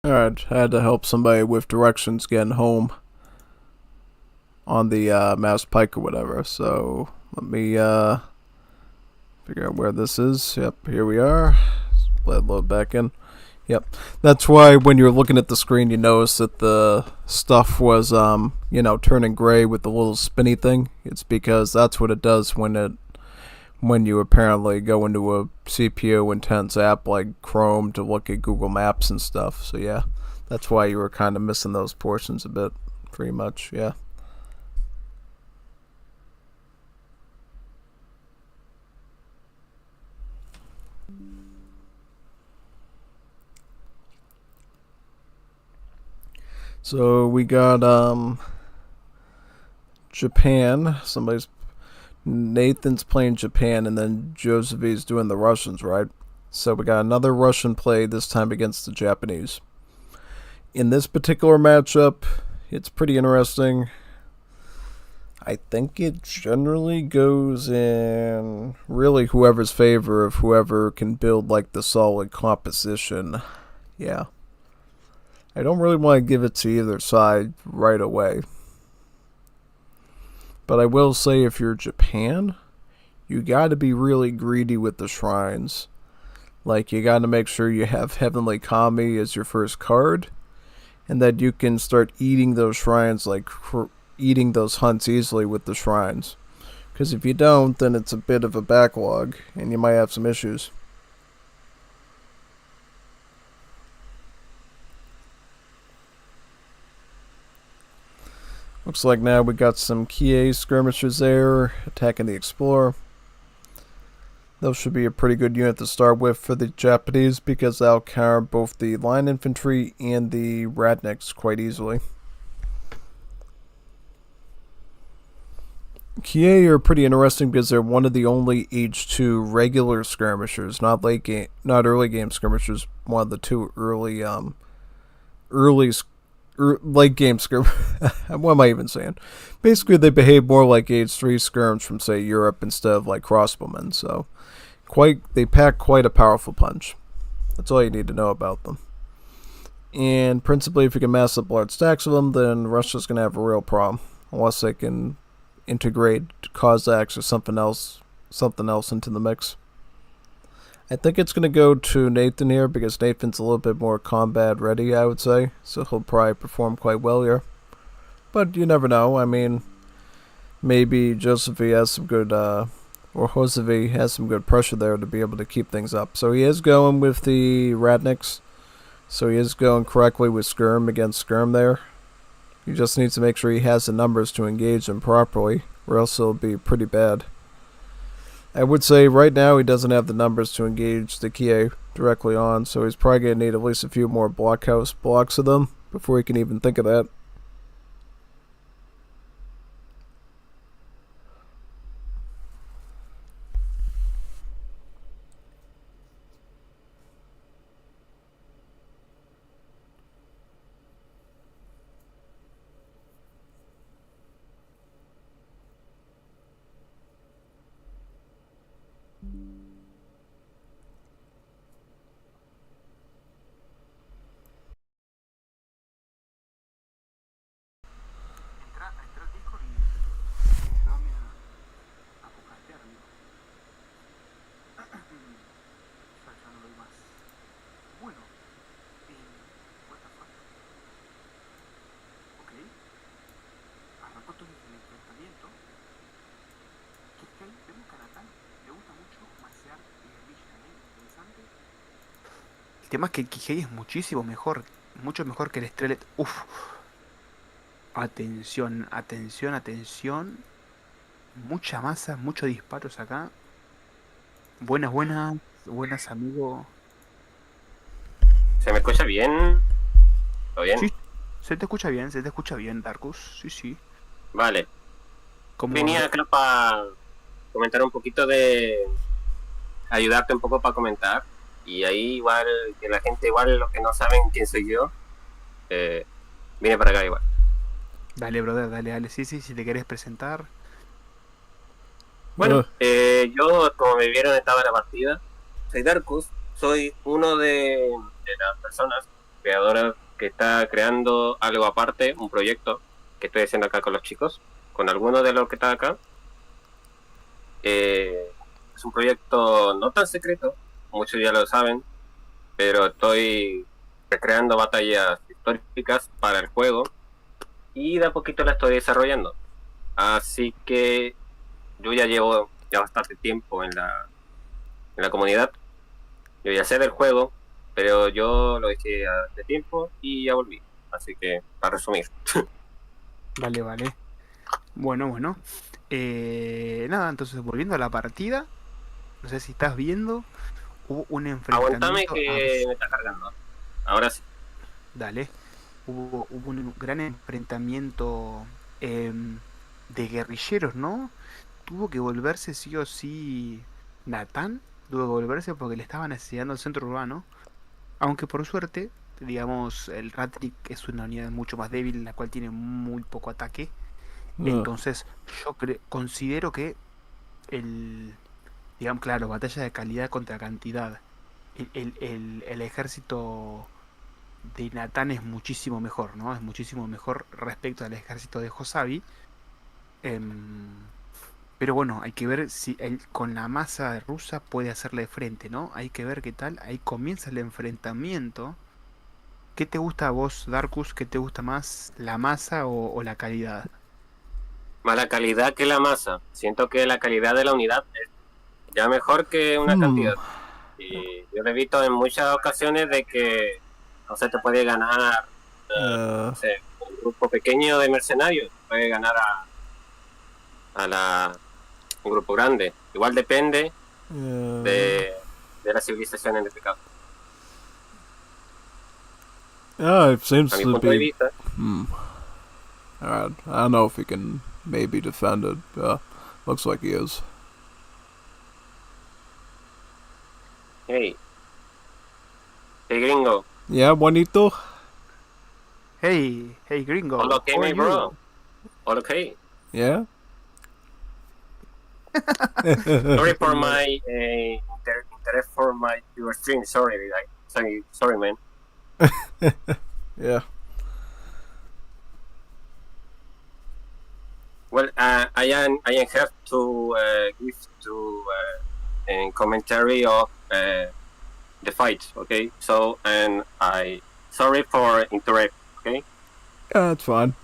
Alright, I had to help somebody with directions getting home on the Mass Pike or whatever, so let me figure out where this is. Yep, here we are. Let it load back in. Yep, that's why when you're looking at the screen you notice that the stuff was turning gray with the little spinny thing. It's because that's what it does when you apparently go into a CPU intense app like Chrome to look at Google Maps and stuff. So yeah, that's why you were kind of missing those portions a bit, pretty much, yeah. So we got Japan. Nathan's playing Japan, and then Josephi's doing the Russians, right? So we got another Russian play, this time against the Japanese. In this particular matchup, it's pretty interesting. I think it generally goes in really whoever's favor of whoever can build like the solid composition. Yeah. I don't really want to give it to either side right away. But I will say if you're Japan, you gotta be really greedy with the shrines. Like, you gotta make sure you have Heavenly Kami as your first card, and that you can start eating those shrines, like eating those hunts easily with the shrines. Because if you don't, then it's a bit of a backlog, and you might have some issues. Looks like now we got some Kie skirmishers there attacking the Explorer. Those should be a pretty good unit to start with for the Japanese because they'll counter both the line infantry and the Radniks quite easily. Kie are pretty interesting because they're one of the only Age 2 regular skirmishers, not early game skirmishers, one of the two late game skirmish. What am I even saying? Basically, they behave more like Age 3 skirms from, say, Europe instead of like crossbowmen. So, they pack quite a powerful punch. That's all you need to know about them. And principally, if you can mass up large stacks of them, then Russia's gonna have a real problem, unless they can integrate Cossacks or something else into the mix. I think it's going to go to Nathan here because Nathan's a little bit more combat ready, I would say. So he'll probably perform quite well here. But you never know. I mean, maybe Josephy has some good, or Josevy has some good pressure there to be able to keep things up. So he is going with the Radniks. So he is going correctly with Skirm against Skirm there. He just needs to make sure he has the numbers to engage them properly, or else it'll be pretty bad. I would say right now he doesn't have the numbers to engage the Kie directly on, so he's probably going to need at least a few more blockhouse blocks of them before he can even think of that.
Entra al Discord y ayúdame a compartir, amigo. Ya no doy más. Bueno, what the fuck. Ok. Arrancó todo el enfrentamiento. Que es que ahí vemos que a Natán le gusta mucho macear guerrilla, Interesante. El tema es que el Kijei es muchísimo mejor, mucho mejor que el Strelet. Uff. Atención, atención, atención. Mucha masa, muchos disparos acá. Buenas, amigo.
¿Se me escucha bien? ¿Todo bien?
Sí, se te escucha bien, Darkus. Sí.
Vale.
¿Cómo
Venía acá para comentar un poquito ayudarte un poco para comentar. Y ahí igual, que la gente igual, los que no saben quién soy yo, viene para acá igual.
Dale, brother, dale. Sí, si te querés presentar.
Bueno, yo, como me vieron, estaba en la partida. Soy Darkus, soy uno de las personas creadoras que está creando algo aparte, un proyecto que estoy haciendo acá con los chicos, con algunos de los que están acá. Es un proyecto no tan secreto, muchos ya lo saben, pero estoy recreando batallas históricas para el juego y de a poquito la estoy desarrollando. Así que yo ya llevo bastante tiempo en la comunidad. Yo ya sé del juego, pero yo lo dejé hace tiempo y ya volví. Así que, para resumir.
Vale. Bueno. Nada, entonces volviendo a la partida. No sé si estás viendo. Hubo un enfrentamiento.
Aguantame que me está cargando. Ahora sí.
Dale. Hubo un gran enfrentamiento de guerrilleros, ¿no? Tuvo que volverse sí o sí Natán. Tuvo que volverse porque le estaban asediando el centro urbano. Aunque por suerte, digamos, el Ratrik es una unidad mucho más débil, la cual tiene muy poco ataque. Entonces, yo considero que digamos, claro, batalla de calidad contra cantidad. El ejército de Natán es muchísimo mejor, ¿no? Es muchísimo mejor respecto al ejército de Hosabi. Pero bueno, hay que ver si con la masa rusa puede hacerle frente, ¿no? Hay que ver qué tal. Ahí comienza el enfrentamiento. ¿Qué te gusta a vos, Darkus? ¿Qué te gusta más, la masa o la calidad?
Más la calidad que la masa. Siento que la calidad de la unidad es ya mejor que una cantidad. Y yo lo he visto en muchas ocasiones de que no se te puede ganar no sé, un grupo pequeño de mercenarios puede ganar a un grupo grande. Igual depende de la civilización en este caso.
It seems
a mi
to
punto de
be.
vista.
Alright, I don't know if he can maybe defend it. Looks like he is.
Hey, gringo.
Yeah, Juanito?
Hey, gringo.
All okay, my bro? All okay?
Yeah?
Sorry for my interest for your stream. Sorry, man.
Yeah.
Well, I am have to give to commentary of the fight. Okay, so and I sorry for interrupt. Okay.
Yeah, that's fine.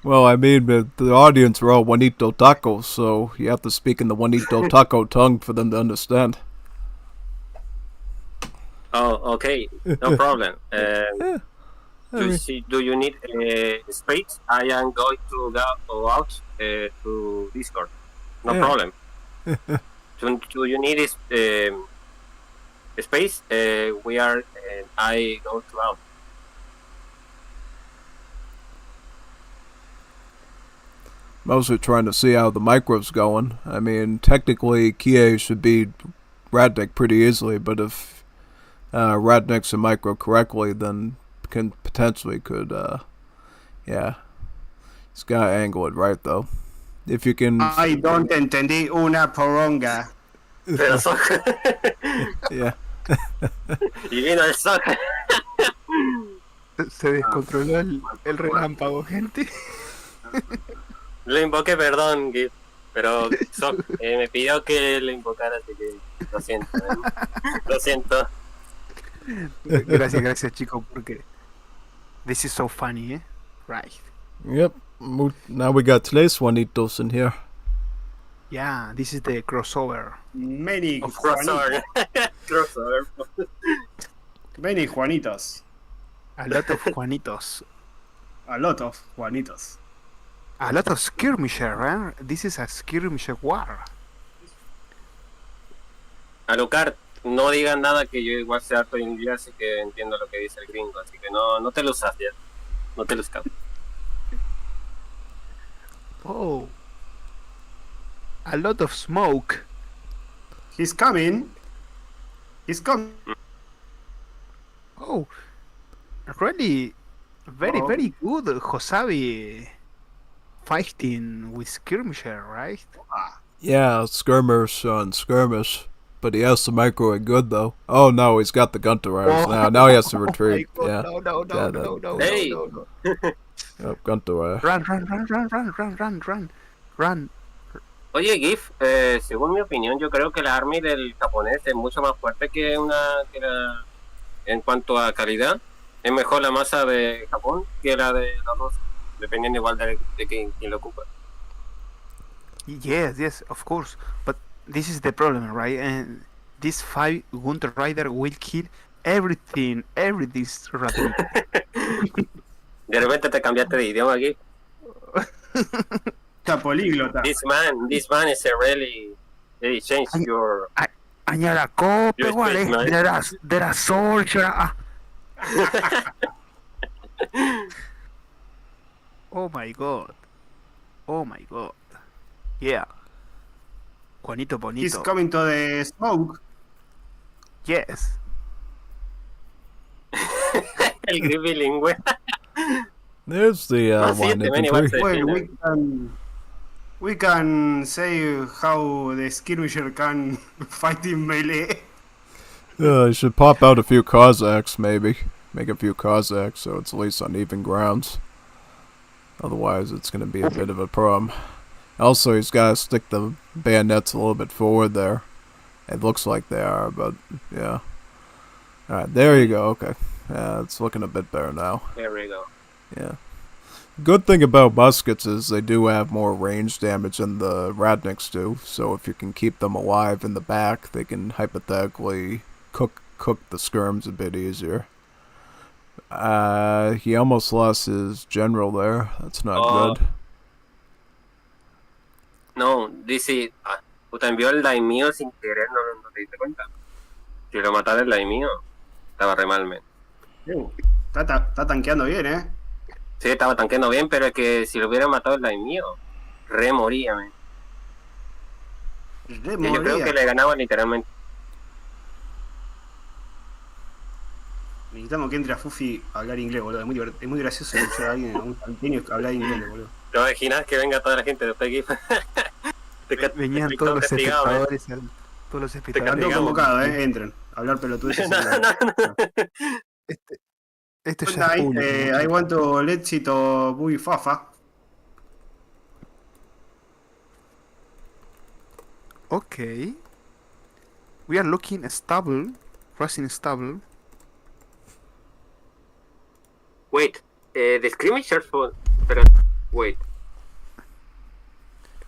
Well, I mean, the audience are all Juanito tacos, so you have to speak in the Juanito taco tongue for them to understand.
Oh, okay, no problem. Do you need space? I am going to go out to Discord. No problem. Do you need space? We are. I go to out.
Mostly trying to see how the micro's going. I mean, technically, Kie should beat Radnik pretty easily, but if Radnik's a micro correctly, then potentially could, yeah. He's gotta angle it right, though. If you can...
I don't entendí una poronga.
Yeah.
Y vino el soccer.
Se descontroló el relámpago, gente.
Lo invoqué, perdón, pero me pidió que lo invocara, así que lo siento. Lo siento.
Gracias, chico, porque this is so funny, eh? Right.
Yep. Now we got today's Juanitos in here.
Yeah, this is the crossover.
Many
crossover. Crossover.
Many Juanitos.
A lot of Juanitos.
A lot of Juanitos.
A lot of skirmisher, right? This is a skirmisher war.
Alucard, no digan nada que yo igual sé harto inglés, así que entiendo lo que dice el gringo, así que no te lo usas ya. No te lo usas.
Oh. A lot of smoke.
He's coming. He's coming.
Oh. Really very
Oh.
very good Hosabi fighting with skirmisher, right?
Yeah, skirmish on skirmish. But he has to microwave good though. Oh no, he's got the Gunter Riders now. Now he has to retreat. Yeah.
No,
Hey.
Yep, Gunter Rider.
Run.
Oye, GIF, según mi opinión, yo creo que la army del japonés es mucho más fuerte que la en cuanto a calidad. Es mejor la masa de Japón que la de los rusos, dependiendo igual de quién lo ocupa.
Yes, of course. But this is the problem, right? And this 5 Gunter Rider will kill everything rapid.
De repente te cambiaste de idioma, GIF.
Está políglota.
This man is a really changed your...
Añara cope,
Your
guare.
speech, man.
There are soldier. Oh my god. Yeah. Juanito Bonito.
He's coming to the smoke.
Yes.
El GIF bilingüe.
There's the one infantry.
Well, we can say how the skirmisher can fight in melee.
I should pop out a few Cossacks, maybe. Make a few Cossacks so it's at least on even grounds. Otherwise, it's going to be a bit of a problem. Also, he's got to stick the bayonets a little bit forward there. It looks like they are, but yeah. Alright, there you go, okay. Yeah, it's looking a bit better now.
There we go.
Yeah. Good thing about muskets is they do have more range damage than the Radniks do, so if you can keep them alive in the back, they can hypothetically cook the skirms a bit easier. He almost lost his general there. That's not good.
No, dice... Puta, envió el daimyo sin querer, no te diste cuenta. Si lo matara el daimyo, estaba re mal, men.
Está tanqueando bien,
Sí, estaba tanqueando bien, pero es que si lo hubiera matado el daimyo, re moría, men. Yo creo que le ganaba literalmente.
Necesitamos que entre a Fufi a hablar inglés, boludo. Es muy gracioso escuchar a alguien, a un salteño hablar inglés, boludo.
¿Te imaginas que venga toda la gente de Peggy?
Venían todos los espectadores. Todos los espectadores.
Están convocados, entren. A hablar pelotudeces.
Esto ya es público.
I want to let it muy fafa.
Okay. We are looking stable. Racing stable.
Wait, the skirmishers for... Pero, wait.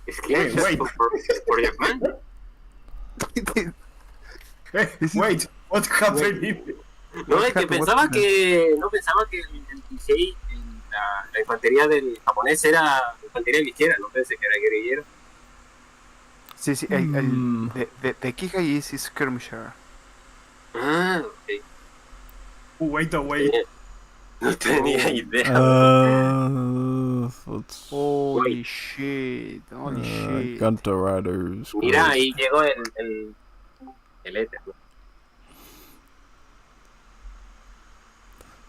Skirmishers
wait.
for Japan?
Wait, what happened?
No, es que pensaba que el DJ, la infantería del japonés era infantería ligera, no pensé que era guerrillero.
Sí, the Kikai is skirmisher.
Ah, ok.
Wait.
No tenía idea.
Holy shit.
Gunter Riders.
Mira, ahí llegó el éter, ¿no?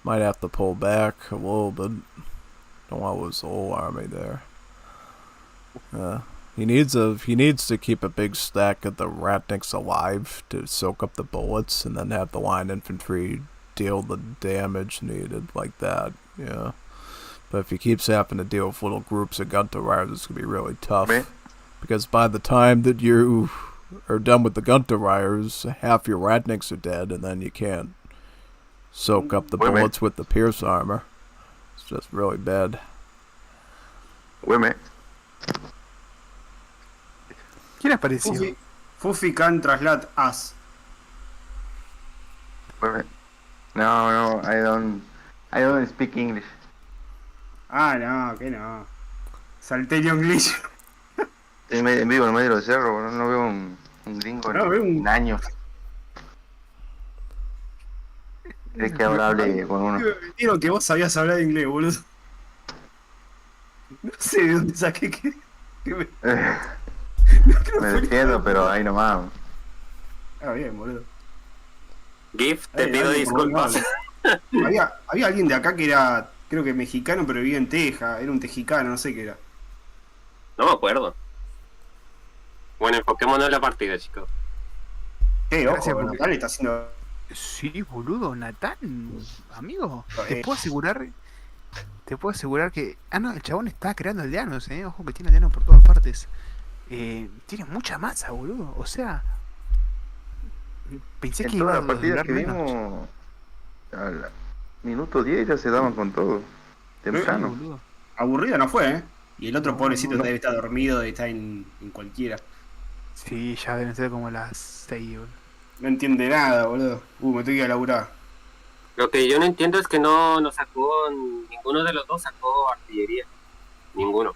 Might have to pull back a little bit. Don't want to lose the whole army there. He needs to keep a big stack of the Ratniks alive to soak up the bullets, and then have the line infantry deal the damage needed like that. Yeah. But if he keeps having to deal with little groups of Gunter Riders, it's gonna be really tough.
Right.
Because by the time that you are done with the Gunter Riders, half your Ratniks are dead, and then you can't soak up the bullets with the Pierce armor. It's just really bad.
Wait a minute. ¿Quién apareció?
Fufi can translate us.
Wait a minute. No, I don't speak English.
Ah, no, que no. Salteño English.
En vivo en medio del cerro, boludo. No veo un gringo
No, veo
en años. ¿Crees que ahora hable con uno?
Me metieron que vos sabías hablar inglés, boludo. No sé de dónde saqué que me...
Me defiendo, pero ahí nomás.
Ah, bien, boludo.
GIF, te
Ay,
pido
alguien por
disculpas.
donde había alguien de acá que era, creo que mexicano, pero vivía en Texas. Era un tejicano, no sé qué era.
No me acuerdo. Bueno, enfoquémonos en la partida, chicos.
Ojo, Natán está haciendo...
Sí, boludo, Natán, amigo,
Eh.
te puedo asegurar que... Ah, no, el chabón está creando aldeanos, ojo que tiene aldeanos por todas partes. Tiene mucha masa, boludo, o sea... Pensé
En
que iba
todas
a
las partidas
durar
que
menos.
vimos, al minuto 10 ya se daban con todo. Temprano.
boludo.
Aburrido no fue, ¿eh? Y el otro pobrecito
no.
debe estar dormido, debe estar en cualquiera.
Sí, ya deben ser como las 6, boludo.
No entiende nada, boludo. Me tengo que ir a laburar.
Lo que yo no entiendo es que no sacó, ninguno de los dos sacó artillería. Ninguno.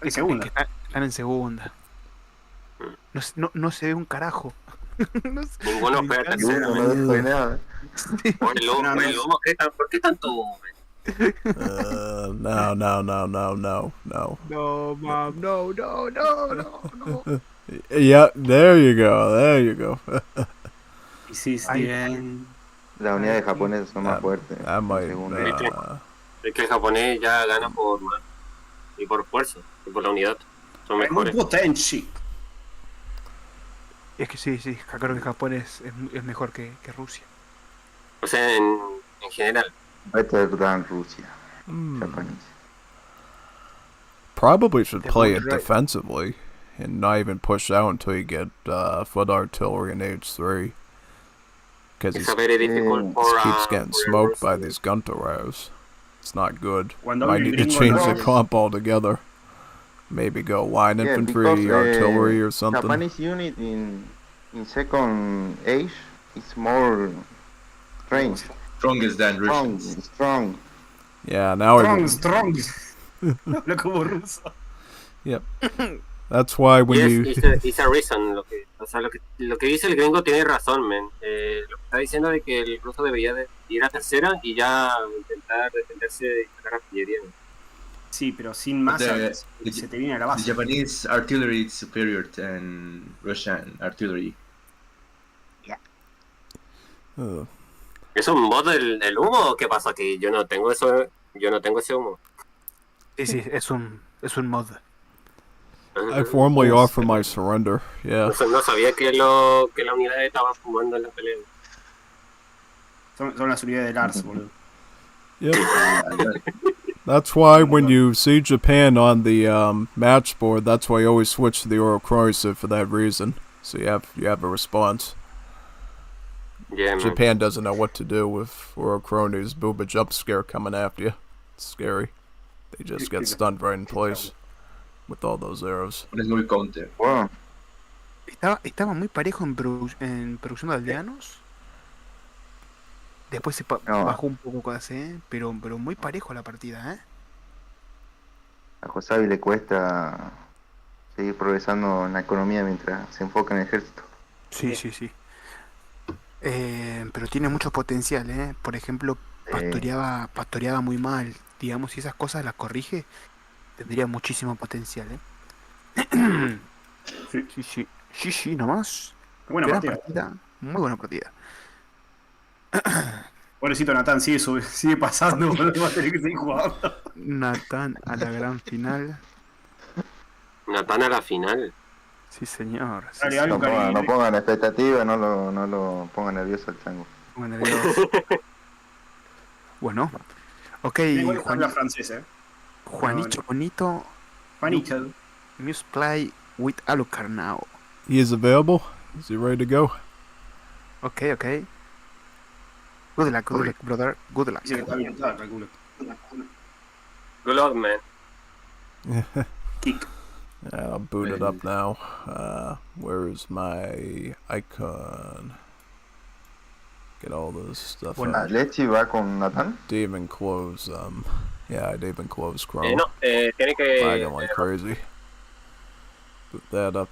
En segunda.
Es que están en segunda. No se ve un carajo.
Ninguno fue a tercera.
No dejo de nada.
Por el humo, ¿por qué tanto humo?
No.
No, mom, no.
Yeah, there you go.
Hiciste bien.
Las unidades japonesas son más fuertes.
I might,
Es que el japonés ya gana por más. Y por fuerza. Y por la unidad. Son mejores.
Potenchi.
Es que sí, creo que Japón es mejor que Rusia.
O sea, en general.
Better than Rusia. Japanese.
Probably should play it
right.
defensively and not even push out until you get foot artillery in H3. Because he
It's very difficult for,
keeps getting
for
smoked by these Gunter-Raus. It's not good.
Cuando
Might
hablen
need to
gringo,
change
no.
the comp altogether. Maybe go line
Yeah,
infantry,
because,
artillery, or something.
Japanese unit in second age is more trained.
Strongest than Russians.
Strong.
Yeah, now
Strong. Habla como ruso.
Yep. That's why when
Yes,
you
it's a reason. Lo que dice el gringo tiene razón, man. Lo que está diciendo de que el ruso debería de ir a tercera y ya intentar defenderse y sacar artillería.
Sí, pero sin masa se te viene a la
The
base.
Japanese artillery is superior than Russian artillery.
¿Es un mod del humo o qué pasa? Que yo no tengo eso, yo no tengo ese humo.
Sí, es un mod.
I formally offer my surrender. Yeah.
No sabía que la unidad estaba fumando en la pelea.
Son las unidades del Ars, boludo.
Yep. That's why when you see Japan on the match board, that's why you always switch to the Orokroise for that reason. So you have a response.
Yeah, man.
Japan doesn't know what to do with Orokrone's booba jump scare coming after you. It's scary. They just get stunned right in place with all those arrows.
Es muy counter.
Wow.
Estaba muy parejo en producción de aldeanos. Después se bajó un poco casi, pero muy parejo la partida, ¿eh?
A Josabi le cuesta seguir progresando en la economía mientras se enfoca en el ejército.
Sí. Pero tiene mucho potencial, ¿eh? Por ejemplo, pastoreaba muy mal. Digamos, si esas cosas las corrige, tendría muchísimo potencial, ¿eh? Sí, nomás.
Buena
Gran
partida.
Muy buena partida.
Pobrecito Natán, sigue pasando, boludo, va a tener que seguir jugando.
Natán a la gran final.
Natán a la final.
Sí, señor.
Dale, algo,
No pongan expectativa, no lo pongan nervioso al chango.
Bueno, ok,
Habla francés,
Juanito Bonito.
Juanito.
Must play with Alucard now.
He is available. Is he ready to go?
Okay. Good luck, brother. Good luck.
Dice que está habilitado, calculo.
Good luck, man.
Kick.
I'll boot it up now. Where's my icon? Get all this stuff
Bueno,
out.
Lechi va con Natán.
Demon close Yeah, I'd even close Chrome.
No, tiene que...
Lagging like crazy. Boot that up.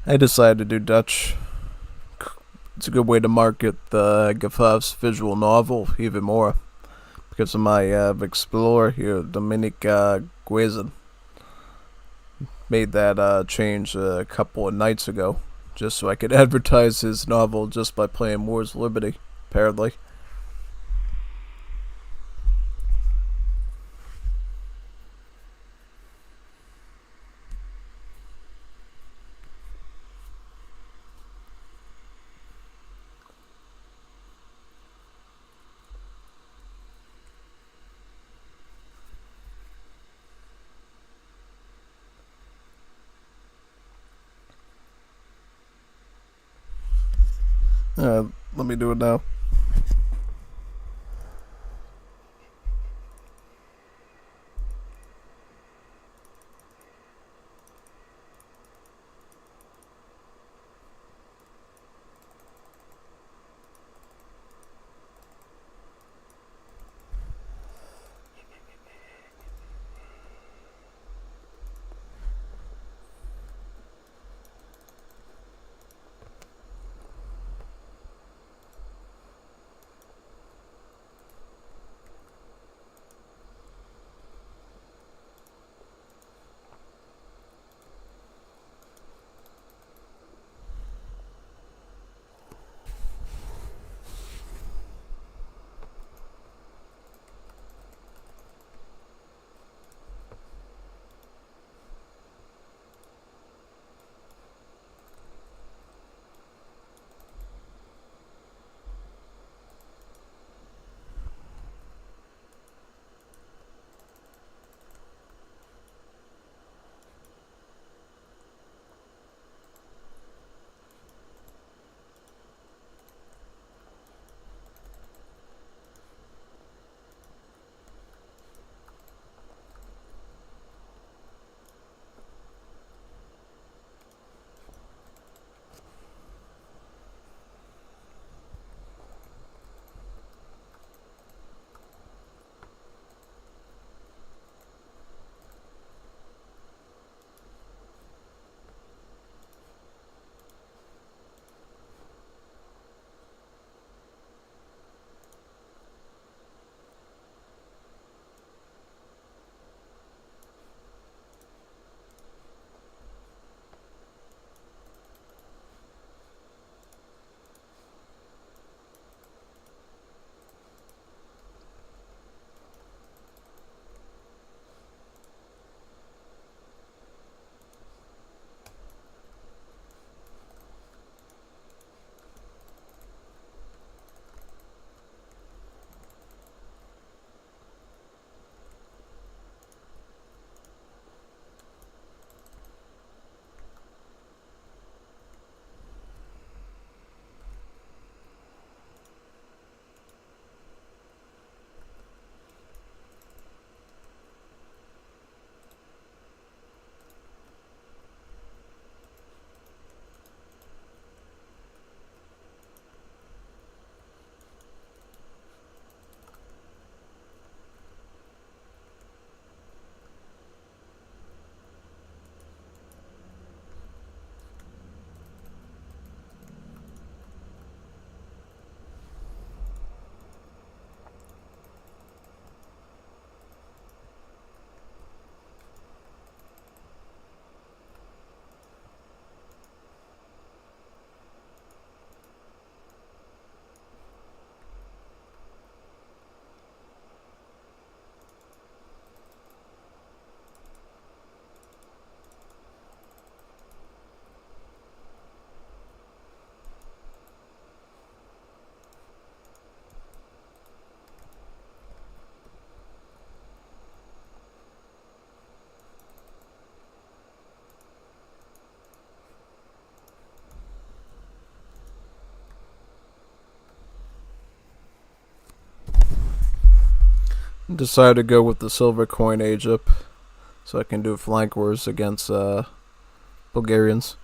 I decided to do Dutch. It's a good way to market the Gavhaf's visual novel even more, because of my explorer here, Dominic Guizin. Made that change a couple of nights ago, just so I could advertise his novel just by playing Wars Liberty, apparently. Let me do it now. Decided to go with the silver coin age up, so I can do flank wars against Bulgarians.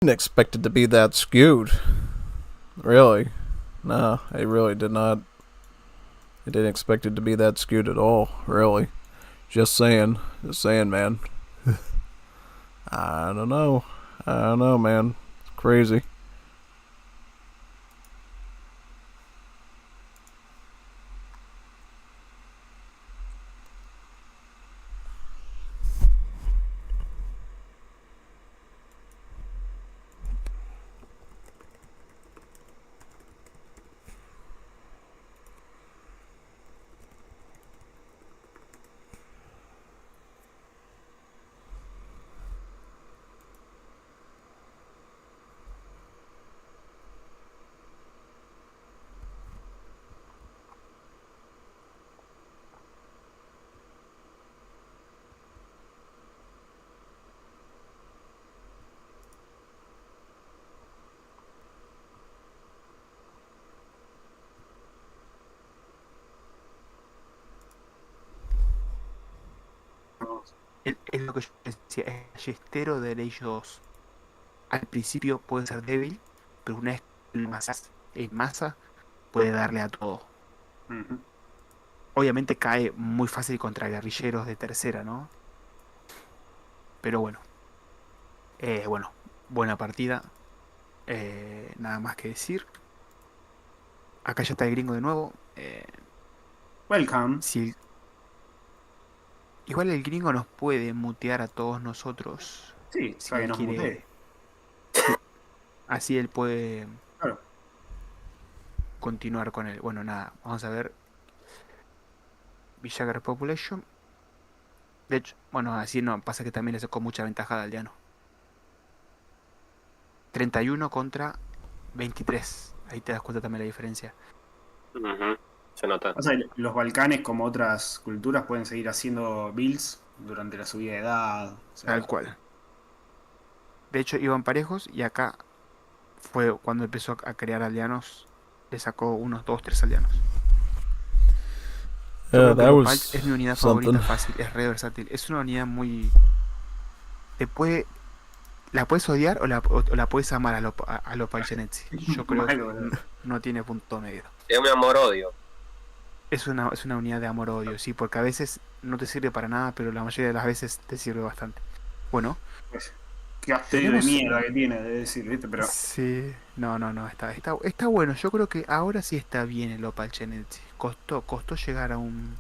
didn't expect it to be that skewed. Really. No, I really did not. I didn't expect it to be that skewed at all, really. Just saying, man. I don't know, man. It's crazy.
Es lo que yo decía, el ballestero de Age 2. Al principio puede ser débil, pero una vez en masa puede darle a todo. Obviamente cae muy fácil contra guerrilleros de tercera, ¿no? Pero bueno. Buena partida. Nada más que decir. Acá ya está el gringo de nuevo.
Welcome.
Si igual el gringo nos puede mutear a todos nosotros.
Sí,
si
para que
él
nos
quiere.
mutee.
Así él puede
Claro.
continuar con él. Bueno, nada, vamos a ver. Villager Population. De hecho, bueno, así no, pasa que también le sacó mucha ventaja a Aldeano. 31 contra 23. Ahí te das cuenta también la diferencia.
Se nota.
O sea, los Balcanes, como otras culturas, pueden seguir haciendo builds durante la subida de edad. O sea,
Tal cual. De hecho, iban parejos y acá fue cuando empezó a crear aldeanos. Le sacó unos 2-3 aldeanos.
Yeah, that was
Es mi unidad
something.
favorita, fácil, es re versátil. Es una unidad muy... La puedes odiar o la puedes amar a los Palchenetzi. Yo creo que no tiene punto medio.
Es un amor-odio.
Es una unidad de amor-odio, sí, porque a veces no te sirve para nada, pero la mayoría de las veces te sirve bastante. Bueno.
qué asterio de mierda que tiene, de decir, ¿viste? Pero
Sí, no, está bueno. Yo creo que ahora sí está bien el Opal Chenetzi. Costó llegar a un...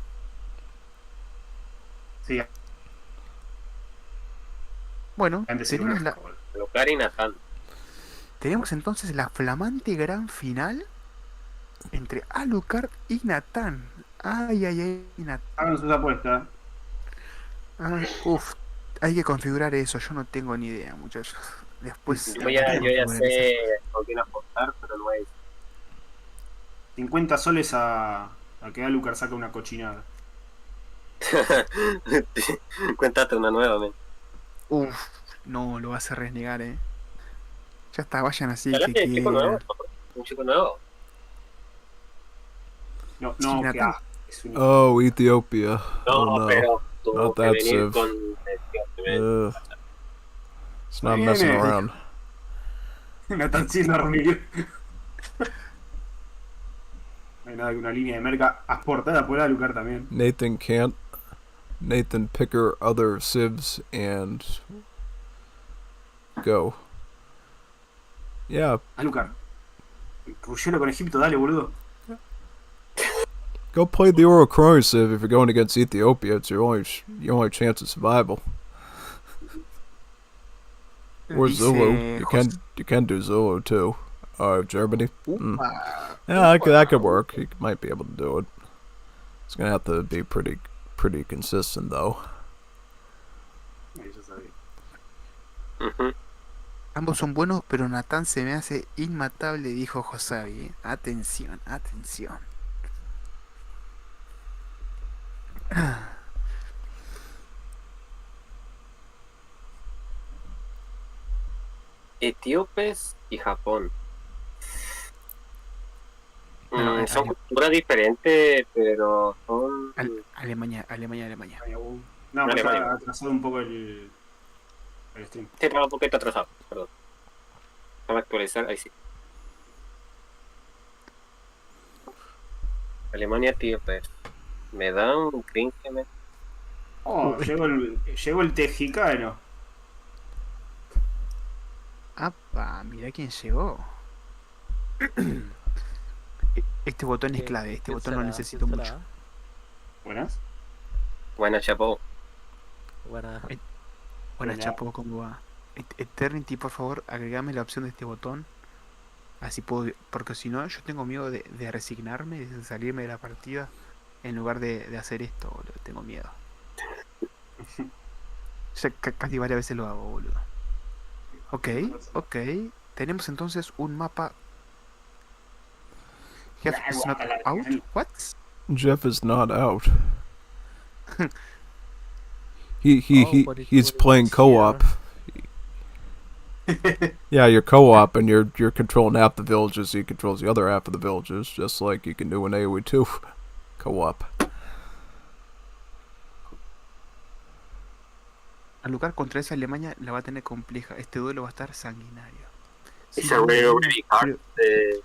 sí.
Bueno, tenemos entonces la flamante gran final entre Alucard y Natán. Ay, Natán.
Hagan sus apuestas.
Hay que configurar eso. Yo no tengo ni idea, muchachos. Después.
Yo ya sé con quién apostar, pero no hay.
50 soles a que Alucard saque una cochinada.
Cuéntate una nueva, men.
No, lo vas a renegar, Ya está, vayan así.
Que chico nuevo, un chico nuevo.
No,
Natán.
Oh, Ethiopia.
No,
oh, no.
pero tuvo
Not
que
that
venir
Civ.
con
It's not messing around.
Natán sí dormir. No hay nada que una línea de merca aportada por Alucard también.
Nathan can't. Nathan Picker other civs and go. Yeah.
Alucard. Ruggero con Egipto, dale, boludo.
Go play the Orochrony civ if you're going against Ethiopia. It's your only chance of survival. Or Zulu. You can do Zulu too. Germany. Yeah, that could work. You might be able to do it. It's gonna have to be pretty consistent though.
Ambos son buenos, pero Natán se me hace inmatable, dijo Josavi. Atención.
Etíopes y Japón. Son culturas diferentes, pero son...
Alemania.
No, pues ha atrasado un poco el stream.
Sí, estaba un poquito atrasado, perdón. Vamos a actualizar, ahí sí. Alemania, tío, pues. Me da un cringe, me.
Oh, llegó el tejicano.
¡Apa! Mirá quién llegó. Este botón es clave, este botón lo necesito mucho.
Buenas.
Buena, chapo.
Buenas,
Buena.
Chapo, ¿cómo va? Eternity, por favor, agregame la opción de este botón. Así puedo, porque si no, yo tengo miedo de resignarme, de salirme de la partida, en lugar de hacer esto, boludo. Tengo miedo. Ya casi varias veces lo hago, boludo. Ok. Tenemos entonces un mapa. Jeff is not out? What?
Jeff is not out. He's playing co-op. Yeah, you're co-op and you're controlling half the villages, he controls the other half of the villages, just like you can do in AoE 2 co-op.
Al lugar contra esa Alemania la va a tener compleja. Este duelo va a estar sanguinario.
It's a really hard this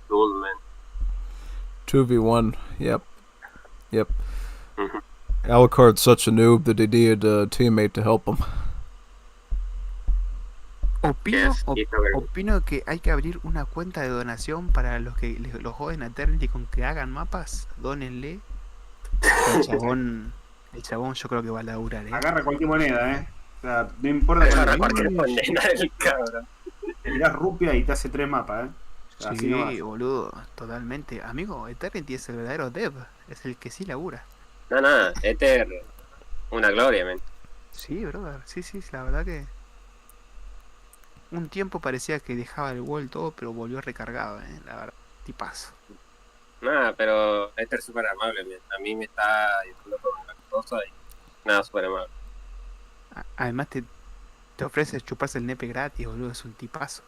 duel, man.
2v1, yep. Alucard's such a noob that he needed a teammate to help him.
Opino que hay que abrir una cuenta de donación para los que los joden a Eternity con que hagan mapas. Dónenle. El chabón yo creo que va a laburar,
Agarra cualquier moneda, O sea, no importa.
Agarra cualquier moneda el cabrón.
Te tirás rupia y te hace 3 mapas,
Sí, boludo, totalmente. Amigo, Eternity es el verdadero dev. Es el que sí labura.
No, Ether. Una gloria, man.
Sí, brother. Sí, la verdad que... Un tiempo parecía que dejaba el wall todo, pero volvió recargado, la verdad. Tipazo.
Nada, pero Ether es súper amable, man. A mí me está ayudando con una cosa y nada, súper amable.
Además te ofrece chuparse el nepe gratis, boludo. Es un tipazo.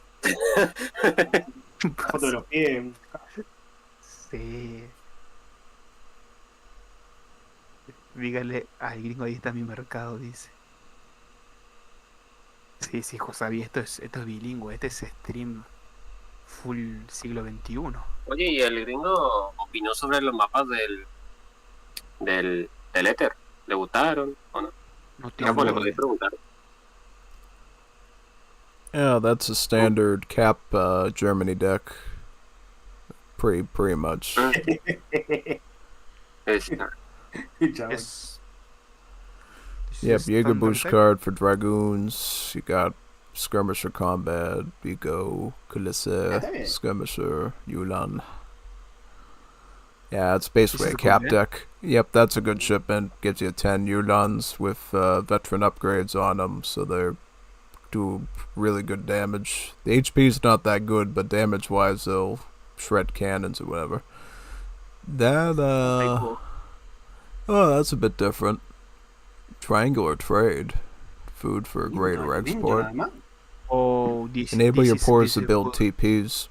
Foto de los pies.
Sí. Dígale al gringo, ahí está mi mercado, dice. Sí, Josabi, esto es bilingüe, este es stream full siglo XXI.
Oye, ¿y el gringo opinó sobre los mapas del Ether? ¿Le gustaron o no?
No
le podéis preguntar.
Yeah, that's a standard cap Germany deck. Pretty much. Yep, Jaeger boost card for Dragoons. You got Skirmisher Combat, Vigo, Kulisse, Skirmisher, Yulan. Yeah, it's basically a cap deck. Yep, that's a good shipment. Gives you 10 Yulans with veteran upgrades on them, so they do really good damage. The HP's not that good, but damage-wise, they'll shred cannons or whatever. That, oh, that's a bit different. Triangular trade. Food for greater export. Enable your pores to build TPs.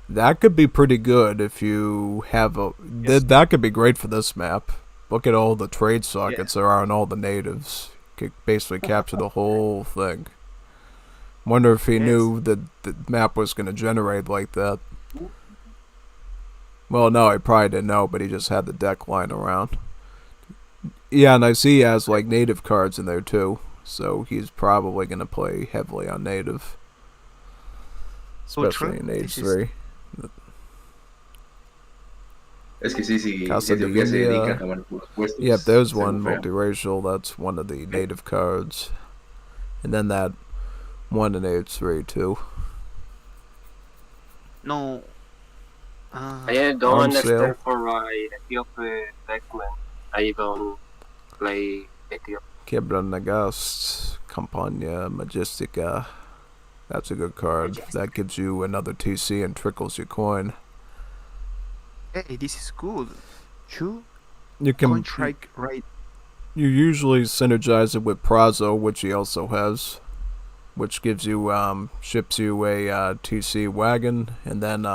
That could be pretty good if you have a... That could be great for this map. Look at all the trade sockets there are on all the natives. Could basically capture the whole thing. Wonder if he knew that the map was going to generate like that. Well, no, he probably didn't know, but he just had the deck lying around. Yeah, and I see he has like native cards in there too, so he's probably going to play heavily on native. Especially in Age 3.
Es que sí,
Casa de
Etiopía se
India.
dedica a tomar puros puestos.
Yep, there's one
Feo.
multiracial, that's one of the native cards. And then that one in Age 3 too.
No.
I don't
Arms
understand
sale.
for my Ethiopia deckman. I don't play Ethiopia.
Kebra Nagast, Campania, Majestica. That's a good card. That gives you another TC and trickles your coin.
Hey, this is good.
You can
Contract right.
You usually synergize it with Prazo, which he also has, which gives you ships you a TC wagon and then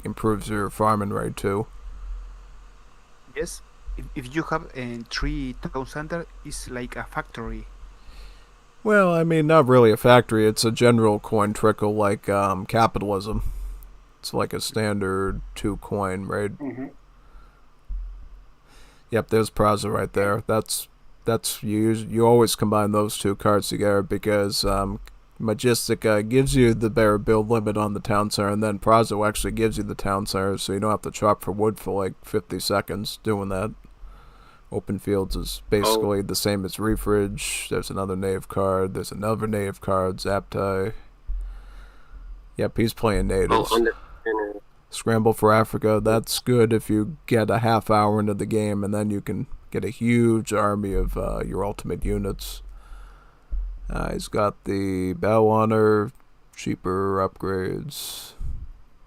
improves your farming rate too.
Yes. If you have a 3 town center, it's like a factory.
Well, I mean, not really a factory. It's a general coin trickle like capitalism. It's like a standard 2 coin, right? Yep, there's Praza right there. That's you always combine those 2 cards together because Majestica gives you the better build limit on the town center, and then Prazo actually gives you the town center, so you don't have to chop for wood for like 50 seconds doing that. Open Fields is basically the same as Refridge. There's another native card. There's another native card, Zaptai. Yep, he's playing natives. Scramble for Africa, that's good if you get a half hour into the game, and then you can get a huge army of your ultimate units. He's got the Battle Honor, cheaper upgrades,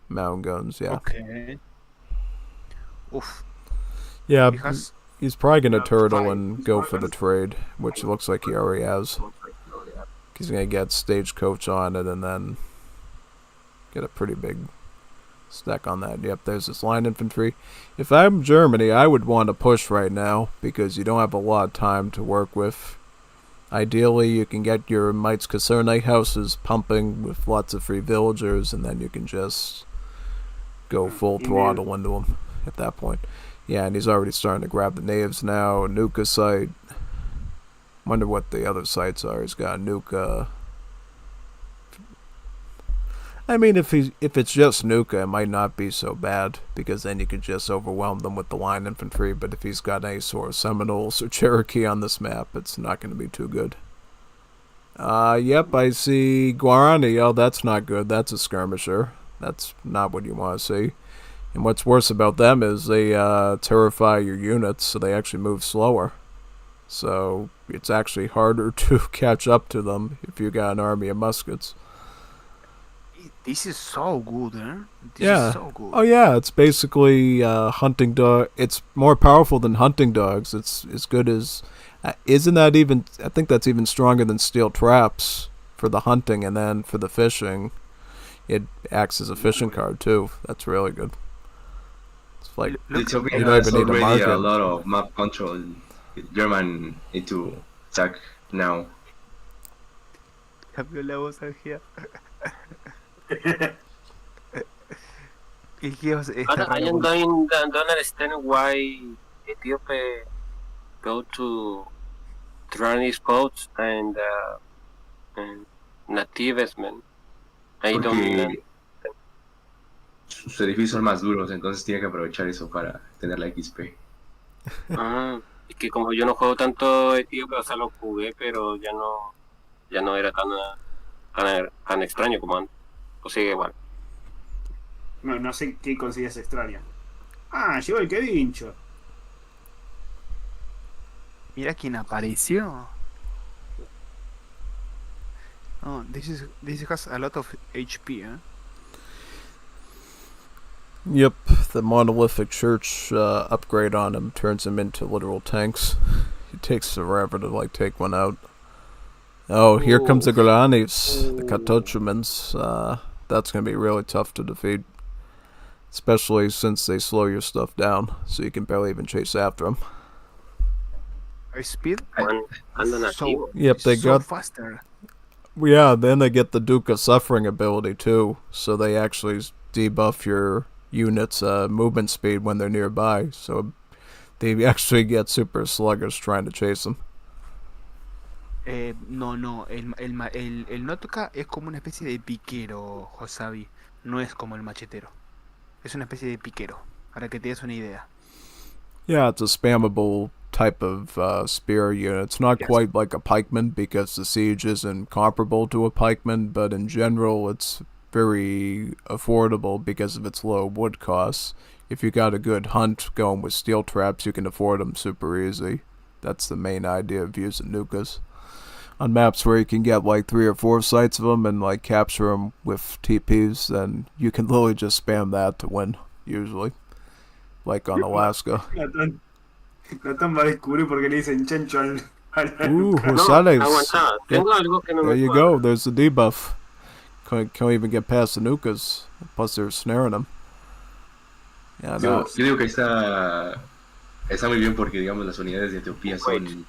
mountain guns, yeah.
Okay. Oof.
Yeah,
He has-
he's probably going to turtle and go for the trade, which looks like he already has. He's going to get Stagecoach on it and then get a pretty big stack on that. Yep, there's this line infantry. If I'm Germany, I would want to push right now because you don't have a lot of time to work with. Ideally, you can get your Mites Kaserne houses pumping with lots of free villagers, and then you can just go full throttle into them at that point. Yeah, and he's already starting to grab the natives now. Nuka site. Wonder what the other sites are. He's got Nuka. I mean, if it's just Nuka, it might not be so bad, because then you could just overwhelm them with the line infantry, but if he's got any sort of Seminoles or Cherokee on this map, it's not going to be too good. Yep, I see Guarani. Oh, that's not good. That's a skirmisher. That's not what you want to see. And what's worse about them is they terrify your units, so they actually move slower. So it's actually harder to catch up to them if you got an army of muskets.
This is so good, eh? This
Yeah.
is so good.
Oh yeah, it's basically hunting dog. It's more powerful than hunting dogs. It's as good as. Isn't that even? I think that's even stronger than steel traps for the hunting, and then for the fishing, it acts as a fishing card too. That's really good. It's like
It's
you
already,
don't
has
even need to
already
mark
a
it.
lot of map control. German need to attack now.
Cambió la voz, Ángel. ¿Y qué vas a
I don't understand why Ethiopia go to Tyranny's boats and natives, man. I don't
Porque sus edificios son más duros, entonces tiene que aprovechar eso para tener la XP.
Es que como yo no juego tanto Etíope, o sea, lo jugué, pero ya no era tan extraño como antes. O sigue igual.
No sé qué consideras extraña. Ah, llegó el Kevincho.
Mira quién apareció. Oh, this has a lot of HP, eh?
Yep, the monolithic church upgrade on him turns him into literal tanks. It takes forever to take one out. Oh, here comes the Golanis, the Katochumans. That's going to be really tough to defeat. Especially since they slow your stuff down, so you can barely even chase after them.
Speed?
So,
yep, they
so
got...
faster.
Yeah, then they get the Duke of Suffering ability too, so they actually debuff your units' movement speed when they're nearby, so they actually get super sluggish trying to chase them.
No, el no toca es como una especie de piquero, Josabi. No es como el machetero. Es una especie de piquero, para que te des una idea.
Yeah, it's a spammable type of spear unit. It's not quite like a pikeman because the siege isn't comparable to a pikeman, but in general it's very affordable because of its low wood costs. If you got a good hunt going with steel traps, you can afford them super easy. That's the main idea of using Nukas. On maps where you can get 3 or 4 sites of them and capture them with TPs, then you can literally just spam that to win, usually. Like on Alaska.
Natán va a descubrir por qué le dicen chancho al
Ooh, Rosales. Yep. There you go, there's the debuff. Can't even get past the Nukas. Plus they're snaring them. Yeah,
Yo digo que está muy bien porque, digamos, las unidades de Etiopía son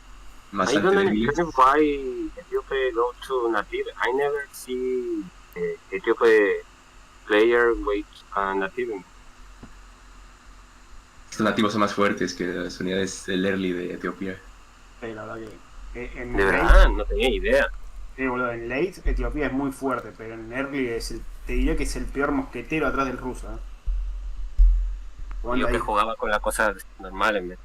más
I don't
entendibles.
understand why Ethiopia go to native. I never see Ethiopia player with native.
Estos nativos son más fuertes que las unidades del early de Etiopía.
Sí, la verdad que en
De
late,
verdad, no tenía idea.
sí, boludo, en late Etiopía es muy fuerte, pero en early te diría que es el peor mosquetero atrás del ruso.
Yo
Ahí.
que jugaba con las cosas normales.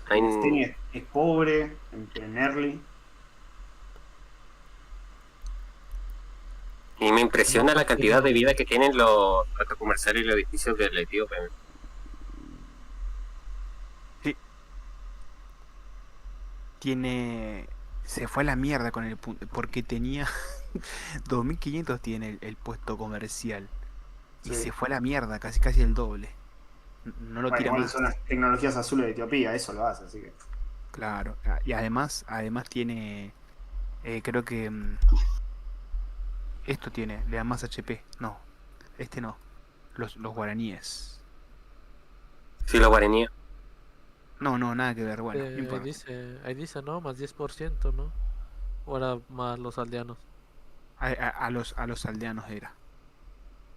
Steny es pobre en early.
Y me impresiona la cantidad de vida que tienen los comerciales y los edificios del etíope.
Sí. Se fue a la mierda con el punto. Porque tenía. 2500 tiene el puesto comercial. Y
Sí.
se fue a la mierda, casi el doble. No lo
Bueno,
tira
igual
más.
son las tecnologías azules de Etiopía, eso lo hace, así que.
Claro. Y además tiene. Creo que. Esto le da más HP. No. Este no. Los guaraníes.
Sí, los guaraníes.
No, nada que ver. Bueno, no importa.
Ahí dice, ¿no? Más 10%, ¿no? O era más los aldeanos.
A los aldeanos era.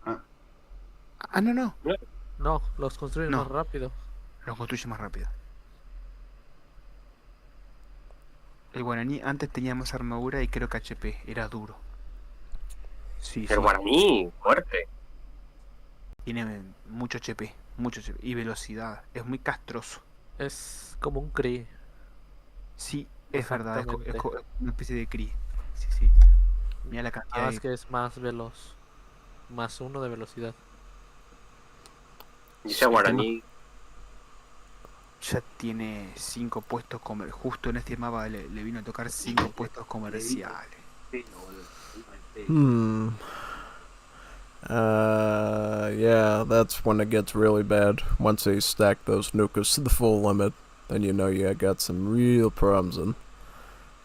Ah,
no.
No, los construyen
No.
más rápido.
Los construye más rápido. El guaraní antes tenía más armadura y creo que HP. Era duro. Sí,
El guaraní, fuerte.
Tiene mucho HP. Y velocidad. Es muy castroso.
Es como un Kree.
Sí, es verdad. Es
Exactamente.
una especie de Kree. Sí. Mira la cantidad
Nada más que es más veloz. Más 1 de velocidad.
Dice guaraní.
Ya tiene 5 puestos comerciales. Justo en este mapa le vino a tocar 5 puestos comerciales.
Yeah, that's when it gets really bad. Once they stack those nukas to the full limit, then you know you got some real problems in.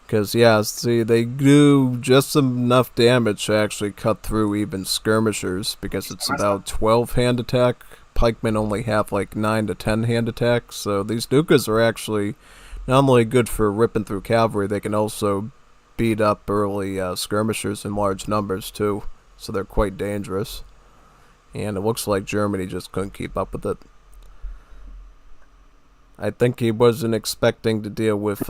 Because, yeah, see, they do just enough damage to actually cut through even skirmishers, because it's about 12 hand attack. Pikemen only have like 9 to 10 hand attack, so these nukas are actually not only good for ripping through cavalry, they can also beat up early skirmishers in large numbers too, so they're quite dangerous. And it looks like Germany just couldn't keep up with it. I think he wasn't expecting to deal with,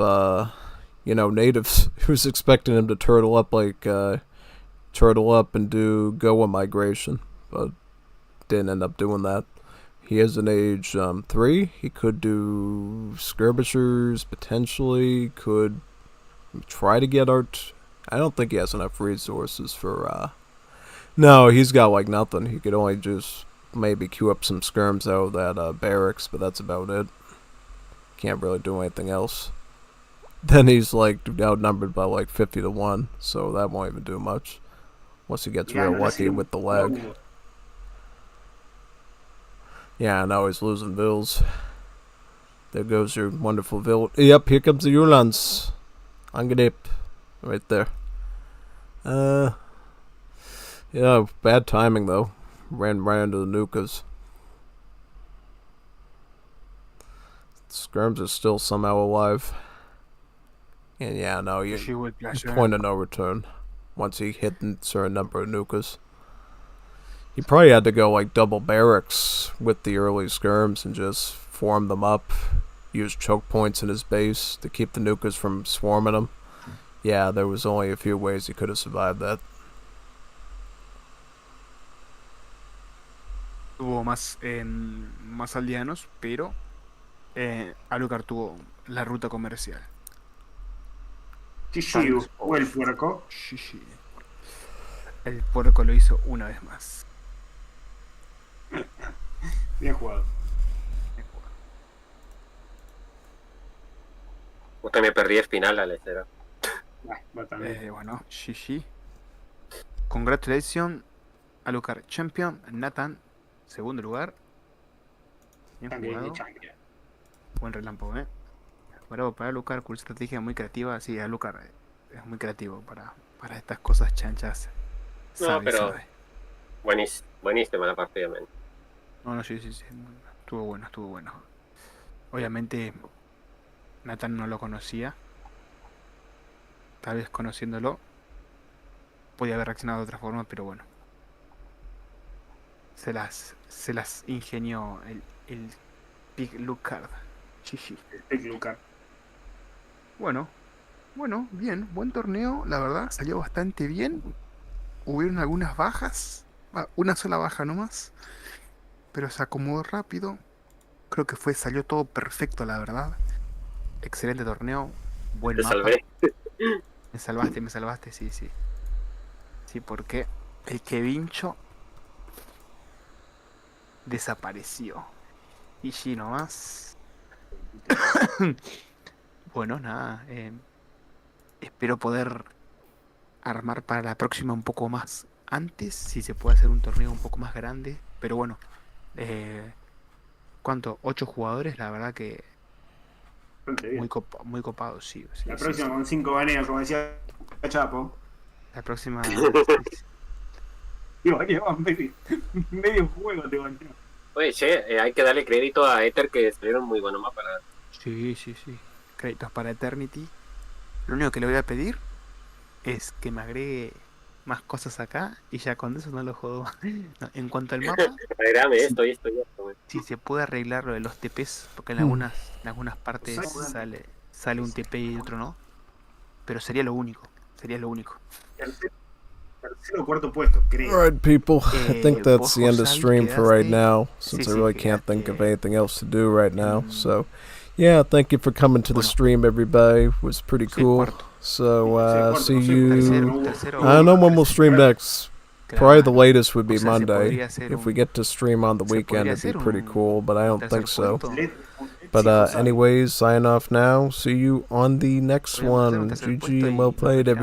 natives. He was expecting him to turtle up and do Goa migration, but didn't end up doing that. He is an age 3. He could do skirmishers, potentially. Could try to get art. I don't think he has enough resources for, No, he's got like nothing. He could only just maybe queue up some skirms out of that barracks, but that's about it. Can't really do anything else. Then he's like outnumbered by like 50 to 1, so that won't even do much. Once he gets real lucky with the lag. Yeah, now he's losing vills. There goes your wonderful vill. Yep, here comes the Uhlans. Angrip. Right there. Yeah, bad timing though. Ran right into the nukas. Skirms are still somehow alive. And yeah, no, you point of no return. Once he hit a certain number of nukas. He probably had to go like double barracks with the early skirms and just form them up. Use choke points in his base to keep the nukas from swarming him. Yeah, there was only a few ways he could have survived that.
Tuvo más aldeanos, pero Alucard tuvo la ruta comercial.
Shishi, o el puerco.
Shishi. El puerco lo hizo una vez más.
Bien jugado.
Usted me perdí el final, Alessera.
Bueno, Shishi. Congratulations, Alucard Champion, Nathan, segundo lugar. Bien jugado. Buen relámpago, Bravo para Alucard, cool estrategia muy creativa. Sí, Alucard es muy creativo para estas cosas chanchas.
No, pero buenísima la partida, man.
No, sí. Estuvo bueno. Obviamente Nathan no lo conocía. Tal vez conociéndolo podía haber reaccionado de otra forma, pero bueno. Se las ingenió el Big Lucard. Chichi.
Big Lucard.
Bueno, bien, buen torneo, la verdad, salió bastante bien. Hubieron algunas bajas, una sola baja nomás, pero se acomodó rápido. Creo que salió todo perfecto, la verdad. Excelente torneo, buen
Te
mapa.
salvé.
Me salvaste, sí. Sí, porque el Kevincho desapareció. Y sí, nomás. Bueno, nada. Espero poder armar para la próxima un poco más antes, si se puede hacer un torneo un poco más grande. Pero bueno, ¿cuánto? 8 jugadores, la verdad que muy copado, sí.
La próxima con 5 baneos, como decía Chapo.
La próxima...
Y baneaban medio juego te baneaban.
Oye, che, hay que darle crédito a Ether que salieron muy buenos mapas.
Sí. Créditos para Eternity. Lo único que le voy a pedir es que me agregue más cosas acá y ya con eso no lo jodo. No, en cuanto al mapa,
Agregame esto y esto.
si se puede arreglar lo de los TPs, porque en algunas partes sale un TP y otro no. Pero sería lo único.
Tercero o cuarto puesto, creo.
Alright, people. I think that's the end of stream for right now, since I really can't think of anything else to do right now. So, yeah, thank you for coming to the stream, everybody. It was pretty cool. So, see you. I don't know when we'll stream next. Probably the latest would be Monday. If we get to stream on the weekend, it'd be pretty cool, but I don't think so. But anyways, sign off now. See you on the next one. GG and well played, everybody.